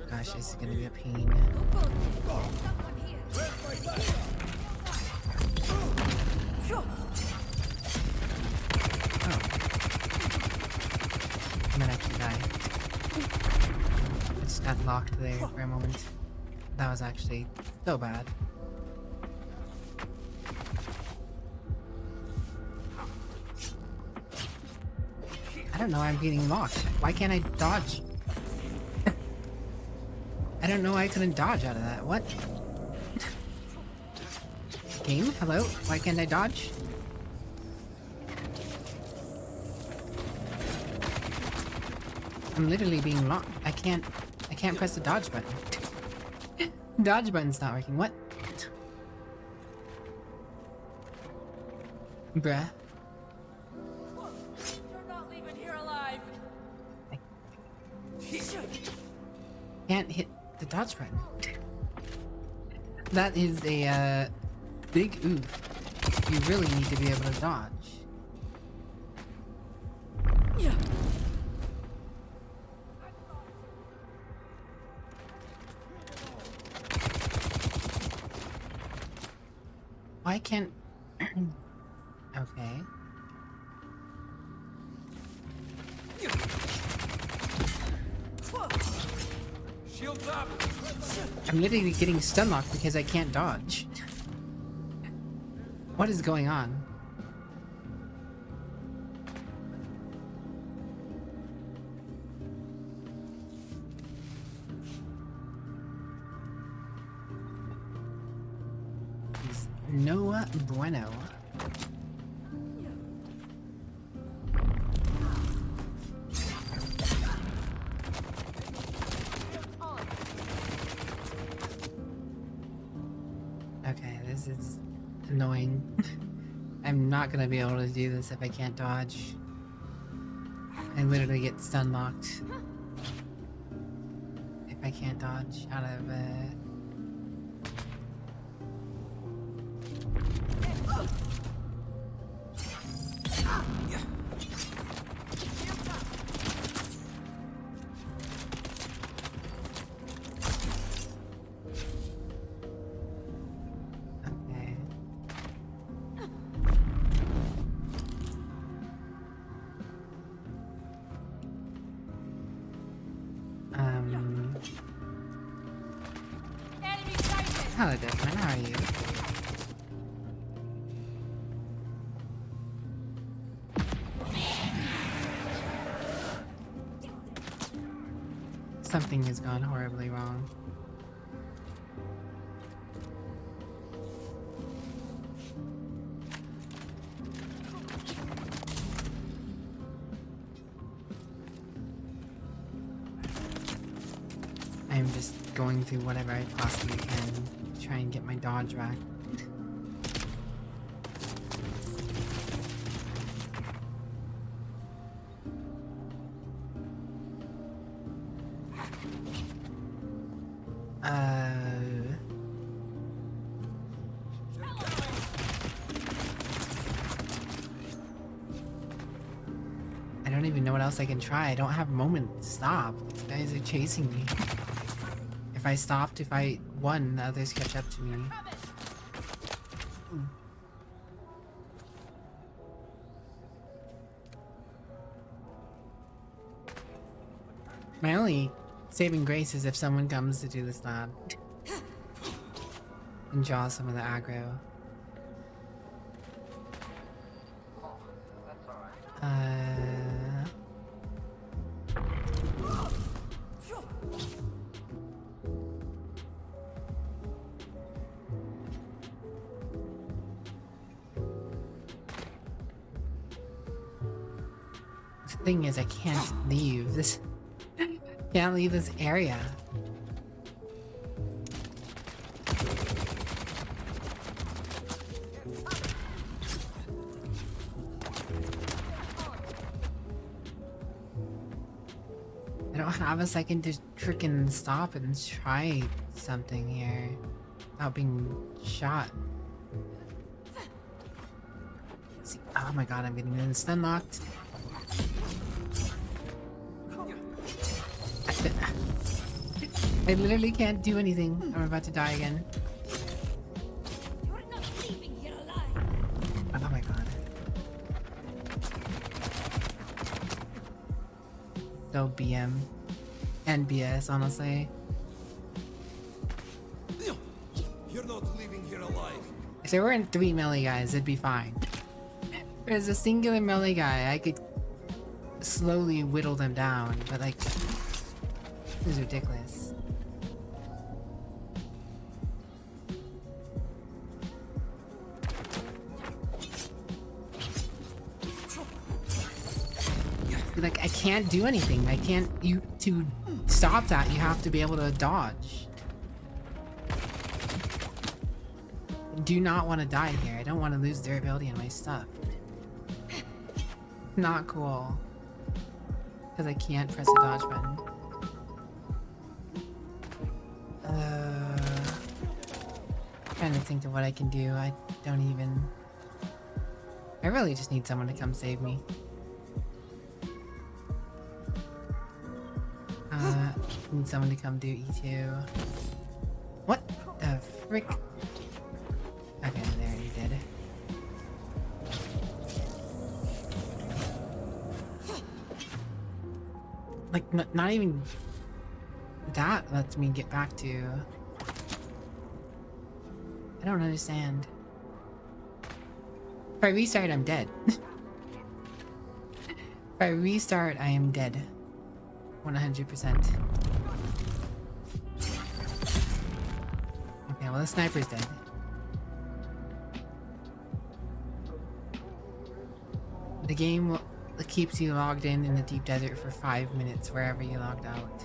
Speaker 1: Gosh, this is gonna be a pain.
Speaker 6: Who goes there? Someone here. Sure.
Speaker 1: Oh. I might actually die. I just got locked there for a moment. That was actually so bad. I don't know, I'm getting locked. Why can't I dodge? I don't know why I couldn't dodge out of that. What? Game? Hello? Why can't I dodge? I'm literally being locked. I can't press the dodge button. Dodge button's not working. What? Bruh.
Speaker 6: You're not leaving here alive.
Speaker 1: Can't hit the dodge button. That is a big oof. You really need to be able to dodge.
Speaker 6: Yeah.
Speaker 1: Why can't... Okay.
Speaker 7: Shields up!
Speaker 1: I'm literally getting stun locked because I can't dodge. What is going on? No bueno. Okay, this is annoying. I'm not gonna be able to do this if I can't dodge. I literally get stun locked if I can't dodge out of okay.
Speaker 6: Enemy sighted!
Speaker 1: Hello, Dickman, how are you? Something has gone horribly wrong. I'm just going through whatever I possibly can to try and get my dodge back. I don't even know what else I can try. I don't have moment to stop. These guys are chasing me. If I stop to fight one, the others catch up to me. My only saving grace is if someone comes to do the stab and draw some of the aggro. The thing is, I can't leave this. Can't leave this area. I don't have a second to freaking stop and try something here without being shot. See, oh my god, I'm getting stun locked. I literally can't do anything. I'm about to die again.
Speaker 6: You're not leaving here alive!
Speaker 1: Oh my god. So BM. And BS, honestly.
Speaker 7: You're not leaving here alive.
Speaker 1: If there weren't 3 melee guys, it'd be fine. If there's a singular melee guy, I could slowly whittle them down, but like, this is ridiculous. Like, I can't do anything. I can't, to stop that, you have to be able to dodge. I do not want to die here. I don't want to lose durability in my stuff. Not cool. Because I can't press the dodge button. Trying to think of what I can do. I don't even... I really just need someone to come save me. Need someone to come do E2. What the frick? Okay, there you did. Like, not even that lets me get back to... I don't understand. If I restart, I'm dead. If I restart, I am dead. 100%. Okay, well the sniper's dead. The game keeps you logged in the deep desert for 5 minutes wherever you logged out.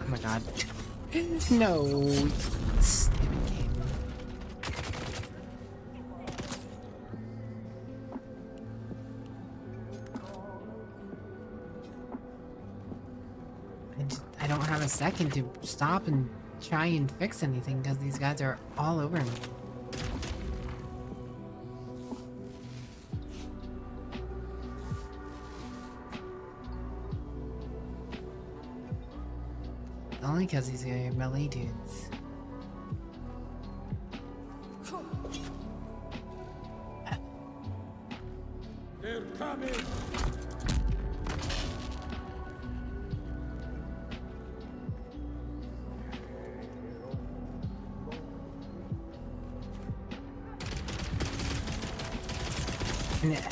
Speaker 1: Oh my god. No. Stupid game. I don't have a second to stop and try and fix anything because these guys are all over me. Only because these are melee dudes.
Speaker 7: They're coming!
Speaker 1: And the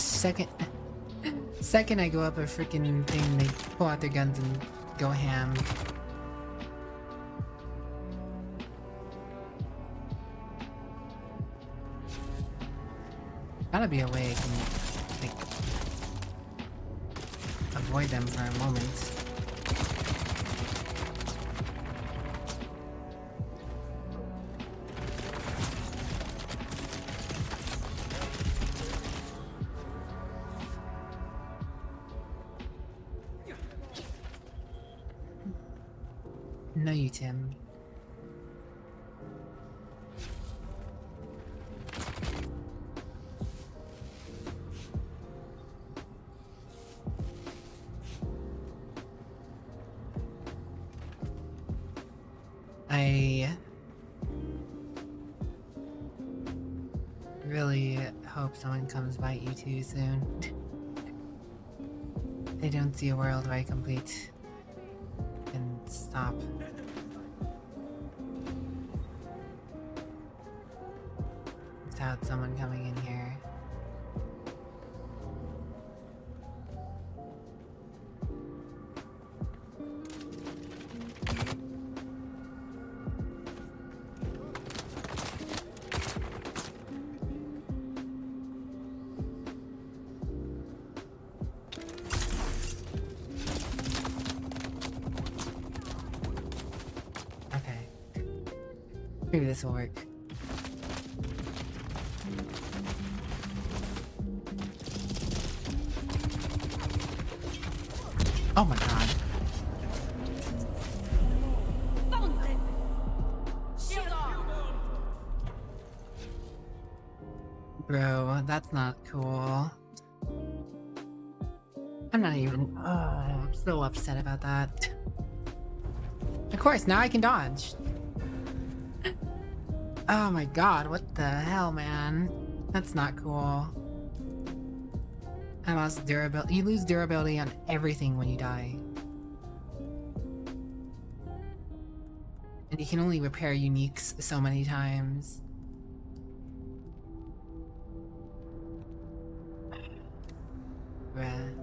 Speaker 1: second I go up a freaking thing, they pull out their guns and go ham. Gotta be a way I can, like, avoid them for a moment. No, you, Tim. I really hope someone comes by E2 soon. I don't see a world where I complete and stop. Without someone coming in here. Maybe this will work. Oh my god.
Speaker 6: Found them. Shield on.
Speaker 1: Bro, that's not cool. I'm not even. Oh, I'm so upset about that. Of course, now I can dodge. Oh my god, what the hell, man? That's not cool. I lost durability. You lose durability on everything when you die. And you can only repair uniques so many times. Bruh.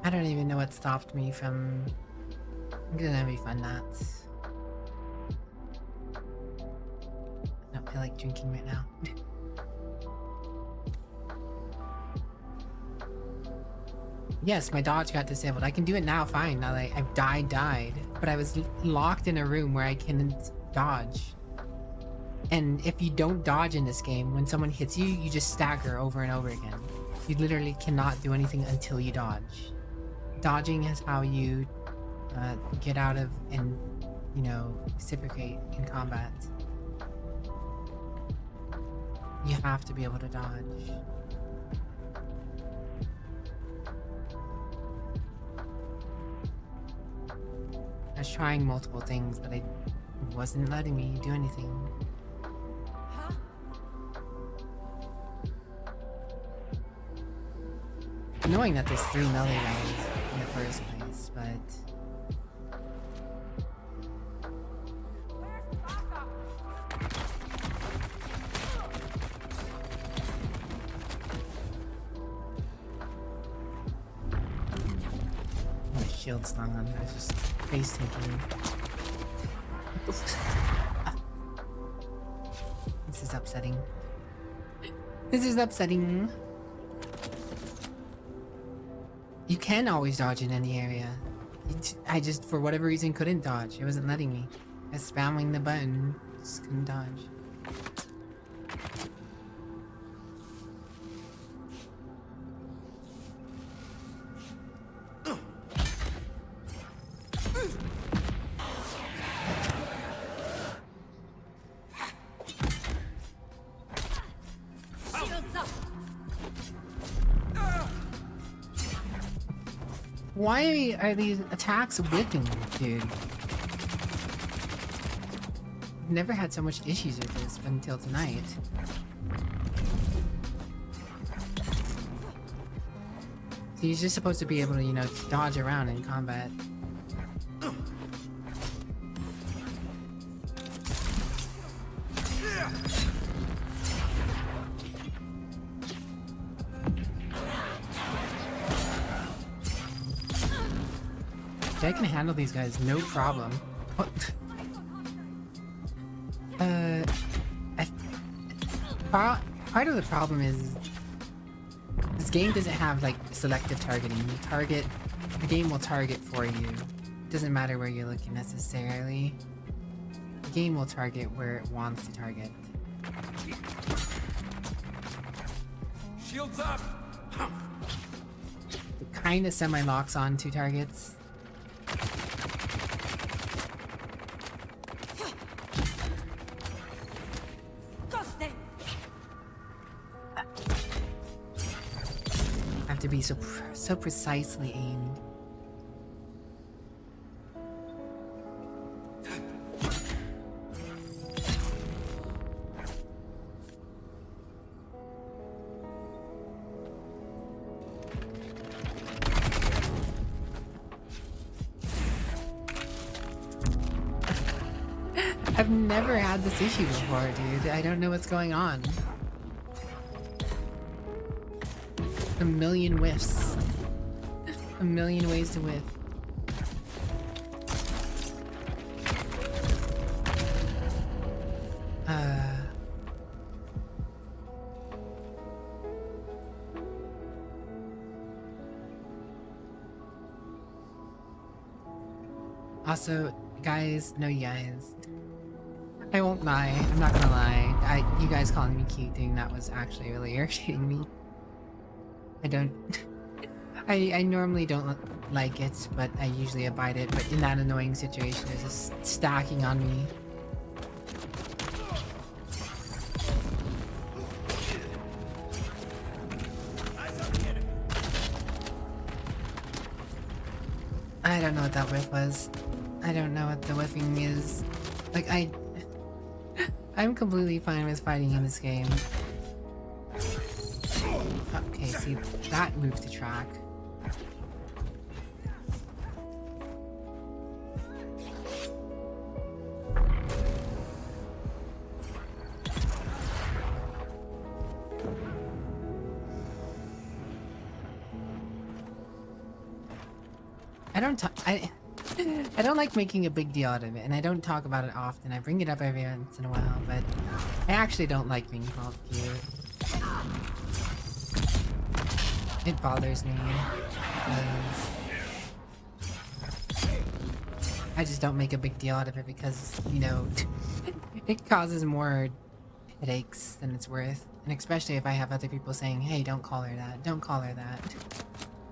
Speaker 1: I don't even know what stopped me from... I'm gonna refund that. I don't feel like drinking right now. Yes, my dodge got disabled. I can do it now, fine. Now that I've died. But I was locked in a room where I couldn't dodge. And if you don't dodge in this game, when someone hits you, you just stagger over and over again. You literally cannot do anything until you dodge. Dodging is how you get out of and, you know, reciprocate in combat. You have to be able to dodge. I was trying multiple things, but it wasn't letting me do anything. Knowing that there's 3 melee rounds in the first place, but... My shield's not on, I was just face taking. This is upsetting. This is upsetting. You can always dodge in any area. I just, for whatever reason, couldn't dodge. It wasn't letting me. I was spamming the button, just couldn't dodge. Why are these attacks whipping, dude? I've never had so much issues with this until tonight. So you're just supposed to be able to, you know, dodge around in combat. I can handle these guys, no problem. What? Part of the problem is this game doesn't have like selective targeting. The game will target for you. It doesn't matter where you're looking necessarily. The game will target where it wants to target.
Speaker 7: Shields up!
Speaker 1: It kind of semi-locks on 2 targets. To be so precisely aimed. I've never had this issue before, dude. I don't know what's going on. A million whiffs. A million ways to whiff. Also, guys, no, you guys. I won't lie. I'm not gonna lie. You guys calling me cute thing, that was actually really irritating me. I normally don't like it, but I usually abide it. But in that annoying situation, it's just stacking on me. I don't know what that whiff was. I don't know what the whiffing is. Like, I'm completely fine with fighting in this game. Okay, see, that moved the track. I don't like making a big deal out of it, and I don't talk about it often. I bring it up every once in a while, but I actually don't like being called cute. It bothers me. because I just don't make a big deal out of it because, you know, it causes more headaches than it's worth. And especially if I have other people saying, hey, don't call her that, don't call her that.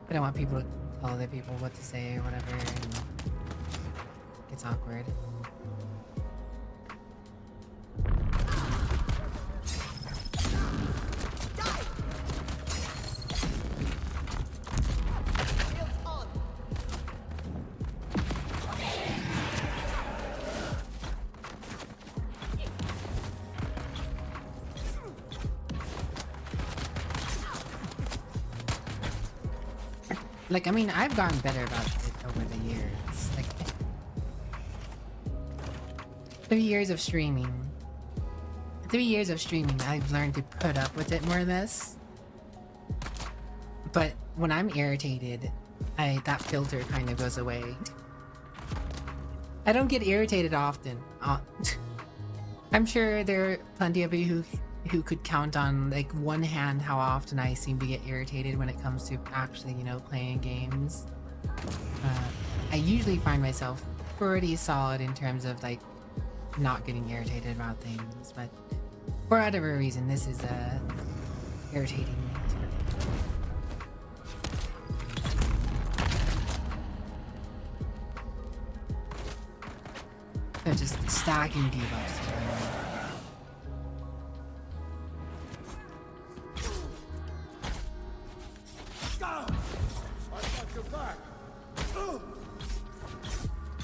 Speaker 1: I don't want people to tell other people what to say or whatever, and it's awkward. Like, I mean, I've gotten better about it over the years. Like, 3 years of streaming. 3 years of streaming, I've learned to put up with it more or less. But when I'm irritated, that filter kind of goes away. I don't get irritated often. I'm sure there are plenty of you who could count on like one hand how often I seem to get irritated when it comes to actually, you know, playing games. I usually find myself pretty solid in terms of like not getting irritated about things, but for whatever reason, this is irritating me. They're just stacking debuffs.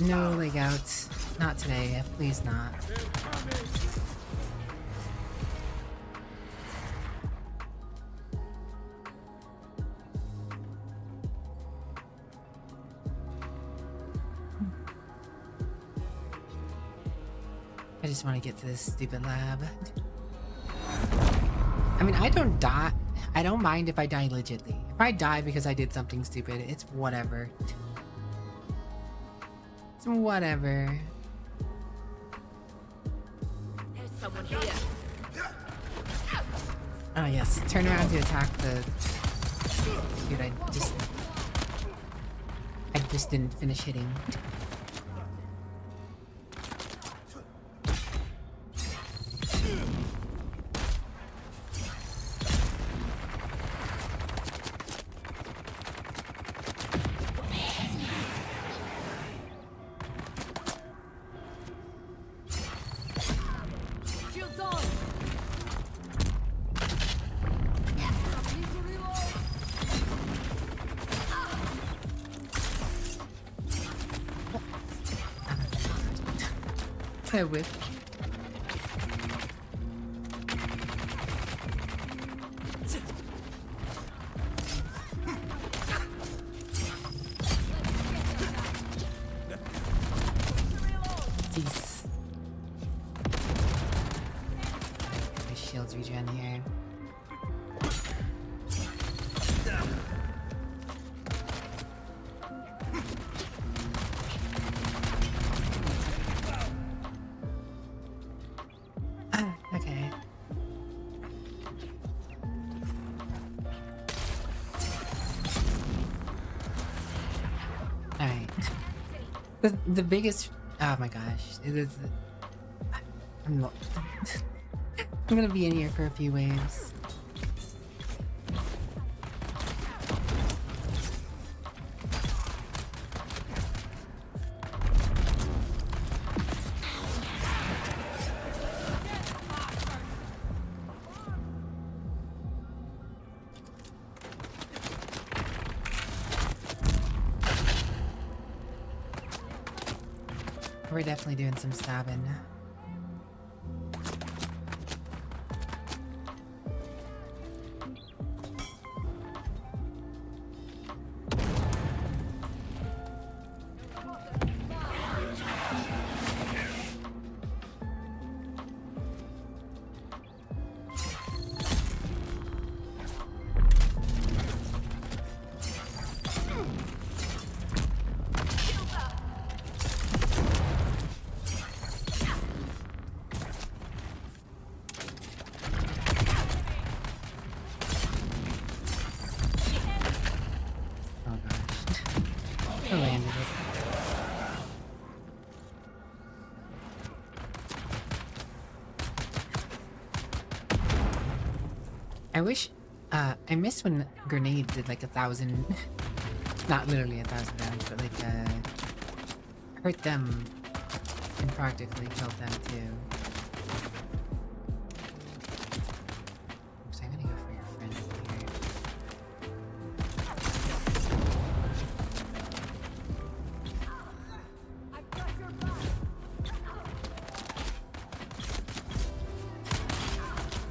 Speaker 1: No leg outs. Not today. Please not. I just want to get to this stupid lab. I mean, I don't die. I don't mind if I die legitly. If I die because I did something stupid, it's whatever. It's whatever.
Speaker 6: There's someone here.
Speaker 1: Oh yes, turn around to attack the... Dude, I just didn't finish hitting.
Speaker 6: Shields on. Need to reload.
Speaker 1: I whiff. Jeez. My shields regen here. Okay. Alright. The biggest... Oh my gosh. It is... I'm not... I'm gonna be in here for a few waves. We're definitely doing some stabbing. I wish, I missed when grenade did like 1,000, not literally 1,000 damage, but like, hurt them and practically killed them too. So I'm gonna go for your friend here.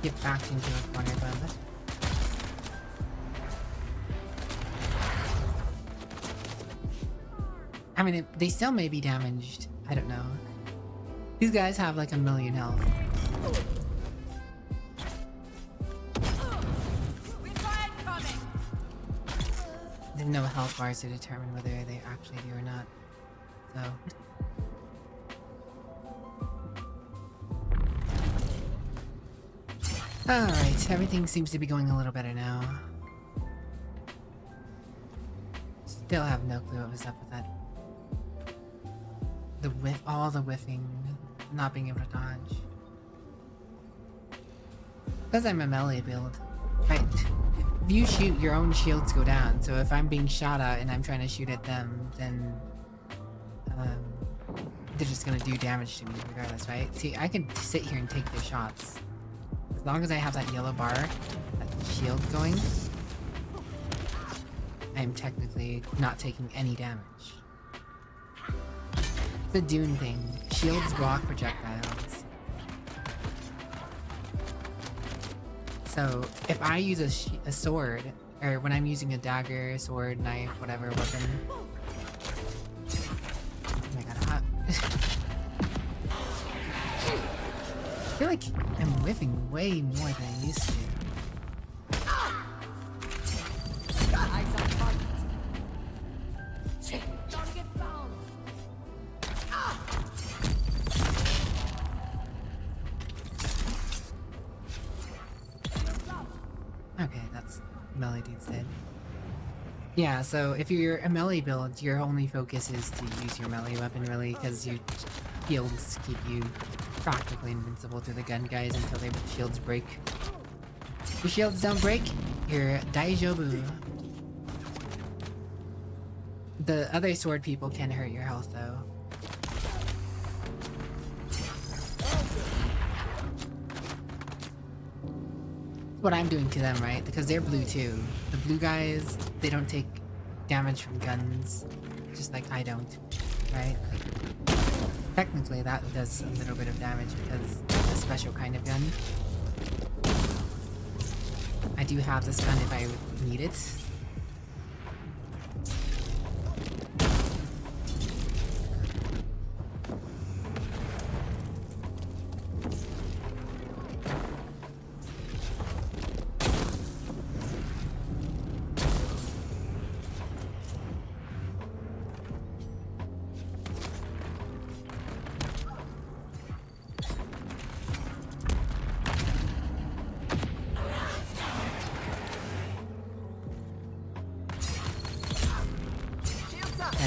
Speaker 1: Get backed into a corner, bud. I mean, they still may be damaged. I don't know. These guys have like 1,000,000 health. There's no health bars to determine whether they actually do or not. So. Alright, everything seems to be going a little better now. Still have no clue what was up with that. The whiff, all the whiffing, not being able to dodge. Because I'm a melee build, right? If you shoot, your own shields go down. So if I'm being shot at and I'm trying to shoot at them, then they're just gonna do damage to me regardless, right? See, I can sit here and take their shots. As long as I have that yellow bar, that shield going, I'm technically not taking any damage. It's a Dune thing. Shields block projectiles. So if I use a sword, or when I'm using a dagger, sword, knife, whatever weapon. Oh my god, I feel like I'm whiffing way more than I used to. Okay, that's melee dude's dead. Yeah, so if you're a melee build, your only focus is to use your melee weapon really, because your shields keep you practically invincible to the gun guys until their shields break. If your shields don't break, you're Daijobu. The other sword people can hurt your health though. What I'm doing to them, right? Because they're blue too. The blue guys, they don't take damage from guns, just like I don't, right? Like, technically that does a little bit of damage because it's a special kind of gun. I do have this gun if I need it.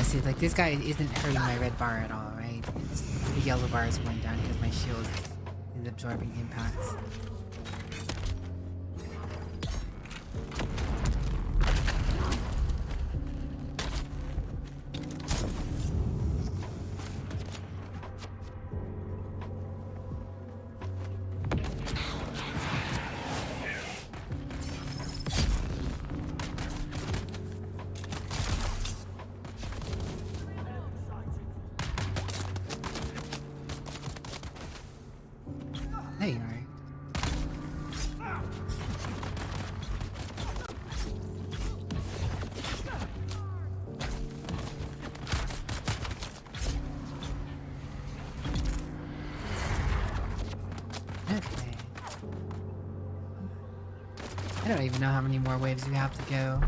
Speaker 1: See, like, this guy isn't hurting my red bar at all, right? The yellow bar is going down because my shield is absorbing impacts. There you are. Okay. I don't even know how many more waves we have to go.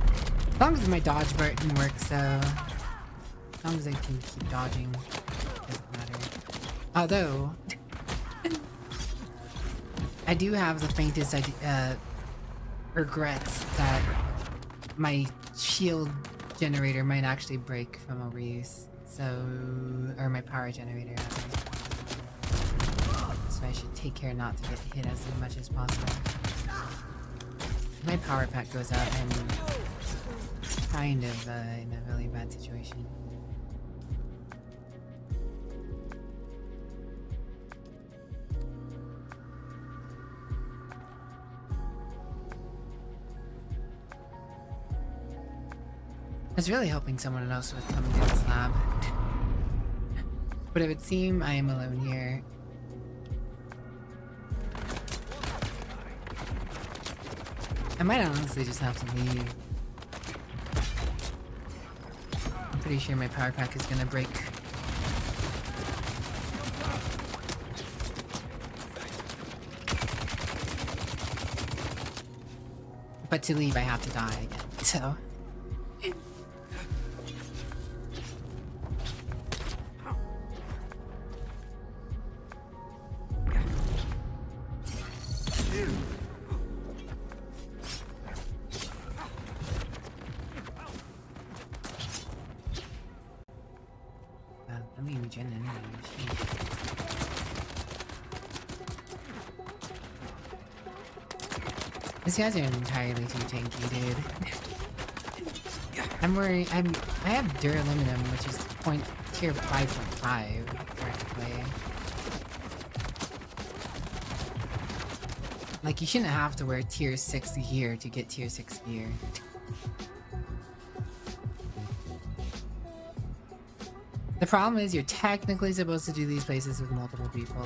Speaker 1: As long as my dodge button works, though. As long as I can keep dodging, doesn't matter. Although, I do have the faintest regrets that my shield generator might actually break from overuse. So, or my power generator, rather. So I should take care not to get hit as much as possible. My power pack goes up, I'm kind of in a really bad situation. I was really hoping someone else would come to this lab. But it would seem I am alone here. I might honestly just have to leave. I'm pretty sure my power pack is gonna break. But to leave, I have to die again, so... Let me regen anyway. These guys are entirely too tanky, dude. I'm worried. I have duraluminum, which is tier 5.5 practically. Like, you shouldn't have to wear tier 6 gear to get tier 6 gear. The problem is you're technically supposed to do these places with multiple people.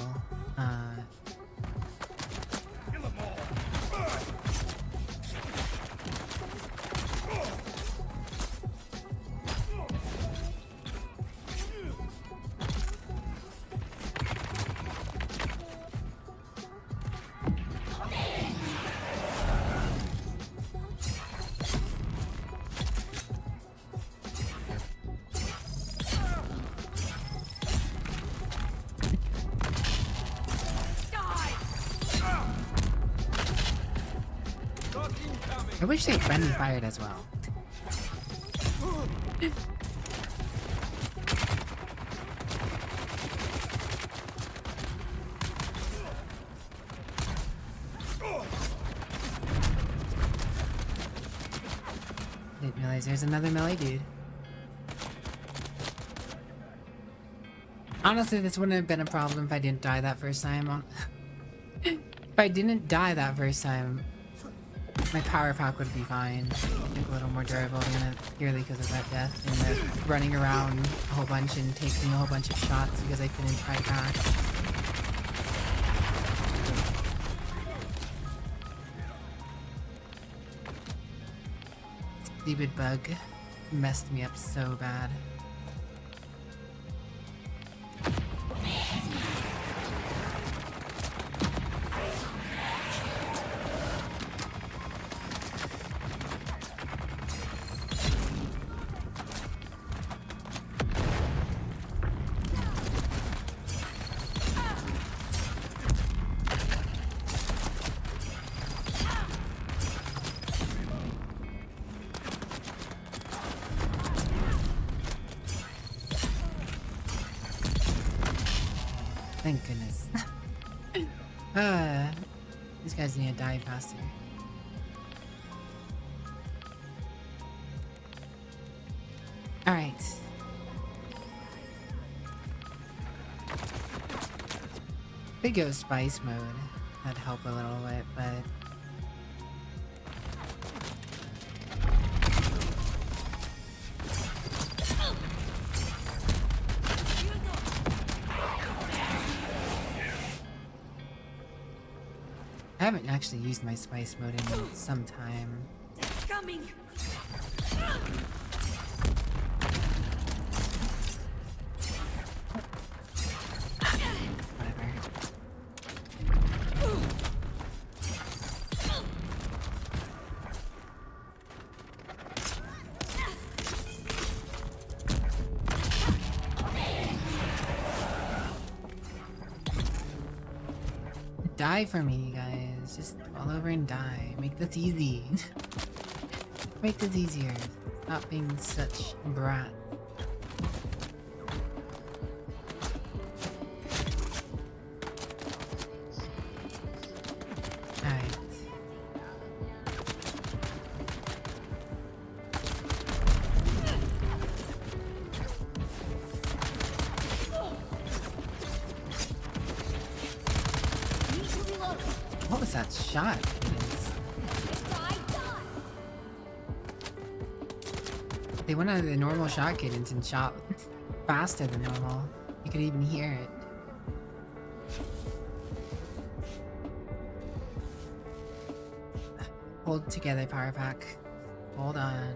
Speaker 1: I wish they friendly fired as well. Didn't realize there's another melee dude. Honestly, this wouldn't have been a problem if I didn't die that first time. If I didn't die that first time, my power pack would be fine. I think a little more durable purely because of that death and the running around a whole bunch and taking a whole bunch of shots because I couldn't try back. Stupid bug messed me up so bad. Thank goodness. These guys need to die faster. Alright. Could go spice mode. That'd help a little bit, but... I haven't actually used my spice mode in some time.
Speaker 6: Coming.
Speaker 1: Whatever. Die for me, you guys. Just fall over and die. Make this easy. Make this easier. Stop being such a brat. Alright. What was that shot? They went out of the normal shot cadence and shot faster than normal. You could even hear it. Hold together, Power Pack. Hold on.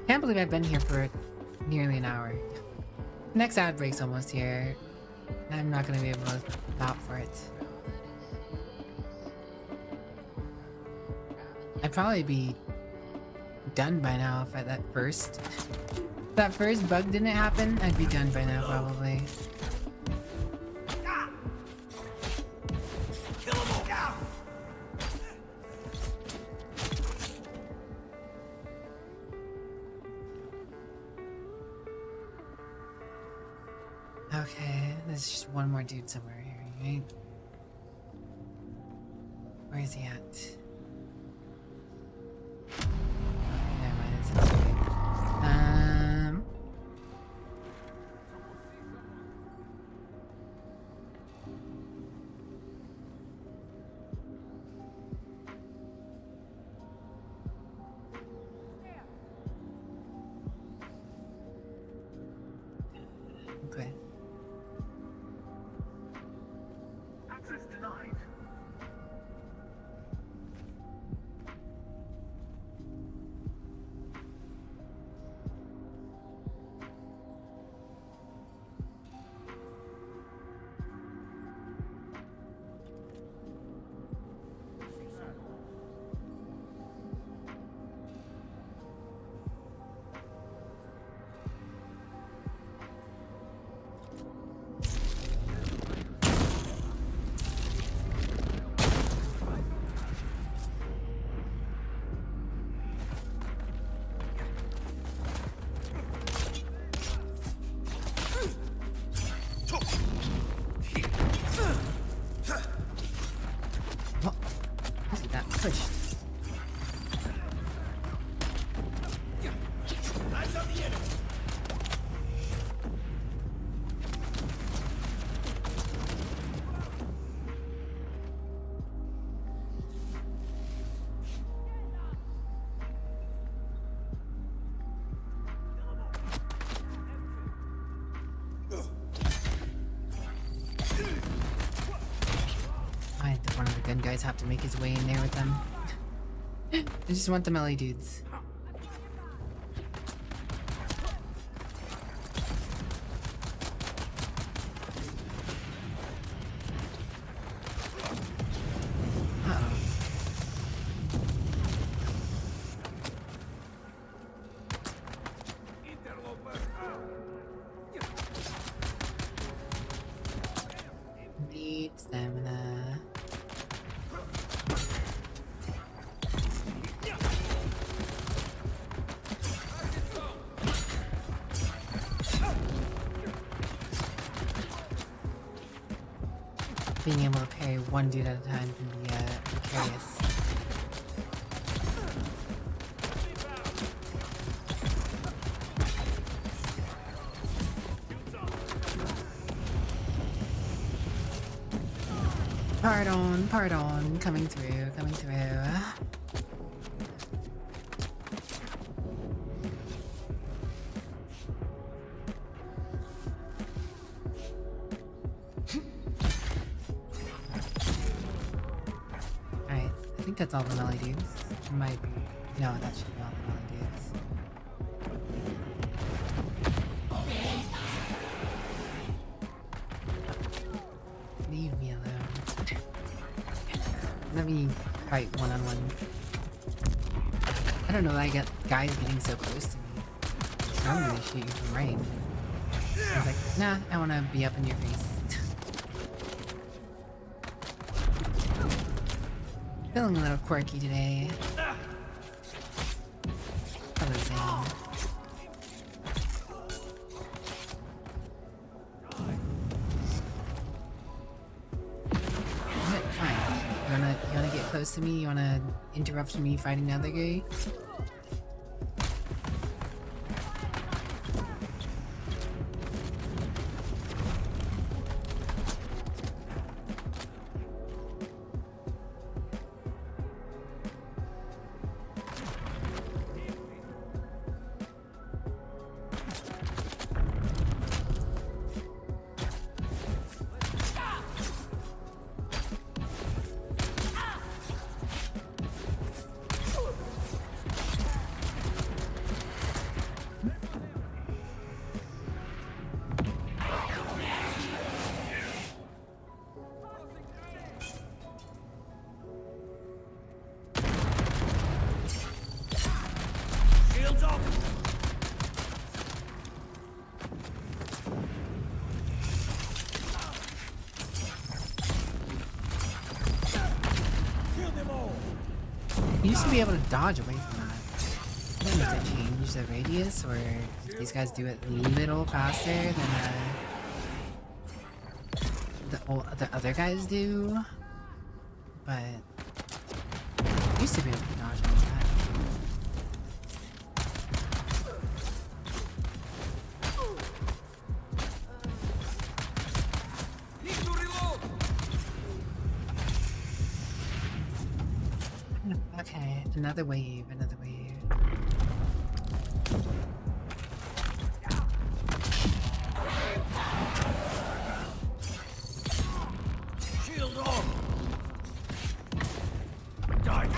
Speaker 1: Can't believe I've been here for nearly an hour. Next ad break's almost here. I'm not gonna be able to stop for it. I'd probably be done by now if that first bug didn't happen. I'd be done by now probably. Okay, there's just one more dude somewhere here, right? Where is he at? Okay, never mind, it's this way. Okay.
Speaker 3: Access denied.
Speaker 1: Pushed.
Speaker 7: Eyes on the enemy.
Speaker 1: Why did one of the gun guys have to make his way in there with them? I just want the melee dudes. Uh-oh. Need stamina. Being able to parry one dude at a time can be precarious. Pardon, coming through. Alright, I think that's all the melee dudes. It might be. No, that should be all the melee dudes. Leave me alone. Let me fight one-on-one. I don't know why I get guys getting so close to me. Normally they shoot you from range. I was like, nah, I wanna be up in your face. Feeling a little quirky today. Hello, Zane. Fine. You wanna get close to me? You wanna interrupt me fighting the other guy?
Speaker 7: Shields up! Kill them all!
Speaker 1: You used to be able to dodge away from that. I don't know if they change the radius or if these guys do it a little faster than the other guys do. But you used to be able to dodge like that.
Speaker 7: Need to reload!
Speaker 1: Okay, another wave, another wave.
Speaker 7: Shield on! Die!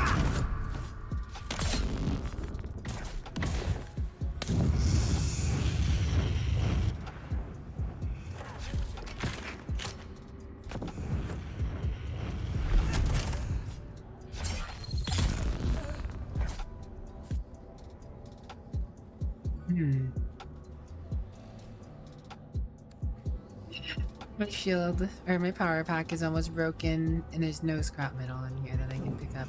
Speaker 1: My shield, or my power pack is almost broken, and there's no scrap metal in here that I can pick up.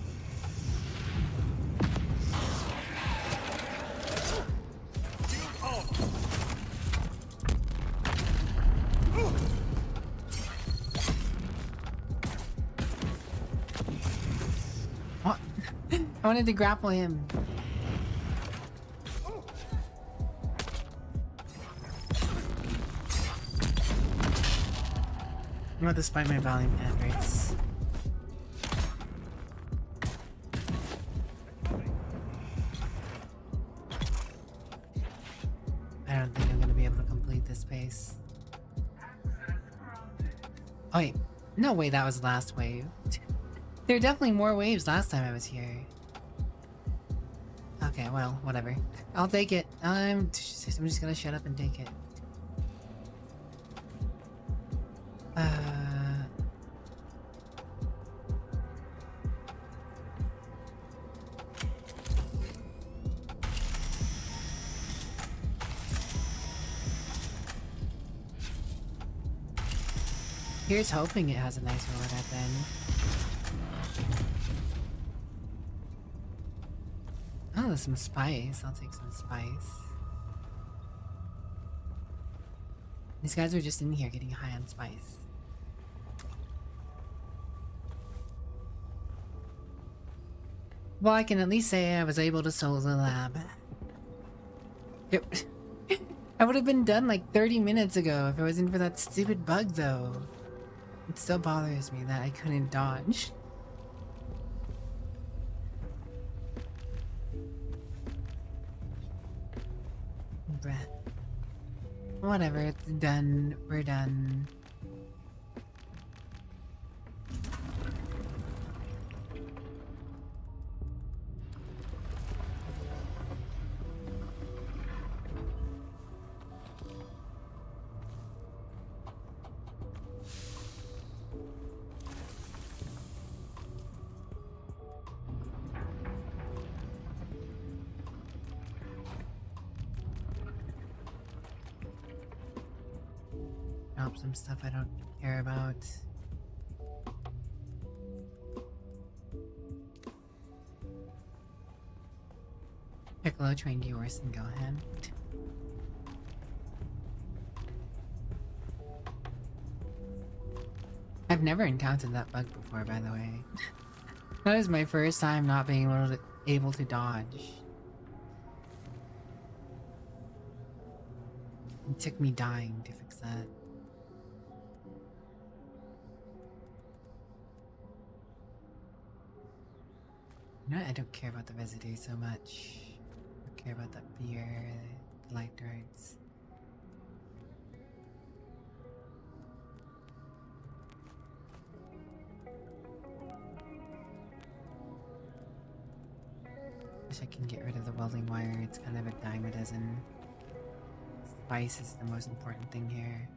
Speaker 1: What? I wanted to grapple him. I'm about to spike my volume ad rates. I don't think I'm gonna be able to complete this space. Oh wait, no way that was the last wave. There were definitely more waves last time I was here. Okay, well, whatever. I'll take it. I'm just gonna shut up and take it. Here's hoping it has a nice roll at then. Oh, there's some spice. I'll take some spice. These guys are just in here getting high on spice. Well, I can at least say I was able to solve the lab. I would have been done like 30 minutes ago if it wasn't for that stupid bug, though. It still bothers me that I couldn't dodge. Bruh. Whatever, it's done. We're done. Some stuff I don't care about. Hello, trained yours, and go ahead. I've never encountered that bug before, by the way. That is my first time not being able to dodge. It took me dying to fix that. You know, I don't care about the residue so much. I care about that beer, the light darts. Wish I can get rid of the welding wire. It's kind of a dime a dozen. Spice is the most important thing here.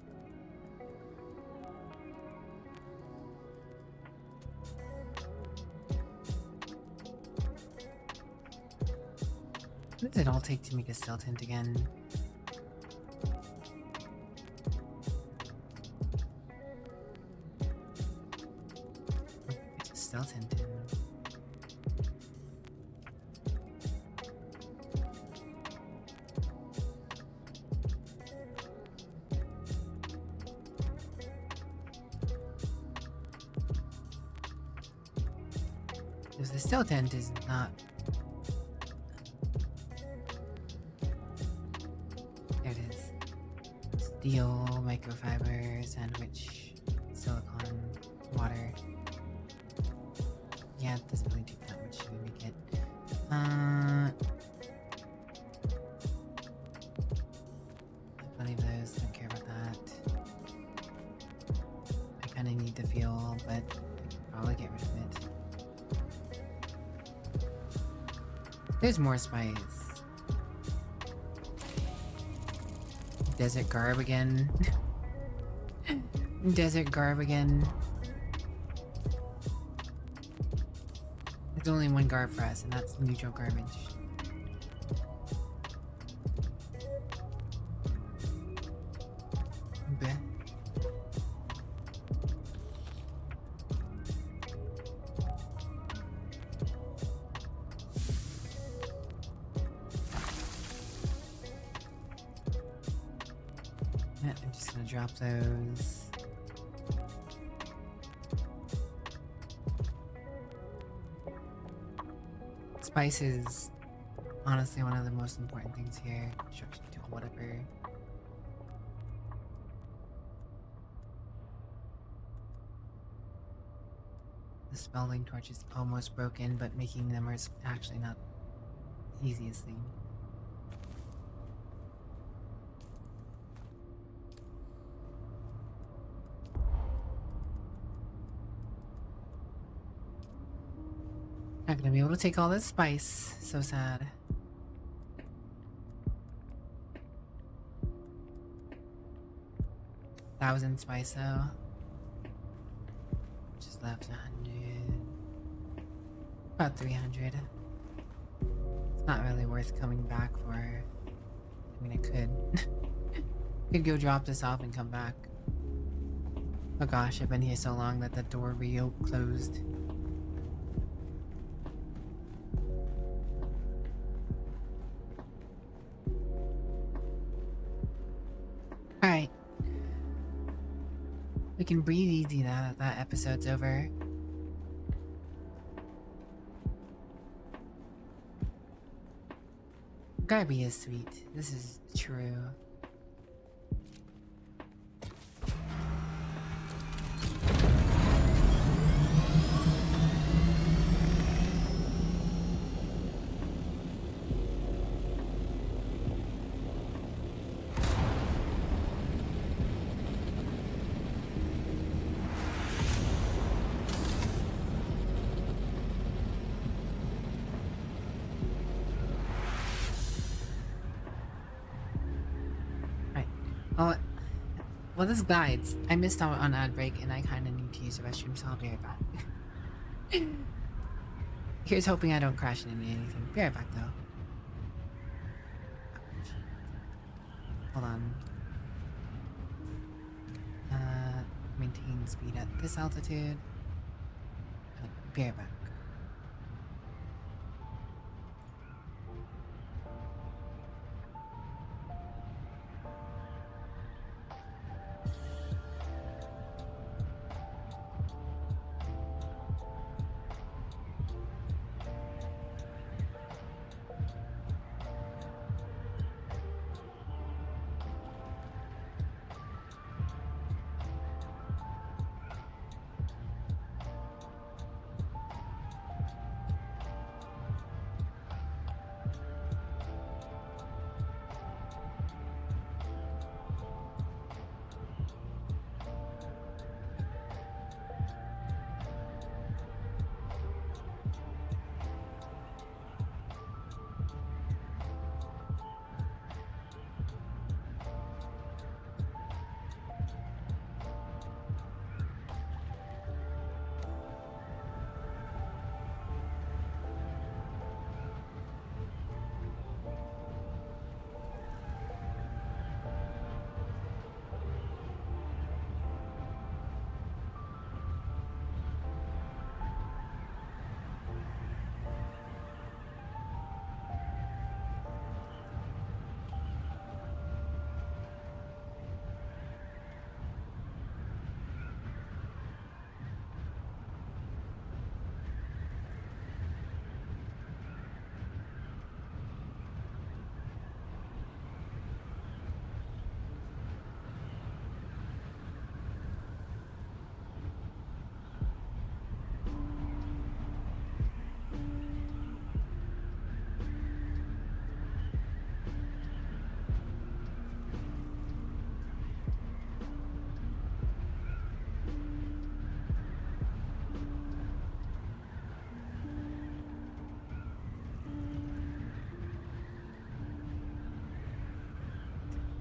Speaker 1: What does it all take to make a stealth hint again? It's a stealth hint. Because the stealth hint is not. There it is. Steel, microfiber, sandwich, silicone, water. Yeah, it doesn't really take that much to make it. Plenty of those, don't care about that. I kinda need the fuel, but I can probably get rid of it. There's more spice. Desert garb again. Desert garb again. There's only one garb for us, and that's neutral garbage. Okay. Yeah, I'm just gonna drop those. Spice is honestly one of the most important things here. Construction tool, whatever. The spelling torch is almost broken, but making them is actually not the easiest thing. Not gonna be able to take all this spice. So sad. Thousand spice though. Just left 100. About 300. It's not really worth coming back for. I mean, I could. Could go drop this off and come back. Oh gosh, I've been here so long that the door closed. Alright. We can breathe easy now that that episode's over. Garby is sweet. This is true. Well, this glides. I missed out on ad break and I kind of need to use the restroom, so I'll be right back. Here's hoping I don't crash into anything. Be right back though. Hold on. Maintain speed at this altitude. Be right back.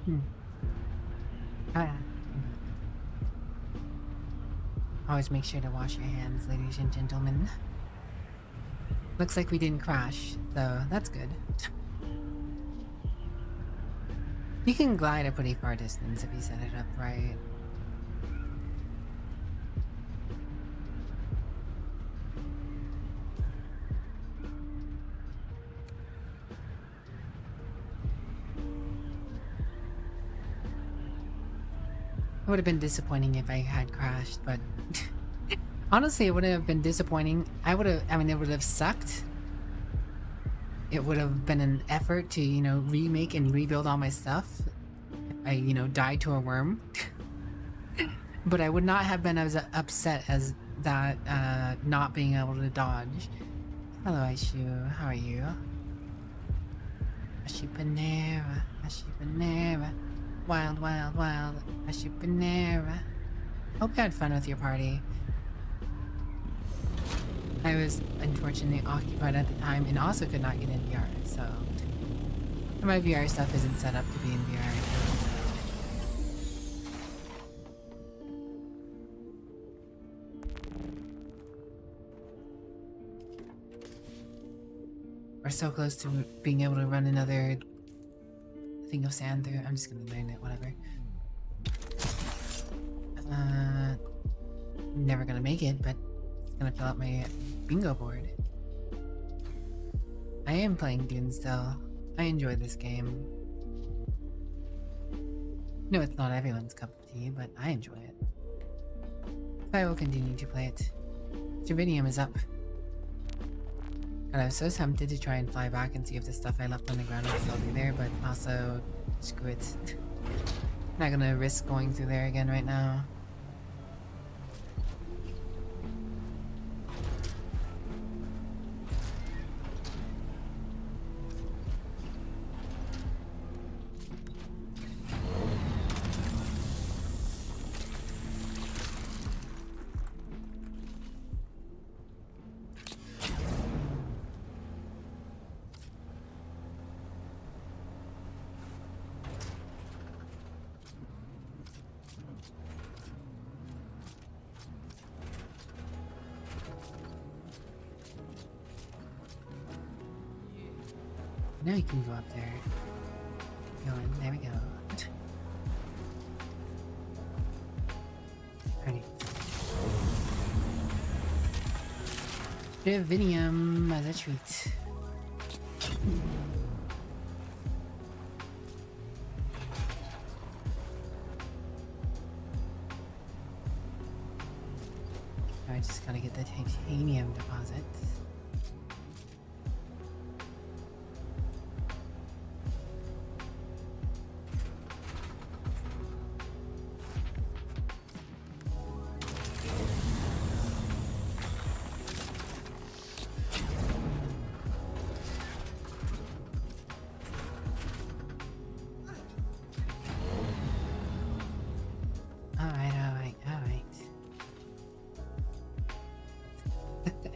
Speaker 1: Hmm. Ah. Always make sure to wash your hands, ladies and gentlemen. Looks like we didn't crash, so that's good. You can glide a pretty far distance if you set it up right. It would have been disappointing if I had crashed, but honestly, it wouldn't have been disappointing. I mean, it would have sucked. It would have been an effort to, you know, remake and rebuild all my stuff. If I, you know, died to a worm. But I would not have been as upset as that, not being able to dodge. Hello, Aishu. How are you? Ashipanera. Ashipanera. Wild, wild, wild. Ashipanera. Hope you had fun with your party. I was unfortunately occupied at the time and also could not get in VR, so my VR stuff isn't set up to be in VR. We're so close to being able to run another thing of sand through. I'm just gonna learn it, whatever. Never gonna make it, but it's gonna fill up my bingo board. I am playing Dune still. I enjoy this game. No, it's not everyone's cup of tea, but I enjoy it. I will continue to play it. Dravidium is up. And I was so tempted to try and fly back and see if the stuff I left on the ground would still be there, but also, screw it. Not gonna risk going through there again right now. Now you can go up there. Going, there we go. Alright. Divinium as a treat. I just gotta get the titanium deposit.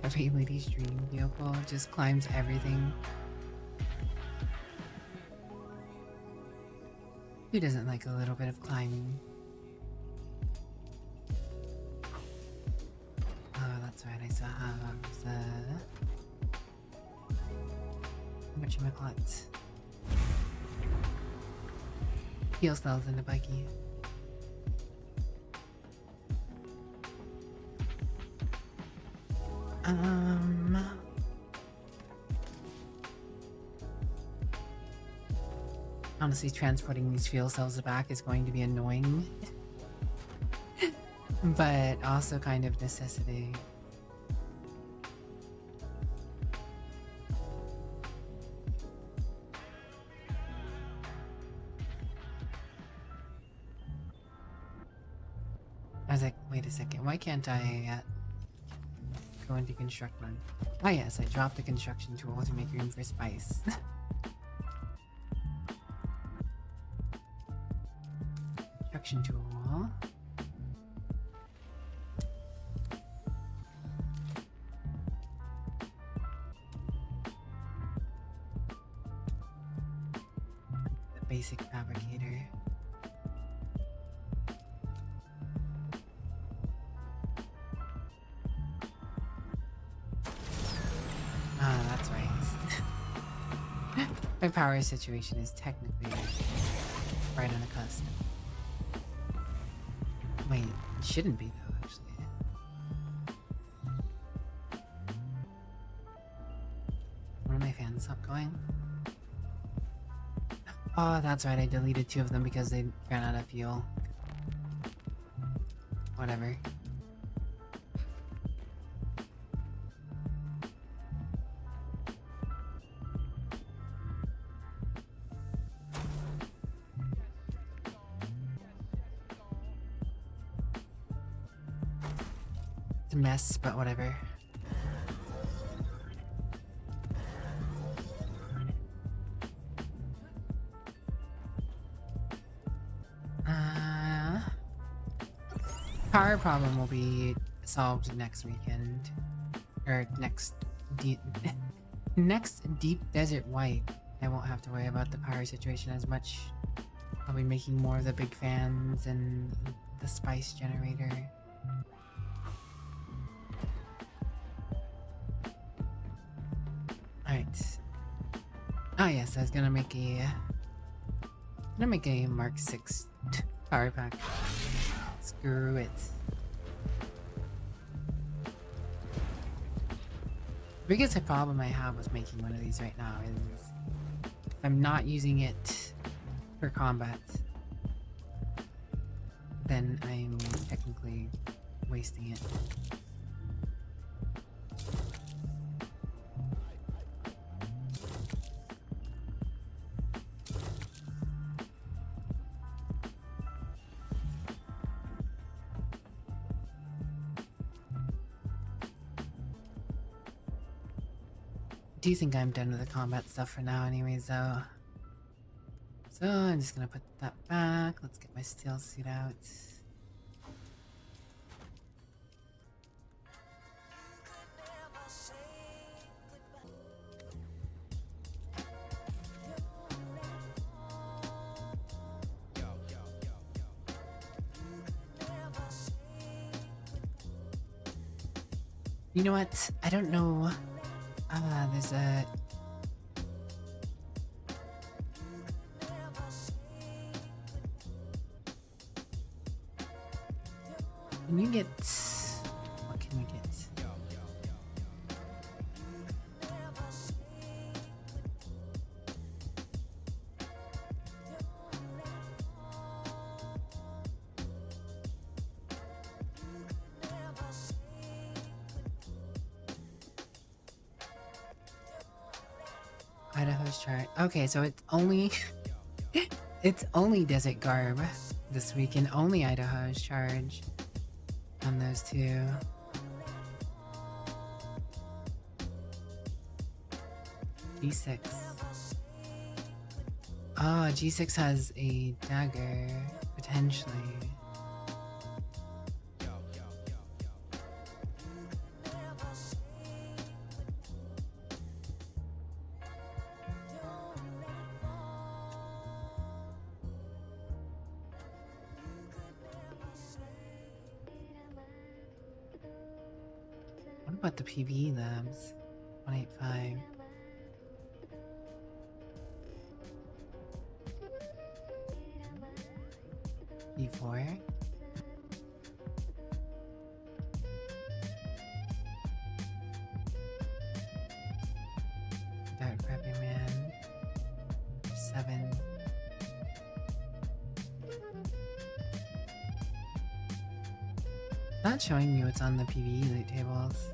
Speaker 1: Every lady's dream vehicle just climbs everything. Who doesn't like a little bit of climbing? Oh, that's right, I still have whatchamacallit? Fuel cells in the buggy. Honestly, transporting these fuel cells back is going to be annoying. But also kind of necessity. I was like, wait a second, why can't I go into construction? Ah yes, I dropped the construction tool to make room for spice. Construction tool. The basic fabricator. Ah, that's right. My power situation is technically right on the cusp. Wait, it shouldn't be though, actually. One of my fans stopped going. Oh, that's right, I deleted 2 of them because they ran out of fuel. Whatever. It's a mess, but whatever. Power problem will be solved next weekend. Or next deep desert white. I won't have to worry about the power situation as much. I'll be making more of the big fans and the spice generator. Alright. Oh yes, I was gonna make a Mark 6 power pack. Screw it. The biggest problem I have with making one of these right now is I'm not using it for combat. Then I'm technically wasting it. I do think I'm done with the combat stuff for now anyways though. So I'm just gonna put that back. Let's get my steel suit out. You know what? I don't know. There's a... Can you get... What can we get? Idaho's chart. Okay, so it's only it's only Desert Garb this week and only Idaho's charge on those 2. G6. Oh, G6 has a dagger, potentially. What about the PvE labs? 185. E4. Dark Preppy Man. 7. Not showing me what's on the PvE loot tables.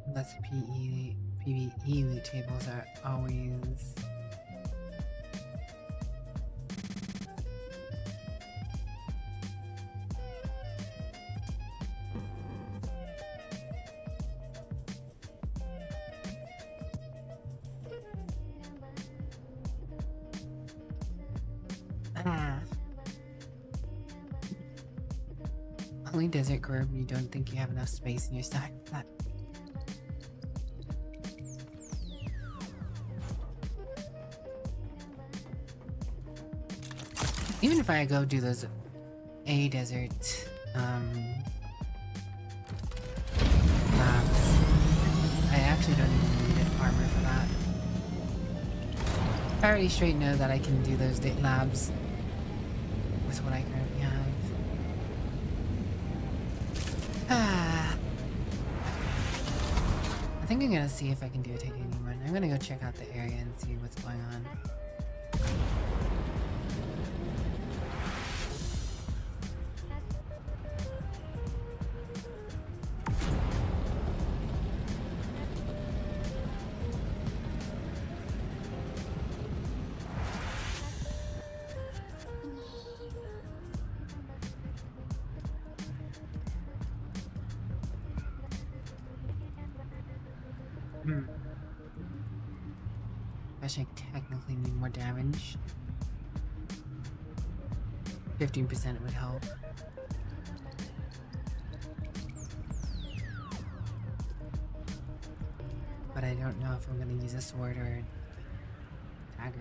Speaker 1: Unless PvE loot tables are always... definitely desert curb. You don't think you have enough space in your stomach for that. Even if I go do those A desert labs, I actually don't even need armor for that. I already straight know that I can do those labs with what I currently have. I think I'm gonna see if I can do a titanium one. I'm gonna go check out the area and see what's going on. I technically need more damage. 15% would help. But I don't know if I'm gonna use a sword or a dagger.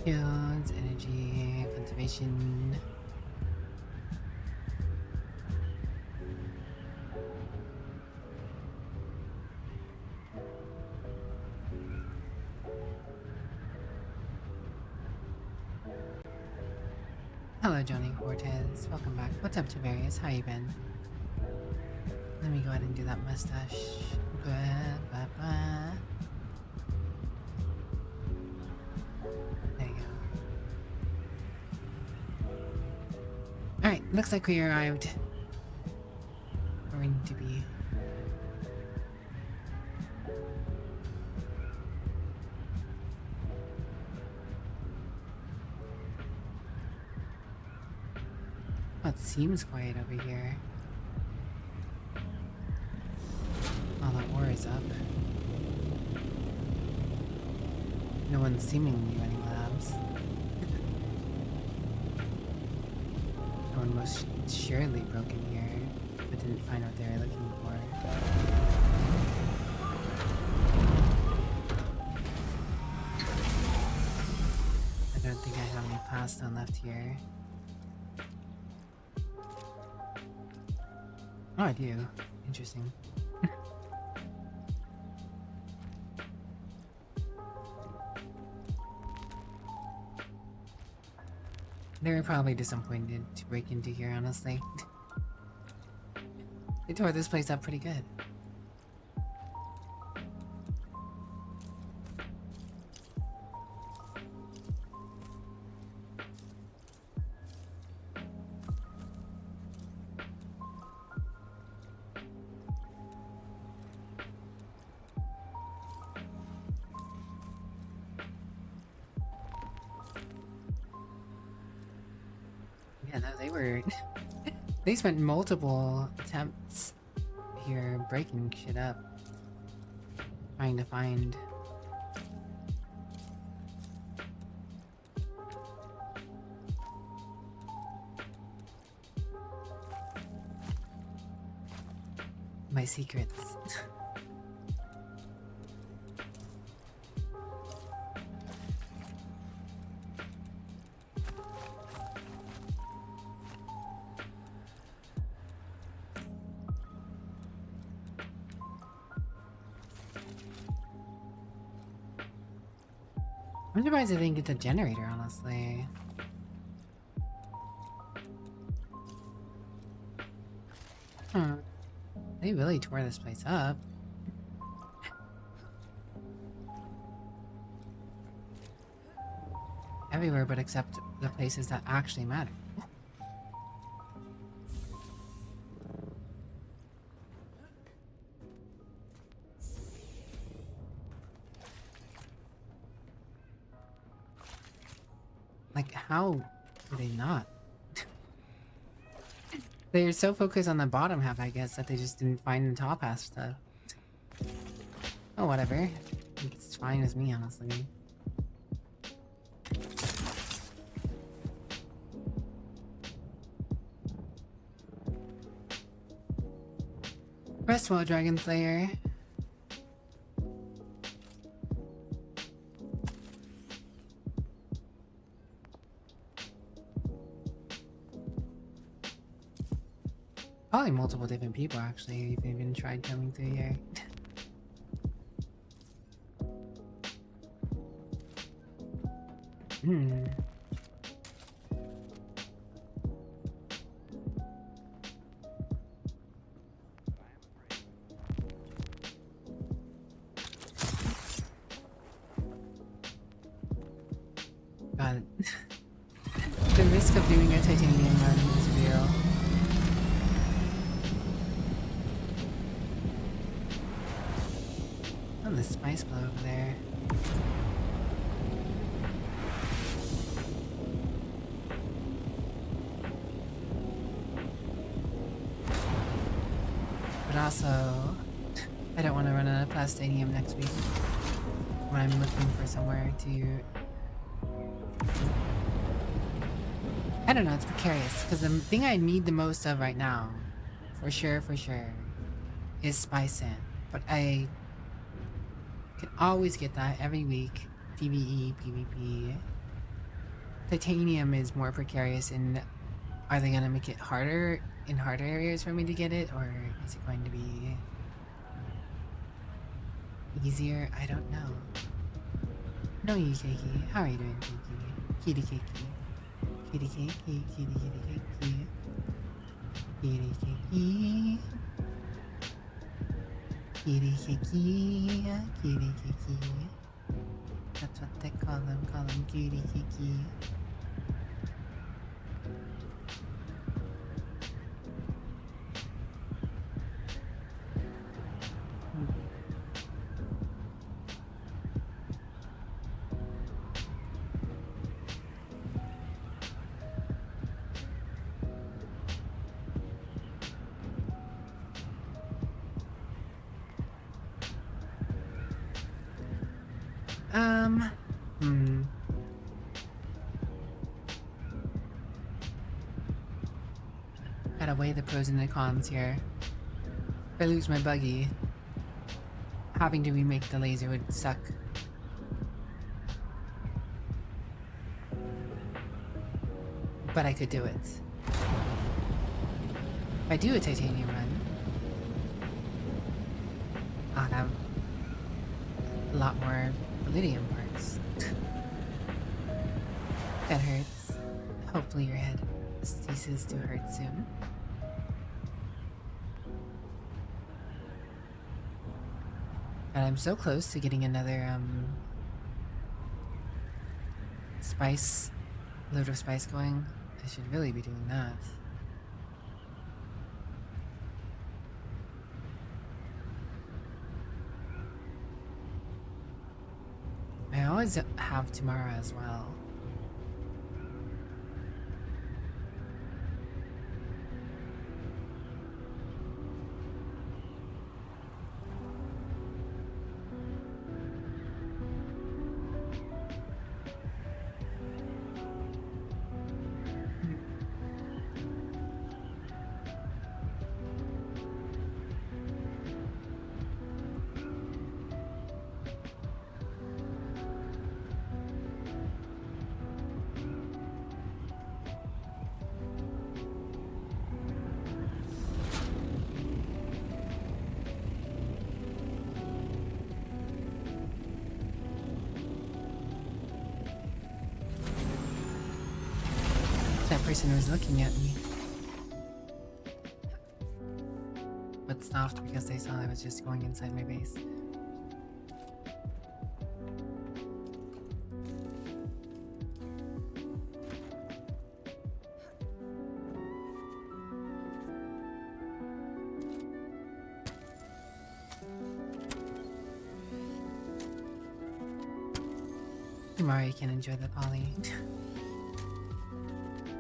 Speaker 1: Fields, energy, cultivation. Hello, Johnny Cortez. Welcome back. What's up, Tavarius? How you been? Let me go ahead and do that mustache. Ba-ba-ba. There you go. Alright, looks like we arrived where we need to be. Oh, it seems quiet over here. Oh, the ore is up. No one's seemingly running labs. Someone most surely broke in here, but didn't find what they were looking for. I don't think I have any pasta left here. Oh, I do. Interesting. They were probably disappointed to break into here, honestly. They tore this place up pretty good. Yeah, no, they were... They spent multiple attempts here breaking shit up. trying to find. My secrets. I'm surprised I didn't get the generator, honestly. They really tore this place up. Everywhere but except the places that actually matter. Like, how do they not? They're so focused on the bottom half, I guess, that they just didn't find the top half stuff. Oh, whatever. It's fine with me, honestly. Rest well, Dragon Slayer. Probably multiple different people, actually, who've even tried coming through here. God. The risk of doing a titanium run is real. Oh, the spice blow over there. But also, I don't want to run out of plastanium next week when I'm looking for somewhere to... I don't know, it's precarious, because the thing I need the most of right now, for sure, is spice sand. But I can always get that every week. PvE, PvP. Titanium is more precarious, and are they gonna make it harder in harder areas for me to get it, or is it going to be easier? I don't know. No, you Keiki. How are you doing, Keiki? Kitty Keiki. Kitty Keiki, kitty Keiki. Kitty Keiki. Kitty Keiki, kitty Keiki. That's what they call them kitty Keiki. Gotta weigh the pros and the cons here. If I lose my buggy, having to remake the laser would suck. But I could do it. If I do a titanium run, I'll have a lot more Palladium parts. That hurts. Hopefully your head ceases to hurt soon. And I'm so close to getting another load of spice going. I should really be doing that. I always have tomorrow as well. person was looking at me. But stopped because they saw I was just going inside my base. Tomorrow you can enjoy the poly.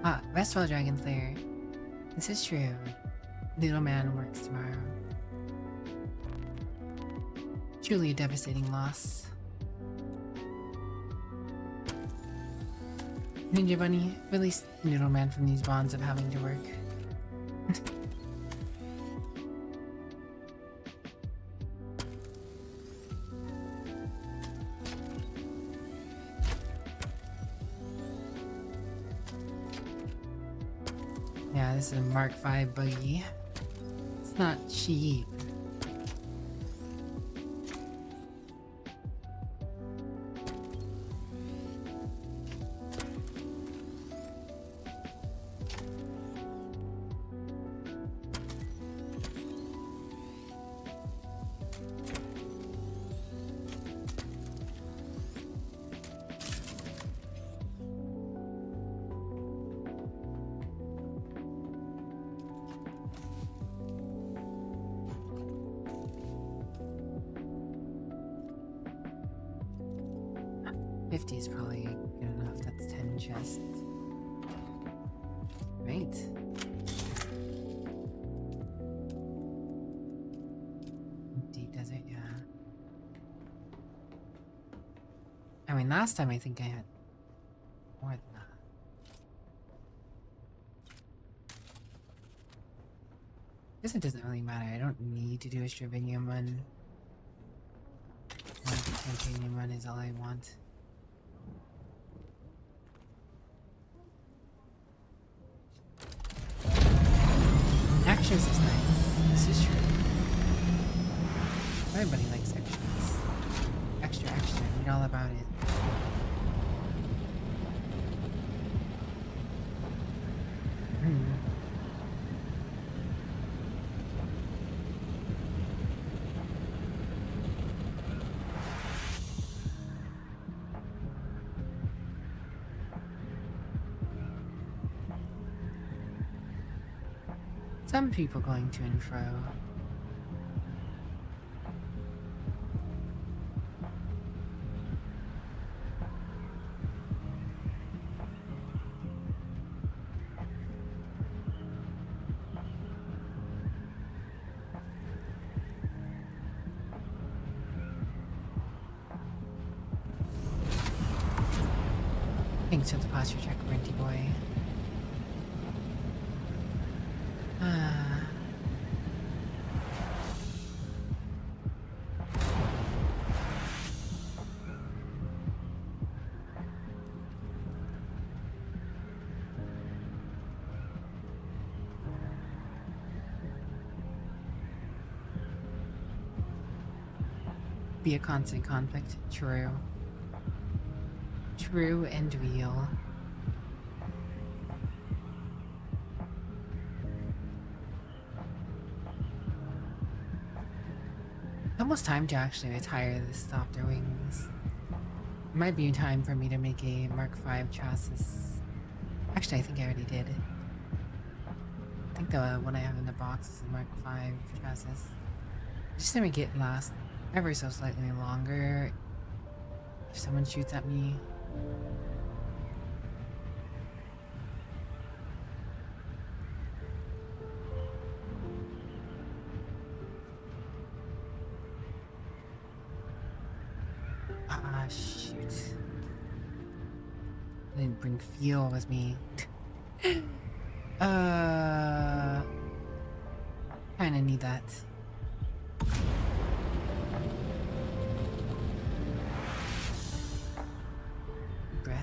Speaker 1: Ah, Westfall Dragon Slayer. This is true. Little man works tomorrow. Truly a devastating loss. Ninja Bunny, release Noodle Man from these bonds of having to work. Yeah, this is a Mark V buggy. It's not cheap. $50 is probably good enough. That's 10 chests. Right. Deep desert, yeah. I mean, last time I think I had more than that. Guess it doesn't really matter. I don't need to do a Stravinium run. One titanium run is all I want. Extras is nice. This is true. Everybody likes extras. Extra, extra. Read all about it. Some people going to and fro. Thanks for the posture check, Renty boy. Be a constant conflict. True. True and real. Almost time to actually retire the Softer Wings. It might be time for me to make a Mark V chassis. Actually, I think I already did. I think the one I have in the box is a Mark V chassis. Just to make it last ever so slightly longer if someone shoots at me. Ah, shoot. I didn't bring fuel with me. Kinda need that. Bruh.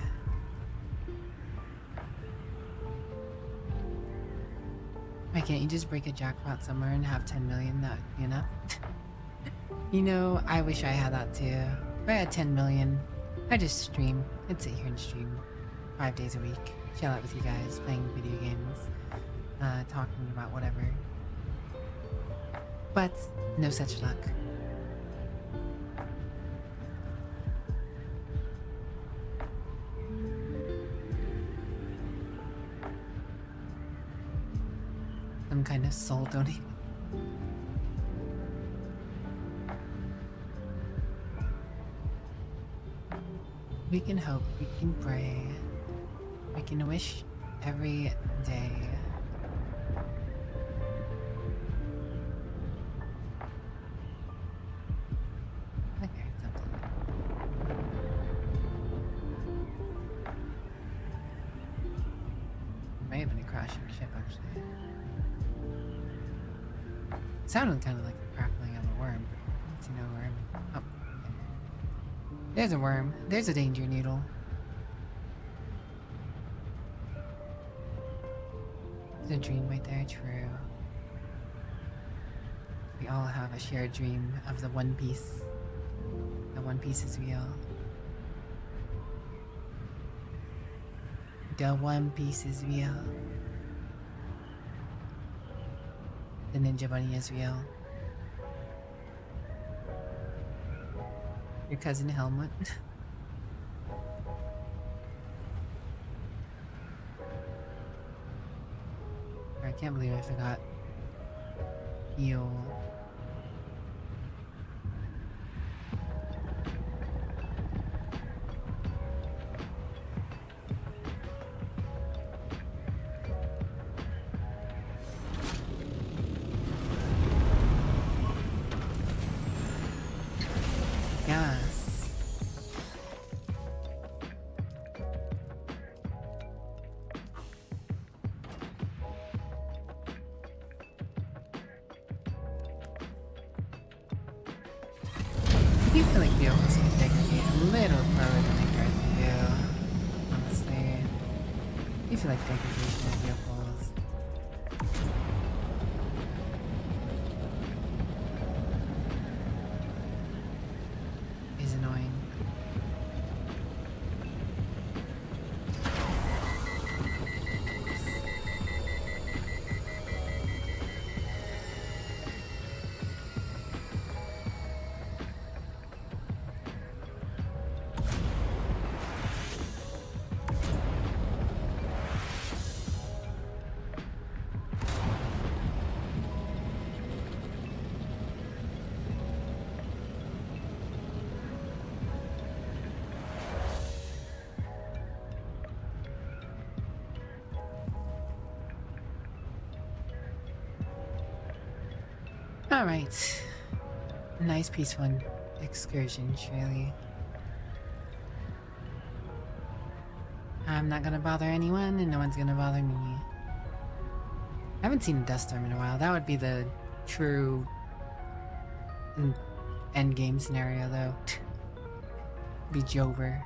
Speaker 1: Why can't you just break a jackpot somewhere and have 10 million? That would be enough. You know, I wish I had that too. If I had 10 million, I'd just stream. I'd sit here and stream. 5 days a week, chill out with you guys, playing video games, talking about whatever. But no such luck. Some kind of soul donate. We can hope, we can pray, we can wish every day. I think I heard something. It may have been a crashing ship, actually. It sounded kind of like the crackling of a worm, but I don't see no worm. Oh. There's a worm. There's a danger needle. There's a dream right there, true. We all have a shared dream of the One Piece. The One Piece is real. The One Piece is real. The Ninja Bunny is real. Your cousin Helmut. I can't believe I forgot. Heal. Yes. I do feel like vehicles can degradate a little slower than they currently do. Honestly. I do feel like degradation of vehicles is annoying. Alright. Nice peaceful excursion, surely. I'm not gonna bother anyone, and no one's gonna bother me. I haven't seen a dust storm in a while. That would be the true end game scenario, though. Be Jover.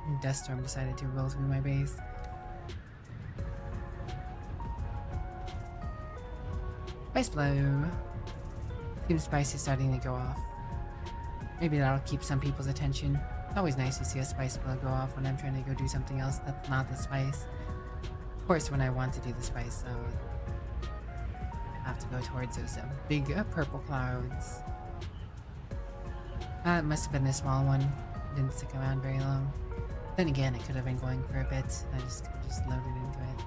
Speaker 1: And dust storm decided to roll through my base. Spice blow. Team Spice is starting to go off. Maybe that'll keep some people's attention. It's always nice to see a spice blow go off when I'm trying to go do something else that's not the spice. Of course, when I want to do the spice, so I have to go towards those big purple clouds. It must have been a small one. Didn't stick around very long. Then again, it could have been going for a bit. I just loaded into it.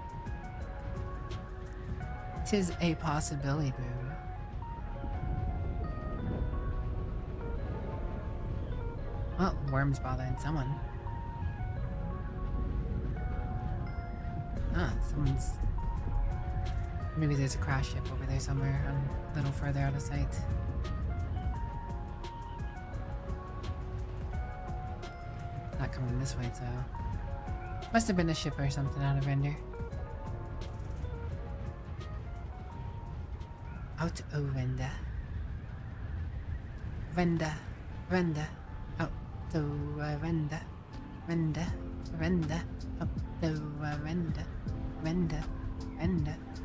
Speaker 1: 'Tis a possibility, boo. Well, worm's bothering someone. Someone's... Maybe there's a crash ship over there somewhere, a little further out of sight. Not coming this way, so... Must have been a ship or something out of render. Out of render. Render. Out to render. Out to render.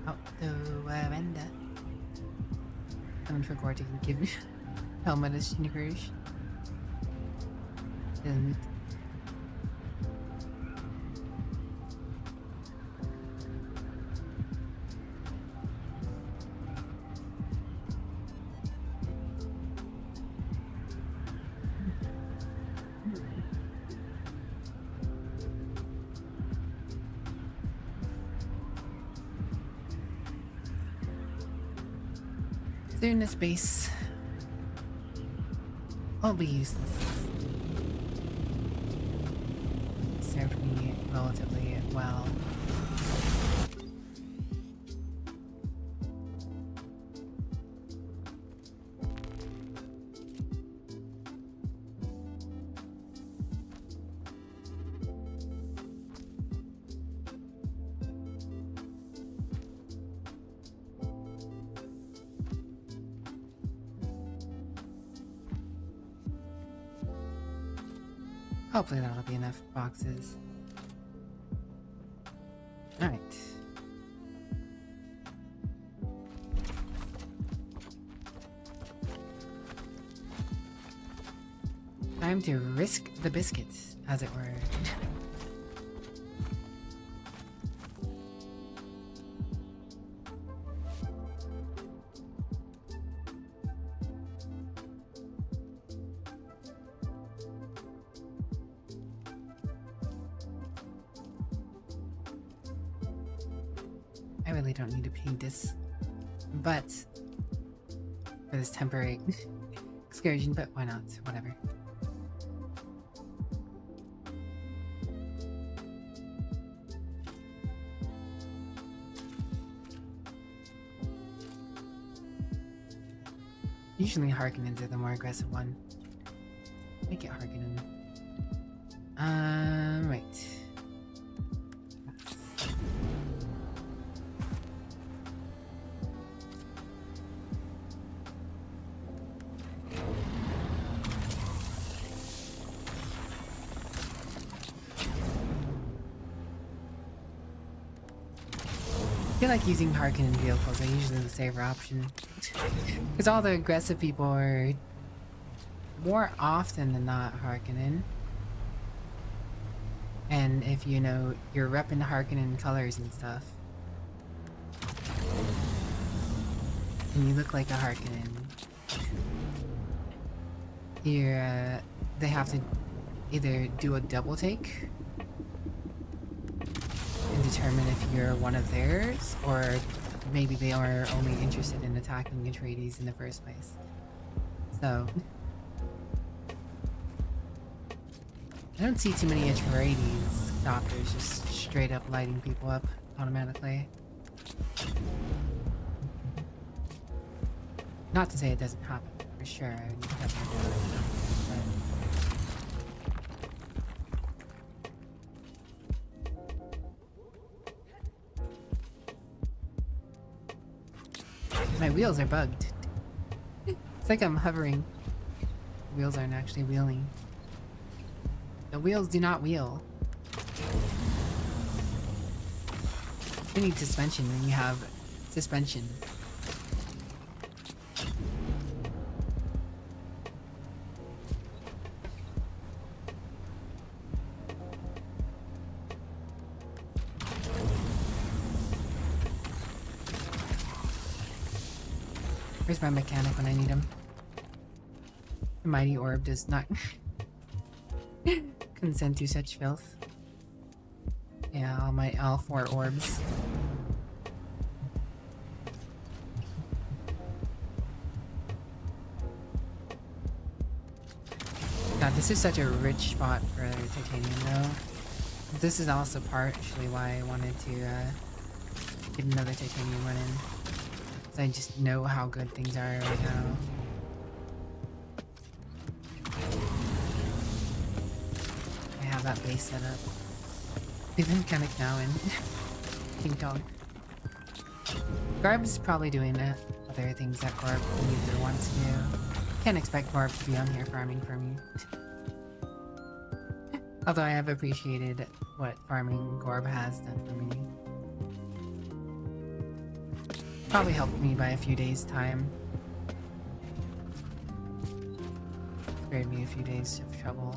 Speaker 1: Out to render. Someone forgot to give me helmet of sneakers. Soon this base will be useless. Served me relatively well. Hopefully that'll be enough boxes. Alright. Time to risk the biscuits, as it were. I really don't need to paint this, but for this temporary excursion, but why not? Whatever. Usually Harkonnens are the more aggressive one. Make it Harkonnen. Right. I feel like using Harkonnen vehicles are usually the safer option. Because all the aggressive people are more often than not Harkonnen. And if you know you're repping Harkonnen colors and stuff, and you look like a Harkonnen, you're they have to either do a double take and determine if you're one of theirs, or maybe they are only interested in attacking Atreides in the first place. So I don't see too many Atreides doctors just straight up lighting people up automatically. Not to say it doesn't happen, for sure. My wheels are bugged. It's like I'm hovering. The wheels aren't actually wheeling. The wheels do not wheel. You need suspension when you have suspension. Where's my mechanic when I need him? The mighty orb does not consent to such filth. Yeah, all 4 orbs. God, this is such a rich spot for titanium though. This is also partially why I wanted to get another titanium run in. I just know how good things are right now. I have that base set up. Even mechanic now in King Dog. Garb's probably doing other things that Garb neither wants to do. Can't expect Garb to be on here farming for me. Although I have appreciated what farming Garb has done for me. Probably helped me by a few days' time. Spared me a few days of trouble.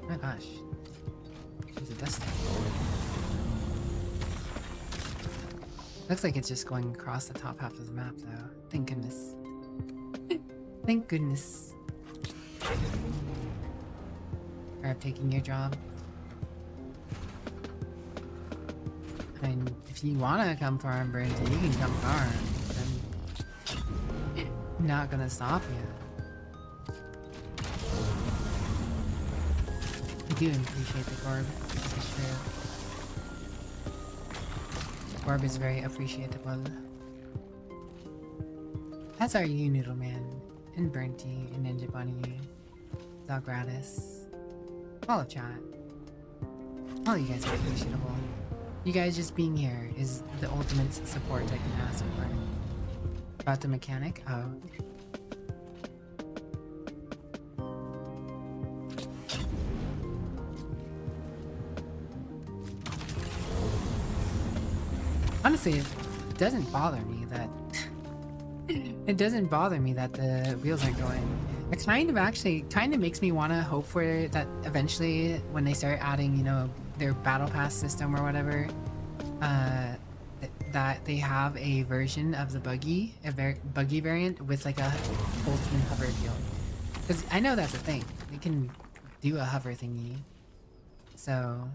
Speaker 1: Oh my gosh. There's a dust tank. Looks like it's just going across the top half of the map though. Thank goodness. Thank goodness. For taking your job. I mean, if you wanna come farm, Brinty, you can come farm. I'm not gonna stop you. I do appreciate the Gorb. That's true. Gorb is very appreciable. As are you, Noodleman, and Burnty, and Ninja Bunny, Zalgratis, all of chat. All you guys are appreciable. You guys just being here is the ultimate support I can ask for. About the mechanic? Oh. Honestly, it doesn't bother me that it doesn't bother me that the wheels aren't going. It kind of makes me want to hope for that eventually when they start adding, you know, their battle pass system or whatever, that they have a version of the buggy variant with like a ultimate hover field. Because I know that's a thing. They can do a hover thingy. So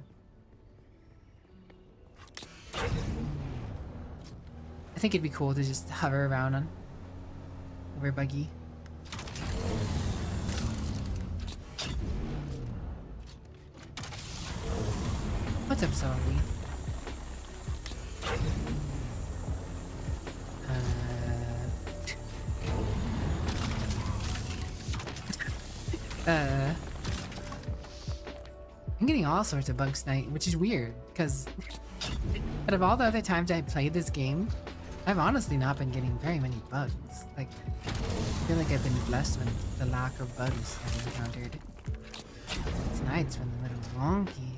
Speaker 1: I think it'd be cool to just hover around on over buggy. What's up, Zoe? I'm getting all sorts of bugs tonight, which is weird, because out of all the other times I've played this game, I've honestly not been getting very many bugs. Like, I feel like I've been blessed with the lack of bugs I've encountered. Tonight's been a little wonky.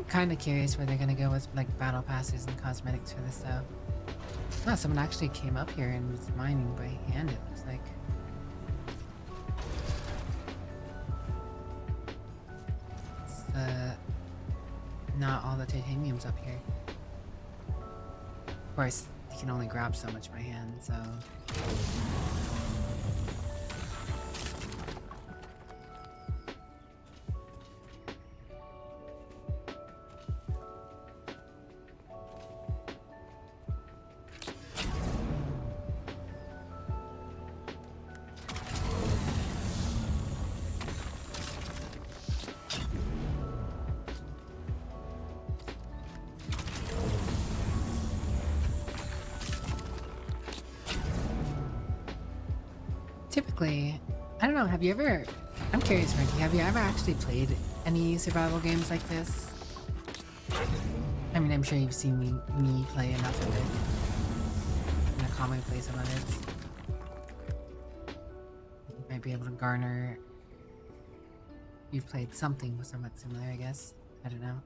Speaker 1: Kind of curious where they're gonna go with like battle passes and cosmetics for this though. Oh, someone actually came up here and was mining by hand, it looks like. It's, not all the titanium's up here. Of course, you can only grab so much by hand, so... Typically, I don't know, have you ever... I'm curious, Ricky, have you ever actually played any survival games like this? I mean, I'm sure you've seen me play enough of it. In a common play some of it. You might be able to garner... You've played something somewhat similar, I guess. I don't know.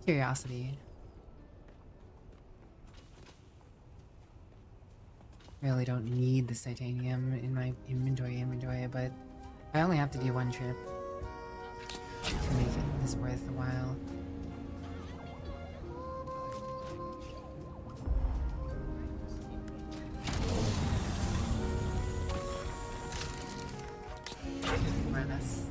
Speaker 1: Curiosity. Really don't need this titanium in my inventory, but I only have to do one trip to make this worth a while. Minus.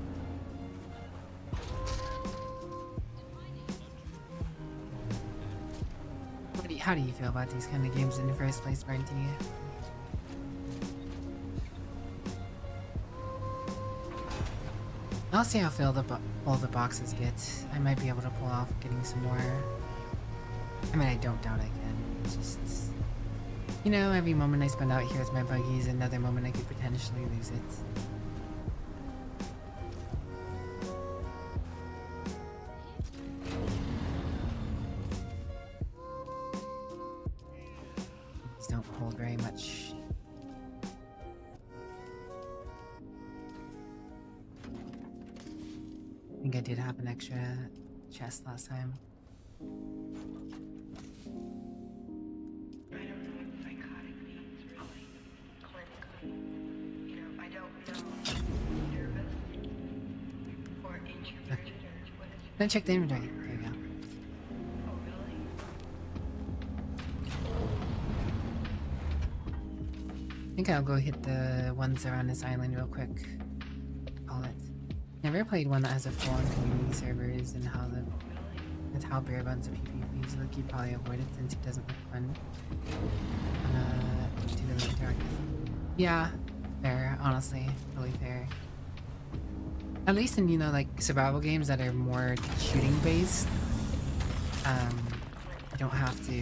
Speaker 1: How do you feel about these kind of games in the first place, Bernty? I'll see how filled up all the boxes get. I might be able to pull off getting some more. I mean, I don't doubt I can. It's just... You know, every moment I spend out here with my buggies, another moment I could potentially lose it. These don't hold very much think I did have an extra chest last time.
Speaker 8: I don't know what psychotic means really clinically. You know, I don't know nervous or introverted or what is it?
Speaker 1: Then check the inventory. There you go.
Speaker 8: Oh really?
Speaker 1: I think I'll go hit the ones around this island real quick. Call it. Never played one that has a full-on community servers and how bare bones of PvPs look. You'd probably avoid it since it doesn't look fun. Too really interactive. Yeah, fair. Honestly, really fair. At least in, you know, like survival games that are more shooting based, you don't have to,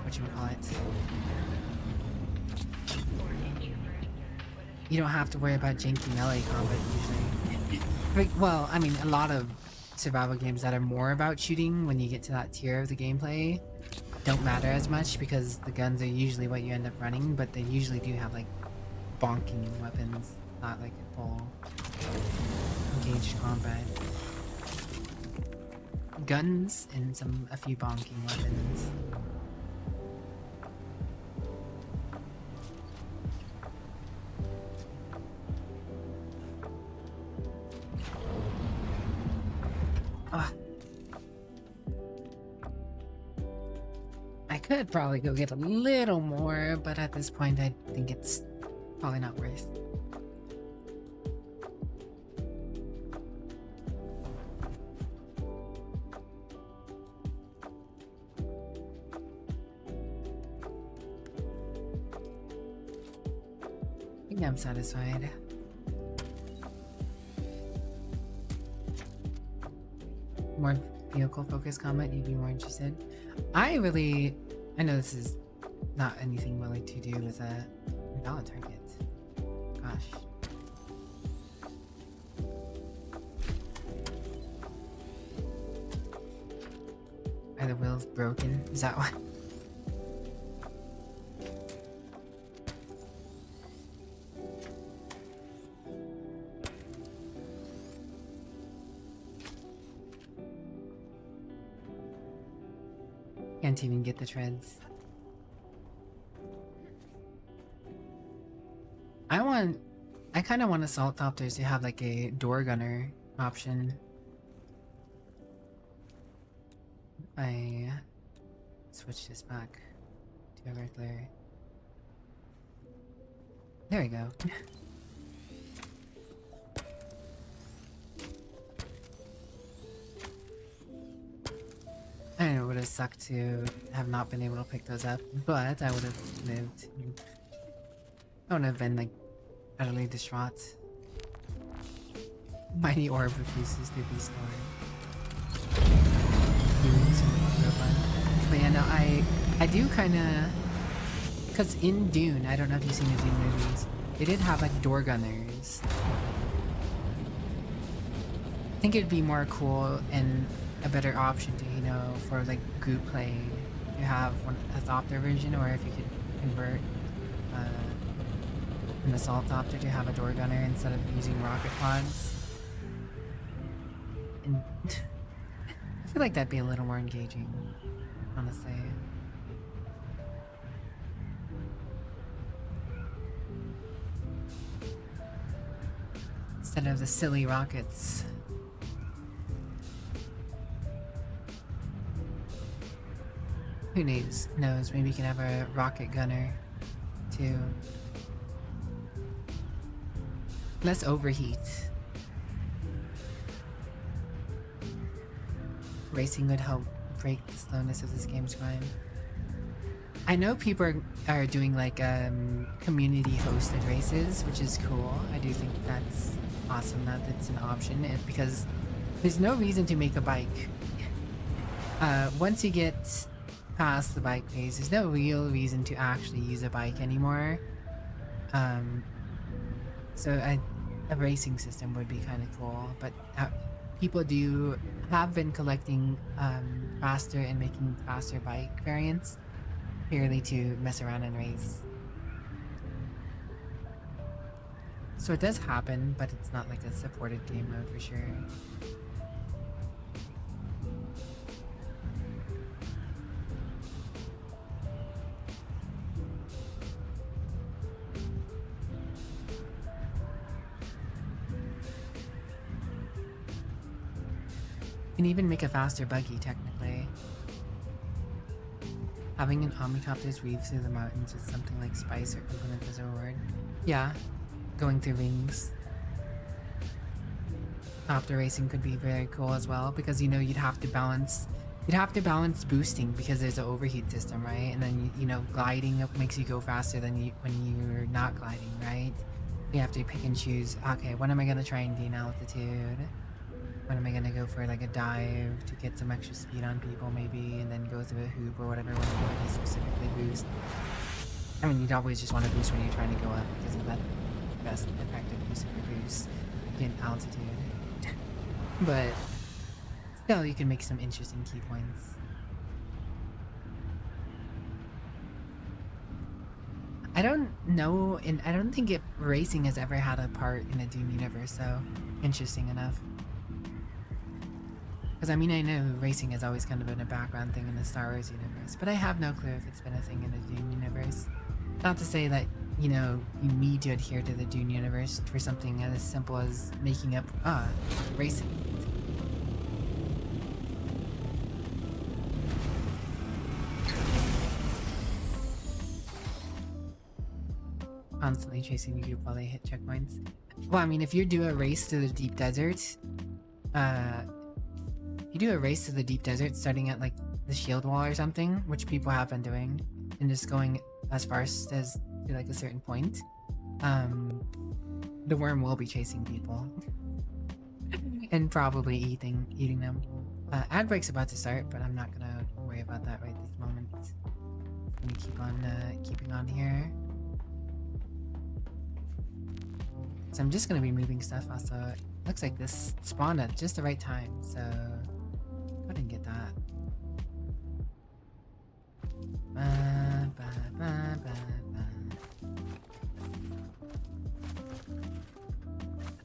Speaker 1: whatchamacallit, you don't have to worry about janky melee combat usually. Like, well, I mean, a lot of survival games that are more about shooting when you get to that tier of the gameplay don't matter as much because the guns are usually what you end up running, but they usually do have like bonking weapons, not like a full engaged combat. Guns and a few bonking weapons. I could probably go get a little more, but at this point I think it's probably not worth. I think I'm satisfied. More vehicle focused combat, you'd be more interested. I know this is not anything really to do with a valid target. Gosh. Are the wheels broken? Is that what? Can't even get the treads. I kind of want assault copters to have like a door gunner option. I switch this back to a regular. There we go. I know it would have sucked to have not been able to pick those up, but I would have lived. I would have been like utterly distraught. Mighty orb refuses to be stored. But yeah, no, I do kind of, because in Dune, I don't know if you've seen the Dune movies, they did have like door gunners. I think it'd be more cool and a better option to, you know, for like group play, to have a Thopter version, or if you could convert an assault Thopter to have a door gunner instead of using rocket pods. And I feel like that'd be a little more engaging, honestly. Instead of the silly rockets. Who knows? Maybe you can have a rocket gunner too. Less overheat. Racing would help break the slowness of this game's grind. I know people are doing like community hosted races, which is cool. I do think that's awesome that it's an option, because there's no reason to make a bike. Once you get past the bike phase, there's no real reason to actually use a bike anymore. So a racing system would be kind of cool, but people have been collecting faster and making faster bike variants purely to mess around and race. So it does happen, but it's not like a supported game mode for sure. You can even make a faster buggy, technically. Having an omnicopter's weave through the mountains with something like spice or implement as a reward. Yeah, going through rings. Copter racing could be very cool as well, because you know you'd have to balance boosting because there's an overheat system, right? And then you know gliding up makes you go faster than when you're not gliding, right? You have to pick and choose. Okay, when am I gonna try and gain altitude? When am I gonna go for like a dive to get some extra speed on people maybe, and then go through a hoop or whatever when you want to specifically boost? I mean, you'd always just want to boost when you're trying to go up because of that best effective use of your boost to get altitude. But still, you can make some interesting key points. I don't know, and I don't think racing has ever had a part in a Dune universe, so interesting enough. Because I mean, I know racing has always kind of been a background thing in the Star Wars universe, but I have no clue if it's been a thing in the Dune universe. Not to say that, you know, you need to adhere to the Dune universe for something as simple as making up, racing. Constantly chasing you while they hit checkpoints. Well, I mean, if you do a race to the deep desert, starting at like the shield wall or something, which people have been doing, and just going as far as to like a certain point, the worm will be chasing people and probably eating them. Ad break's about to start, but I'm not gonna worry about that right this moment. I'm gonna keep on keeping on here. So I'm just gonna be moving stuff. Also, it looks like this spawned at just the right time, so go ahead and get that.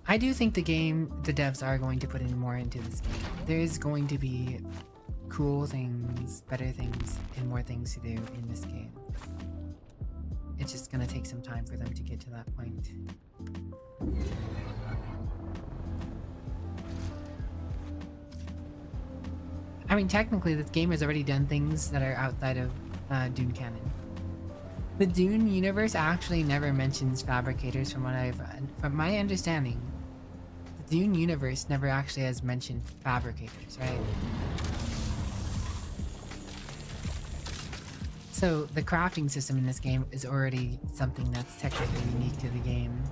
Speaker 1: I do think the devs are going to put in more into this game. There is going to be cool things, better things, and more things to do in this game. It's just gonna take some time for them to get to that point. I mean, technically, this game has already done things that are outside of Dune canon. The Dune universe actually never mentions fabricators, from my understanding. The Dune universe never actually has mentioned fabricators, right? So the crafting system in this game is already something that's technically unique to the game.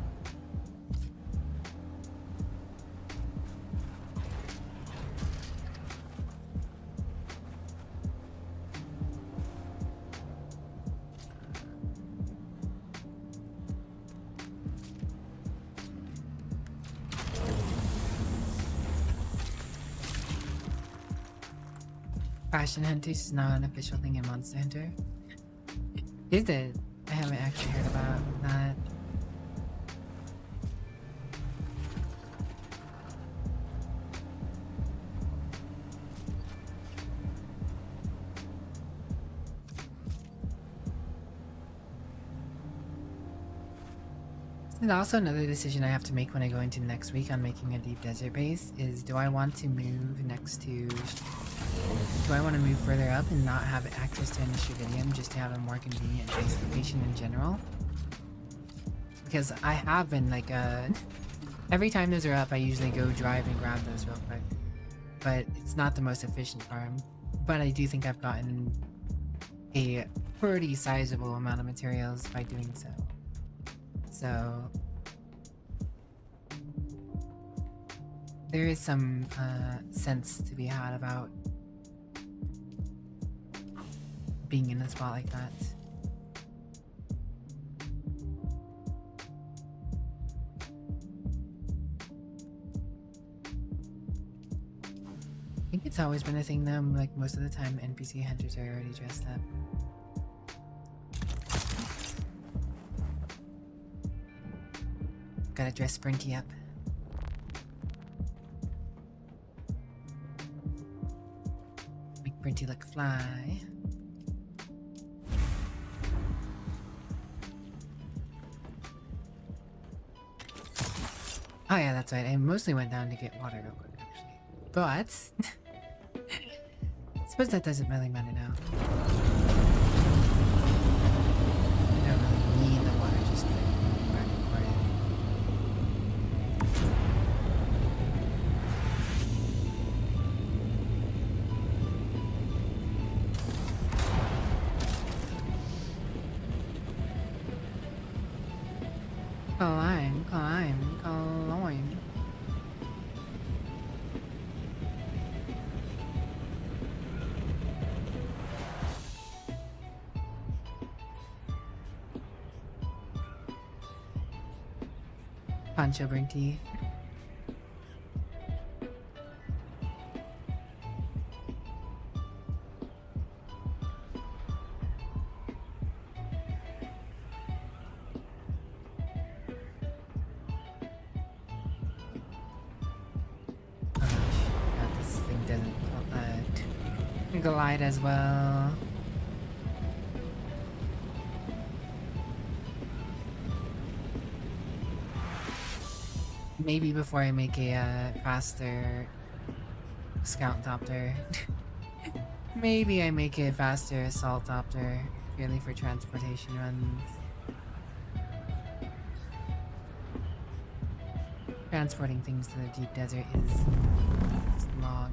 Speaker 1: Fashion Hunters is now an official thing in Monster Hunter. Is it? I haven't actually heard about that. And also another decision I have to make when I go into next week on making a deep desert base is, do I want to move further up and not have access to an Istridium just to have a more convenient base location in general? Because I have been like, every time those are up, I usually go drive and grab those real quick. But it's not the most efficient farm. But I do think I've gotten a pretty sizable amount of materials by doing so. So there is some sense to be had about being in a spot like that. I think it's always been a thing though, like most of the time NPC hunters are already dressed up. Gotta dress Sprinty up. Make Sprinty look fly. Oh yeah, that's right. I mostly went down to get water real quick, actually. But Suppose that doesn't really matter now. I don't really need the water just to back and forth. Climb, climb, climb. Poncho bring tea. Oh gosh, God, this thing doesn't glide as well. Maybe before I make a faster scout copter, maybe I make a faster assault copter purely for transportation runs. Transporting things to the deep desert is slog.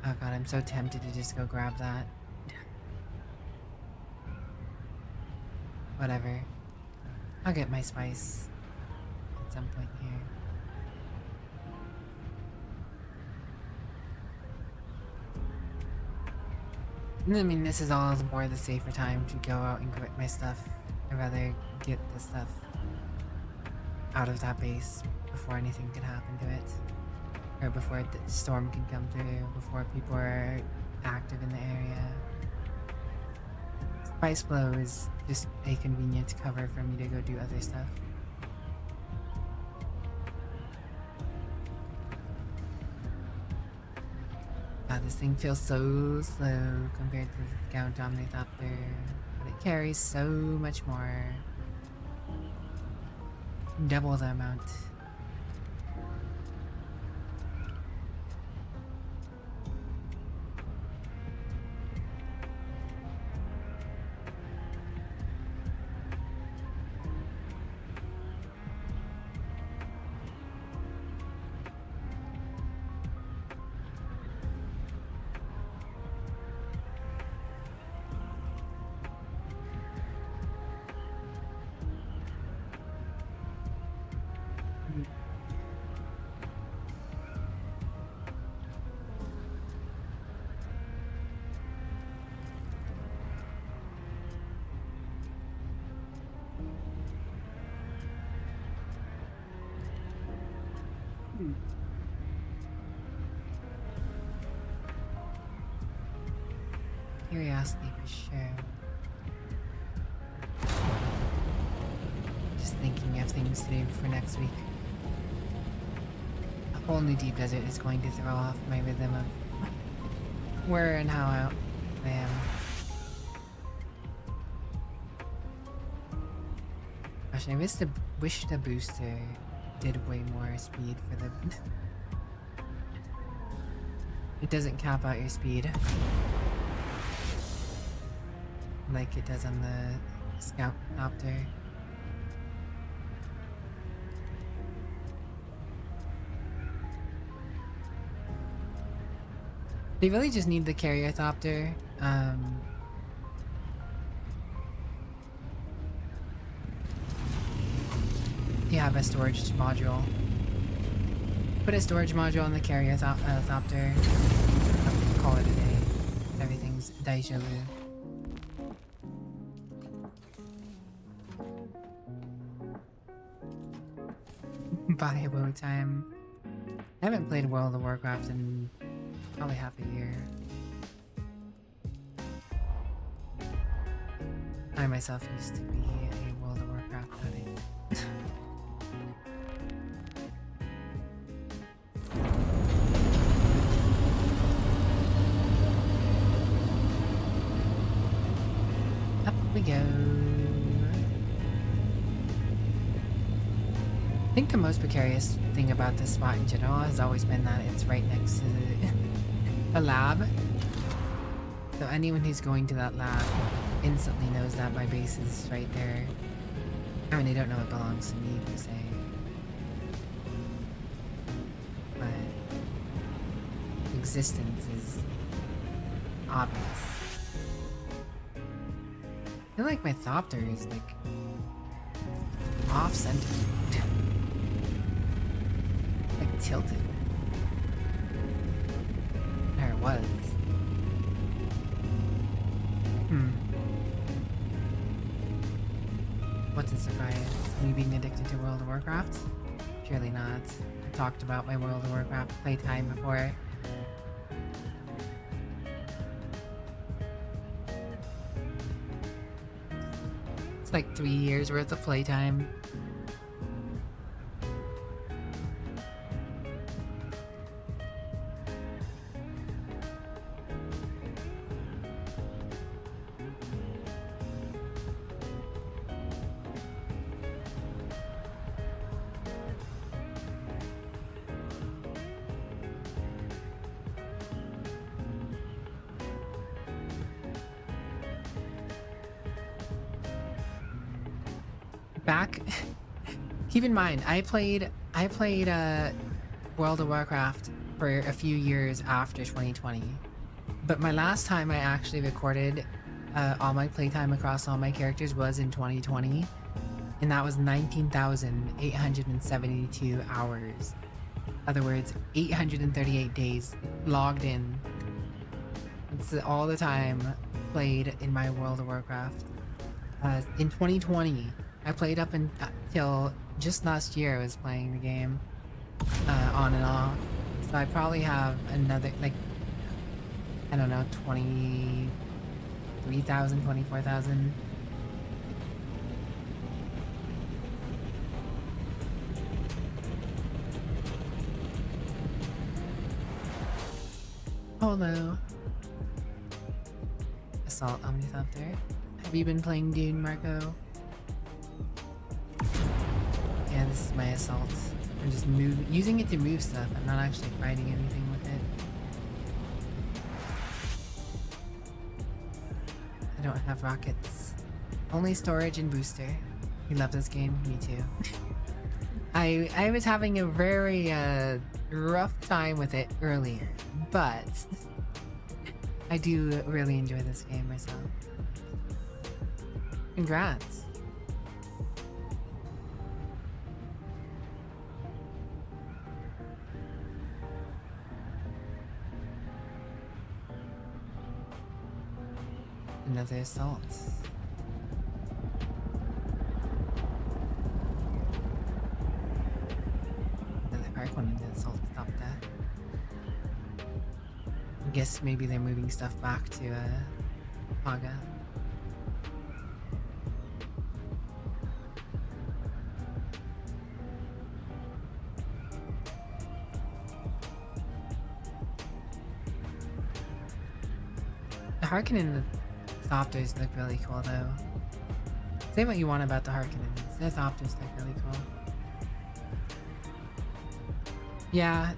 Speaker 1: Oh god, I'm so tempted to just go grab that. Whatever. I'll get my spice at some point here. I mean, this is all more the safer time to go out and get my stuff. I'd rather get the stuff out of that base before anything can happen to it. Or before the storm can come through, before people are active in the area. Spice Blow is just a convenient cover for me to go do other stuff. God, this thing feels so slow compared to the Count Omnithopter, but it carries so much more. Double the amount. Curiosity for sure. Just thinking of things to do for next week. A whole new deep desert is going to throw off my rhythm of where and how out I am. Gosh, I wish the booster did way more speed for the... It doesn't cap out your speed like it does on the Scout Copter. They really just need the carrier thopter. You have a storage module. Put a storage module on the carrier thopter. Call it a day. Everything's deja vu. Buyable time. I haven't played World of Warcraft in probably half a year. I myself used to be a World of Warcraft addict. Up we go. think the most precarious thing about this spot in general has always been that it's right next to a lab. So anyone who's going to that lab instantly knows that my base is right there. I mean, they don't know it belongs to me per se. But existence is obvious. I feel like my Thopter is like off-center. Like tilted. There it was. What's a surprise? Me being addicted to World of Warcraft? Surely not. I talked about my World of Warcraft playtime before. It's like 3 years worth of playtime. Keep in mind, I played World of Warcraft for a few years after 2020, but my last time I actually recorded all my playtime across all my characters was in 2020, and that was 19,872 hours. In other words, 838 days logged in. It's all the time played in my World of Warcraft. In 2020, I played up until just last year. I was playing the game on and off, so I probably have another, like, I don't know, 23,000, 24,000. Hello. Assault Omnithopter. Have you been playing Dune, Marco? Yeah, this is my assault. I'm just using it to move stuff. I'm not actually fighting anything with it. I don't have rockets. Only storage and booster. You love this game? Me too. I was having a very rough time with it earlier, but I do really enjoy this game myself. Congrats. Another assault. Another arc one in the assault. Stop that. I guess maybe they're moving stuff back to Paga. The Harkonnen and the Thopters look really cool though. Say what you want about the Harkonnens, the Thopters look really cool. Yeah.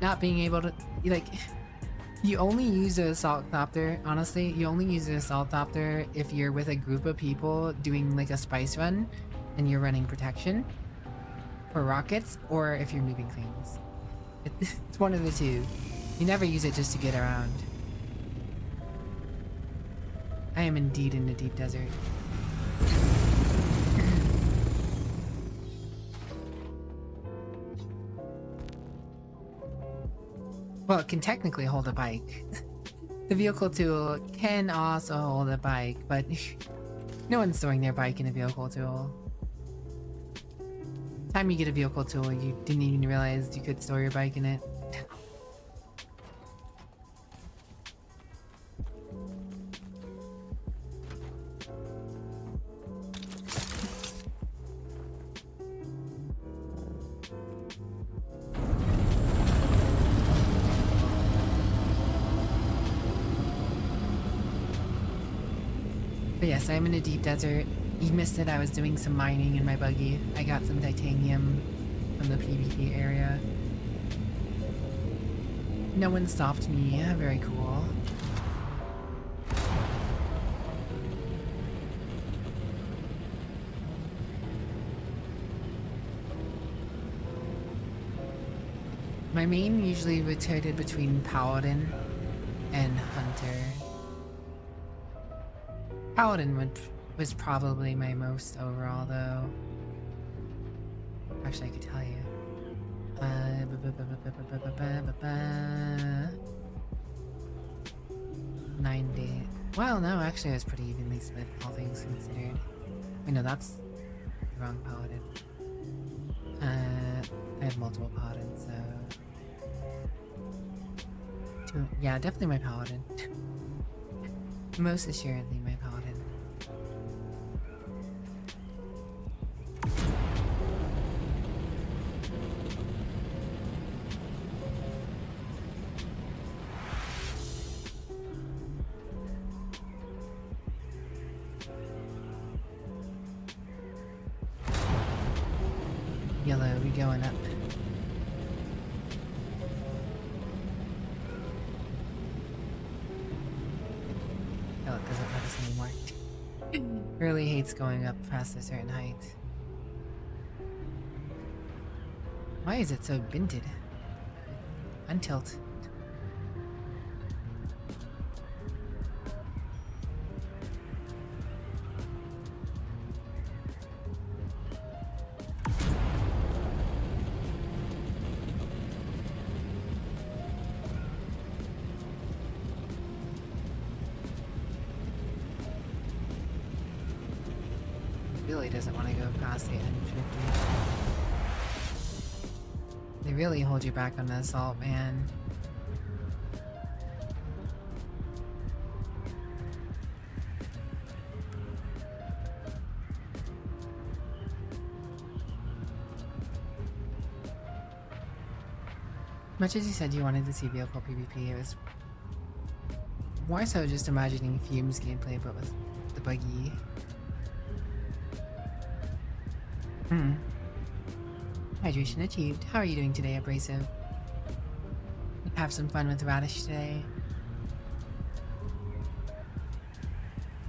Speaker 1: Not being able to, like, you only use the Assault Thopter, honestly, you only use the Assault Thopter if you're with a group of people doing like a spice run and you're running protection for rockets, or if you're moving things. It's one of the two. You never use it just to get around. I am indeed in the deep desert. Well, it can technically hold a bike. The vehicle tool can also hold a bike, but no one's storing their bike in a vehicle tool. Time you get a vehicle tool, you didn't even realize you could store your bike in it. But yes, I'm in a deep desert. You missed it, I was doing some mining in my buggy. I got some titanium from the PvP area. No one stopped me. Very cool. My main usually rotated between Paladin and Hunter. Paladin was probably my most overall though. Actually, I could tell you. 90. Well, no, actually, it was pretty evenly split, all things considered. Wait, no, that's the wrong Paladin. I have multiple Paladins, so. Yeah, definitely my Paladin. Most assuredly my Paladin. Yellow, we going up. Oh, it doesn't let us anymore. Really hates going up past a certain height. Why is it so binted? Untilt. Really doesn't want to go past the N50. They really hold you back on the assault, man. Much as you said you wanted to see vehicle PvP, it was more so just imagining Fume's gameplay, but with the buggy. Hydration achieved. How are you doing today, Abrasive? Have some fun with Radish today.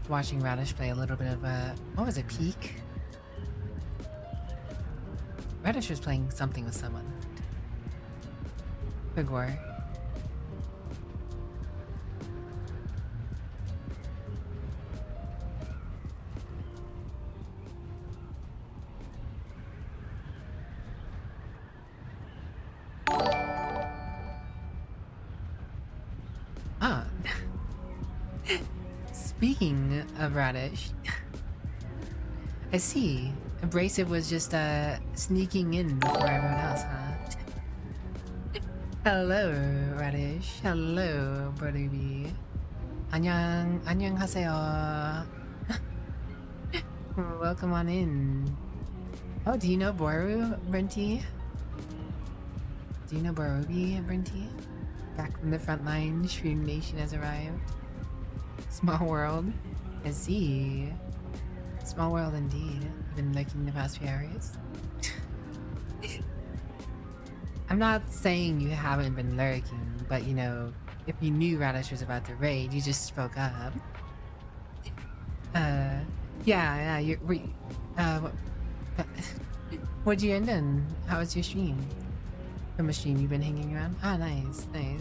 Speaker 1: Watching Radish play a little bit of a... what was it, Peak? Radish was playing something with someone. Big war. Speaking of Radish, I see. Abrasive was just sneaking in before everyone else, huh? Hello, Radish. Hello, Brodoby. Annyeonghaseyo. Welcome on in. Oh, do you know Boru, Brenty? Do you know Borubi, Brenty? Back from the front line, Shroom Nation has arrived. Small world. I see. Small world indeed. You've been lurking the past few hours. I'm not saying you haven't been lurking, but you know, if you knew Radish was about to raid, you just spoke up. Yeah, what'd you end in? How was your stream? From a stream you've been hanging around? Ah, nice, nice.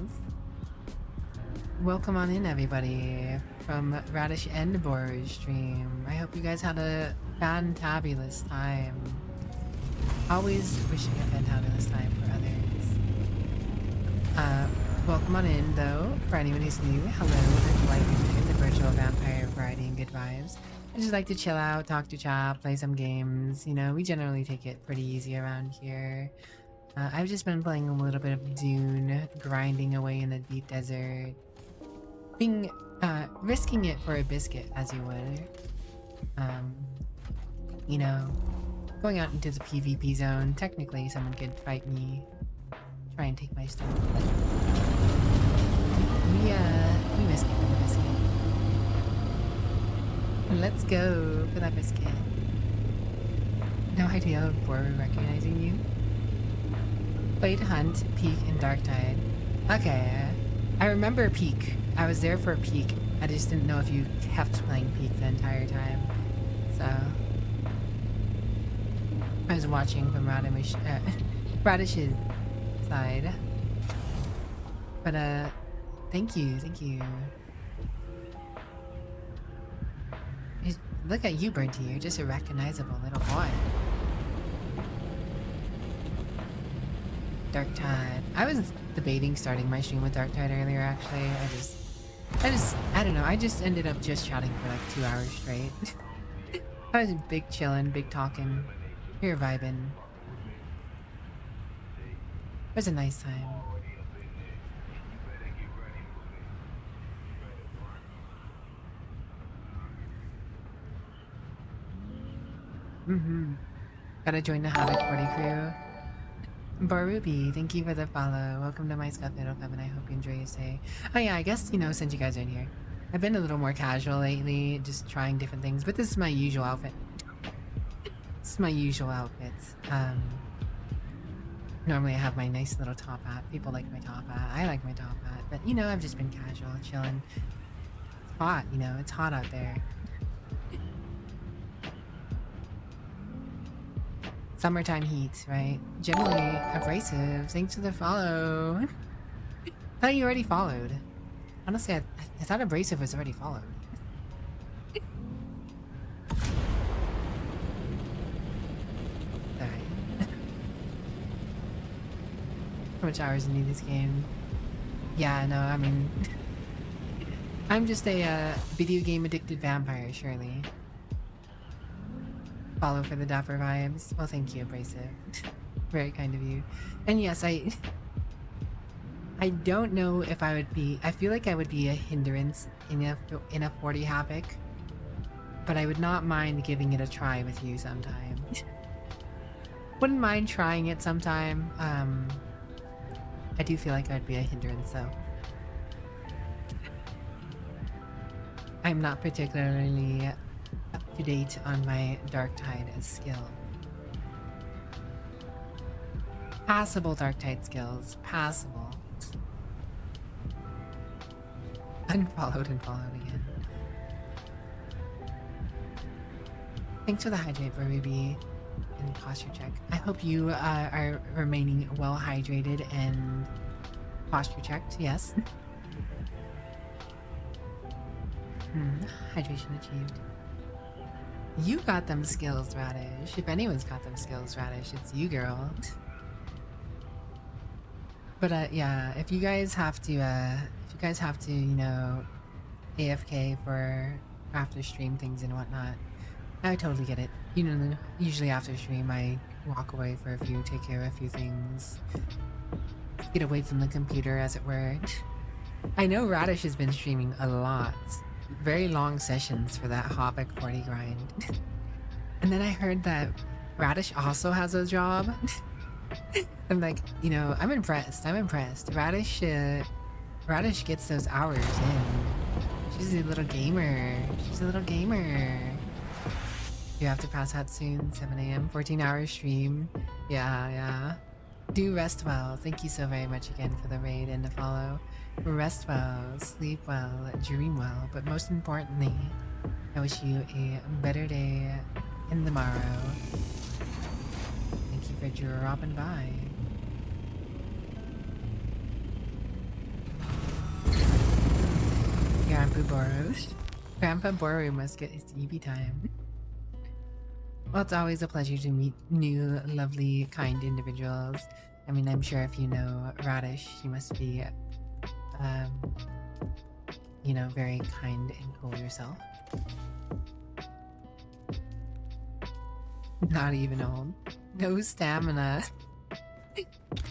Speaker 1: Welcome on in, everybody, from Radish and Boru's stream. I hope you guys had a fantabulous time. Always wishing a fantabulous time for others. Welcome on in, though, for anyone who's new. Hello, and welcome in the virtual vampire variety and good vibes. I just like to chill out, talk to chat, play some games. You know, we generally take it pretty easy around here. I've just been playing a little bit of Dune, grinding away in the deep desert. Risking it for a biscuit, as you would. You know, going out into the PvP zone. Technically, someone could fight me, try and take my stuff. We risk it for the biscuit. Let's go for that biscuit. No idea of Boru recognizing you. Played Hunt, Peak, and Dark Tide. Okay, I remember Peak. I was there for Peak. I just didn't know if you kept playing Peak the entire time. So I was watching from Radish's side. But thank you. Look at you, Bernty. You're just a recognizable little boy. Dark Tide. I was debating starting my stream with Dark Tide earlier, actually. I don't know. I just ended up just chatting for like 2 hours straight. I was big chillin', big talking. We were vibing. It was a nice time. Gotta join the Havoc Party crew. Barubi, thank you for the follow. Welcome to my Scuff Middle Club, and I hope you enjoy your stay. Oh yeah, I guess, you know, since you guys are in here, I've been a little more casual lately, just trying different things, but this is my usual outfit. This is my usual outfit. Normally I have my nice little top hat. People like my top hat. I like my top hat, but you know, I've just been casual, chilling. It's hot, you know, it's hot out there. Summertime heat, right? Generally abrasive. Thanks for the follow. I thought you already followed. Honestly, I thought abrasive was already followed. Alright. How much hours into this game? Yeah, no, I mean... I'm just a video game addicted vampire, surely. Follow for the dapper vibes. Well, thank you, Abrasive. Very kind of you. And yes, I don't know if I would be... I feel like I would be a hindrance in a 40 Havoc. But I would not mind giving it a try with you sometime. Wouldn't mind trying it sometime. I do feel like I'd be a hindrance, though. I'm not particularly up to date on my Dark Tide skill. Passable Dark Tide skills. Passable. Unfollowed and followed again. Thanks for the hydrate, Ruby, and posture check. I hope you are remaining well hydrated and posture checked, yes. Hydration achieved. You got them skills, Radish. If anyone's got them skills, Radish, it's you, girl. But yeah, if you guys have to, you know, AFK for after stream things and whatnot, I totally get it. You know, usually after stream, I walk away for a few, take care of a few things, get away from the computer, as it were. I know Radish has been streaming a lot. Very long sessions for that Havoc 40 grind. And then I heard that Radish also has a job. I'm like, you know, I'm impressed. Radish gets those hours in. She's a little gamer. You have to pass out soon, 7 AM, 14 hour stream. Yeah. Do rest well. Thank you so very much again for the raid and the follow. Rest well, sleep well, dream well, but most importantly, I wish you a better day in the morrow. Thank you for dropping by. Grandpa Boru must get his TV time. Well, it's always a pleasure to meet new, lovely, kind individuals. I mean, I'm sure if you know Radish, she must be, you know, very kind and cool yourself. Not even old. No stamina.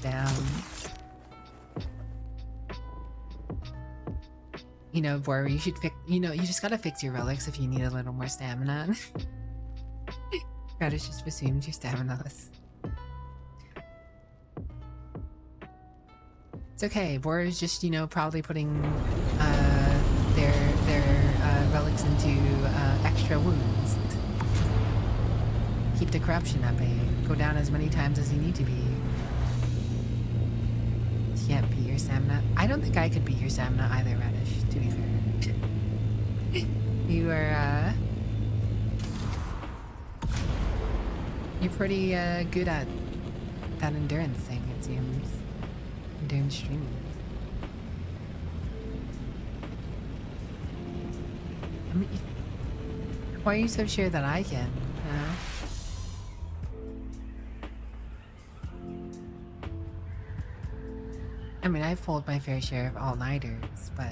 Speaker 1: Damn. You know, Boru, you should fix, you know, you just gotta fix your relics if you need a little more stamina. Radish just presumes you're stamina-less. It's okay. Boru's just, you know, probably putting their relics into extra extra wounds. Keep the corruption at bay. Go down as many times as you need to be. Can't beat your stamina. I don't think I could beat your stamina either, Radish, to be fair. You are, you're pretty, good at that endurance thing, it seems. Endurance streaming. I mean, why are you so sure that I can? I mean, I've pulled my fair share of all-nighters, but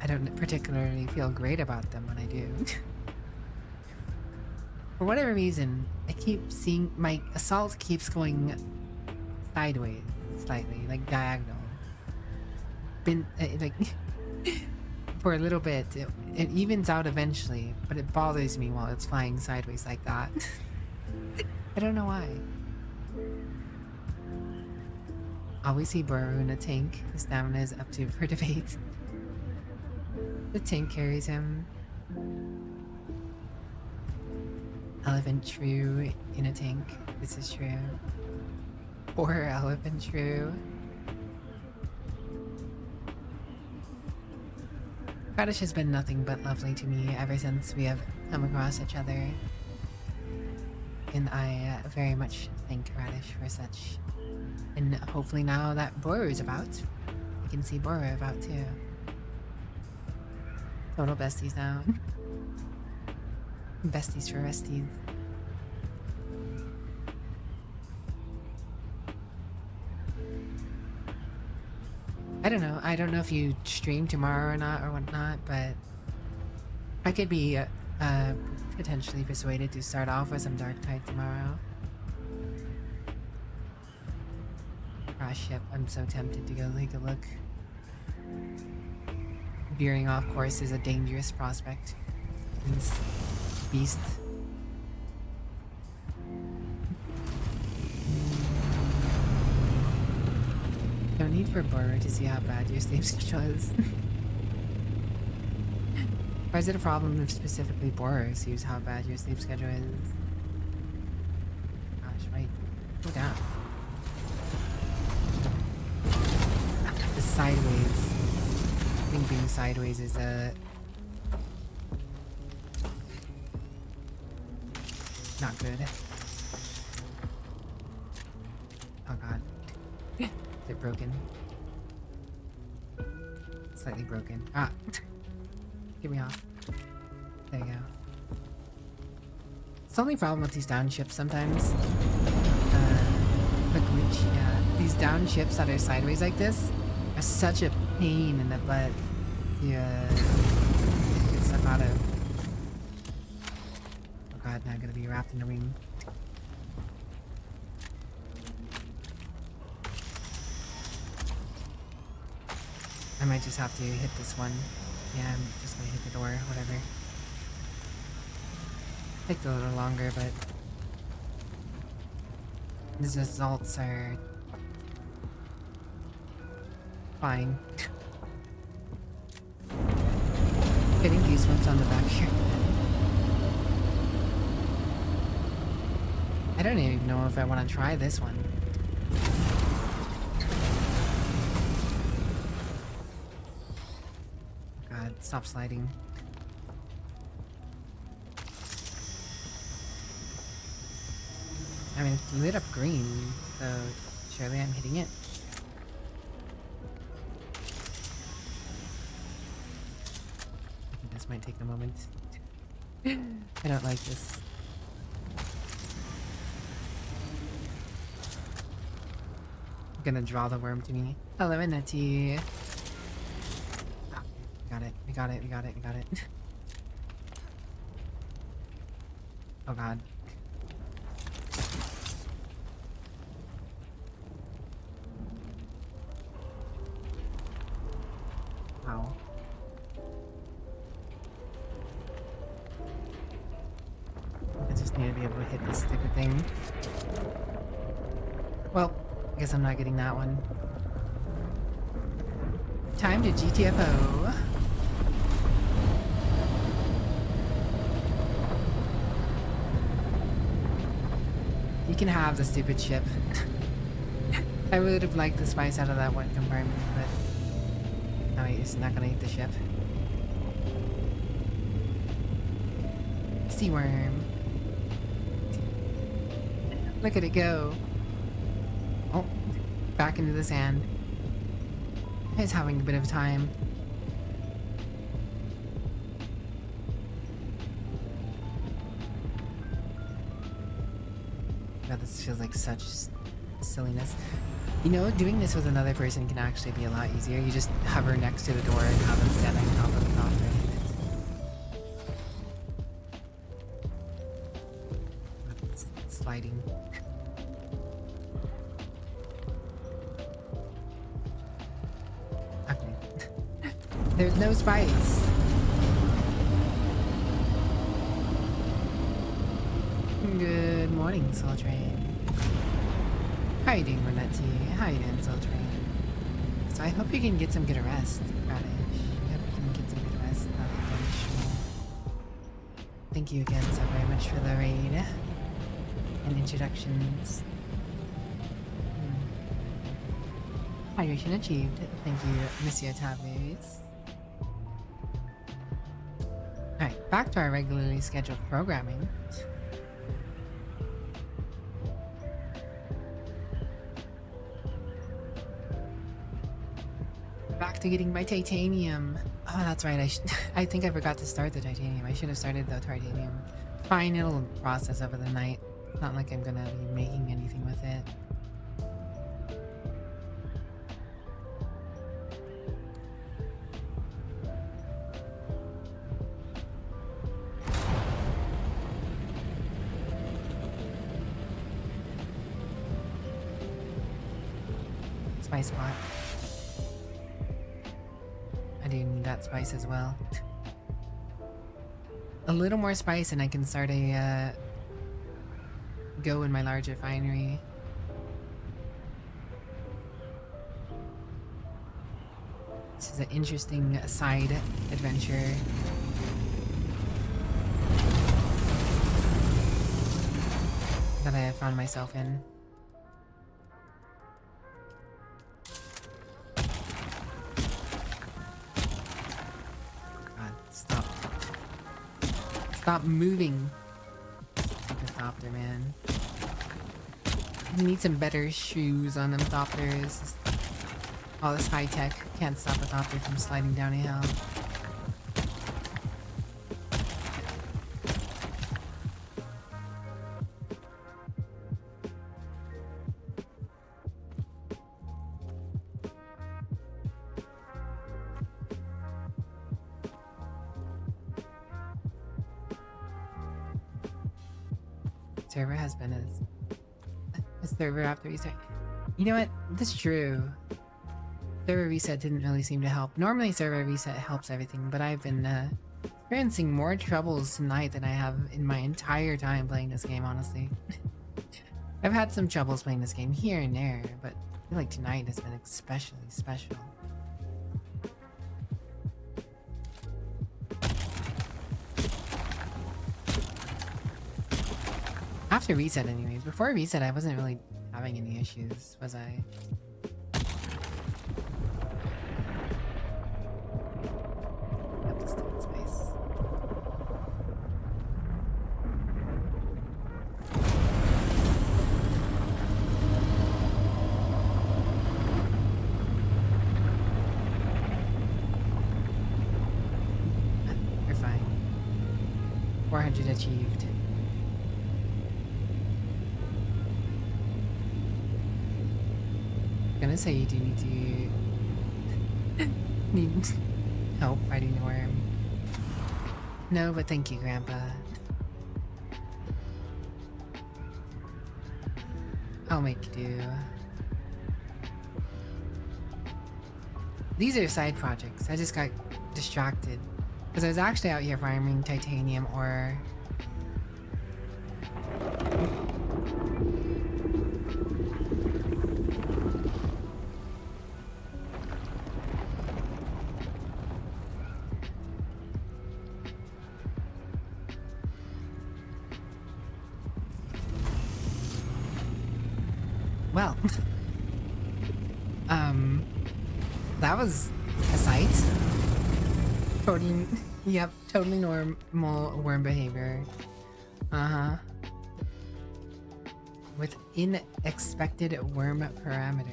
Speaker 1: I don't particularly feel great about them when I do. For whatever reason, I keep seeing my assault keeps going sideways slightly, like diagonal. Like for a little bit, it evens out eventually, but it bothers me while it's flying sideways like that. I don't know why. Always see Boru in a tank. His stamina is up to for debate. The tank carries him. Elephant True in a tank. This is true. Or Elephant True. Radish has been nothing but lovely to me ever since we have come across each other. And I very much thank Radish for such. And hopefully now that Boru is about, we can see Boru about too. Total besties now. Besties for resties. I don't know. I don't know if you stream tomorrow or not or whatnot, but I could be potentially persuaded to start off with some Dark Tide tomorrow. Crash ship. I'm so tempted to go take a look. Veering off course is a dangerous prospect. This beast. No need for Boru to see how bad your sleep schedule is. Or is it a problem if specifically Boru sees how bad your sleep schedule is? Gosh, right. Go down. The sideways. I think being sideways is not good. Oh god. Is it broken? Slightly broken. Ah! Get me off. There you go. It's the only problem with these down ships sometimes. The glitch, yeah. These down ships that are sideways like this are such a pain in the butt to get stuff out of. Oh god, now I'm gonna be wrapped in a ring. I might just have to hit this one. Yeah, I'm just gonna hit the door, whatever. Takes a little longer, but the results are fine. Getting goosebumps on the back here. I don't even know if I want to try this one. God, stop sliding. I mean, it's lit up green, so surely I'm hitting it. I think this might take a moment. I don't like this. I'm gonna draw the worm to me. Hello, Annette. Oh, got it. We got it. We got it. We got it. Oh god. Wow. I just need to be able to hit this stupid thing. Well, I guess I'm not getting that one. Time to GTFO. can have the stupid ship. I would have liked the spice out of that one compartment, but no, it's not gonna eat the ship. Sea worm. Look at it go. Oh, back into the sand. It's having a bit of time. God, this feels like such silliness. You know, doing this with another person can actually be a lot easier. You just hover next to the door and have them stand on top of the counter. It's sliding. Okay. There's no spice. Good morning, Soul Train. How you doing, Renetti? How you doing, Soul Train? So I hope you can get some good rest, Radish. I hope you can get some good rest. Thank you again so very much for the raid and introductions. Hydration achieved. Thank you, Monsieur Tavis. Alright, back to our regularly scheduled programming. Back to getting my titanium. Oh, that's right. I think I forgot to start the titanium. I should have started the titanium. Fine, it'll process over the night. It's not like I'm gonna be making anything with it. Spice pot. I do need that spice as well. A little more spice and I can start a go in my large refinery. This is an interesting side adventure. That I have found myself in. Stop moving. The Thopter, man. You need some better shoes on them Thopters. All this high tech can't stop a Thopter from sliding down a hill. Server has been a server after reset. You know what? That's true. Server reset didn't really seem to help. Normally server reset helps everything, but I've been experiencing more troubles tonight than I have in my entire time playing this game, honestly. I've had some troubles playing this game here and there, but I feel like tonight has been especially special. After reset anyways. Before reset I wasn't really having any issues, was I? Have to stay in space. We're fine. 400 achieved. Gonna say you do need help fighting the worm. No, but thank you, Grandpa. I'll make do. These are side projects. I just got distracted because I was actually out here farming titanium ore. Well, that was a sight. Totally, yep, totally normal worm behavior. With unexpected worm parameters.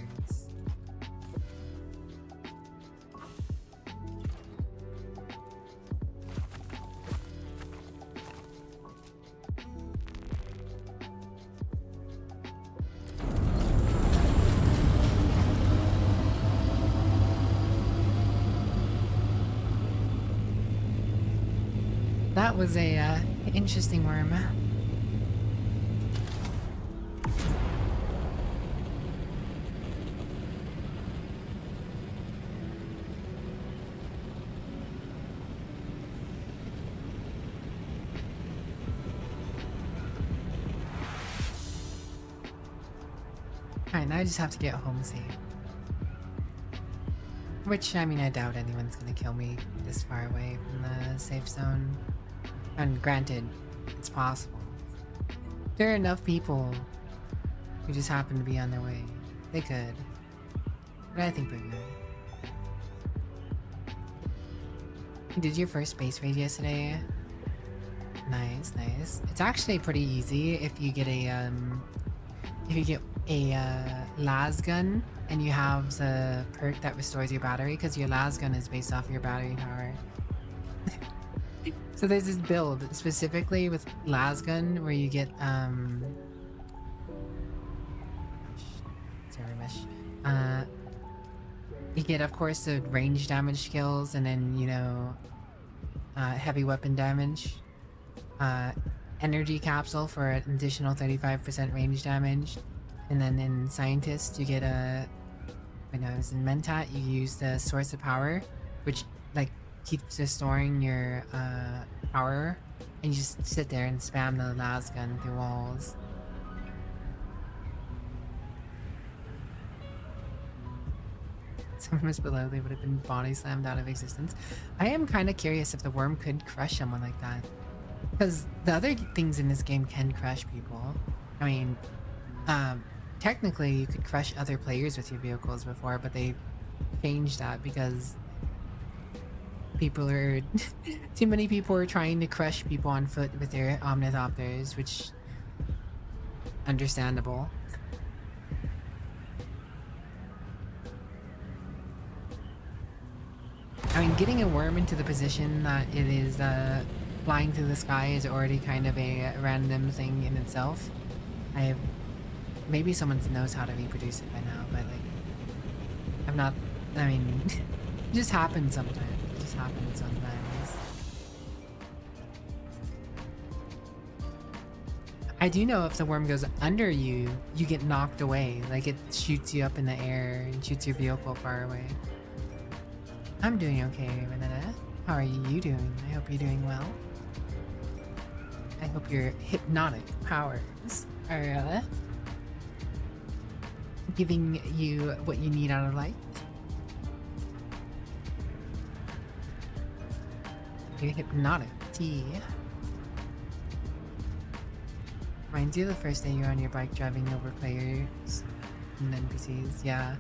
Speaker 1: That was a interesting worm. Alright, now I just have to get home safe. Which, I mean, I doubt anyone's gonna kill me this far away from the safe zone. And granted, it's possible. There are enough people who just happen to be on their way. They could. But I think we're good. You did your first space raid yesterday? Nice, nice. It's actually pretty easy if you get a las gun and you have the perk that restores your battery, because your las gun is based off your battery power. So there's this build specifically with las gun where you get you get, of course, the range damage skills, and then, you know, heavy weapon damage, energy capsule for an additional 35% range damage, and then in scientist you get when I was in Mentat, you use the source of power, which like keeps restoring your power, and you just sit there and spam the las gun through walls. Someone was below, they would have been body slammed out of existence. I am kind of curious if the worm could crush someone like that, because the other things in this game can crush people. I mean, technically you could crush other players with your vehicles before, but they changed that because people are too many people are trying to crush people on foot with their omnithopters, which understandable. I mean, getting a worm into the position that it is flying through the sky is already kind of a random thing in itself. Maybe someone knows how to reproduce it by now, but like, I'm not, I mean, it just happens sometimes. It just happens sometimes. I do know if the worm goes under you, you get knocked away. Like, it shoots you up in the air and shoots your vehicle far away. I'm doing okay, Renata. How are you doing? I hope you're doing well. I hope your hypnotic powers are giving you what you need out of life. Your hypnotic tea. Reminds you of the first day you're on your bike driving over players and NPCs. Yeah.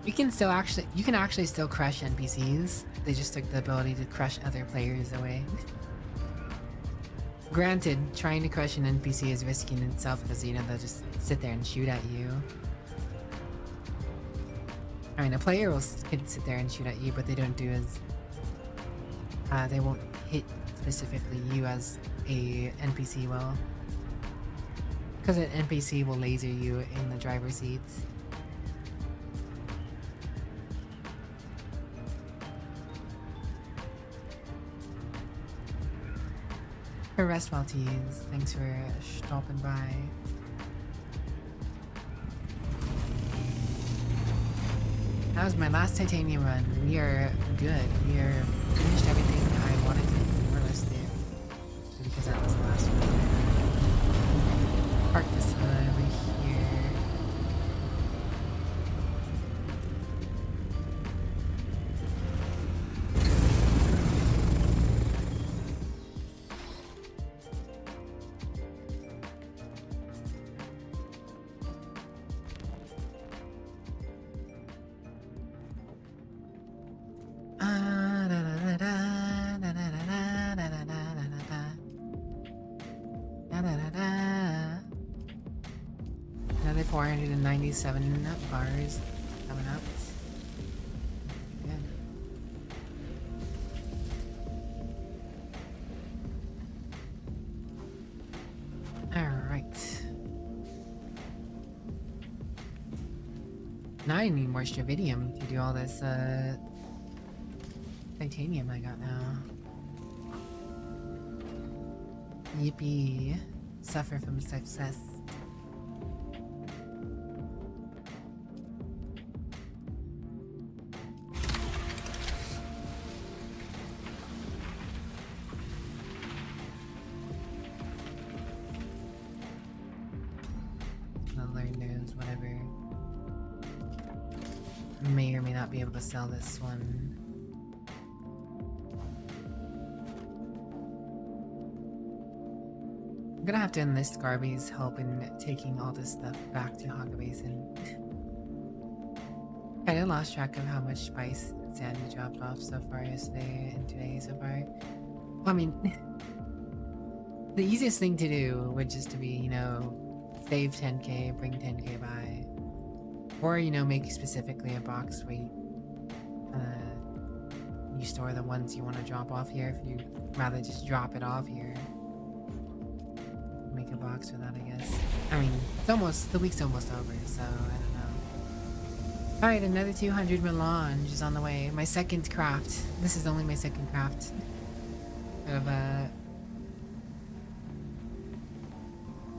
Speaker 1: You can actually still crush NPCs. They just took the ability to crush other players away. Granted, trying to crush an NPC is risky in itself because, you know, they'll just sit there and shoot at you. I mean, a player could sit there and shoot at you, but they don't do as... they won't hit specifically you as a NPC will. Because an NPC will laser you in the driver's seats. Rest well, tease. Thanks for stopping by. That was my last titanium run. We are good. We are finished everything I wanted to more or less do. Because that was the last one. Park this over here. 497 bars coming up. Good. Alright. Now I need more stravidium to do all this titanium I got now. Yippee. Suffer from success. The Lord knows, whatever. May or may not be able to sell this one. I'm gonna have to enlist Garby's help in taking all this stuff back to Hogga Basin. Kinda lost track of how much spice Sandy dropped off so far yesterday and today so far. Well, I mean, the easiest thing to do would just to be, you know, save 10k, bring 10k by. Or, you know, make specifically a box where you store the ones you want to drop off here if you'd rather just drop it off here. Make a box for that, I guess. I mean, it's almost, the week's almost over, so I don't know. Alright, another 200 melange is on the way. My second craft. This is only my second craft of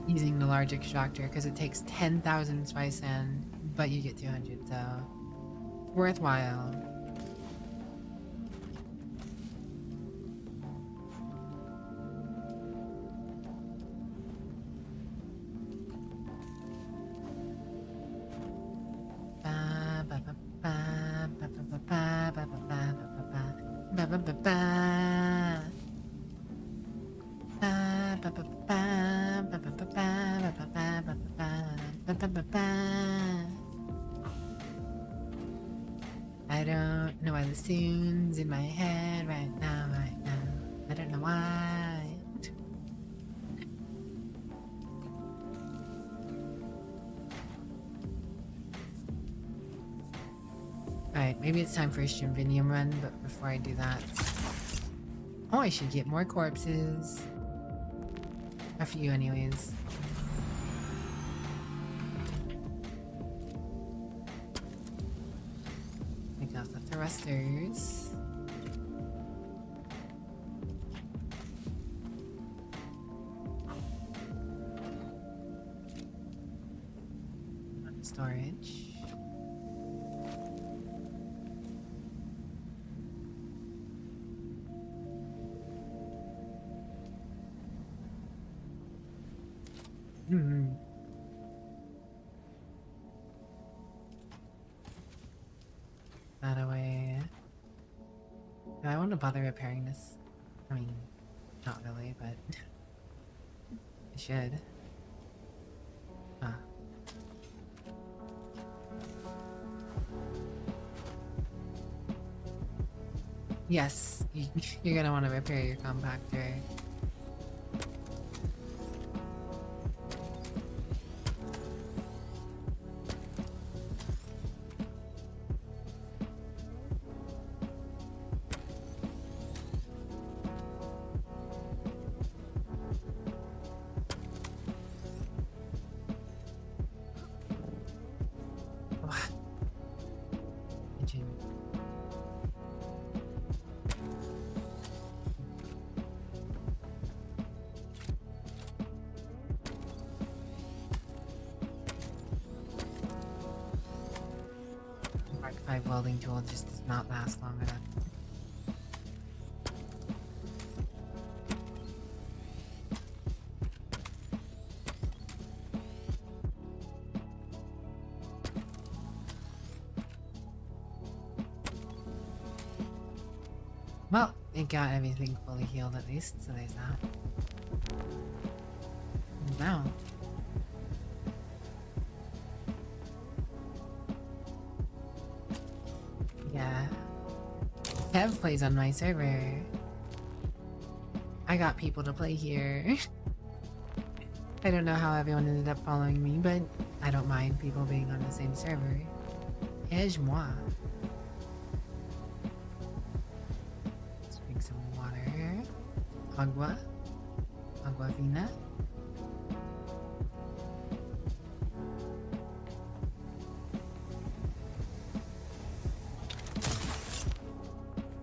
Speaker 1: using the large extractor because it takes 10,000 spice sand, but you get 200, so worthwhile. I don't know why the tune's in my head right now. I don't know why. Alright, maybe it's time for a Strimvinium run, but before I do that... Oh, I should get more corpses. A few anyways. Take out the thrusters. Storage. That away. Do I want to bother repairing this? I mean, not really, but I should. Huh. Yes, you're gonna want to repair your compactor. My welding tool just does not last long enough. Well, it got everything fully healed at least, so there's that. Now. Yeah. Kev plays on my server. I got people to play here. I don't know how everyone ended up following me, but I don't mind people being on the same server. Aide-moi. Let's drink some water. Agua. Agua fina.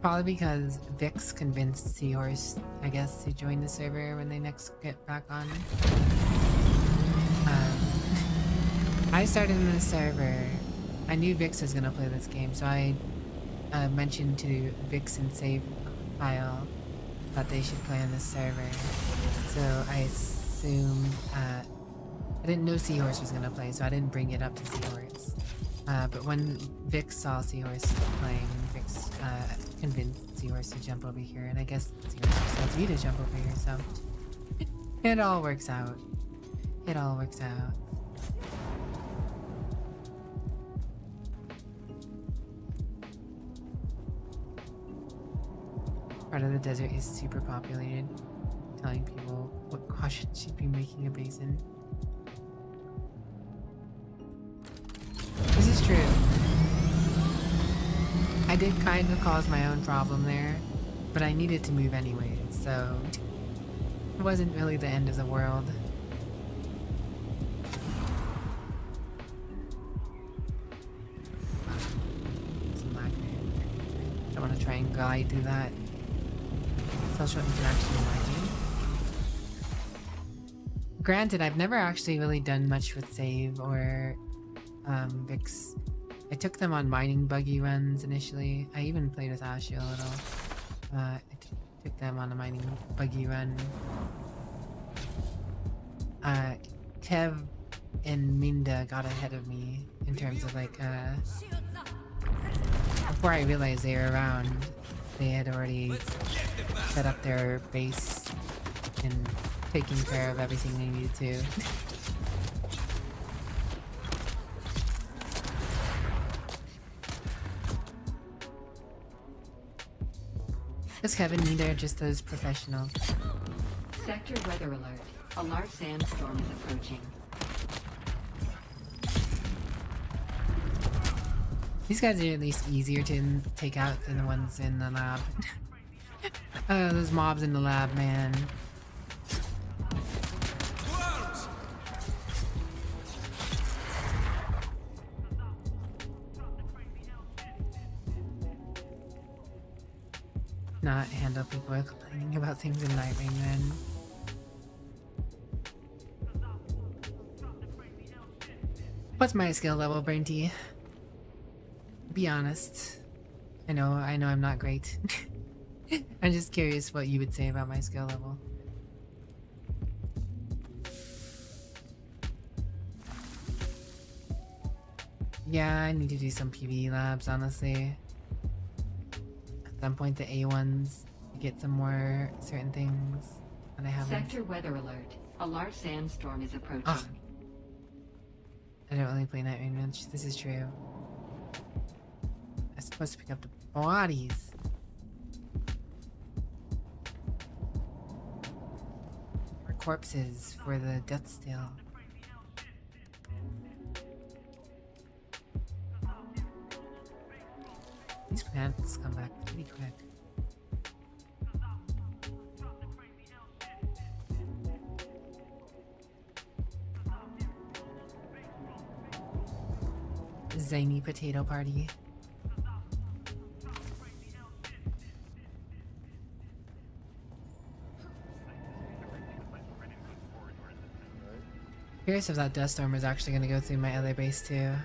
Speaker 1: Probably because Vix convinced Seahorse, I guess, to join the server when they next get back on. I started in the server. I knew Vix was gonna play this game, so I mentioned to Vix and Save File that they should play on this server. So I assumed, I didn't know Seahorse was gonna play, so I didn't bring it up to Seahorse. But when Vix saw Seahorse playing, Vix convinced Seahorse to jump over here, and I guess Seahorse tells me to jump over here, so it all works out. It all works out. Part of the desert is super populated, telling people what caution should be making a basin. This is true. I did kind of cause my own problem there, but I needed to move anyway, so it wasn't really the end of the world. Some lag there. I don't want to try and glide through that. Social interaction margin. Granted, I've never actually really done much with Save or Vix. I took them on mining buggy runs initially. I even played with Ashley a little. I took them on a mining buggy run. Kev and Minda got ahead of me in terms of like, before I realized they were around, they had already set up their base and taking care of everything they needed to. Because Kevin neither just as professional.
Speaker 9: Sector weather alert. A large sandstorm is approaching.
Speaker 1: These guys are at least easier to take out than the ones in the lab. Those mobs in the lab, man. Not handle people complaining about things in Nightwing then. What's my skill level, Brain T? Be honest. I know I'm not great. I'm just curious what you would say about my skill level. Yeah, I need to do some PvE labs, honestly. At some point, the A1s to get some more certain things that I haven't.
Speaker 9: Sector weather alert. A large sandstorm is approaching.
Speaker 1: Oh. I don't really play Nightwing much. This is true. I'm supposed to pick up the bodies. Or corpses for the death still. These plants come back pretty quick. Zany potato party. Curious if that dust storm is actually going to go through my other base too. In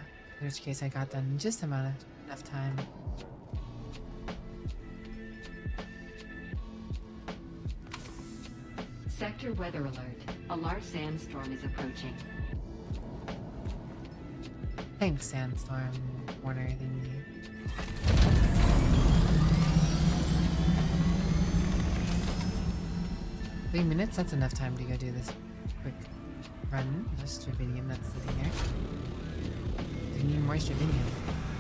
Speaker 1: which case I got done in just enough time.
Speaker 9: Sector weather alert. A large sandstorm is approaching.
Speaker 1: Thanks, Sandstorm Warner thingy. Three minutes? That's enough time to go do this quick run. Just Stravinium that's sitting there. We need more Stravinium.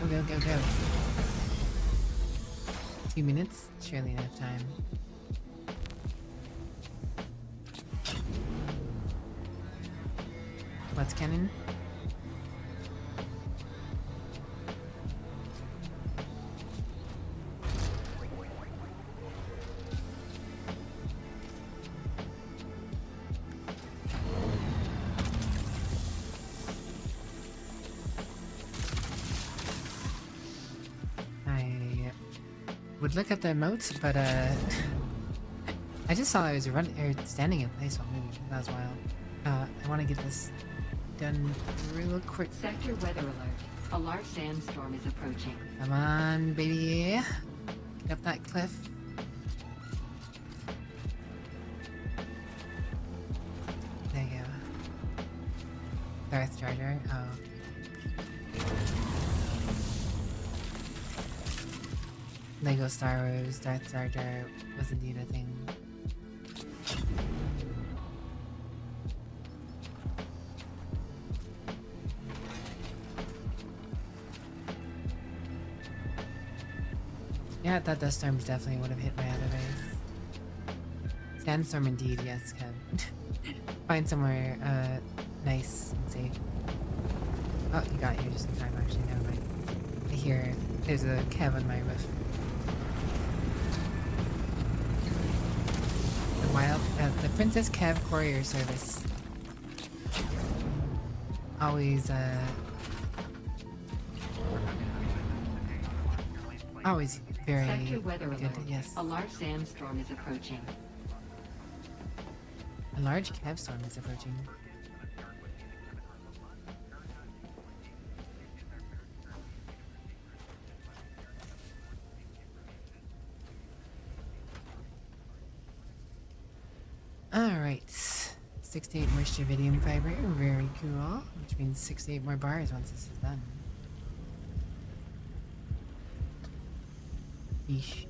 Speaker 1: Go, go, go, go. 2 minutes? Surely enough time. What's cannon? I would look at the emotes, but I just saw I was standing in place while moving. That was wild. I want to get this done real quick.
Speaker 9: Sector weather alert. A large sandstorm is approaching.
Speaker 1: Come on, baby. Get up that cliff. There you go. Darth Charger. Oh. Lego Star Wars Darth Jar Jar was indeed a thing. Yeah, that dust storms definitely would have hit my other base. Sandstorm indeed, yes, Kev. Find somewhere nice and safe. Oh, you got here just in time, actually, never mind. I hear there's a Kev on my roof. The Princess Kev Courier Service. Always, always very
Speaker 9: Sector weather
Speaker 1: good,
Speaker 9: alert.
Speaker 1: yes.
Speaker 9: A large sandstorm is approaching.
Speaker 1: A large Kev storm is approaching. Alright. 68 more strontium fiber, very cool. Which means 68 more bars once this is done. Yeesh.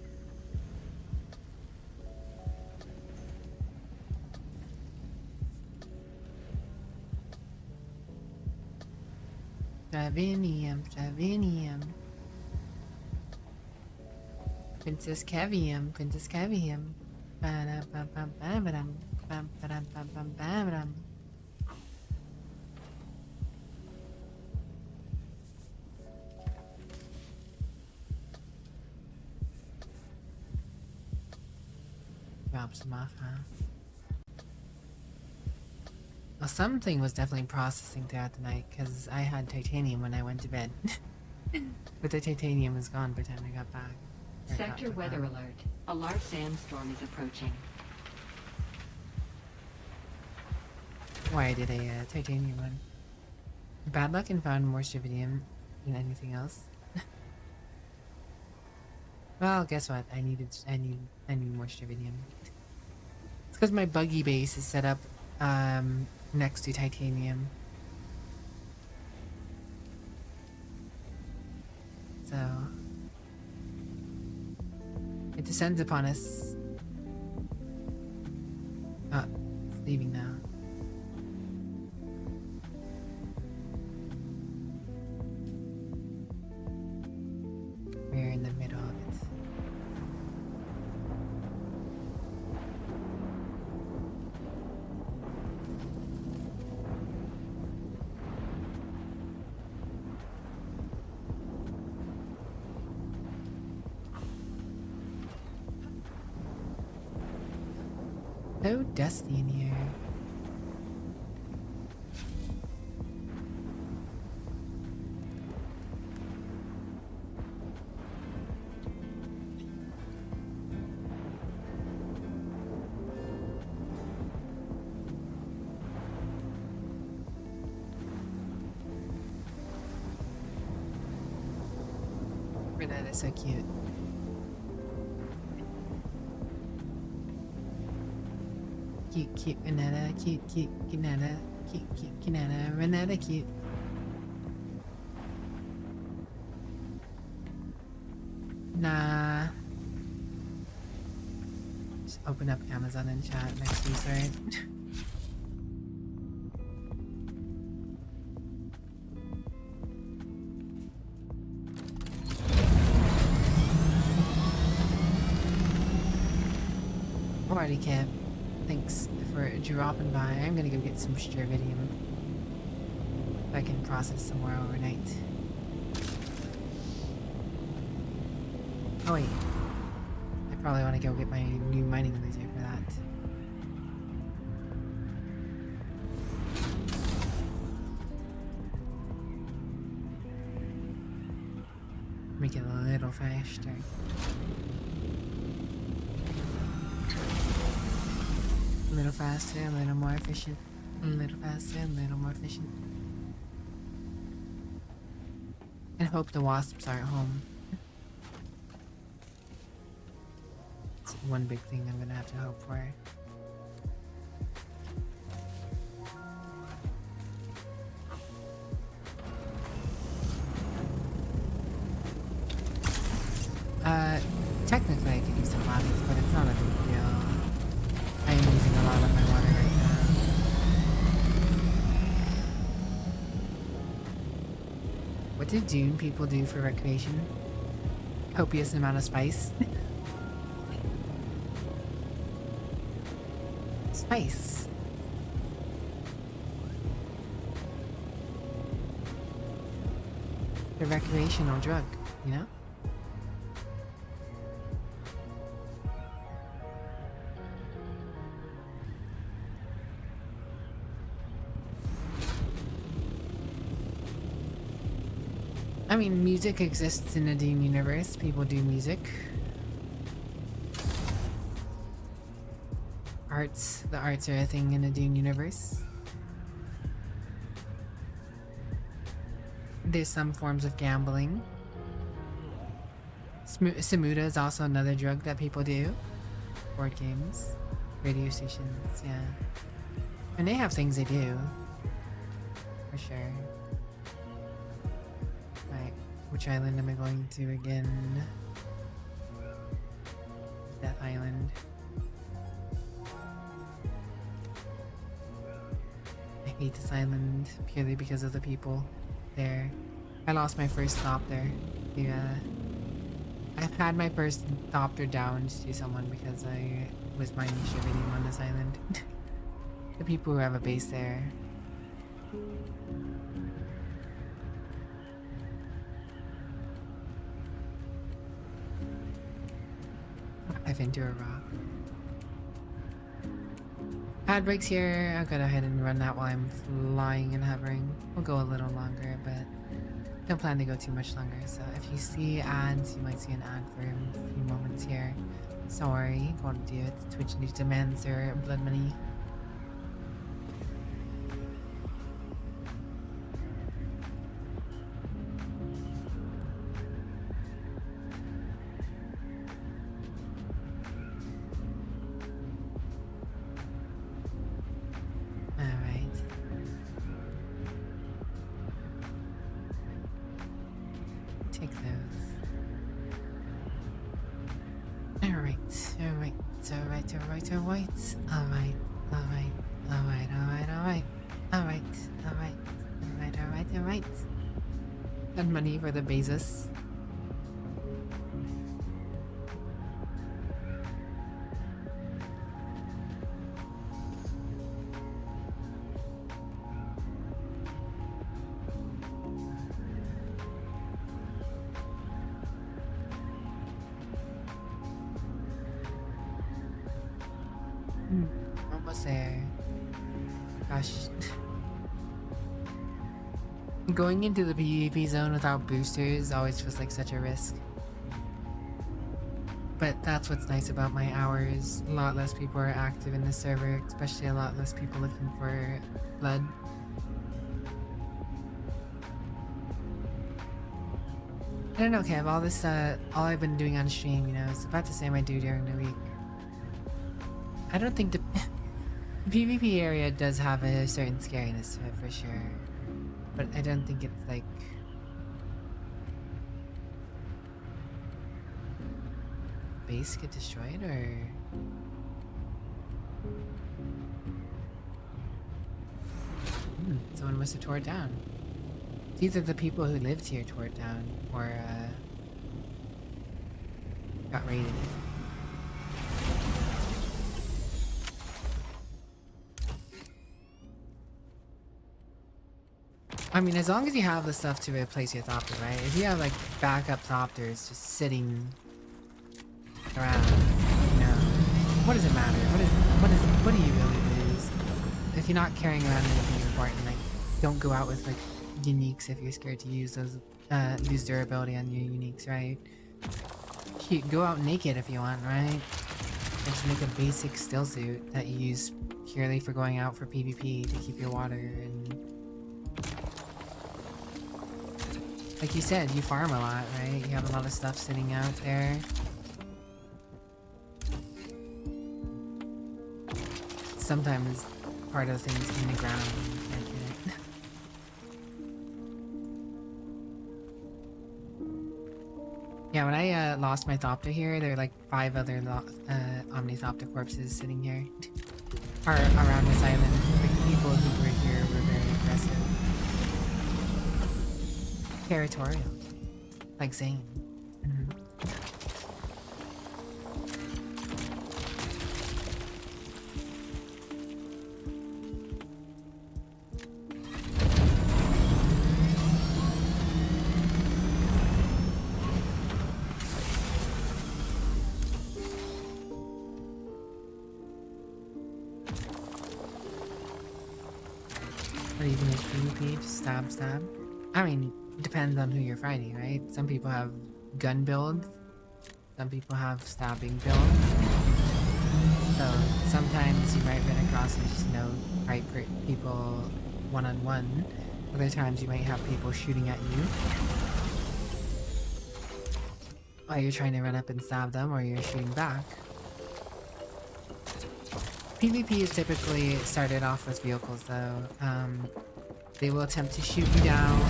Speaker 1: Travinium. Princess Cavium. Drops them off, huh? Well, something was definitely processing throughout the night, because I had titanium when I went to bed. But the titanium was gone by the time I got back.
Speaker 9: Sector weather alert. A large sandstorm is approaching.
Speaker 1: Why did a titanium one? Bad luck and found more strontium than anything else. Well, guess what? I need more strontium. It's because my buggy base is set up next to titanium. So it descends upon us. Oh, it's leaving now. We're in the middle of it. So dusty in here. Renata is so cute. Cute Renata, cute Renata, cute Renata, Renata cute. Nah. Just open up Amazon and chat next to you, sorry. Alrighty, Kev. Thanks for dropping by. I'm gonna go get some strontium. I can process some more overnight. Oh wait. I probably want to go get my new mining laser for that. Make it a little faster. A little faster, a little more efficient. A little faster, a little more efficient. And hope the wasps aren't home. It's one big thing I'm gonna have to hope for. Technically I could use some bodies, but it's not a big deal. I am using a lot of my water right now. What do Dune people do for recreation? Copious amount of spice. Spice. The recreational drug, you know? I mean, music exists in the Dune universe. People do music. The arts are a thing in the Dune universe. There's some forms of gambling. Samuda is also another drug that people do. Board games, radio stations, yeah. And they have things they do. For sure. Right, which island am I going to again? Death Island. I hate this island purely because of the people there. I lost my first stop there. Yeah. I've had my first doctor downed to someone because I was mining sugarcane on this island. The people who have a base there. I've into a rock. Pad breaks here. I'll go ahead and run that while I'm flying and hovering. We'll go a little longer, but don't plan to go too much longer. So if you see ads, you might see an ad for a few moments here. Sorry, gotta do it. Twitch needs demands their blood money. And money for the basis. Almost there. Gosh. Going into the PvP zone without boosters always feels like such a risk. But that's what's nice about my hours. A lot less people are active in the server, especially a lot less people looking for blood. I don't know, Kev, all this, all I've been doing on stream, you know, it's about the same I do during the week. I don't think the PvP area does have a certain scariness to it for sure. But I don't think it's like base get destroyed or someone must have tore it down. It's either the people who lived here tore it down or got raided. I mean, as long as you have the stuff to replace your Thopter, right? If you have like backup Thopters just sitting around, you know, what does it matter? What do you really lose? If you're not carrying around anything important, like don't go out with like uniques if you're scared to use those, lose durability on your uniques, right? Go out naked if you want, right? Just make a basic still suit that you use purely for going out for PvP to keep your water and... Like you said, you farm a lot, right? You have a lot of stuff sitting out there. Sometimes part of things in the ground and you can't get it. Yeah, when I lost my Thopter here, there were like 5 other Omnithopter corpses sitting here. Or around this island. The people who were here were very aggressive. Territorial. Like Zane. Or even if PvP, just stab. I mean, depends on who you're fighting, right? Some people have gun builds, some people have stabbing builds. So sometimes you might run across and just, you know, fight people one-on-one. Other times you might have people shooting at you while you're trying to run up and stab them, or you're shooting back. PvP is typically started off with vehicles though. They will attempt to shoot you down.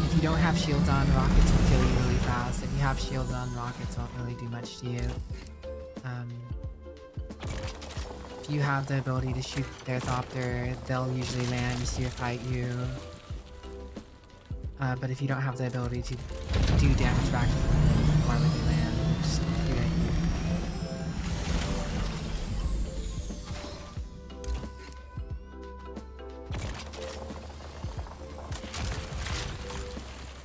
Speaker 1: If you don't have shields on, rockets will kill you really fast. If you have shields on, rockets won't really do much to you. If you have the ability to shoot their Thopter, they'll usually land just to fight you. But if you don't have the ability to do damage back to them, why would they land? Just shoot at you.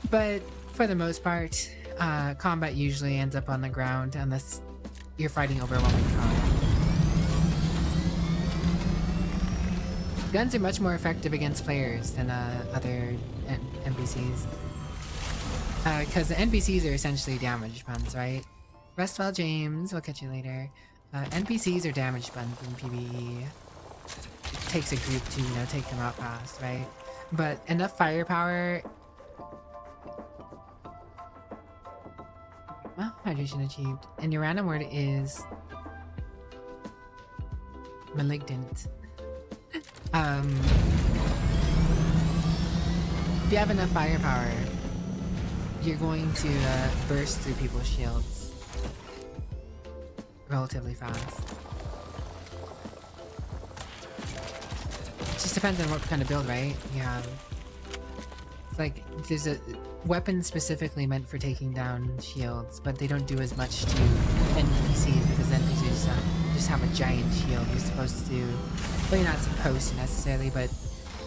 Speaker 1: But for the most part, combat usually ends up on the ground unless you're fighting overwhelming combat. Guns are much more effective against players than other NPCs. Because the NPCs are essentially damage buns, right? Rest well, James. We'll catch you later. NPCs are damage buns in PvE. It takes a group to, you know, take them out fast, right? But enough firepower... Well, hydration achieved. And your random word is... malignant. If you have enough firepower, you're going to burst through people's shields relatively fast. It just depends on what kind of build, right? Yeah. It's like, there's a weapon specifically meant for taking down shields, but they don't do as much to NPCs because NPCs just have a giant shield. You're supposed to, well, you're not supposed to necessarily, but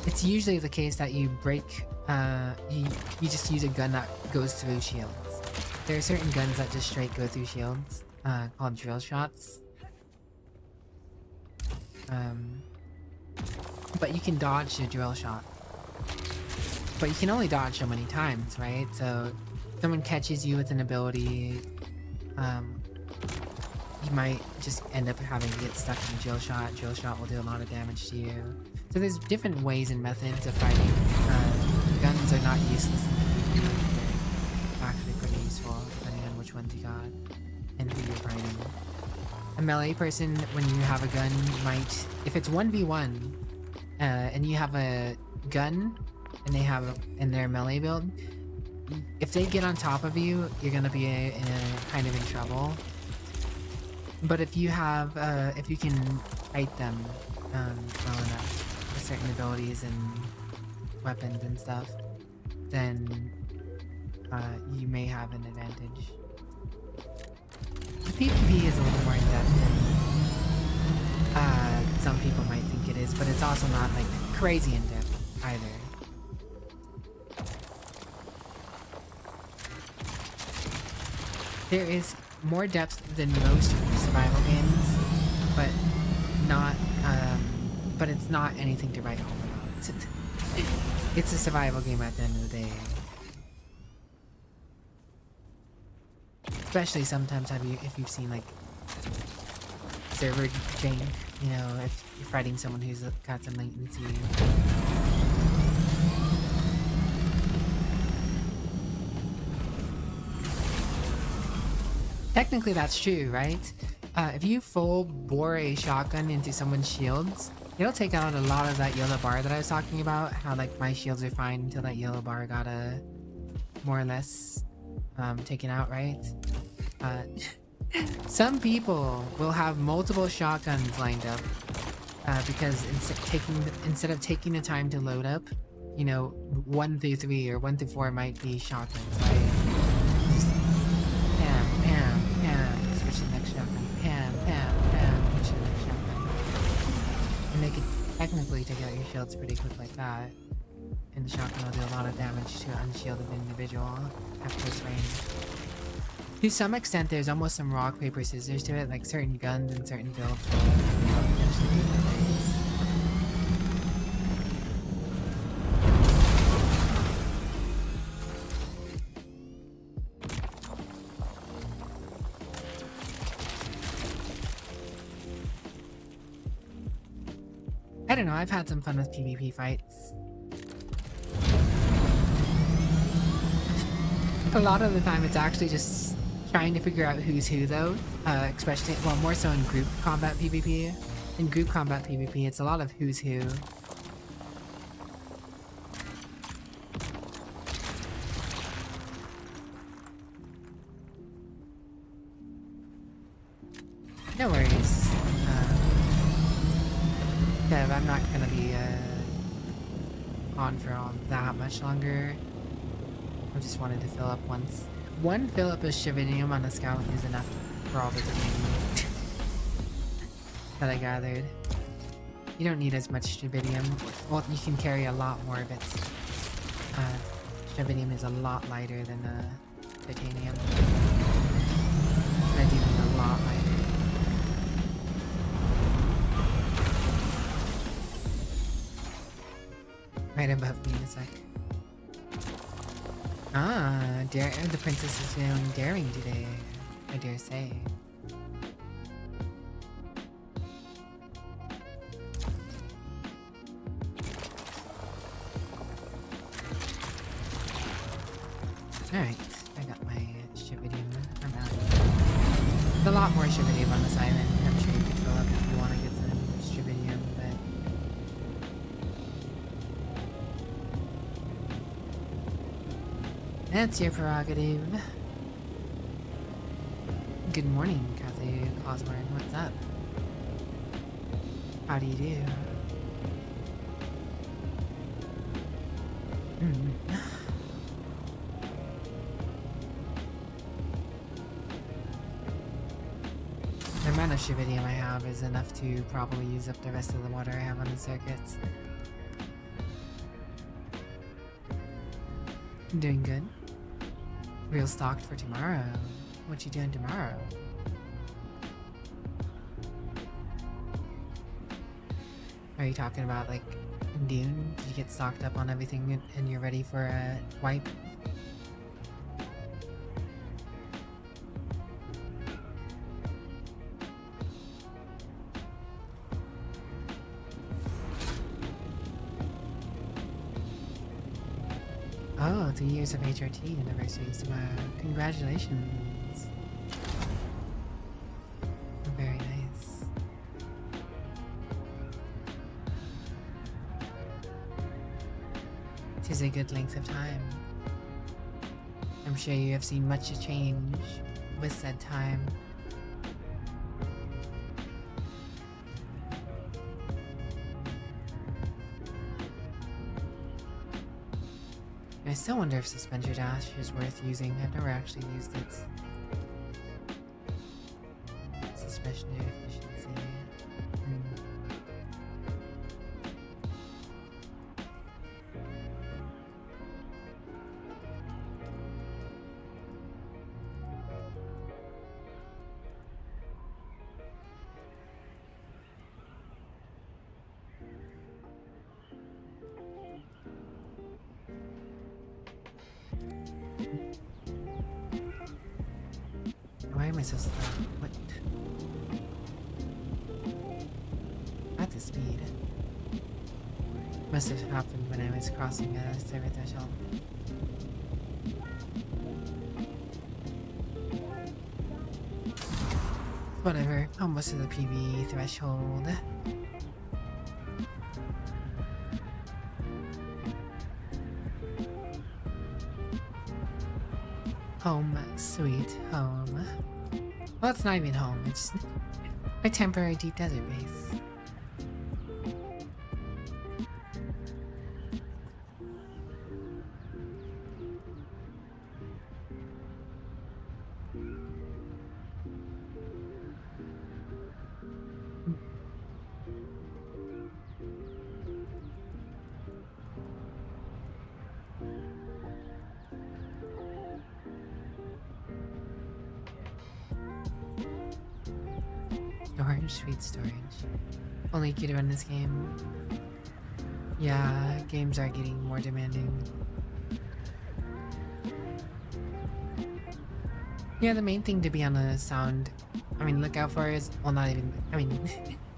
Speaker 1: it's usually the case that you break, you just use a gun that goes through shields. There are certain guns that just straight go through shields, called drill shots. But you can dodge a drill shot. But you can only dodge so many times, right? So if someone catches you with an ability, you might just end up having to get stuck in a drill shot. Drill shot will do a lot of damage to you. So there's different ways and methods of fighting. Guns are not useless in PvP. They're actually pretty useful, depending on which ones you got and who you're fighting. A melee person, when you have a gun, might... If it's 1v1, and you have a gun, and they have in their melee build, if they get on top of you, you're gonna be kind of in trouble. But if you have, if you can fight them well enough with certain abilities and weapons and stuff, then you may have an advantage. The PvP is a little more in-depth than some people might think it is, but it's also not like crazy in-depth either. there is more depth than most survival games, but not but it's not anything to write home about. It's a survival game at the end of the day. Especially sometimes if you've seen like server jank, you know, if you're fighting someone who's got some latency. Technically that's true, right? If you full bore a shotgun into someone's shields, it'll take out a lot of that yellow bar that I was talking about. How like my shields are fine until that yellow bar got more or less taken out, right? Some people will have multiple shotguns lined up because instead of taking the time to load up, you know, 1 through 3 or 1 through 4 might be shotguns, right? Just pam, pam, pam, switch to the next shotgun, pam, pam, pam, switch to the next shotgun. And they could technically take out your shields pretty quick like that. And the shotgun will do a lot of damage to an unshielded individual at close range. To some extent, there's almost some rock, paper, scissors to it, like certain guns and certain builds will eventually do the things. I don't know, I've had some fun with PvP fights. A lot of the time it's actually just trying to figure out who's who though, especially, well, more so in group combat PvP. In group combat PvP, it's a lot of who's who. No worries. Kev, I'm not gonna be on for all that much longer. I just wanted to fill up once. One fill up of Shivinium on a scout is enough for all the Shivinium that I gathered. You don't need as much Shivinium. Well, you can carry a lot more of it. Shivinium is a lot lighter than Titanium. And even a lot lighter. Right above me in a sec. Ah, the princess is feeling daring today, I dare say. Alright, I got my Shivinium. I'm out. There's a lot more Shivinium on this island. I'm sure you could fill up if you want to get some Shivinium, but... that's your prerogative. Good morning, Kathy Osborne. What's up? How do you do? The amount of Shivinium I have is enough to probably use up the rest of the water I have on the circuits. I'm doing good. Real stocked for tomorrow. What you doing tomorrow? Are you talking about like Dune? Did you get stocked up on everything and you're ready for a wipe? Oh, 2 years of HRT anniversary is tomorrow. Congratulations. Very nice. It is a good length of time. I'm sure you have seen much change with said time. I still wonder if Suspender Dash is worth using. I've never actually used it. Suspension efficiency. Why am I so slow? What? At the speed. Must have happened when I was crossing a server threshold. Whatever, almost to the PB threshold. Home, sweet home. Well, it's not even home, it's my temporary deep desert base. Storage, sweet storage. Only key to run this game. Yeah, games are getting more demanding. Yeah, the main thing to be on the lookout for is, well, not even,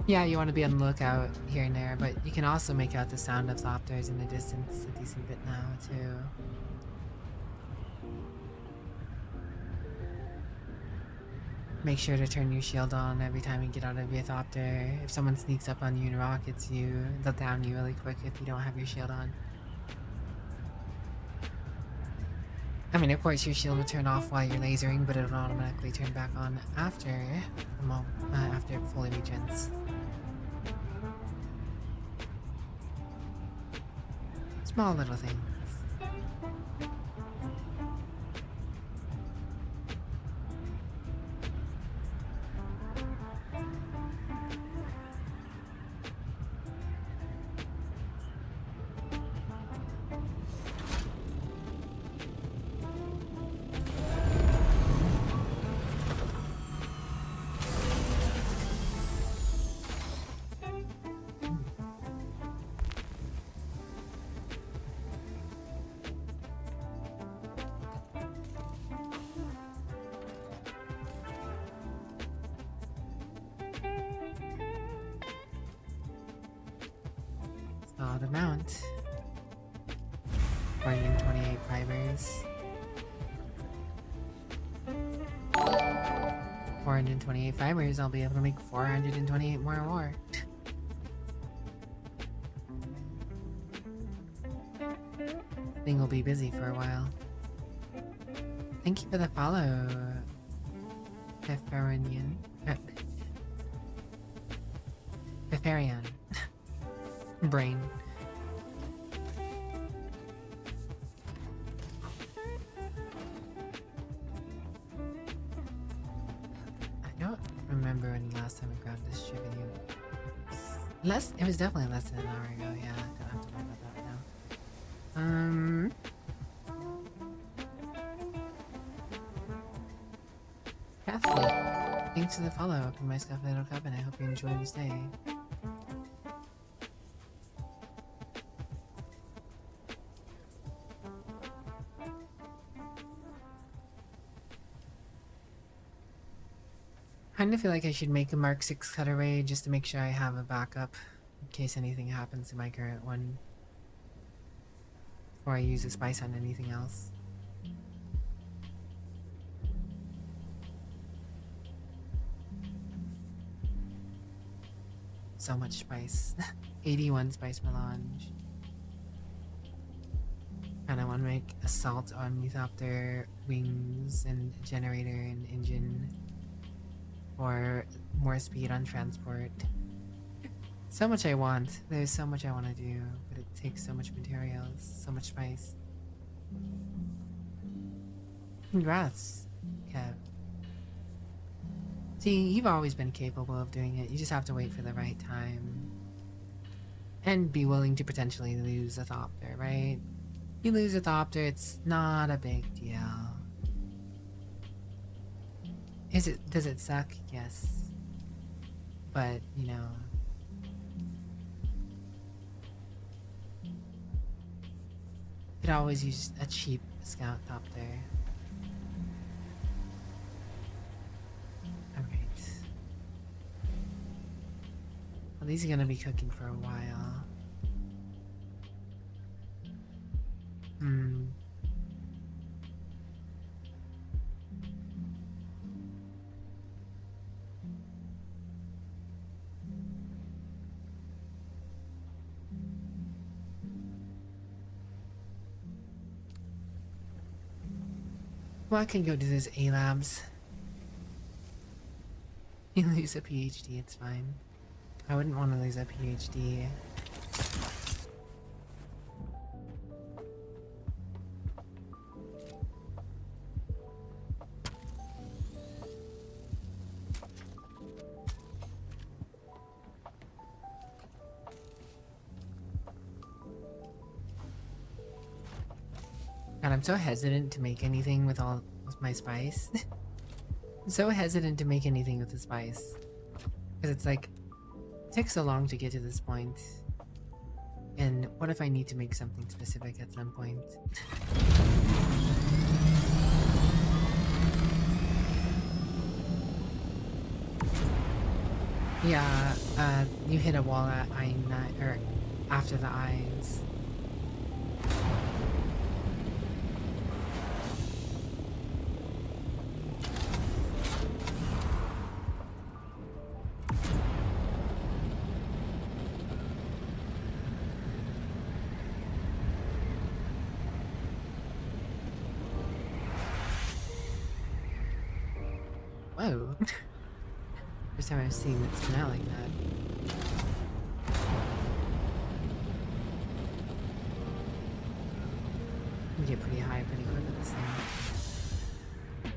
Speaker 1: yeah, you want to be on the lookout here and there, but you can also make out the sound of thopters in the distance a decent bit now, too. Make sure to turn your shield on every time you get out of your thopter. If someone sneaks up on you and rockets you, they'll down you really quick if you don't have your shield on. Of course, your shield will turn off while you're lasering, but it'll automatically turn back on after it fully regens. Small little things. Solid amount. 428 fibers. 428 fibers, I'll be able to make 428 more ore. Thing will be busy for a while. Thank you for the follow, Pefarian. Pefarian. Brain. I don't remember when the last time I grabbed this shit video. It was definitely less than an hour ago, yeah. I don't have to worry about that now. Kathy, thanks for the follow up in my Scuff Little Cup, and I hope you enjoy the stay. I kind of feel like I should make a Mark 6 cutaway just to make sure I have a backup in case anything happens to my current one before I use a spice on anything else. So much spice. 81 spice melange. And I want to make assault on Methopter wings and generator and engine. Or more speed on transport. So much I want. There's so much I want to do, but it takes so much materials, so much spice. Congrats, Kev. See, you've always been capable of doing it. You just have to wait for the right time. And be willing to potentially lose a thopter, right? You lose a thopter, it's not a big deal. Does it suck? Yes. But, you know, could always use a cheap scout top there. Alright. Well, these are gonna be cooking for a while. Well, I can go do those A-labs. You lose a PhD, it's fine. I wouldn't want to lose a PhD. God, I'm so hesitant to make anything with my spice. I'm so hesitant to make anything with the spice. Because it's like, it takes so long to get to this point. And what if I need to make something specific at some point? Yeah, you hit a wall at I-9, or after the eyes. Whoa. First time I've seen it spin out like that. You get pretty high pretty quick with this thing.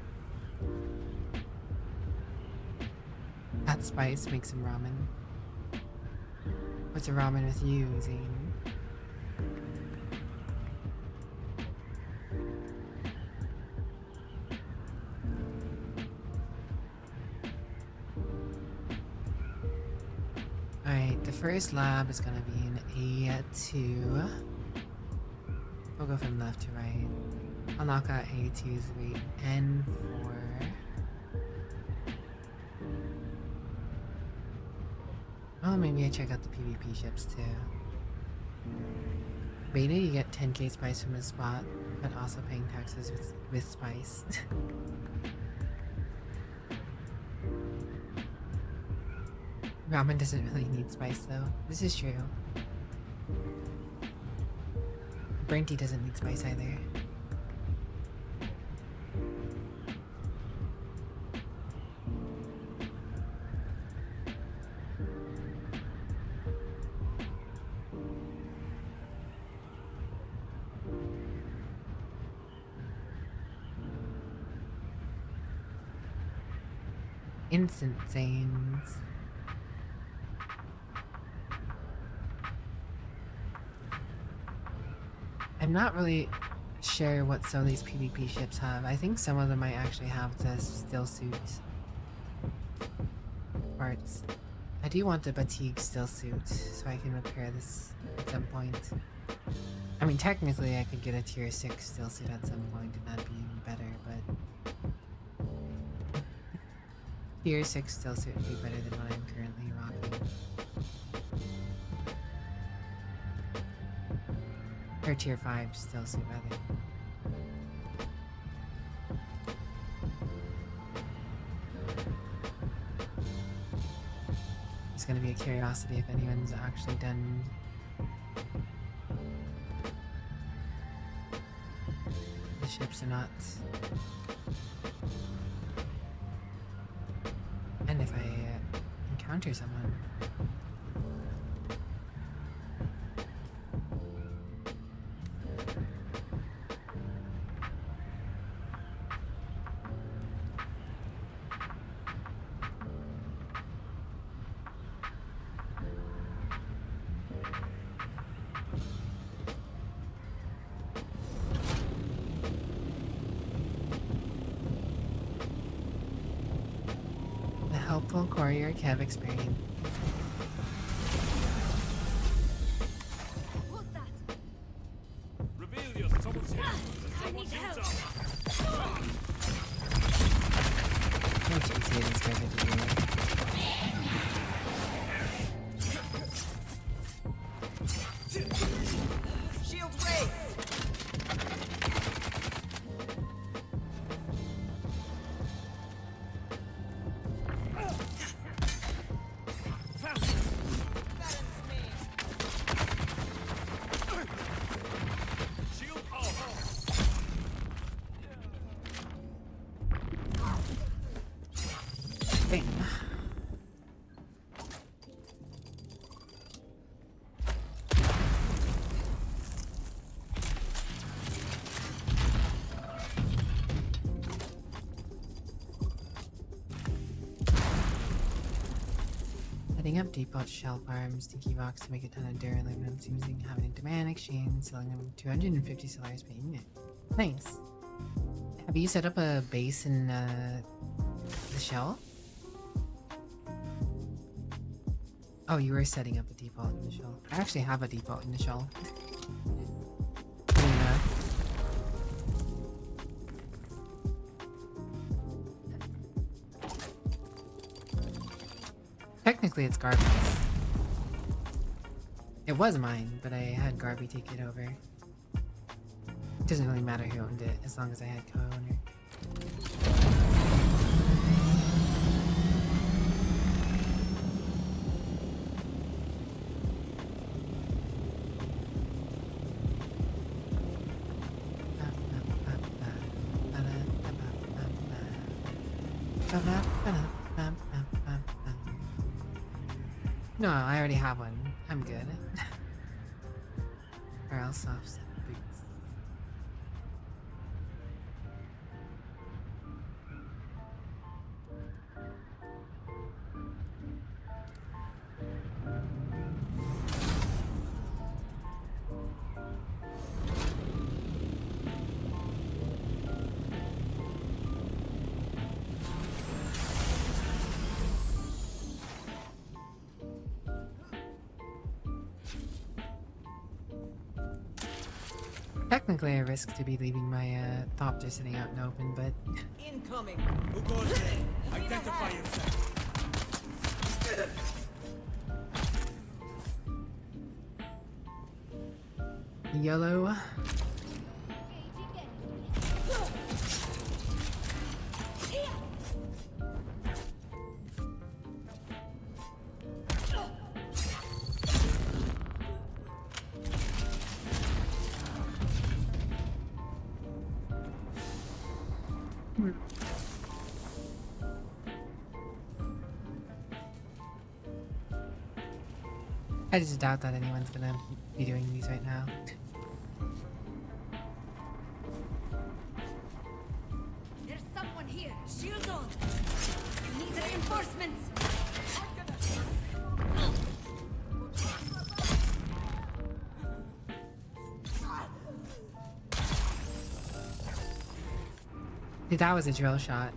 Speaker 1: That spice makes some ramen. What's a ramen with you, Zane? First lab is gonna be an A2. We'll go from left to right. I'll knock out A2, 3, and 4. Oh, maybe I check out the PvP ships too. Beta, you get 10k spice from this spot, but also paying taxes with spice. Ramen doesn't really need spice though. This is true. Burnt tea doesn't need spice either. Instant Zanes. I'm not really sure what some of these PvP ships have. I think some of them might actually have the still suit parts. I do want the Batigue still suit, so I can repair this at some point. I mean, technically I could get a tier 6 still suit at some point and that'd be even better, but... tier 6 still suit would be better than what I'm currently rocking. Or tier 5 still suit rather. It's gonna be a curiosity if anyone's actually done the ships or not. And if I encounter someone. Helpful courier Kev experience.
Speaker 6: Who's that?
Speaker 7: Reveal yourself. Someone's here.
Speaker 6: I need help.
Speaker 1: How much easier these guys are to deal with.
Speaker 6: Shield raised.
Speaker 7: Shield off.
Speaker 1: Bang. Setting up depot shell farms, Stinky Rocks to make a ton of duraluminums using having a demand exchange, selling them 250 sellers per unit. Nice. Have you set up a base in the shell? Oh, you were setting up a default in the shell. I actually have a default in the shell. Yeah. Technically, it's Garby's. It was mine, but I had Garby take it over. It doesn't really matter who owned it, as long as I had co-owner. No, I already have one. I'm good. Or else off boots. Technically, I risk to be leaving my thopter sitting out in the open, but
Speaker 6: Incoming.
Speaker 7: Who goes there? Identify yourself.
Speaker 1: yellow. I just doubt that anyone's gonna be doing these right now.
Speaker 6: There's someone here. Shield on. You need reinforcements.
Speaker 1: Dude, that was a drill shot.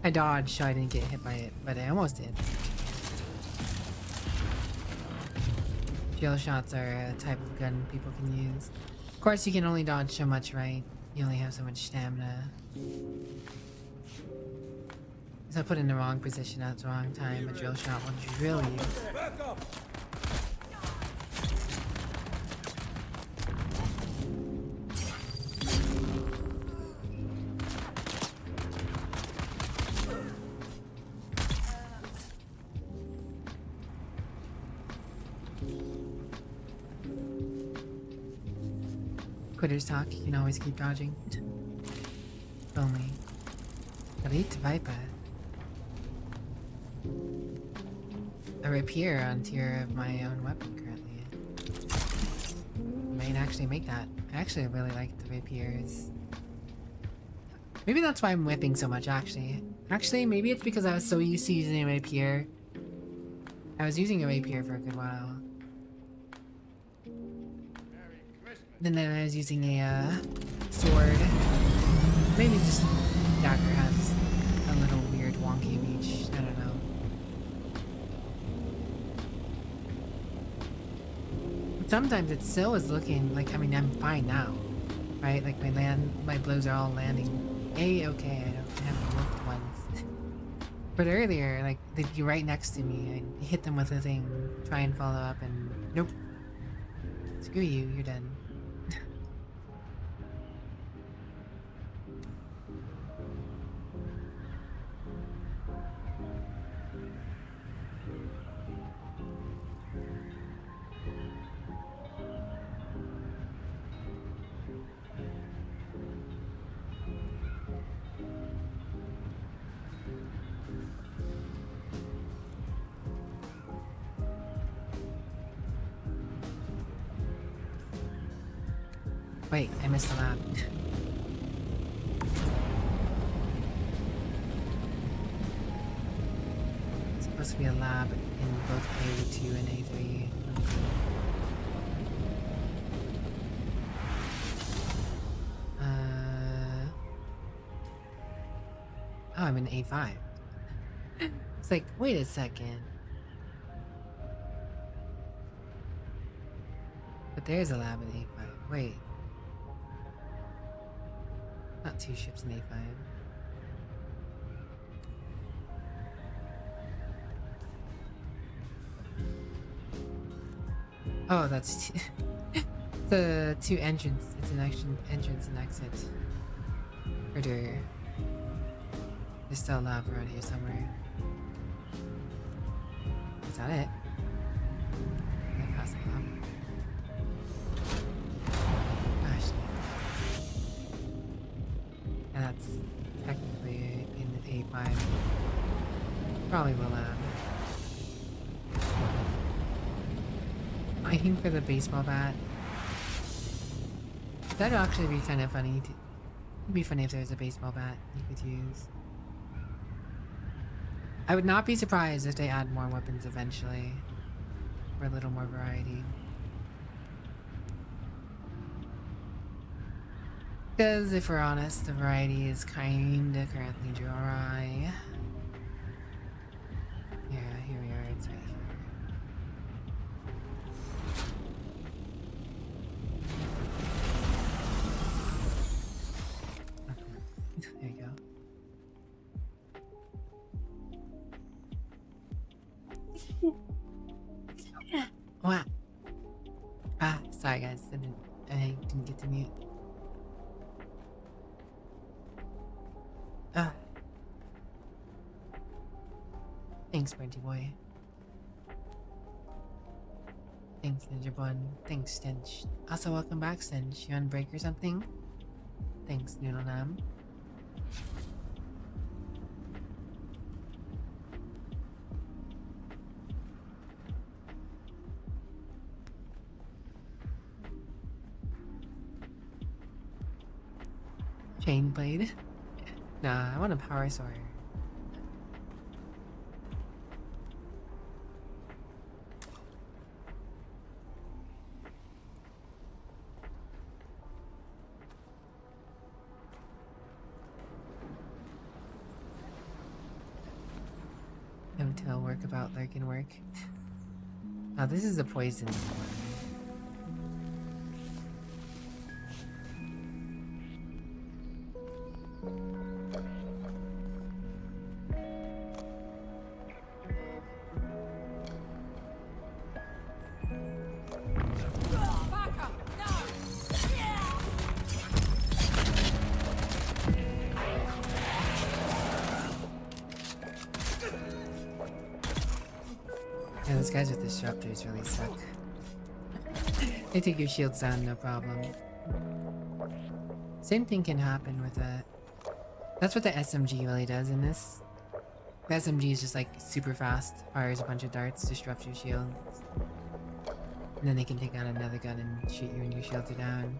Speaker 1: I dodged so I didn't get hit by it, but I almost did. Drill shots are a type of gun people can use. Of course, you can only dodge so much, right? You only have so much stamina. So put in the wrong position at the wrong time, a drill shot will drill you.
Speaker 7: Back up.
Speaker 1: Quitters talk, you can always keep dodging. If only. Elite Viper. A rapier on tier of my own weapon currently. Might actually make that. I actually really like the rapiers. Maybe that's why I'm whipping so much actually. Actually, maybe it's because I was so used to using a rapier. I was using a rapier for a good while. And then I was using a sword. Maybe just dagger has a little weird wonky reach. I don't know. Sometimes it still is looking like, I mean, I'm fine now. right? Like my blows are all landing okay. I don't have the wolfed ones. But earlier, like they'd be right next to me. I hit them with a thing, try and follow up, and nope. Screw you, you're done. Wait, I missed the lab. It's supposed to be a lab in both A2 and A3. Oh, I'm in A5. It's like, wait a second. But there's a lab in A5. Wait. Not 2 ships in A5. Oh, that's the 2 entrance. It's an entrance and exit. Or there's still a lab around here somewhere. Is that it? Can I pass the lab? Gosh. And that's technically in A5. Probably the lab. I think for the baseball bat. That'd actually be kind of funny. It'd be funny if there was a baseball bat you could use. I would not be surprised if they add more weapons eventually. For a little more variety. Because if we're honest, the variety is kinda currently dry. Yeah, here we are, it's right here. There you go. What? Ah, sorry guys, I didn't get to mute. Ah. Thanks, Birdie Boy. Thanks, Ninja Bun. Thanks, Stench. Also, welcome back, Stench. You on break or something? Thanks, Noodle Nam. Chain blade? Nah, I want a power sword. No tell work about lurking work. Oh, this is a poison one. Yeah, those guys with disruptors really suck. They take your shields down, no problem. Same thing can happen with a... That's what the SMG really does in this. The SMG is just like super fast, fires a bunch of darts, disrupts your shields. And then they can take out another gun and shoot you and your shields are down.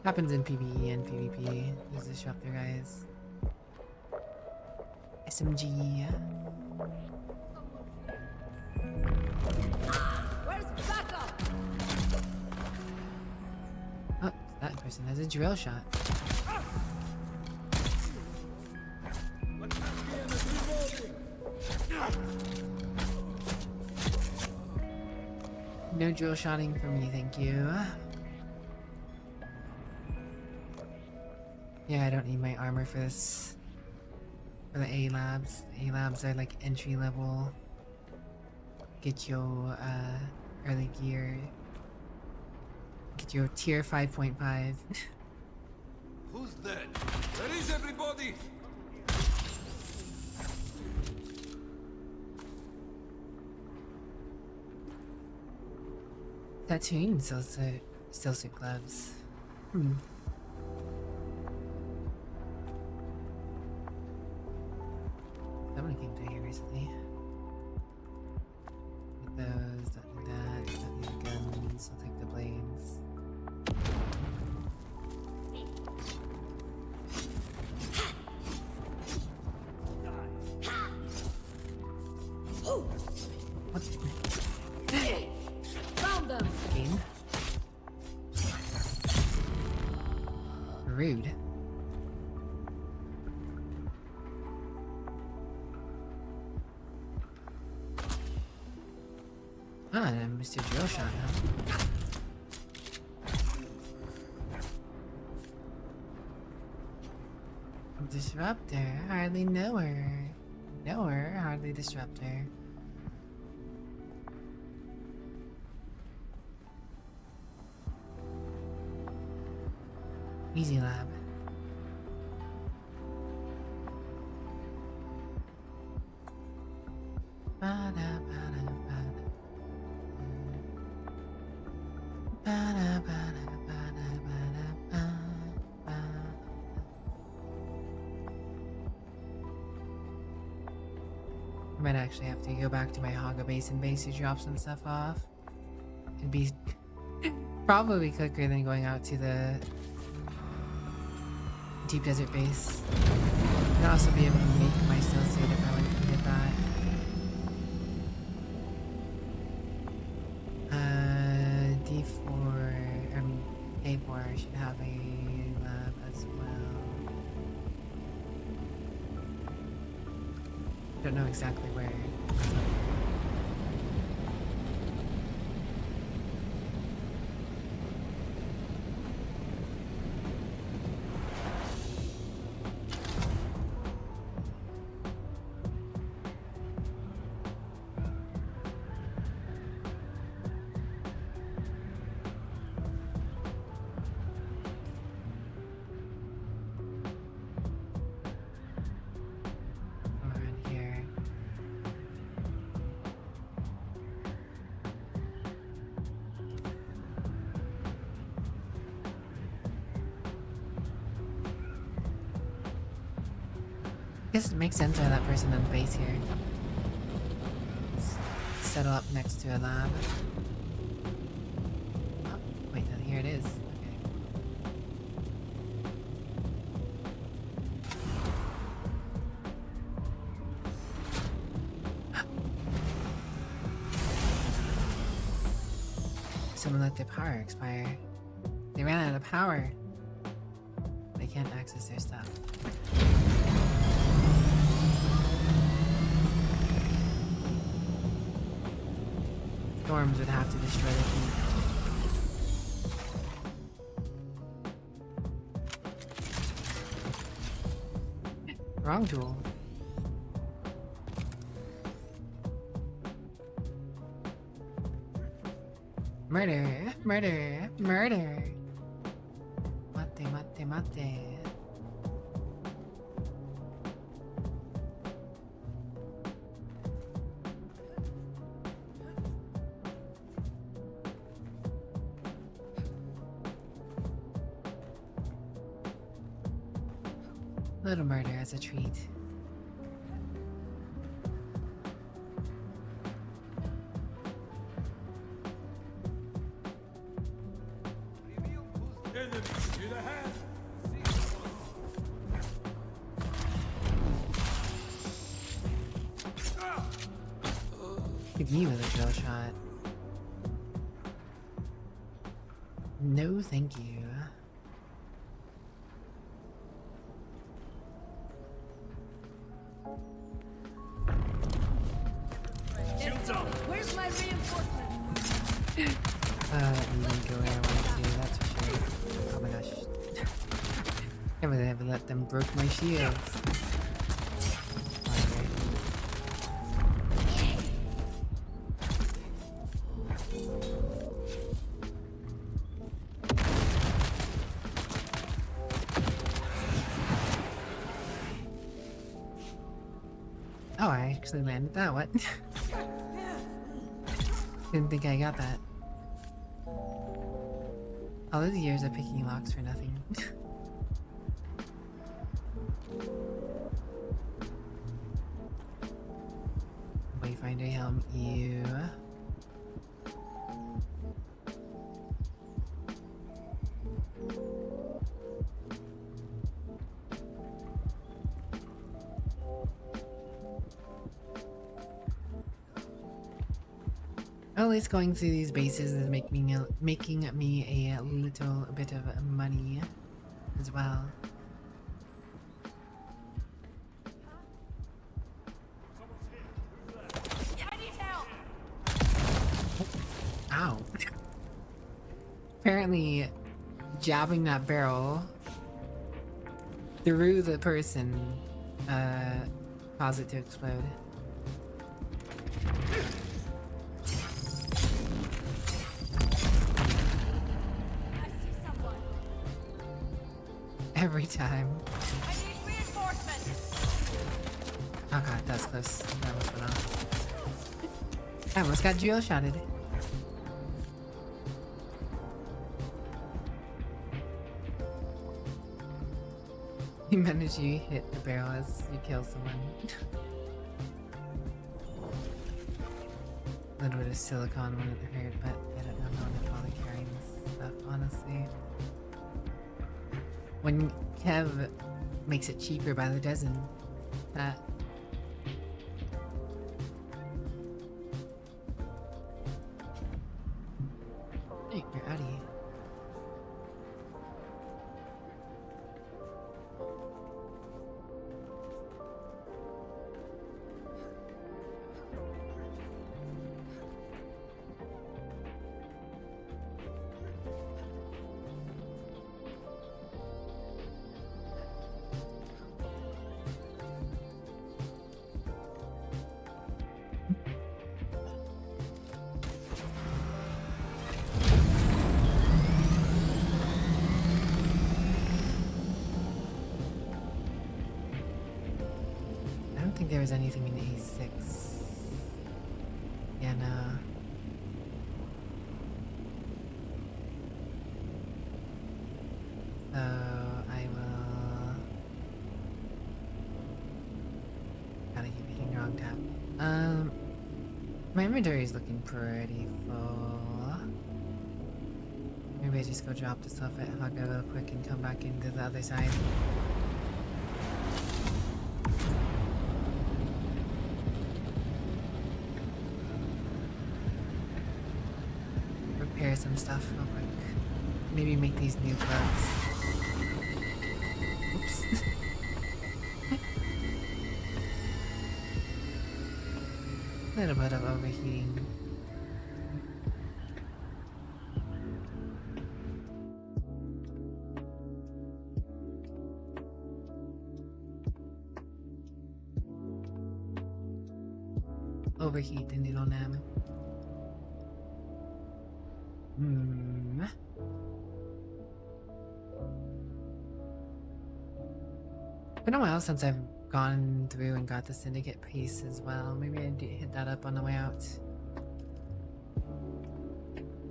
Speaker 1: Happens in PvE and PvP, these disruptor guys. SMG.
Speaker 6: Where's backup?
Speaker 1: Oh, that person has a drill shot. No drill shotting for me, thank you. Yeah, I don't need my armor for this. For the A labs. A labs are like entry level. Get your early gear. Get your tier 5.5.
Speaker 7: Who's that? Where is everybody?
Speaker 1: Tatooine still suit gloves. Somebody came through here recently. With those, don't need that, don't need the guns, I'll take the blades. What's
Speaker 6: Found them.
Speaker 1: game? Rude. Ah, Mr. Drill Shot, huh? Disruptor, hardly know her. Know her, hardly disrupt her. Easy lab. Might actually have to go back to my Haga Basin base to drop some stuff off. It'd be probably quicker than going out to the Deep Desert base. I'd also be able to make my stealth suit if I went to get that. A4 should have a lab as well. Don't know exactly where. I guess it makes sense why that person on base here. Settle up next to a lab. Oh, wait, no, here it is. Okay. Someone let their power expire. They ran out of power. They can't access their stuff. Storms would have to destroy the heat. Wrong tool. Murder, murder, murder. Mate, mate, mate. Little murder as a treat. Give me with a drill shot. No, thank you.
Speaker 6: Where's my reinforcement?
Speaker 1: Let me go where I want to, that's for sure. Oh my gosh. Can't believe I ever let them broke my shields. Oh, I actually landed that. What? Didn't think I got that. All those years of picking locks for nothing. Wayfinder helm, ew. At least going through these bases is making me a little bit of money as well.
Speaker 6: I need help.
Speaker 1: Ow. Apparently, jabbing that barrel through the person caused it to explode. Every time.
Speaker 6: I need reinforcements.
Speaker 1: Oh god, that was close. That almost went off. I almost got drill shotted. You managed to hit the barrel as you kill someone. A little bit of silicone wouldn't hurt, but I don't know how to bother carrying this stuff, honestly. When Kev makes it cheaper by the dozen, that. Hey, you're out of here. I don't think there was anything in A6. Yeah, no. So I will. Gotta keep hitting wrong tab. My inventory is looking pretty full. Maybe I just go drop the stuff at Haga real quick and come back into the other side. Repair some stuff real quick. Maybe make these new clothes. Oops. Little bit of overheating. Overheat the noodle nam. Been a while since I've gone through and got the syndicate piece as well. Maybe I did hit that up on the way out.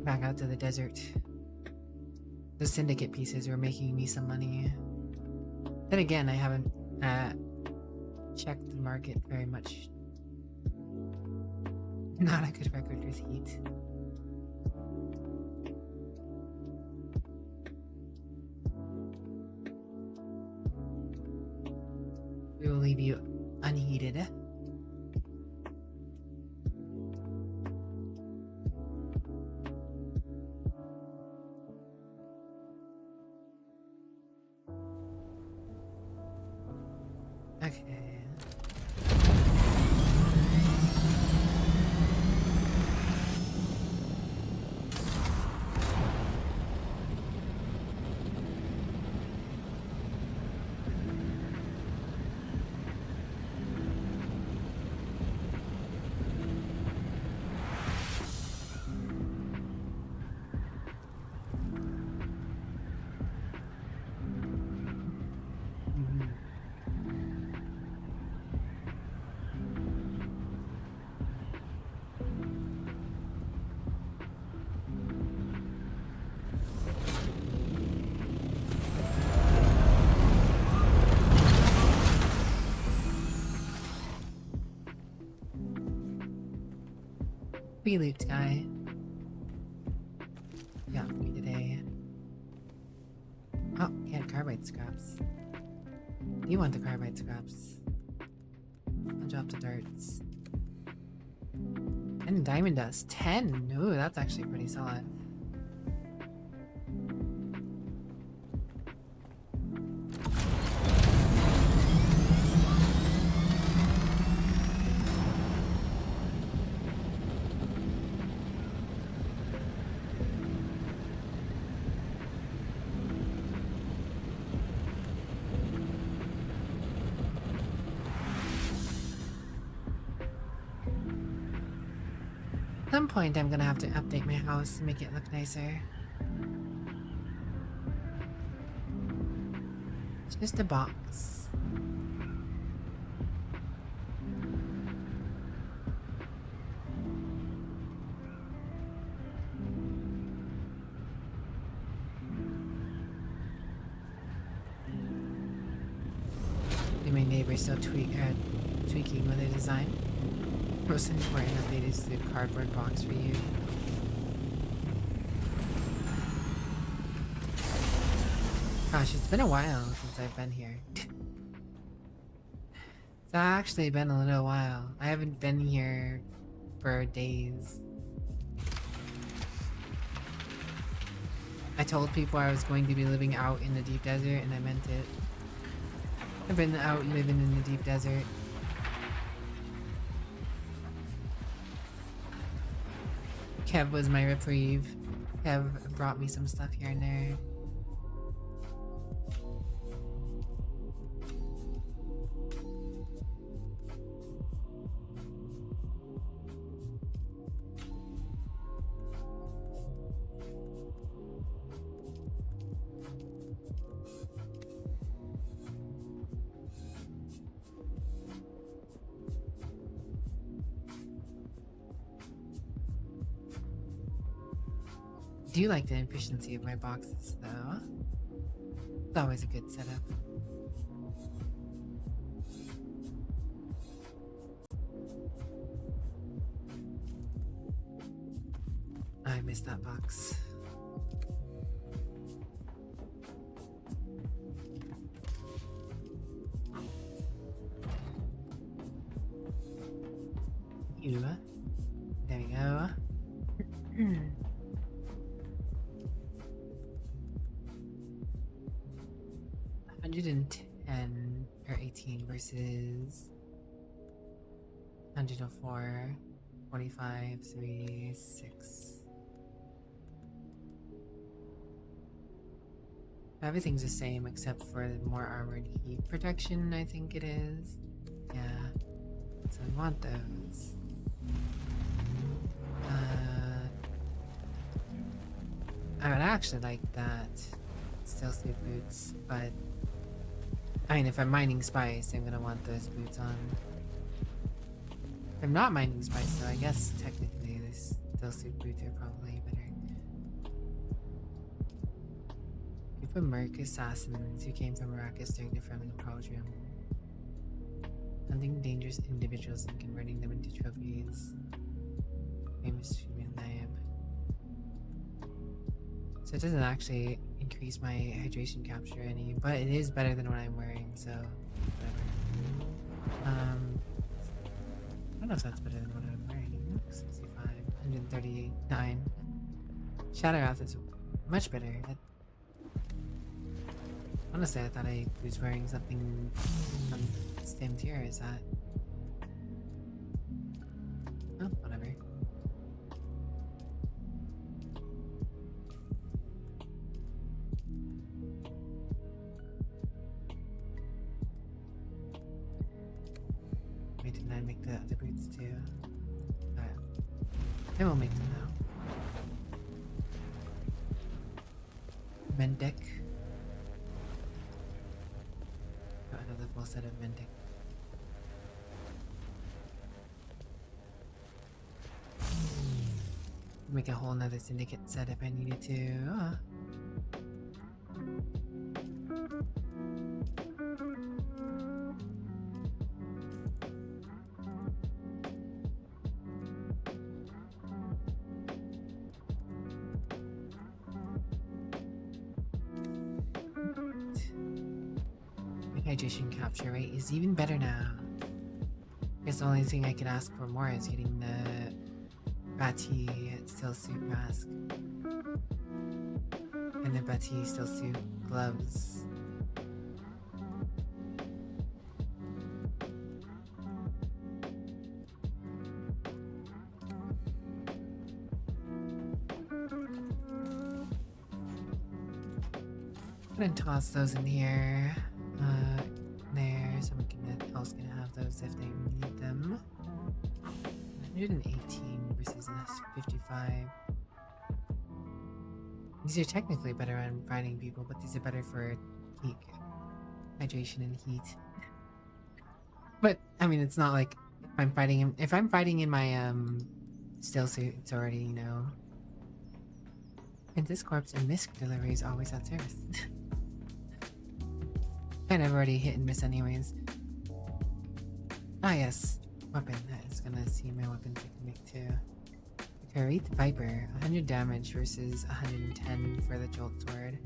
Speaker 1: Back out to the desert. The syndicate pieces were making me some money. Then again, I haven't checked the market very much. Not a good record with heat. We will leave you unheated. Okay. Pre-looped guy. Got me today. Oh, he had carbide scraps. You want the carbide scraps? I'll drop the darts. And diamond dust. 10! Ooh, that's actually pretty solid. At some point, I'm gonna have to update my house and make it look nicer. It's just a box. Do my neighbors still tweaking with their design? Most important update is the cardboard box for you. Gosh, it's been a while since I've been here. It's actually been a little while. I haven't been here for days. I told people I was going to be living out in the deep desert, and I meant it. I've been out living in the deep desert. Kev was my reprieve. Kev brought me some stuff here and there. I do like the efficiency of my boxes, though. It's always a good setup. I missed that box. You. There we go. 110 or 18 versus 104, 45, 3, 6. Everything's the same except for the more armored heat protection, I think it is. Yeah. So we want those. I would actually like that. Still suit boots, but I mean, if I'm mining spice, I'm gonna want those boots on. If I'm not mining spice, though, I guess technically these still suit boots are probably better. Group of merc assassins who came from Arrakis during the Fremen prodrome. Hunting dangerous individuals and converting them into trophies. Famous human lab. So it doesn't actually increase my hydration capture any, but it is better than what I'm wearing, so whatever. I don't know if that's better than what I'm wearing. 65, 138, 9. Shatteroth is much better. Honestly, I thought I was wearing something on the same tier as that. Oh, whatever. Wait, didn't I make the other boots too? Alright. I will make them now. Mendic. Got another full set of Mendic. Make a whole nother syndicate set if I needed to. hydration capture rate is even better now. I guess the only thing I could ask for more is getting the Bati still suit mask. And the Bati still suit gloves. I'm gonna toss those in here. There. Someone else can have those if they need them. 118 versus 55. These are technically better on fighting people, but these are better for heat, hydration, and heat. But I mean, it's not like if I'm fighting in my still suit, it's already, you know. And this corpse and this delivery is always at service. Kind of already hit and miss anyways. Ah yes, weapon. That is gonna see my weapons I can make too. Okay, the Viper. 100 damage versus 110 for the Jolt Sword.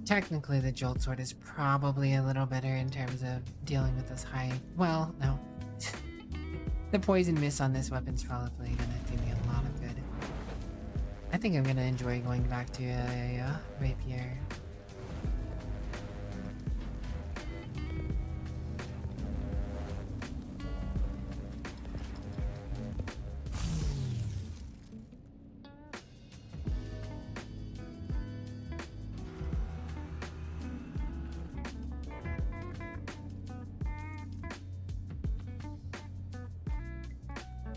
Speaker 1: Technically, the Jolt Sword is probably a little better in terms of dealing with this high... Well, no. The poison miss on this weapon's probably gonna do me a lot of good. I think I'm gonna enjoy going back to a rapier.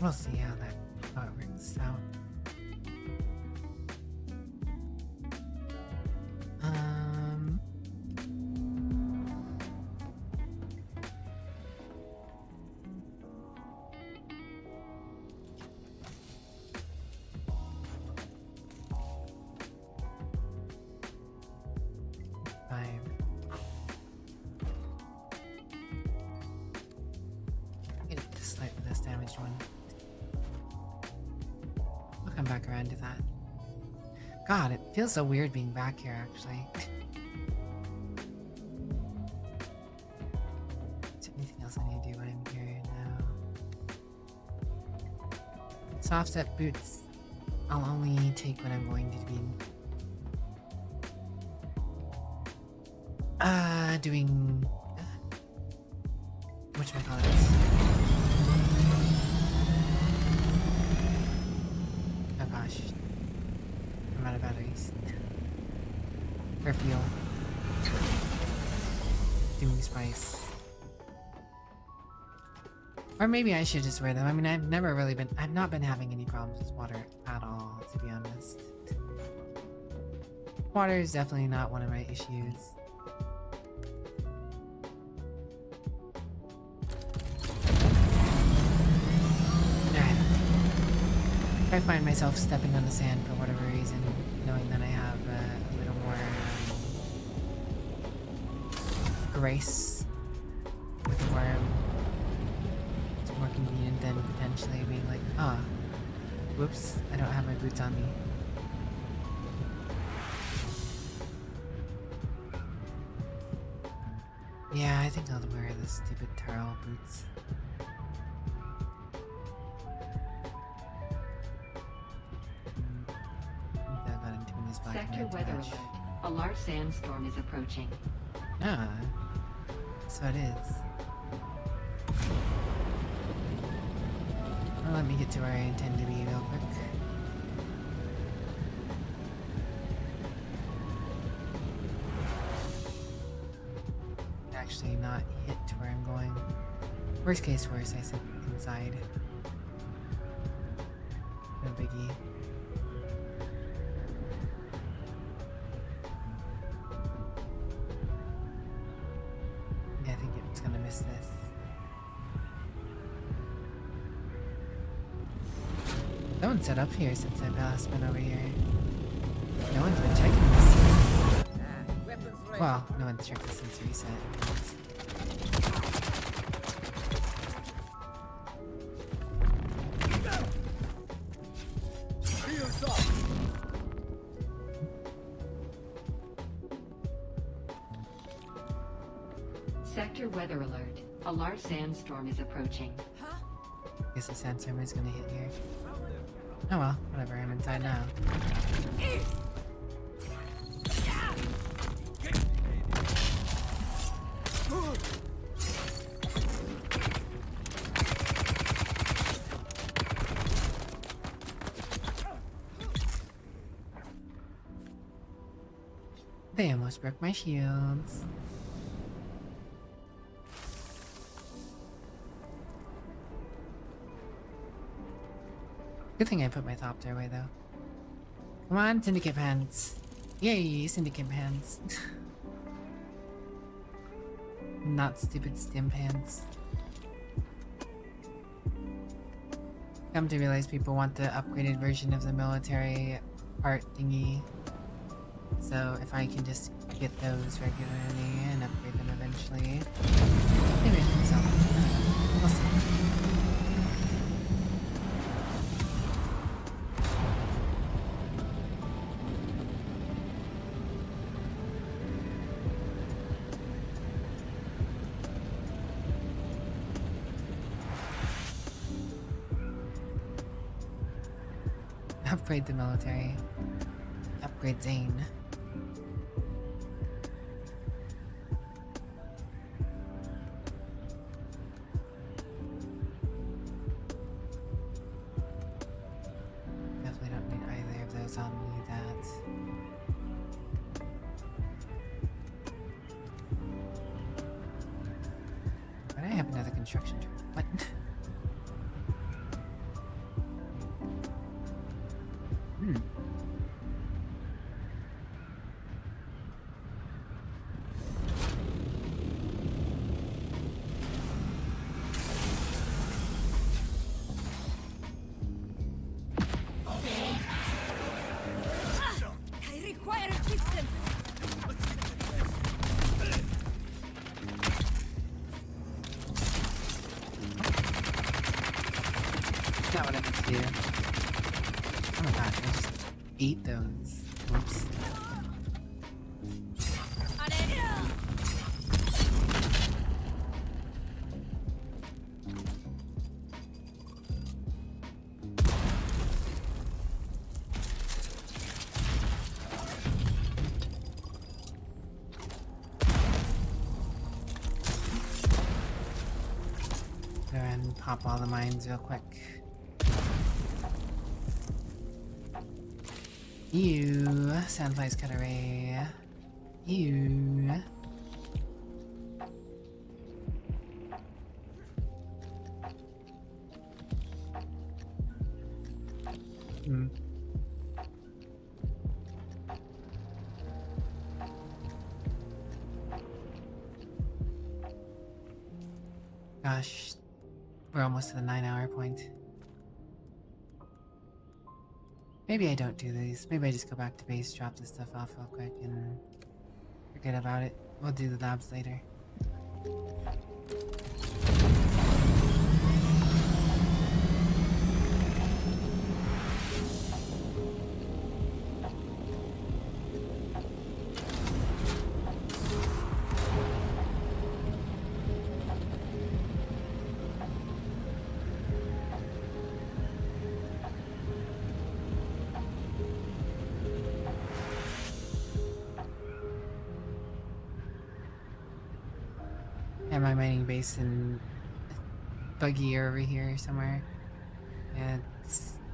Speaker 1: We'll see how it works out. Get this slightly less damaged one. I'll come back around to that. God, it feels so weird being back here, actually. Is there anything else I need to do when I'm here? No. Soft set boots, I'll only take when I'm going to be doing whatchamacallits. Oh gosh. I'm out of batteries. Or fuel. Doing spice. Or maybe I should just wear them. I mean, I've not been having any problems with water at all, to be honest. Water is definitely not one of my issues. If I find myself stepping on the sand for whatever reason, knowing that I have a little more grace, it's more convenient than potentially being like, whoops, I don't have my boots on me. Yeah, I think I'll wear the stupid Taro boots.
Speaker 9: Sector weather alert. A large sandstorm is approaching.
Speaker 1: Ah, so it is. Well, let me get to where I intend to be real quick. Actually not hit to where I'm going. Worst case worst, I sit inside. No biggie. This. No one's set up here since I've last been over here. No one's been checking this. Well, no one's checked this since reset.
Speaker 9: Sector weather alert. A large sandstorm is approaching.
Speaker 1: Guess the sandstorm is gonna hit here. Oh well, whatever, I'm inside now. They almost broke my shields. Good thing I put my thopter away though. Come on, Syndicate Pants. Yay, Syndicate Pants. Not stupid stim pants. Come to realize people want the upgraded version of the military art thingy. So if I can just get those regularly and upgrade them eventually, maybe I can sell them. We'll see. Upgrade the military. Upgrade Zane. Definitely don't need either of those on me, that. But I have another construction truck. What?
Speaker 6: I require assistance.
Speaker 1: Not what I meant to do. Oh my gosh, I just ate those. Whoops. Go ahead and pop all the mines real quick. Ew, sandflies cut array. Ew. Gosh, we're almost to the 9-hour point. Maybe I don't do these. Maybe I just go back to base, drop this stuff off real quick, and forget about it. We'll do the labs later. And my mining base in Buggy over here somewhere. Yeah,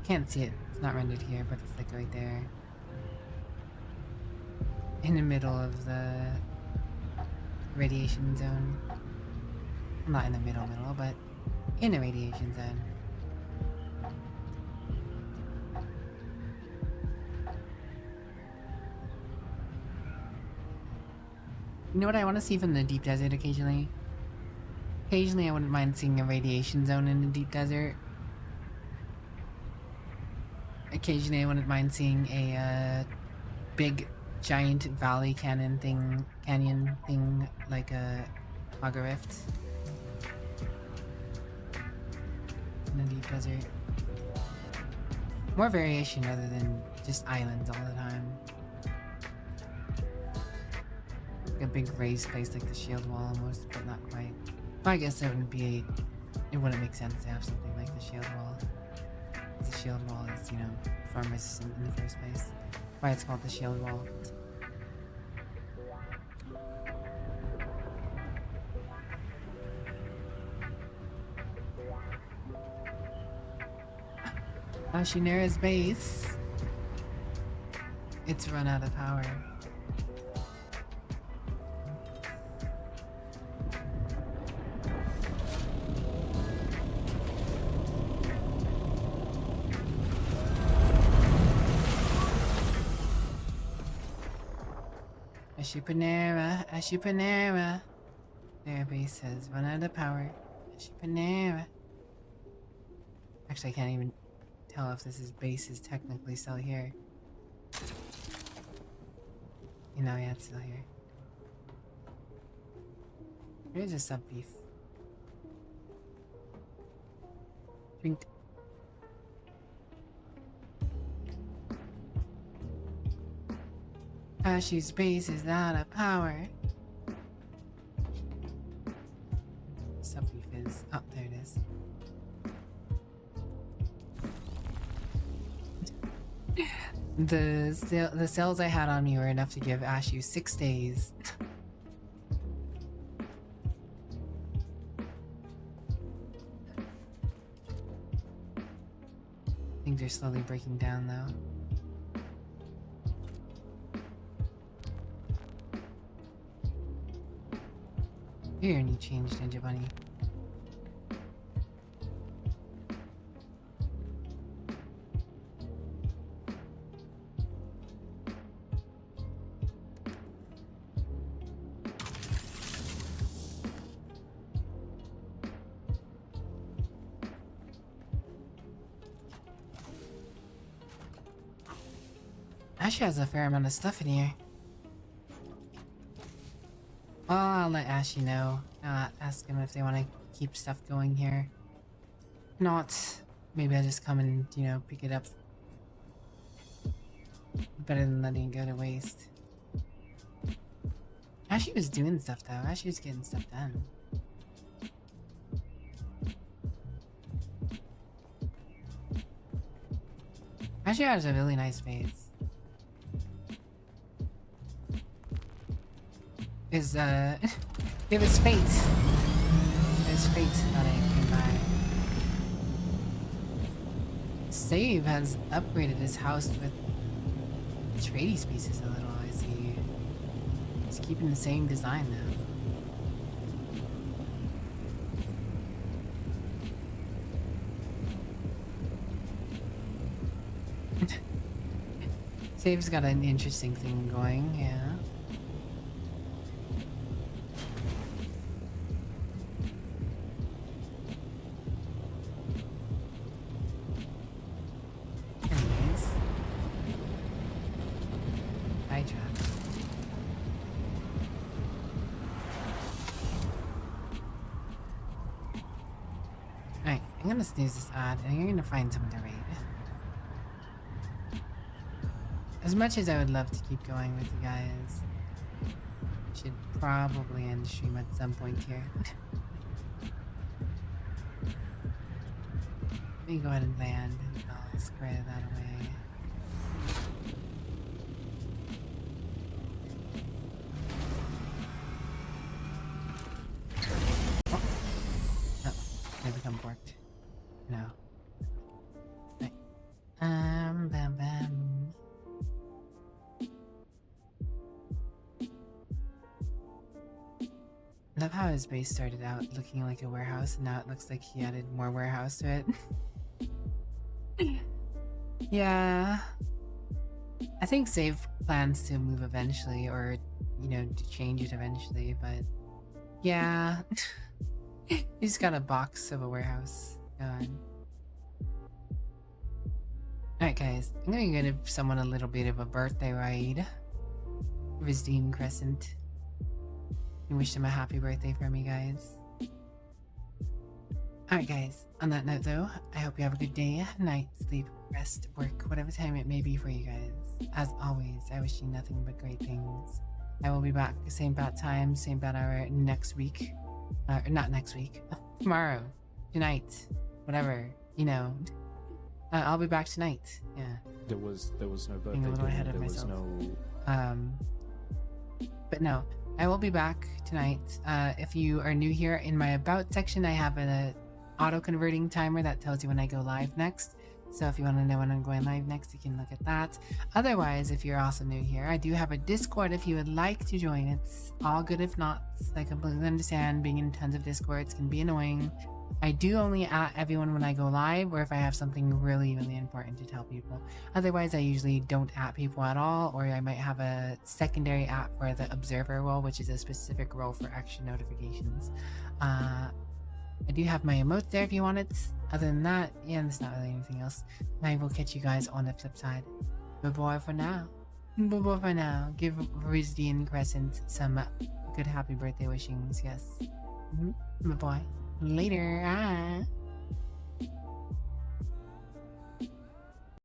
Speaker 1: can't see it. It's not rendered here, but it's like right there. In the middle of the radiation zone. Not in the middle, but in a radiation zone. You know what I want to see from the deep desert occasionally? Occasionally I wouldn't mind seeing a radiation zone in the deep desert. Occasionally I wouldn't mind seeing a big giant valley canyon thing like a Hogger Rift in the deep desert. More variation rather than just islands all the time. a big raised place like the shield wall almost, but not quite. Well, I guess it wouldn't make sense to have something like the shield wall. The shield wall is, you know, storm resistant in the first place. Why it's called the shield wall. Ashinera's base. It's run out of power. Ashipanera. Their base has run out of power. Ashipanera. Actually, I can't even tell if this base is technically still here. You know, yeah, it's still here. Here's a sub beef. Drink. Ashi's base is out of power. Sub beef is. Oh, there it is. The cells I had on me were enough to give Ashu 6 days. Things are slowly breaking down though. Here, and you changed Ninja Bunny. Ash has a fair amount of stuff in here. Well, I'll let Ashy know. Ask him if they want to keep stuff going here. Not, maybe I'll just come and, you know, pick it up. Better than letting it go to waste. Ashy was doing stuff though. Ashy was getting stuff done. Ashy has a really nice base. It was fate. It was fate that I came by. Save has upgraded his house with trading pieces a little, I see. He's keeping the same design though. Save's got an interesting thing going, yeah. I'm gonna snooze this ad and you're gonna find someone to raid. As much as I would love to keep going with you guys, I should probably end stream at some point here. Let me go ahead and land and I'll square that away. Oh, they become borked. No. Right. Bam bam. Love how his base started out looking like a warehouse and now it looks like he added more warehouse to it. Yeah. I think Save plans to move eventually or, you know, to change it eventually, but yeah. He's got a box of a warehouse. God. Alright guys, I'm gonna give someone a little bit of a birthday ride. Rizdeem Crescent. And wish them a happy birthday for me, guys. Alright guys, on that note though, I hope you have a good day, night, sleep, rest, work, whatever time it may be for you guys. As always, I wish you nothing but great things. I will be back same bat time, same bat hour next week. Not next week. Tomorrow, tonight, whatever. You know, I'll be back tonight. Yeah.
Speaker 10: There was no birthday.
Speaker 1: Being a little ahead of
Speaker 10: there
Speaker 1: myself.
Speaker 10: was no.
Speaker 1: But no, I will be back tonight. If you are new here, in my about section, I have an auto converting timer that tells you when I go live next. So if you want to know when I'm going live next, you can look at that. Otherwise, if you're also new here, I do have a Discord if you would like to join. It's all good if not. I completely understand being in tons of Discords can be annoying. I do only at everyone when I go live or if I have something really, really important to tell people. Otherwise, I usually don't at people at all, or I might have a secondary app for the observer role, which is a specific role for action notifications. I do have my emote there if you want it. Other than that, yeah, there's not really anything else. I will catch you guys on the flip side. Bye-bye for now. Bye-bye for now. Give Rizdian Crescent some good happy birthday wishings, yes. Bye-bye. Later.